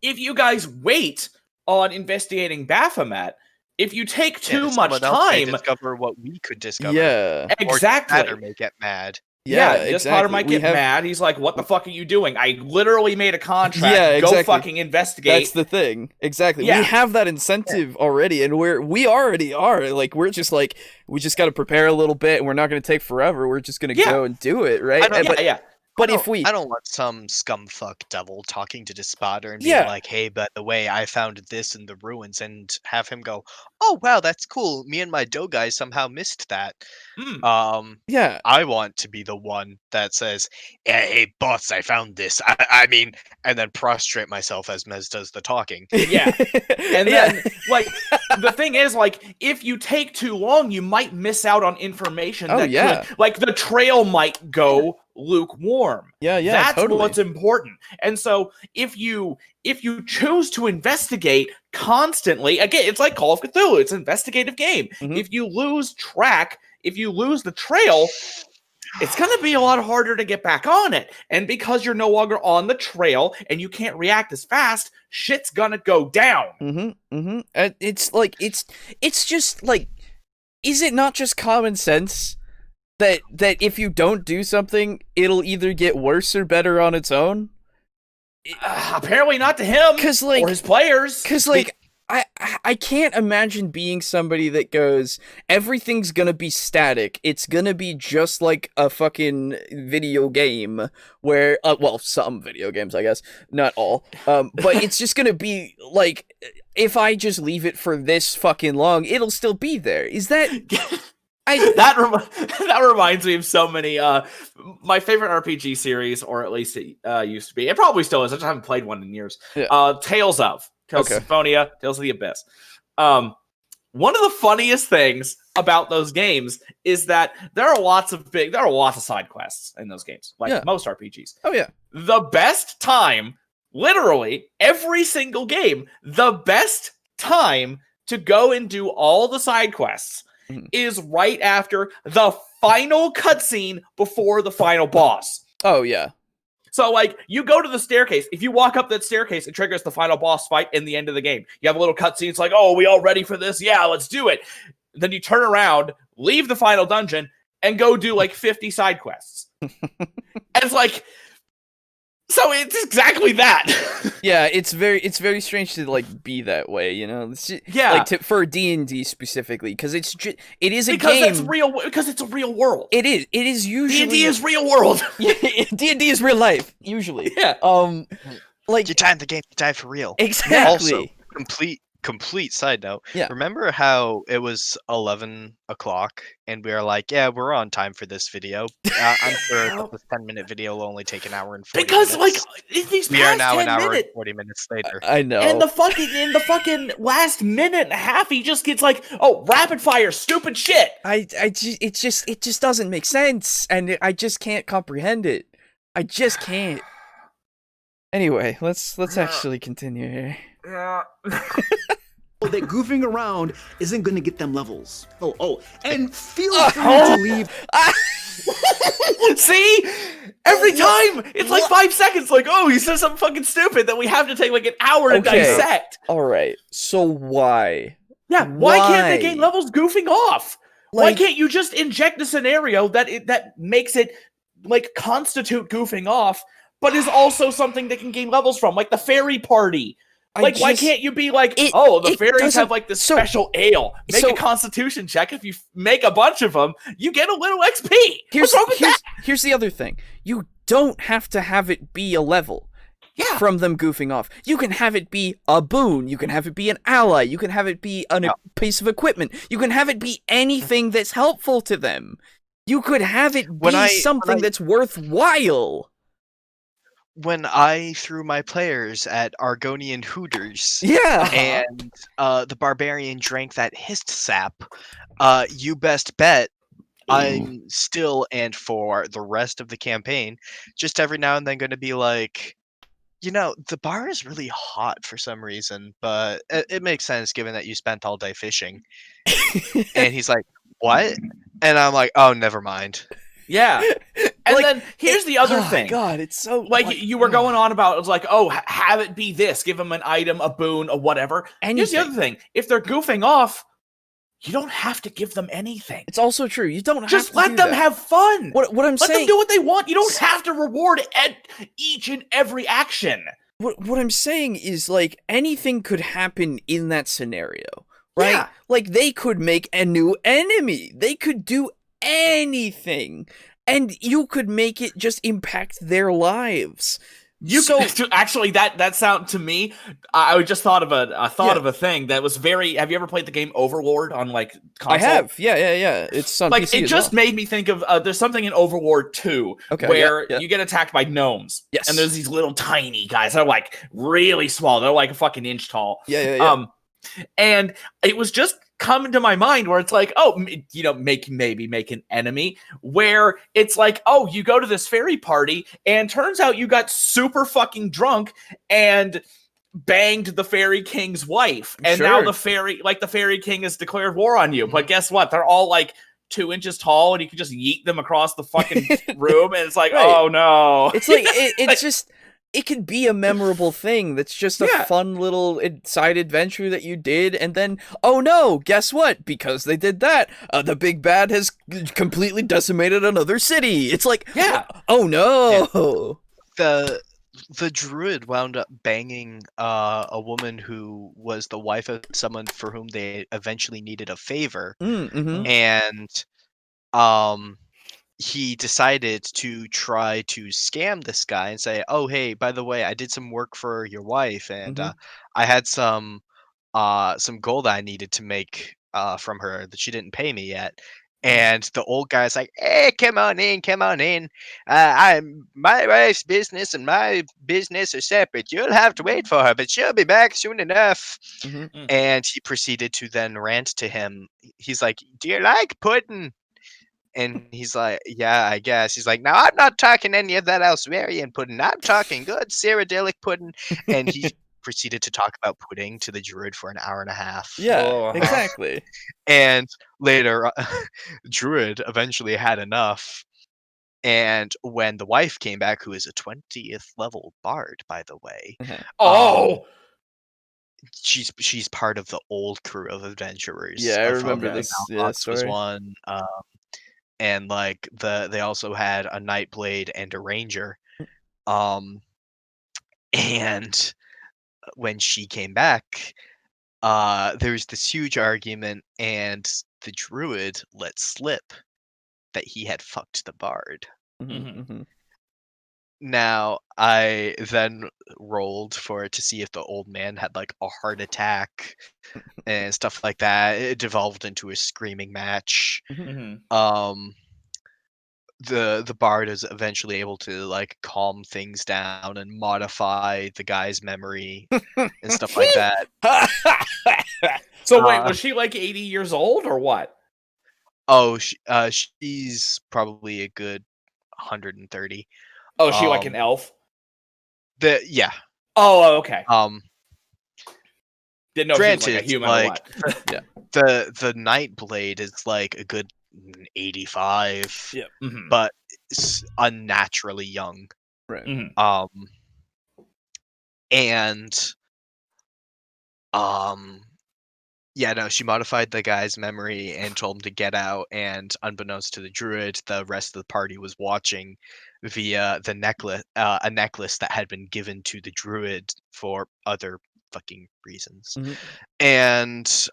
If you guys wait on investigating Baphomet, if you take too much time... discover what we could discover. Yeah. Exactly. Or may get mad. Yeah, this Potter might get mad. He's like, what the fuck are you doing? I literally made a contract. Yeah, exactly. Go fucking investigate. That's the thing. Exactly. Yeah. We have that incentive already, and we already are. Like, we're just like, we just got to prepare a little bit, and we're not going to take forever. We're just going to go and do it, right? But if we... I don't want some scumfuck devil talking to this spotter and being like, hey, by the way, I found this in the ruins, and have him go, oh, wow, that's cool. Me and my dough guy somehow missed that. I want to be the one that says, hey, boss, I found this. I mean, and then prostrate myself as Mez does the talking. Yeah. And then, like, the thing is, like, if you take too long, you might miss out on information that could, like, the trail might go lukewarm. That's totally. What's important. And so if you choose to investigate constantly, again, it's like Call of Cthulhu, it's an investigative game. If you lose track, if you lose the trail, it's going to be a lot harder to get back on it. And because you're no longer on the trail and you can't react as fast, shit's gonna go down. It's like, it's just like, is it not just common sense that if you don't do something, it'll either get worse or better on its own? Apparently not to him, or his players. Because, like, I can't imagine being somebody that goes, everything's gonna be static. It's gonna be just like a fucking video game where, well, some video games, I guess, not all. But it's just gonna be like, if I just leave it for this fucking long, it'll still be there. Is that... That reminds me of so many my favorite RPG series, or at least it used to be. It probably still is. I just haven't played one in years. Tales of Symphonia, Tales of the Abyss. One of the funniest things about those games is that there are lots of side quests in those games, like most RPGs. The best time, literally every single game, the best time to go and do all the side quests is right after the final cutscene before the final boss. So, like, you go to the staircase. If you walk up that staircase, it triggers the final boss fight in the end of the game. You have a little cutscene. It's like, oh, are we all ready for this? Yeah, let's do it. Then you turn around, leave the final dungeon, and go do, like, 50 side quests. And it's like... So it's exactly that. It's very strange to, like, be that way, you know? Like, for D&D specifically, because it is a game. Because it's a real world. It is usually... D&D is real world. D&D is real life, usually. Like, you die in the game, you die for real. Exactly. Also, complete side note. Remember how it was 11 o'clock and we were like, yeah, we're on time for this video. I'm sure this 10-minute video will only take an hour and 40 minutes. Like, these we are now an hour minute... and 40 minutes later. I know. And in the fucking last minute and a half, he just gets like, oh, rapid fire, stupid shit. It just doesn't make sense, and I just can't comprehend it. I just can't. Anyway, let's actually continue here. That goofing around isn't going to get them levels. And feel free to leave. See? Every time! It's like 5 seconds. Like, oh, he says something fucking stupid that we have to take like an hour to dissect. Alright, so why? Yeah, why can't they gain levels goofing off? Like, why can't you just inject a scenario that makes it, like, constitute goofing off, but is also something that can gain levels from, like the fairy party? Like, why can't you be like, the fairies have, like, this special ale. Make a constitution check. If you make a bunch of them, you get a little XP. What's wrong with that? Here's the other thing. You don't have to have it be a level from them goofing off. You can have it be a boon. You can have it be an ally. You can have it be a piece of equipment. You can have it be anything that's helpful to them. You could have it be something that's worthwhile. when I threw my players at Argonian Hooters, Yeah. and the barbarian drank that hist sap, you best bet I'm still, and for the rest of the campaign, just every now and then going to be like, the bar is really hot for some reason, but it makes sense given that you spent all day fishing. And he's like, what? And I'm like, oh, never mind. Yeah. And then here's the other thing. God, it's so like you were going on about. It was like, oh, have it be this. Give them an item, a boon, a whatever. Anything. Here's the other thing. If they're goofing off, you don't have to give them anything. It's also true. You don't just have to let them have fun. What I'm saying, let them do what they want. You don't have to reward each and every action. What I'm saying is, like, anything could happen in that scenario, right? Yeah. Like, they could make a new enemy. They could do anything, and you could make it just impact their lives. Actually, that sound to me, I just thought of a thing that was very. Have you ever played the game Overlord on like console? I have. Yeah. It's on like PC it just made me think of there's something in Overlord 2 where you get attacked by gnomes. Yes. And there's these little tiny guys that are like really small. They're like a fucking inch tall. Yeah. And it was just coming to my mind where it's like, oh, make an enemy where it's like, oh, you go to this fairy party and turns out you got super fucking drunk and banged the fairy king's wife, and now the fairy king has declared war on you. But guess what? They're all like 2 inches tall, and you can just yeet them across the fucking room, and it's like, oh no! It's like it's just. It could be a memorable thing that's just a fun little side adventure that you did, and then, oh no, guess what? Because they did that, the big bad has completely decimated another city. It's like, oh no! Yeah. The druid wound up banging a woman who was the wife of someone for whom they eventually needed a favor, and he decided to try to scam this guy and say, oh, hey, by the way, I did some work for your wife, and I had some gold I needed to make from her that she didn't pay me yet. And the old guy's like, hey, come on in. My wife's business and my business are separate. You'll have to wait for her, but she'll be back soon enough. And he proceeded to then rant to him. He's like, do you like pudding? And he's like, yeah, I guess. He's like, now I'm not talking any of that Elsewerian pudding. I'm talking good Cyrodiilic pudding. And he proceeded to talk about pudding to the druid for an hour and a half. Yeah, exactly. And later, druid eventually had enough. And when the wife came back, who is a 20th level bard, by the way. She's part of the old crew of adventurers. Yeah, I remember this story. Was one. And like they also had a Nightblade and a Ranger. And when she came back, there was this huge argument, and the druid let slip that he had fucked the bard. Now, I then rolled to see if the old man had like a heart attack and stuff like that. It devolved into a screaming match. The bard is eventually able to like calm things down and modify the guy's memory and stuff like that. So wait, was she like 80 years old or what? Oh, she's probably a good 130. Oh, is she like an elf? Yeah. Oh, okay. Didn't know if she was like a human or what. Yeah. The Nightblade is like a good 85. Yeah. But it's unnaturally young. Right. She modified the guy's memory and told him to get out, and unbeknownst to the druid, the rest of the party was watching via the necklace, a necklace that had been given to the druid for other fucking reasons. And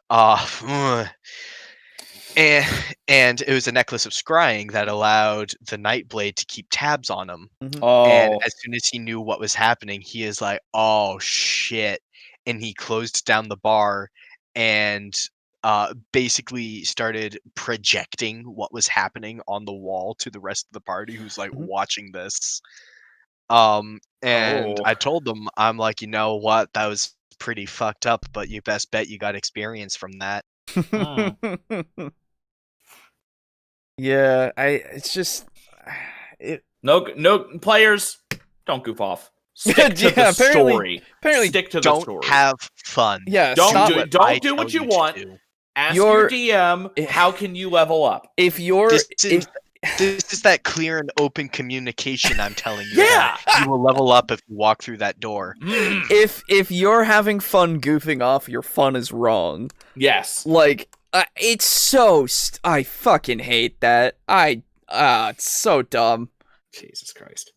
and it was a necklace of scrying that allowed the Nightblade to keep tabs on him. And as soon as he knew what was happening, he is like, oh shit. And he closed down the bar and basically started projecting what was happening on the wall to the rest of the party who's like watching this. And Oh. I told them, I'm like, you know what, that was pretty fucked up, but you best bet you got experience from that. Yeah, it's just No players, don't goof off. Stick to the story. Apparently, Stick to the Don't story. have fun. Yeah, Don't stop. do what you want. To do. Ask Your- your DM, how can you level up? If you're This is that clear and open communication I'm telling you. Yeah. about. You will level up if you walk through that door. if you're having fun goofing off, your fun is wrong. Yes. Like, it's so I fucking hate that. It's so dumb. Jesus Christ.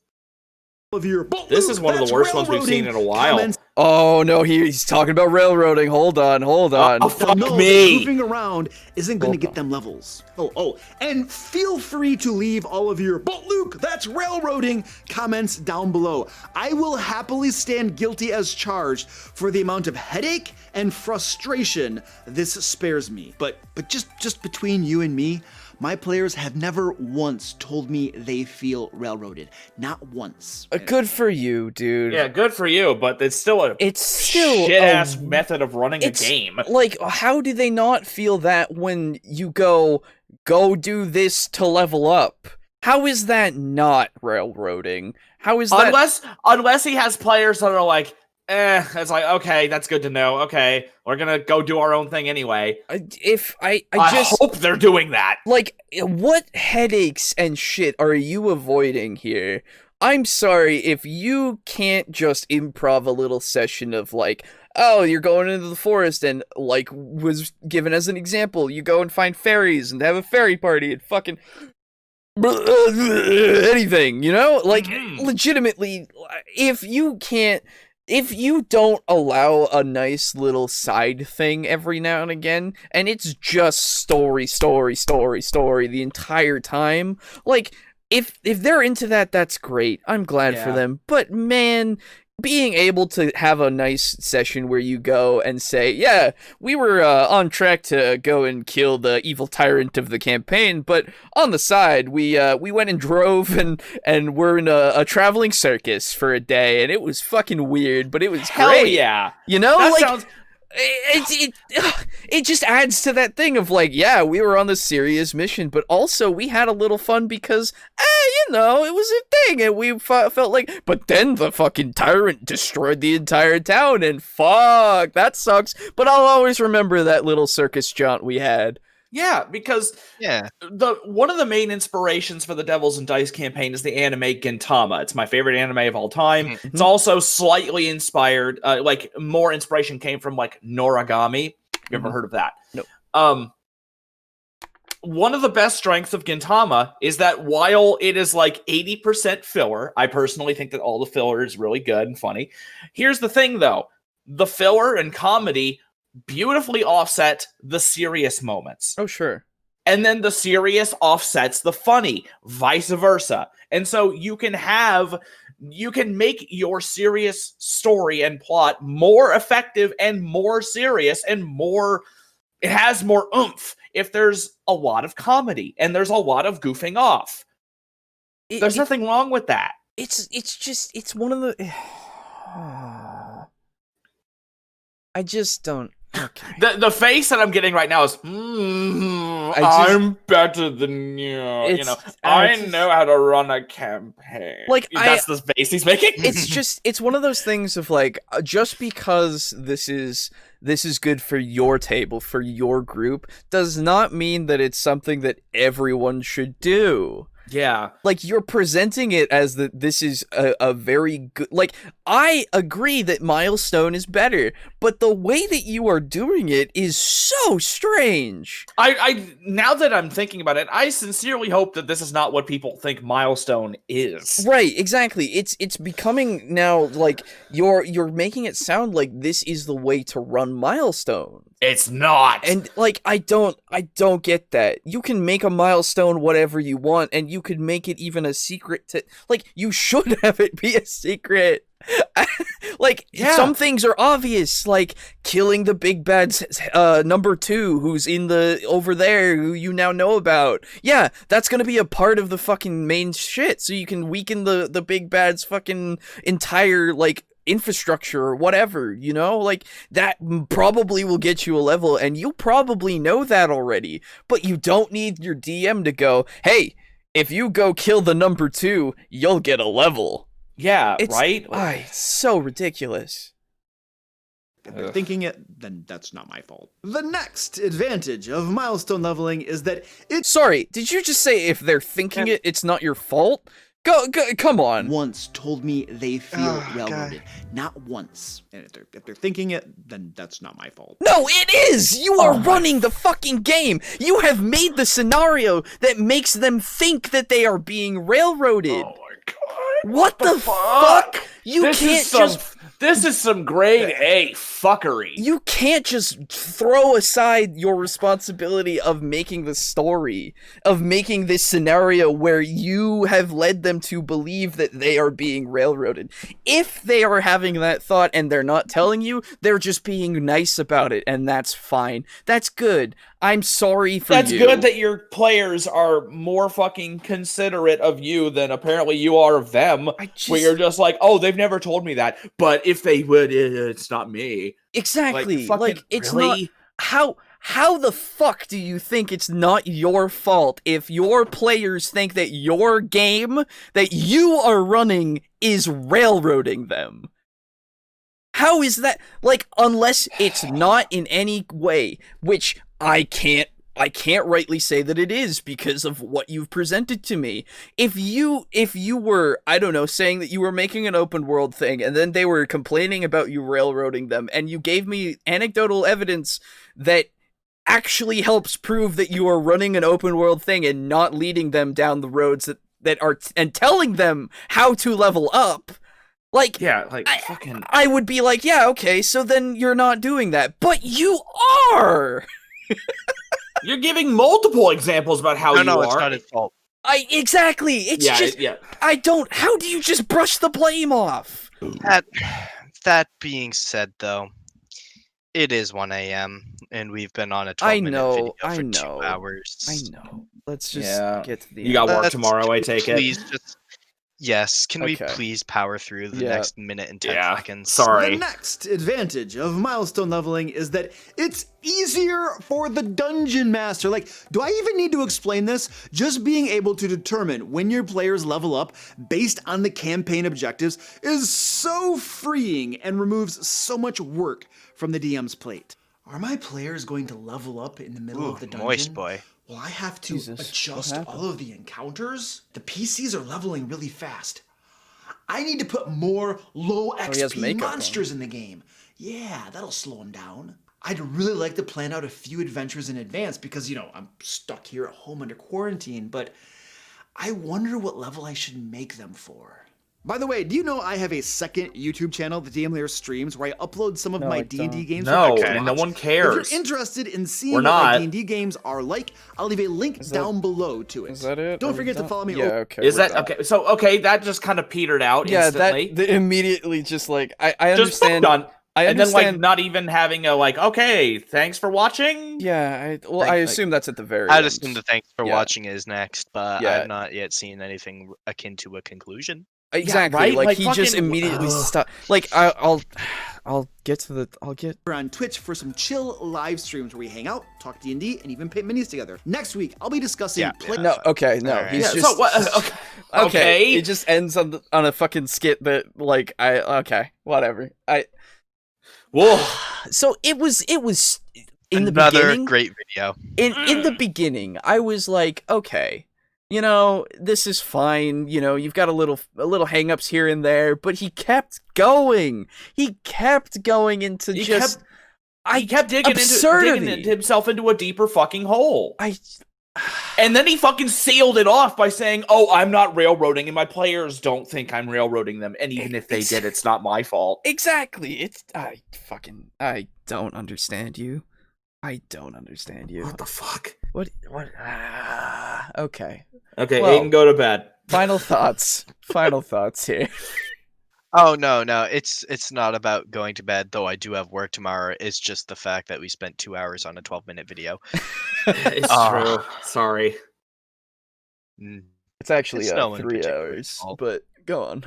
This is one of the worst ones we've seen in a while. Oh no, he's talking about railroading. Hold on. Oh, fuck No, me. moving around isn't going to get them levels. And feel free to leave all of your "But Luke, that's railroading" comments down below. I will happily stand guilty as charged for the amount of headache and frustration this spares me. But just between you and me, my players have never once told me they feel railroaded. Not once. Good for you, dude. Yeah, good for you, but it's still a shit-ass method of running a game. Like, how do they not feel that when you go do this to level up? How is that not railroading? How is that? Unless he has players that are like, it's like, okay, that's good to know. Okay, we're gonna go do our own thing anyway. I hope they're doing that. Like, what headaches and shit are you avoiding here? I'm sorry if you can't just improv a little session of like, oh, you're going into the forest and, like, was given as an example, you go and find fairies and have a fairy party and fucking anything, you know? Like, legitimately, if you don't allow a nice little side thing every now and again, and it's just story the entire time, like, if they're into that, that's great. I'm glad for them. But man, being able to have a nice session where you go and say, yeah, we were on track to go and kill the evil tyrant of the campaign, but on the side, we went and drove and we're in a traveling circus for a day, and it was fucking weird, but it was Hell great. Yeah. You know, that like, sounds... it just adds to that thing of like, yeah, we were on this serious mission, but also we had a little fun because, you know, it was a thing, and we felt like, but then the fucking tyrant destroyed the entire town, and fuck, that sucks, but I'll always remember that little circus jaunt we had. Yeah, because one of the main inspirations for the Devils and Dice campaign is the anime Gintama. It's my favorite anime of all time. Mm-hmm. It's also slightly inspired, like more inspiration came from like Noragami. You ever heard of that? No. One of the best strengths of Gintama is that while it is like 80% filler, I personally think that all the filler is really good and funny. Here's the thing though, the filler and comedy beautifully offset the serious moments. Oh, sure. And then the serious offsets the funny, vice versa. And so you can make your serious story and plot more effective and more serious and it has more oomph if there's a lot of comedy and there's a lot of goofing off. There's nothing wrong with that. It's one of the... I just don't... Okay. The face that I'm getting right now is, I'm better than you. You know, I know how to run a campaign. Like, that's the face he's making. It's one of those things of like, just because this is good for your table, for your group, does not mean that it's something that everyone should do. Yeah. Like, you're presenting it as that this is a very good... Like, I agree that Milestone is better, but the way that you are doing it is so strange. I now that I'm thinking about it, I sincerely hope that this is not what people think Milestone is. Right, exactly. It's becoming now, like, you're making it sound like this is the way to run Milestone. It's not. And, like, I don't get that. You can make a Milestone whatever you want, and you could make it even a secret to... Like, you should have it be a secret. Like, some things are obvious, like killing the big bad's number 2, who's over there, who you now know about. Yeah, that's gonna be a part of the fucking main shit, so you can weaken the big bad's fucking entire, like, infrastructure or whatever, you know? Like, that probably will get you a level, and you probably know that already, but you don't need your DM to go, hey, if you go kill the number 2, you'll get a level. Yeah, right? It's so ridiculous. If they're thinking it, then that's not my fault. The next advantage of milestone leveling is that it's... Sorry, did you just say if they're thinking it, it's not your fault? Go, come on. Once told me they feel railroaded. Not once. And if they're thinking it, then that's not my fault. No, it is! You are running the fucking game! You have made the scenario that makes them think that they are being railroaded! Oh my god. What the fuck? This is some grade A fuckery. You can't just throw aside your responsibility of making the story, of making this scenario where you have led them to believe that they are being railroaded. If they are having that thought and they're not telling you, they're just being nice about it, and that's fine. That's good. I'm sorry for That's you. good that your players are more fucking considerate of you than apparently you are of them. Where you're just like, oh, they've never told me that, but if they would, it's not me. Exactly. Like it's really? not... How the fuck do you think it's not your fault if your players think that your game that you are running is railroading them? How is that? Like, unless it's not in any way, which I can't rightly say that it is because of what you've presented to me. If you were, I don't know, saying that you were making an open world thing and then they were complaining about you railroading them and you gave me anecdotal evidence that actually helps prove that you are running an open world thing and not leading them down the roads that are and telling them how to level up, like, yeah, like, fucking... I would be like, yeah, okay, so then you're not doing that. But you are! You're giving multiple examples about how you are. No, it's not his fault. Exactly! It's how do you just brush the blame off? That being said, though, it is 1 a.m., and we've been on a 12-minute video for 2 hours. I know. Let's just get to the end. You got work tomorrow, I take it? Yes, can we please power through the next minute and 10 seconds? Sorry. The next advantage of milestone leveling is that it's easier for the dungeon master. Like, do I even need to explain this? Just being able to determine when your players level up based on the campaign objectives is so freeing and removes so much work from the DM's plate. Are my players going to level up in the middle of the dungeon? Moist boy. Will I have to adjust all of the encounters? The PCs are leveling really fast. I need to put more low XP monsters in the game. Yeah, that'll slow them down. I'd really like to plan out a few adventures in advance because, you know, I'm stuck here at home under quarantine, but I wonder what level I should make them for. By the way, do you know I have a second YouTube channel, the DM Layer Streams, where I upload some of my D&D games? No, no one cares. If you're interested in seeing what my D&D games are like, I'll leave a link down below to it. Is that it? Don't forget to follow me. Yeah, okay. Is that okay? So that just kind of petered out instantly. That immediately just like I understand. Just I understand. And then like not even having a like, okay, thanks for watching. Yeah, I assume that's at the very. I'd end. assume the thanks for watching is next, but I've not yet seen anything akin to a conclusion. Exactly, right? like he fucking... just immediately stopped. Like I'll get to the. We're on Twitch for some chill live streams where we hang out, talk D&D, and even paint minis together. Next week I'll be discussing. He's just so what? Okay. It just ends on a fucking skit that like whatever. Whoa. So it was in the Another beginning. Great video. In the beginning, I was like, okay. You know, this is fine. You know, you've got a little hang-ups here and there, but he kept going. He kept going into he kept digging himself into a deeper fucking hole. And then he fucking sealed it off by saying, "Oh, I'm not railroading, and my players don't think I'm railroading them. And even if they did, it's not my fault." Exactly. I don't understand you. I don't understand you. What the fuck? What? Okay. Okay, well, Aiden, go to bed. Final thoughts here. Oh no, it's not about going to bed. Though I do have work tomorrow. It's just the fact that we spent 2 hours on a 12-minute video. It's true. Sorry. It's actually no one 3 particularly hours, fault. but go on.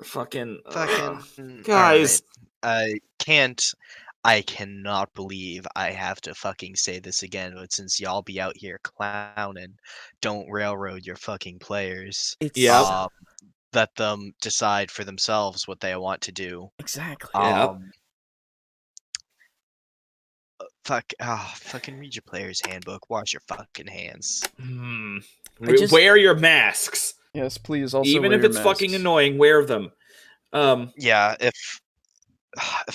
Fucking Alright. guys. I cannot believe I have to fucking say this again, but since y'all be out here clowning, don't railroad your fucking players. Yeah. Let them decide for themselves what they want to do. Exactly. Fucking read your player's handbook. Wash your fucking hands. Wear your masks. Yes, please. Also, even if it's fucking annoying, wear them. Yeah, if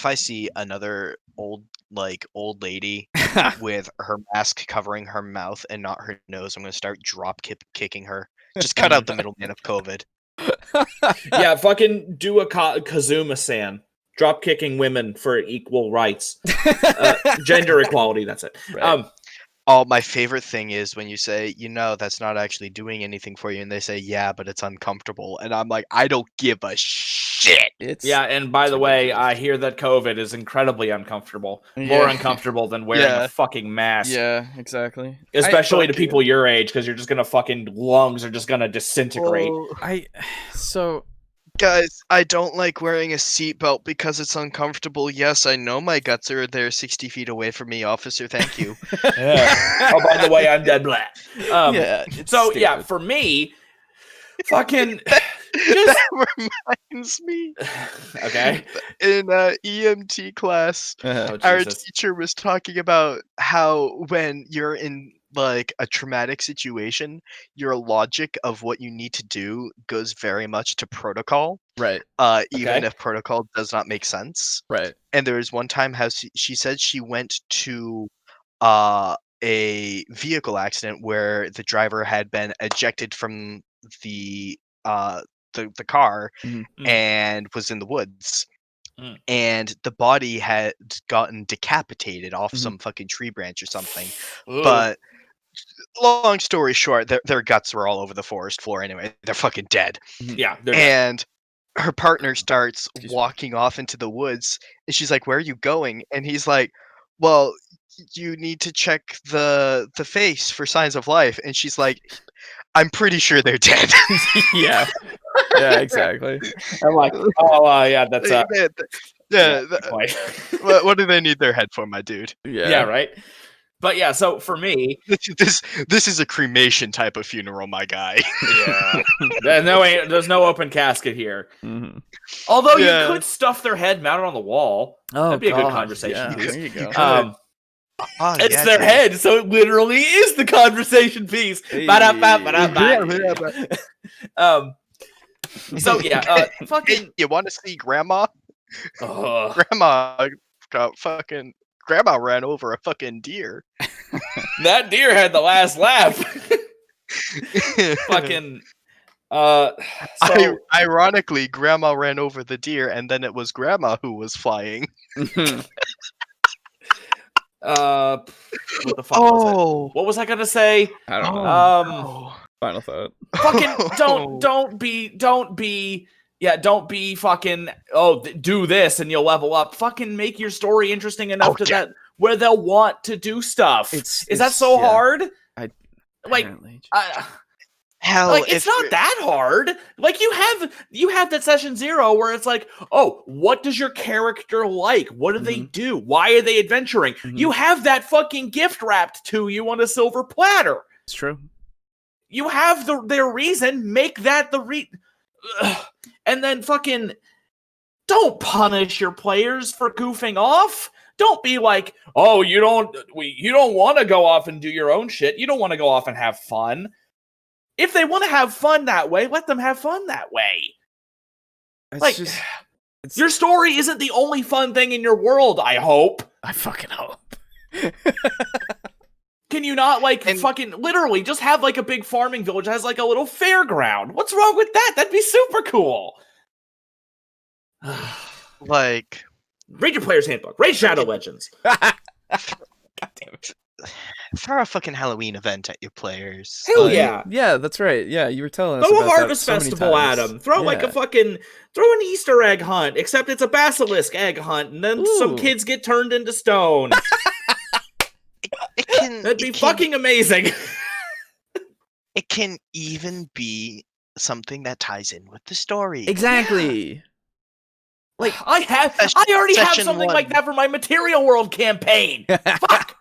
I see another old lady with her mask covering her mouth and not her nose, I'm gonna start drop kicking her. Just cut out the middleman of COVID. Yeah, fucking do a Kazuma-san. Drop kicking women for equal rights. Gender equality, that's it. Right. Oh, my favorite thing is when you say, that's not actually doing anything for you, and they say, yeah, but it's uncomfortable. And I'm like, I don't give a shit. And by the way, I hear that COVID is incredibly uncomfortable. More uncomfortable than wearing a fucking mask. Yeah, exactly. Especially to people your age, because you're just gonna fucking lungs are just gonna disintegrate. Guys, I don't like wearing a seatbelt because it's uncomfortable. Yes, I know my guts are there 60 feet away from me, officer. Thank you. Oh, by the way, I'm dead black. So, stupid. for me, fucking... That reminds me. Okay. In EMT class, our teacher was talking about how when you're in a traumatic situation, your logic of what you need to do goes very much to protocol. Right. Even if protocol does not make sense. Right. And there was one time how she said she went to a vehicle accident where the driver had been ejected from the car and was in the woods. And the body had gotten decapitated off some fucking tree branch or something. But long story short, their guts were all over the forest floor anyway. They're fucking dead. Yeah, they're dead. Her partner starts walking off into the woods, and she's like, "Where are you going?" And he's like, "Well, you need to check the face for signs of life." And she's like, "I'm pretty sure they're dead." Yeah. Yeah, exactly. I'm like, oh, yeah, that's What do they need their head for, my dude? Yeah, right. But yeah, so for me, this is a cremation type of funeral, my guy. Yeah, there's no open casket here. Although you could stuff their head mounted on the wall. That'd be a good conversation piece. There you go. It's their head, so it literally is the conversation piece. So yeah, fucking. You want to see Grandma? Grandma ran over a fucking deer. That deer had the last laugh. Fucking. Ironically, Grandma ran over the deer, and then it was Grandma who was flying. What the fuck was it? What was I gonna say? I don't know. Final thought. Fucking don't be fucking do this and you'll level up. Fucking make your story interesting enough that where they'll want to do stuff. Is that so hard? Hell, it's not that hard. Like you have that session 0 where it's like, oh, what does your character like? What do they do? Why are they adventuring? You have that fucking gift wrapped to you on a silver platter. It's true. You have their reason. Make that the and then fucking don't punish your players for goofing off. Don't be like, oh, you don't want to go off and do your own shit. You don't want to go off and have fun. If they want to have fun that way, let them have fun that way. Your story isn't the only fun thing in your world, I hope. I fucking hope. Can you not, fucking, literally, just have, a big farming village that has, a little fairground? What's wrong with that? That'd be super cool. Read your player's handbook. Raid Shadow Legends. God damn it. throw a fucking Halloween event at your players. Hell Like, yeah. Yeah, that's right. Yeah, you were telling us Throw a about that harvest so many festival at times. them. Throw like a fucking throw an Easter egg hunt, except it's a basilisk egg hunt, and then some Ooh. kids get turned into stone. That'd be fucking amazing. It can even be something that ties in with the story. Exactly. Like I already have something like that for my Material World campaign. Fuck.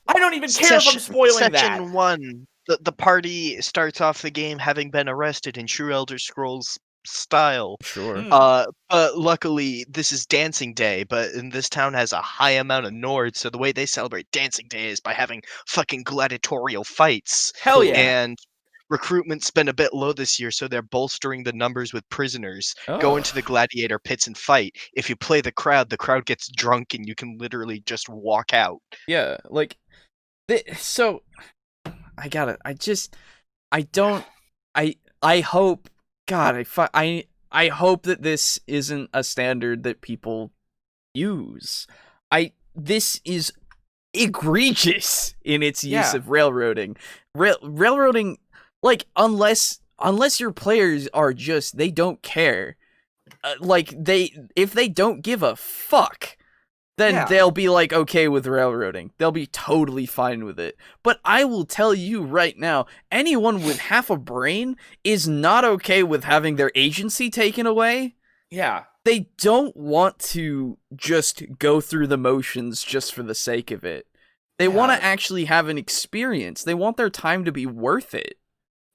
I don't even care if I'm spoiling that. Section 1. The party starts off the game having been arrested in true Elder Scrolls style. Sure. But luckily this is Dancing Day, but in this town has a high amount of Nords, so the way they celebrate Dancing Day is by having fucking gladiatorial fights. Hell yeah. And recruitment's been a bit low this year, so they're bolstering the numbers with prisoners. Go into the gladiator pits and fight. If you play the crowd gets drunk and you can literally just walk out. Yeah, like, so, I gotta, I hope, God, I hope that this isn't a standard that people use. This is egregious in its use of railroading. Railroading, like, unless your players are just, they don't care. If they don't give a fuck, then they'll be like okay with railroading. They'll be totally fine with it. But I will tell you right now, anyone with half a brain is not okay with having their agency taken away. Yeah. They don't want to just go through the motions just for the sake of it. They want to actually have an experience. They want their time to be worth it.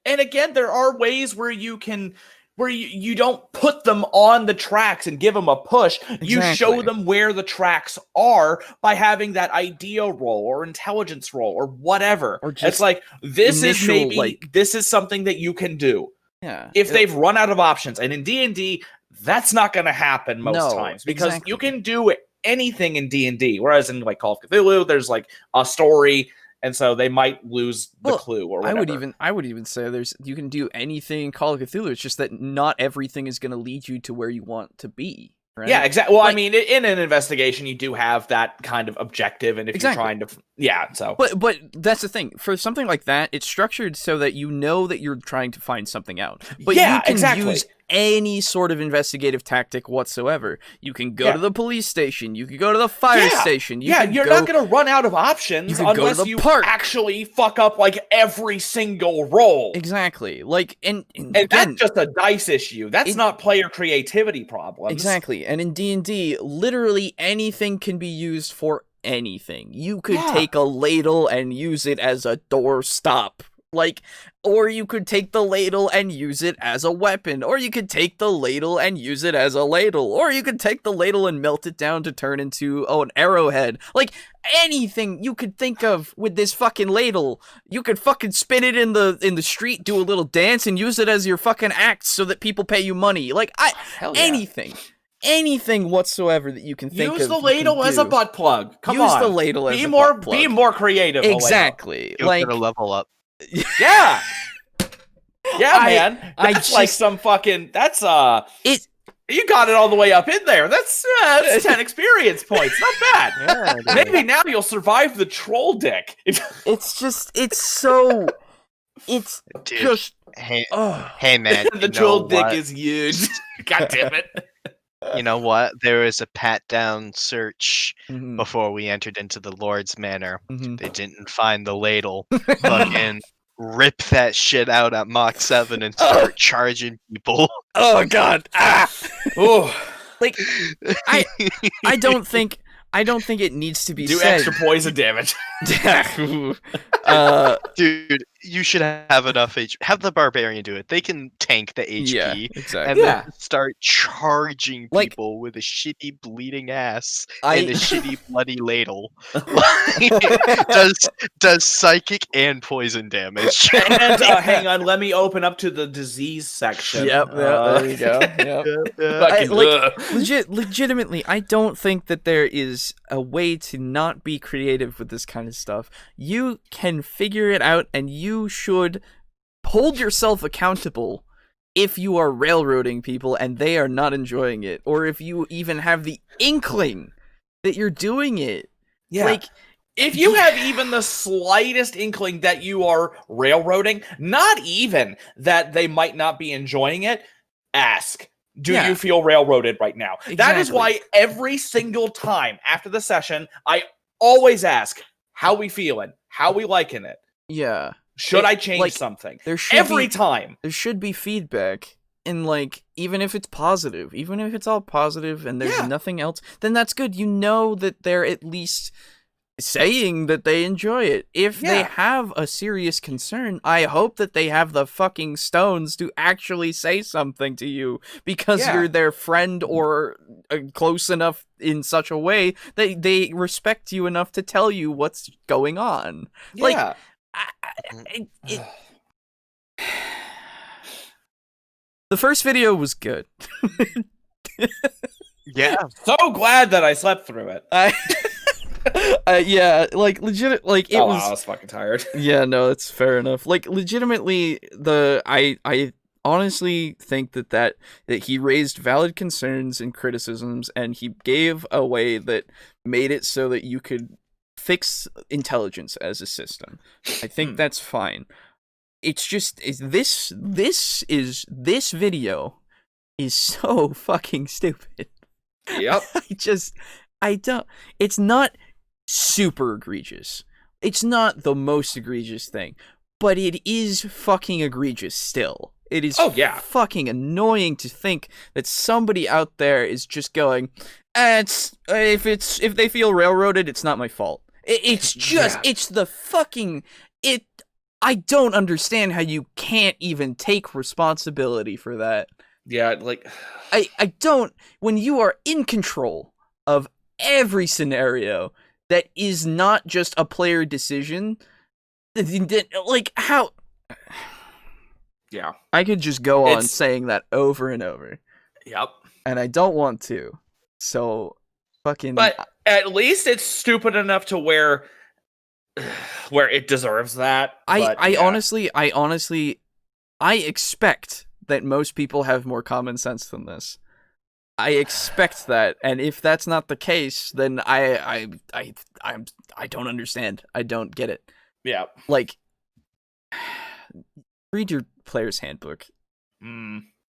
And again, there are ways where you can, where you don't put them on the tracks and give them a push. Exactly. You show them where the tracks are by having that idea roll or intelligence roll or whatever. Or just it's like, this is maybe, like, this is something that you can do. Yeah. If they've run out of options. And in D&D, that's not going to happen most times. Because you can do anything in D&D. Whereas in like Call of Cthulhu, there's like a story. And so they might lose the clue or whatever. I would even say you can do anything in Call of Cthulhu. It's just that not everything is going to lead you to where you want to be. Right? Yeah, exactly. Well, I mean, in an investigation, you do have that kind of objective, and if you're trying to, so. But that's the thing. For something like that, it's structured so that you know that you're trying to find something out. But you can use any sort of investigative tactic whatsoever. You can go to the police station. You can go to the fire station. You're not going to run out of options unless you actually fuck up like every single roll. Exactly. Like, and again, that's just a dice issue. That's not player creativity problems. Exactly. And in D&D, literally anything can be used for anything. You could take a ladle and use it as a door stop. Like, or you could take the ladle and use it as a weapon, or you could take the ladle and use it as a ladle, or you could take the ladle and melt it down to turn into, an arrowhead. Like, anything you could think of with this fucking ladle. You could fucking spin it in the street, do a little dance, and use it as your fucking axe so that people pay you money. Like, anything whatsoever that you can think of. Use the ladle as a butt plug. Come on. Use the ladle as a butt plug. Be more creative. Exactly. You're gonna level up. Yeah. Man. That's like some fucking. That's You got it all the way up in there. That's 10 experience points. Not bad. Maybe now you'll survive the troll dick. It's just. Hey man, the troll dick is huge. God damn it. You know what? There was a pat-down search before we entered into the Lord's Manor. They didn't find the ladle. Fucking rip that shit out at Mach 7 and start charging people. Oh god. Like, I don't think it needs to be said. Do extra poison damage. Dude, you should have enough HP. Have the barbarian do it. They can tank the HP. Exactly. And then start charging people with a shitty bleeding ass and a shitty bloody ladle. does psychic and poison damage. And hang on, let me open up to the disease section. Yep, there you go. Yep. Legitimately, I don't think that there is a way to not be creative with this kind of stuff. You can figure it out, and you should hold yourself accountable if you are railroading people and they are not enjoying it, or if you even have the inkling that you're doing it. Yeah. Like, If you have even the slightest inkling that you are railroading, not even that they might not be enjoying it, ask. Do you feel railroaded right now? Exactly. That is why every single time after the session, I always ask, how we feeling? How we liking it? Yeah. Should I change something? Every time. There should be feedback. And, like, even if it's positive, even if it's all positive and there's nothing else, then that's good. You know that they're at least saying that they enjoy it. If they have a serious concern, I hope that they have the fucking stones to actually say something to you because you're their friend or close enough in such a way that they respect you enough to tell you what's going on. Yeah. The first video was good. Yeah. So glad that I slept through it. Yeah, like legit, like it was. I was fucking tired. Yeah, no, it's fair enough. Like legitimately, I honestly think that he raised valid concerns and criticisms, and he gave a way that made it so that you could fix intelligence as a system. I think that's fine. It's just this video is so fucking stupid. Yep. It's not super egregious. It's not the most egregious thing, but it is fucking egregious still. It is fucking annoying to think that somebody out there is just going, if they feel railroaded, it's not my fault. It's the fucking I don't understand how you can't even take responsibility for that. Yeah, like I don't, when you are in control of every scenario that is not just a player decision, like how I could just go on saying that over and over. Yep. And I don't want to. So fucking But at least it's stupid enough to where it deserves that. I honestly I expect that most people have more common sense than this. I expect that, and if that's not the case, then I don't understand. I don't get it. Yeah. Like, read your player's handbook,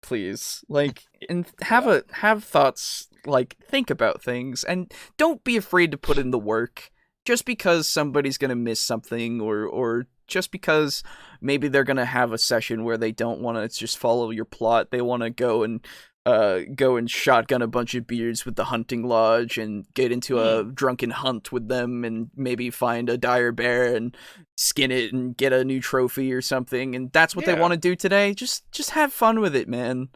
please. Like, and have thoughts. Like, think about things, and don't be afraid to put in the work. Just because somebody's gonna miss something, or just because maybe they're gonna have a session where they don't want to just follow your plot, they want to go and shotgun a bunch of beards with the hunting lodge and get into a drunken hunt with them and maybe find a dire bear and skin it and get a new trophy or something, and that's what they want to do today. Just have fun with it, man.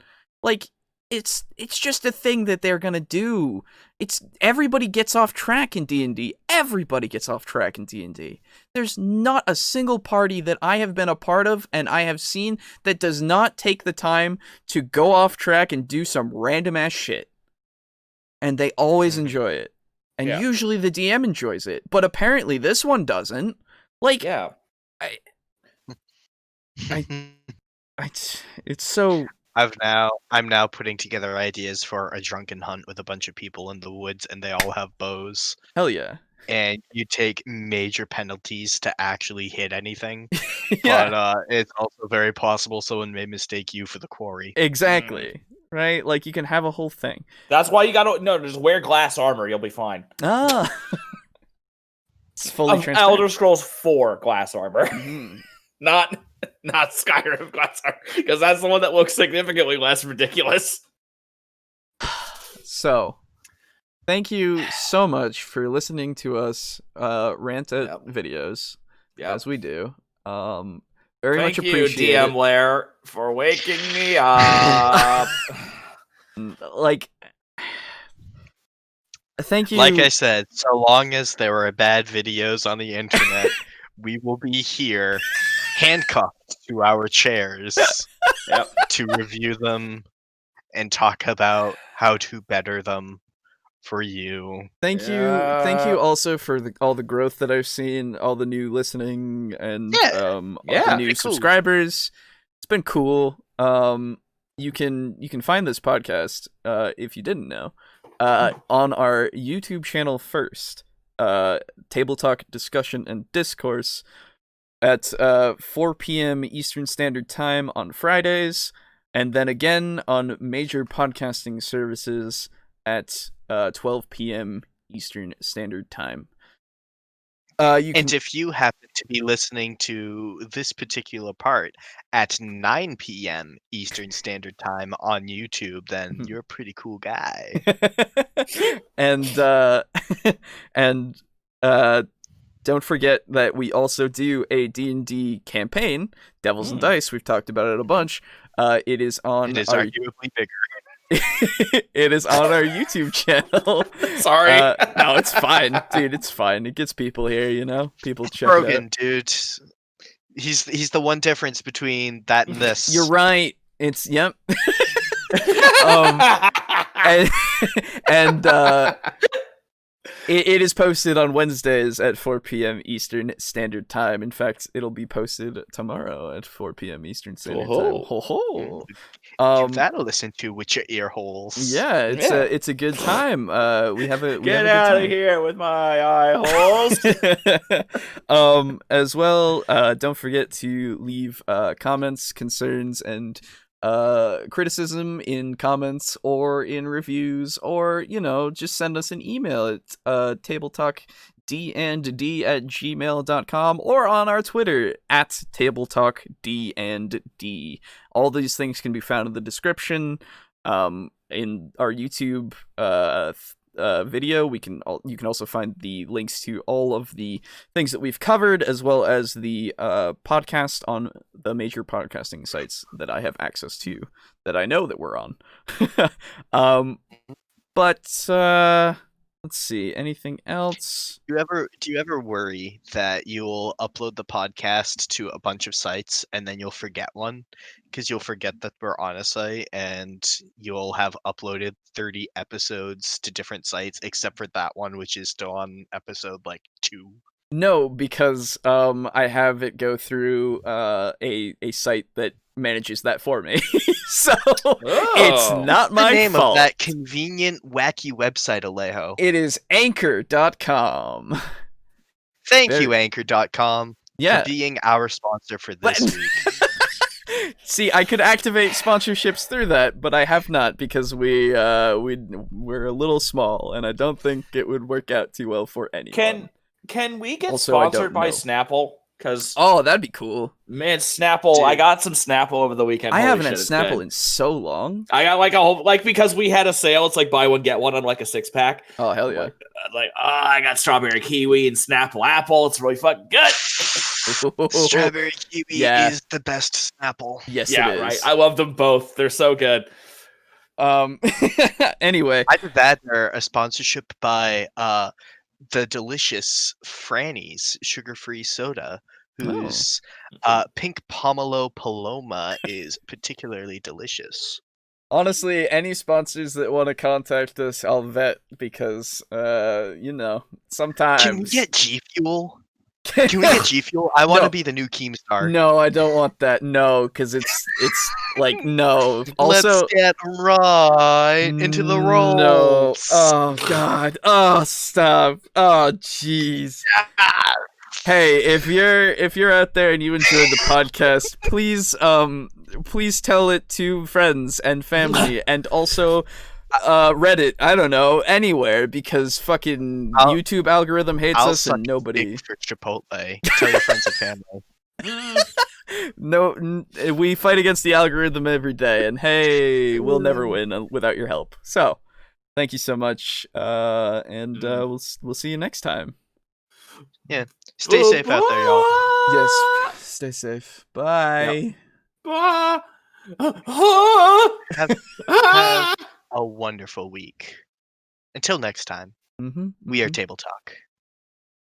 Like, it's just a thing that they're gonna do. Everybody gets off track in D&D. Everybody gets off track in D&D. There's not a single party that I have been a part of and I have seen that does not take the time to go off track and do some random ass shit. And they always enjoy it. And usually the DM enjoys it. But apparently this one doesn't. Like, it's so... I'm now putting together ideas for a drunken hunt with a bunch of people in the woods, and they all have bows. Hell yeah. And you take major penalties to actually hit anything. But it's also very possible someone may mistake you for the quarry. Exactly. Right? Like, you can have a whole thing. That's why you gotta just wear glass armor, you'll be fine. Ah. It's fully transparent. Elder Scrolls 4 glass armor. Not Skyrim glass armor, because that's the one that looks significantly less ridiculous. So, thank you so much for listening to us rant at videos, as we do. Very much appreciate DM Lair, for waking me up. Like, thank you. Like I said, so long as there are bad videos on the internet, we will be here, handcuffed to our chairs, to review them and talk about how to better them for you. Thank you also for all the growth that I've seen, all the new listening and all the new subscribers. It's been cool. You can find this podcast if you didn't know on our YouTube channel first. TableTalk Discussion and Discourse at 4 p.m. Eastern Standard Time on Fridays, and then again on major podcasting services at 12 p.m. Eastern Standard Time. If you happen to be listening to this particular part at 9 p.m. Eastern Standard Time on YouTube, then you're a pretty cool guy. and don't forget that we also do a D&D campaign, Devils and Dice. We've talked about it a bunch. It is arguably bigger. It is on our YouTube channel. Sorry. No, it's fine, dude. It's fine. It gets people here, People check Rogan, it out. dude. He's the one difference between that and this. You're right. It's yep. It is posted on Wednesdays at 4 p.m. Eastern Standard Time. In fact, it'll be posted tomorrow at 4 p.m. Eastern Standard Time. Ho ho! Give that a listen to with your ear holes. Yeah, it's a good time. We have a Get out of here with my eye holes. As well, don't forget to leave comments, concerns, and criticism in comments or in reviews, or just send us an email at tabletalkd@gmail.com or on our Twitter at tabletalkd&d. All these things can be found in the description. In our YouTube video, you can also find the links to all of the things that we've covered, as well as the podcast on the major podcasting sites that I have access to, that I know that we're on. But let's see, anything else? Do you ever worry that you'll upload the podcast to a bunch of sites and then you'll forget one? Because you'll forget that we're on a site, and you'll have uploaded 30 episodes to different sites except for that one, which is still on episode 2. No, because I have it go through a site that manages that for me. So it's not my fault. The name of that convenient, wacky website, Alejo. It is anchor.com. Thank you, anchor.com, for being our sponsor for this week. See, I could activate sponsorships through that, but I have not, because we're a little small, and I don't think it would work out too well for anyone. Can we get sponsored by Snapple? That'd be cool. Man, Snapple! Dude. I got some Snapple over the weekend. I haven't had Snapple in so long. I got because we had a sale. It's buy one get one on a 6-pack. Oh hell yeah! I got strawberry kiwi and Snapple apple. It's really fucking good. Strawberry kiwi is the best Snapple. Yes, it is. Right. I love them both. They're so good. Anyway, either that or a sponsorship by the delicious Franny's sugar-free soda, whose pink pomelo paloma is particularly delicious. Honestly, any sponsors that want to contact us, I'll vet, because sometimes. Can we get G Fuel? Can we get G Fuel? I want to be the new Keemstar. No, I don't want that. No, because it's no. Also, let's get right into the rolls. No. Oh God. Oh, stop. Oh, jeez. Hey, if you're out there and you enjoyed the podcast, please tell it to friends and family, and also Reddit, I don't know, anywhere, because fucking YouTube algorithm hates us, and nobody for Chipotle. Tell your friends and family. No, we fight against the algorithm every day, and hey, we'll never win without your help. So, thank you so much, and we'll see you next time. Yeah, stay safe out there, y'all. Yes, stay safe. Bye. Yep. Have a wonderful week. Until next time, we are TableTalk.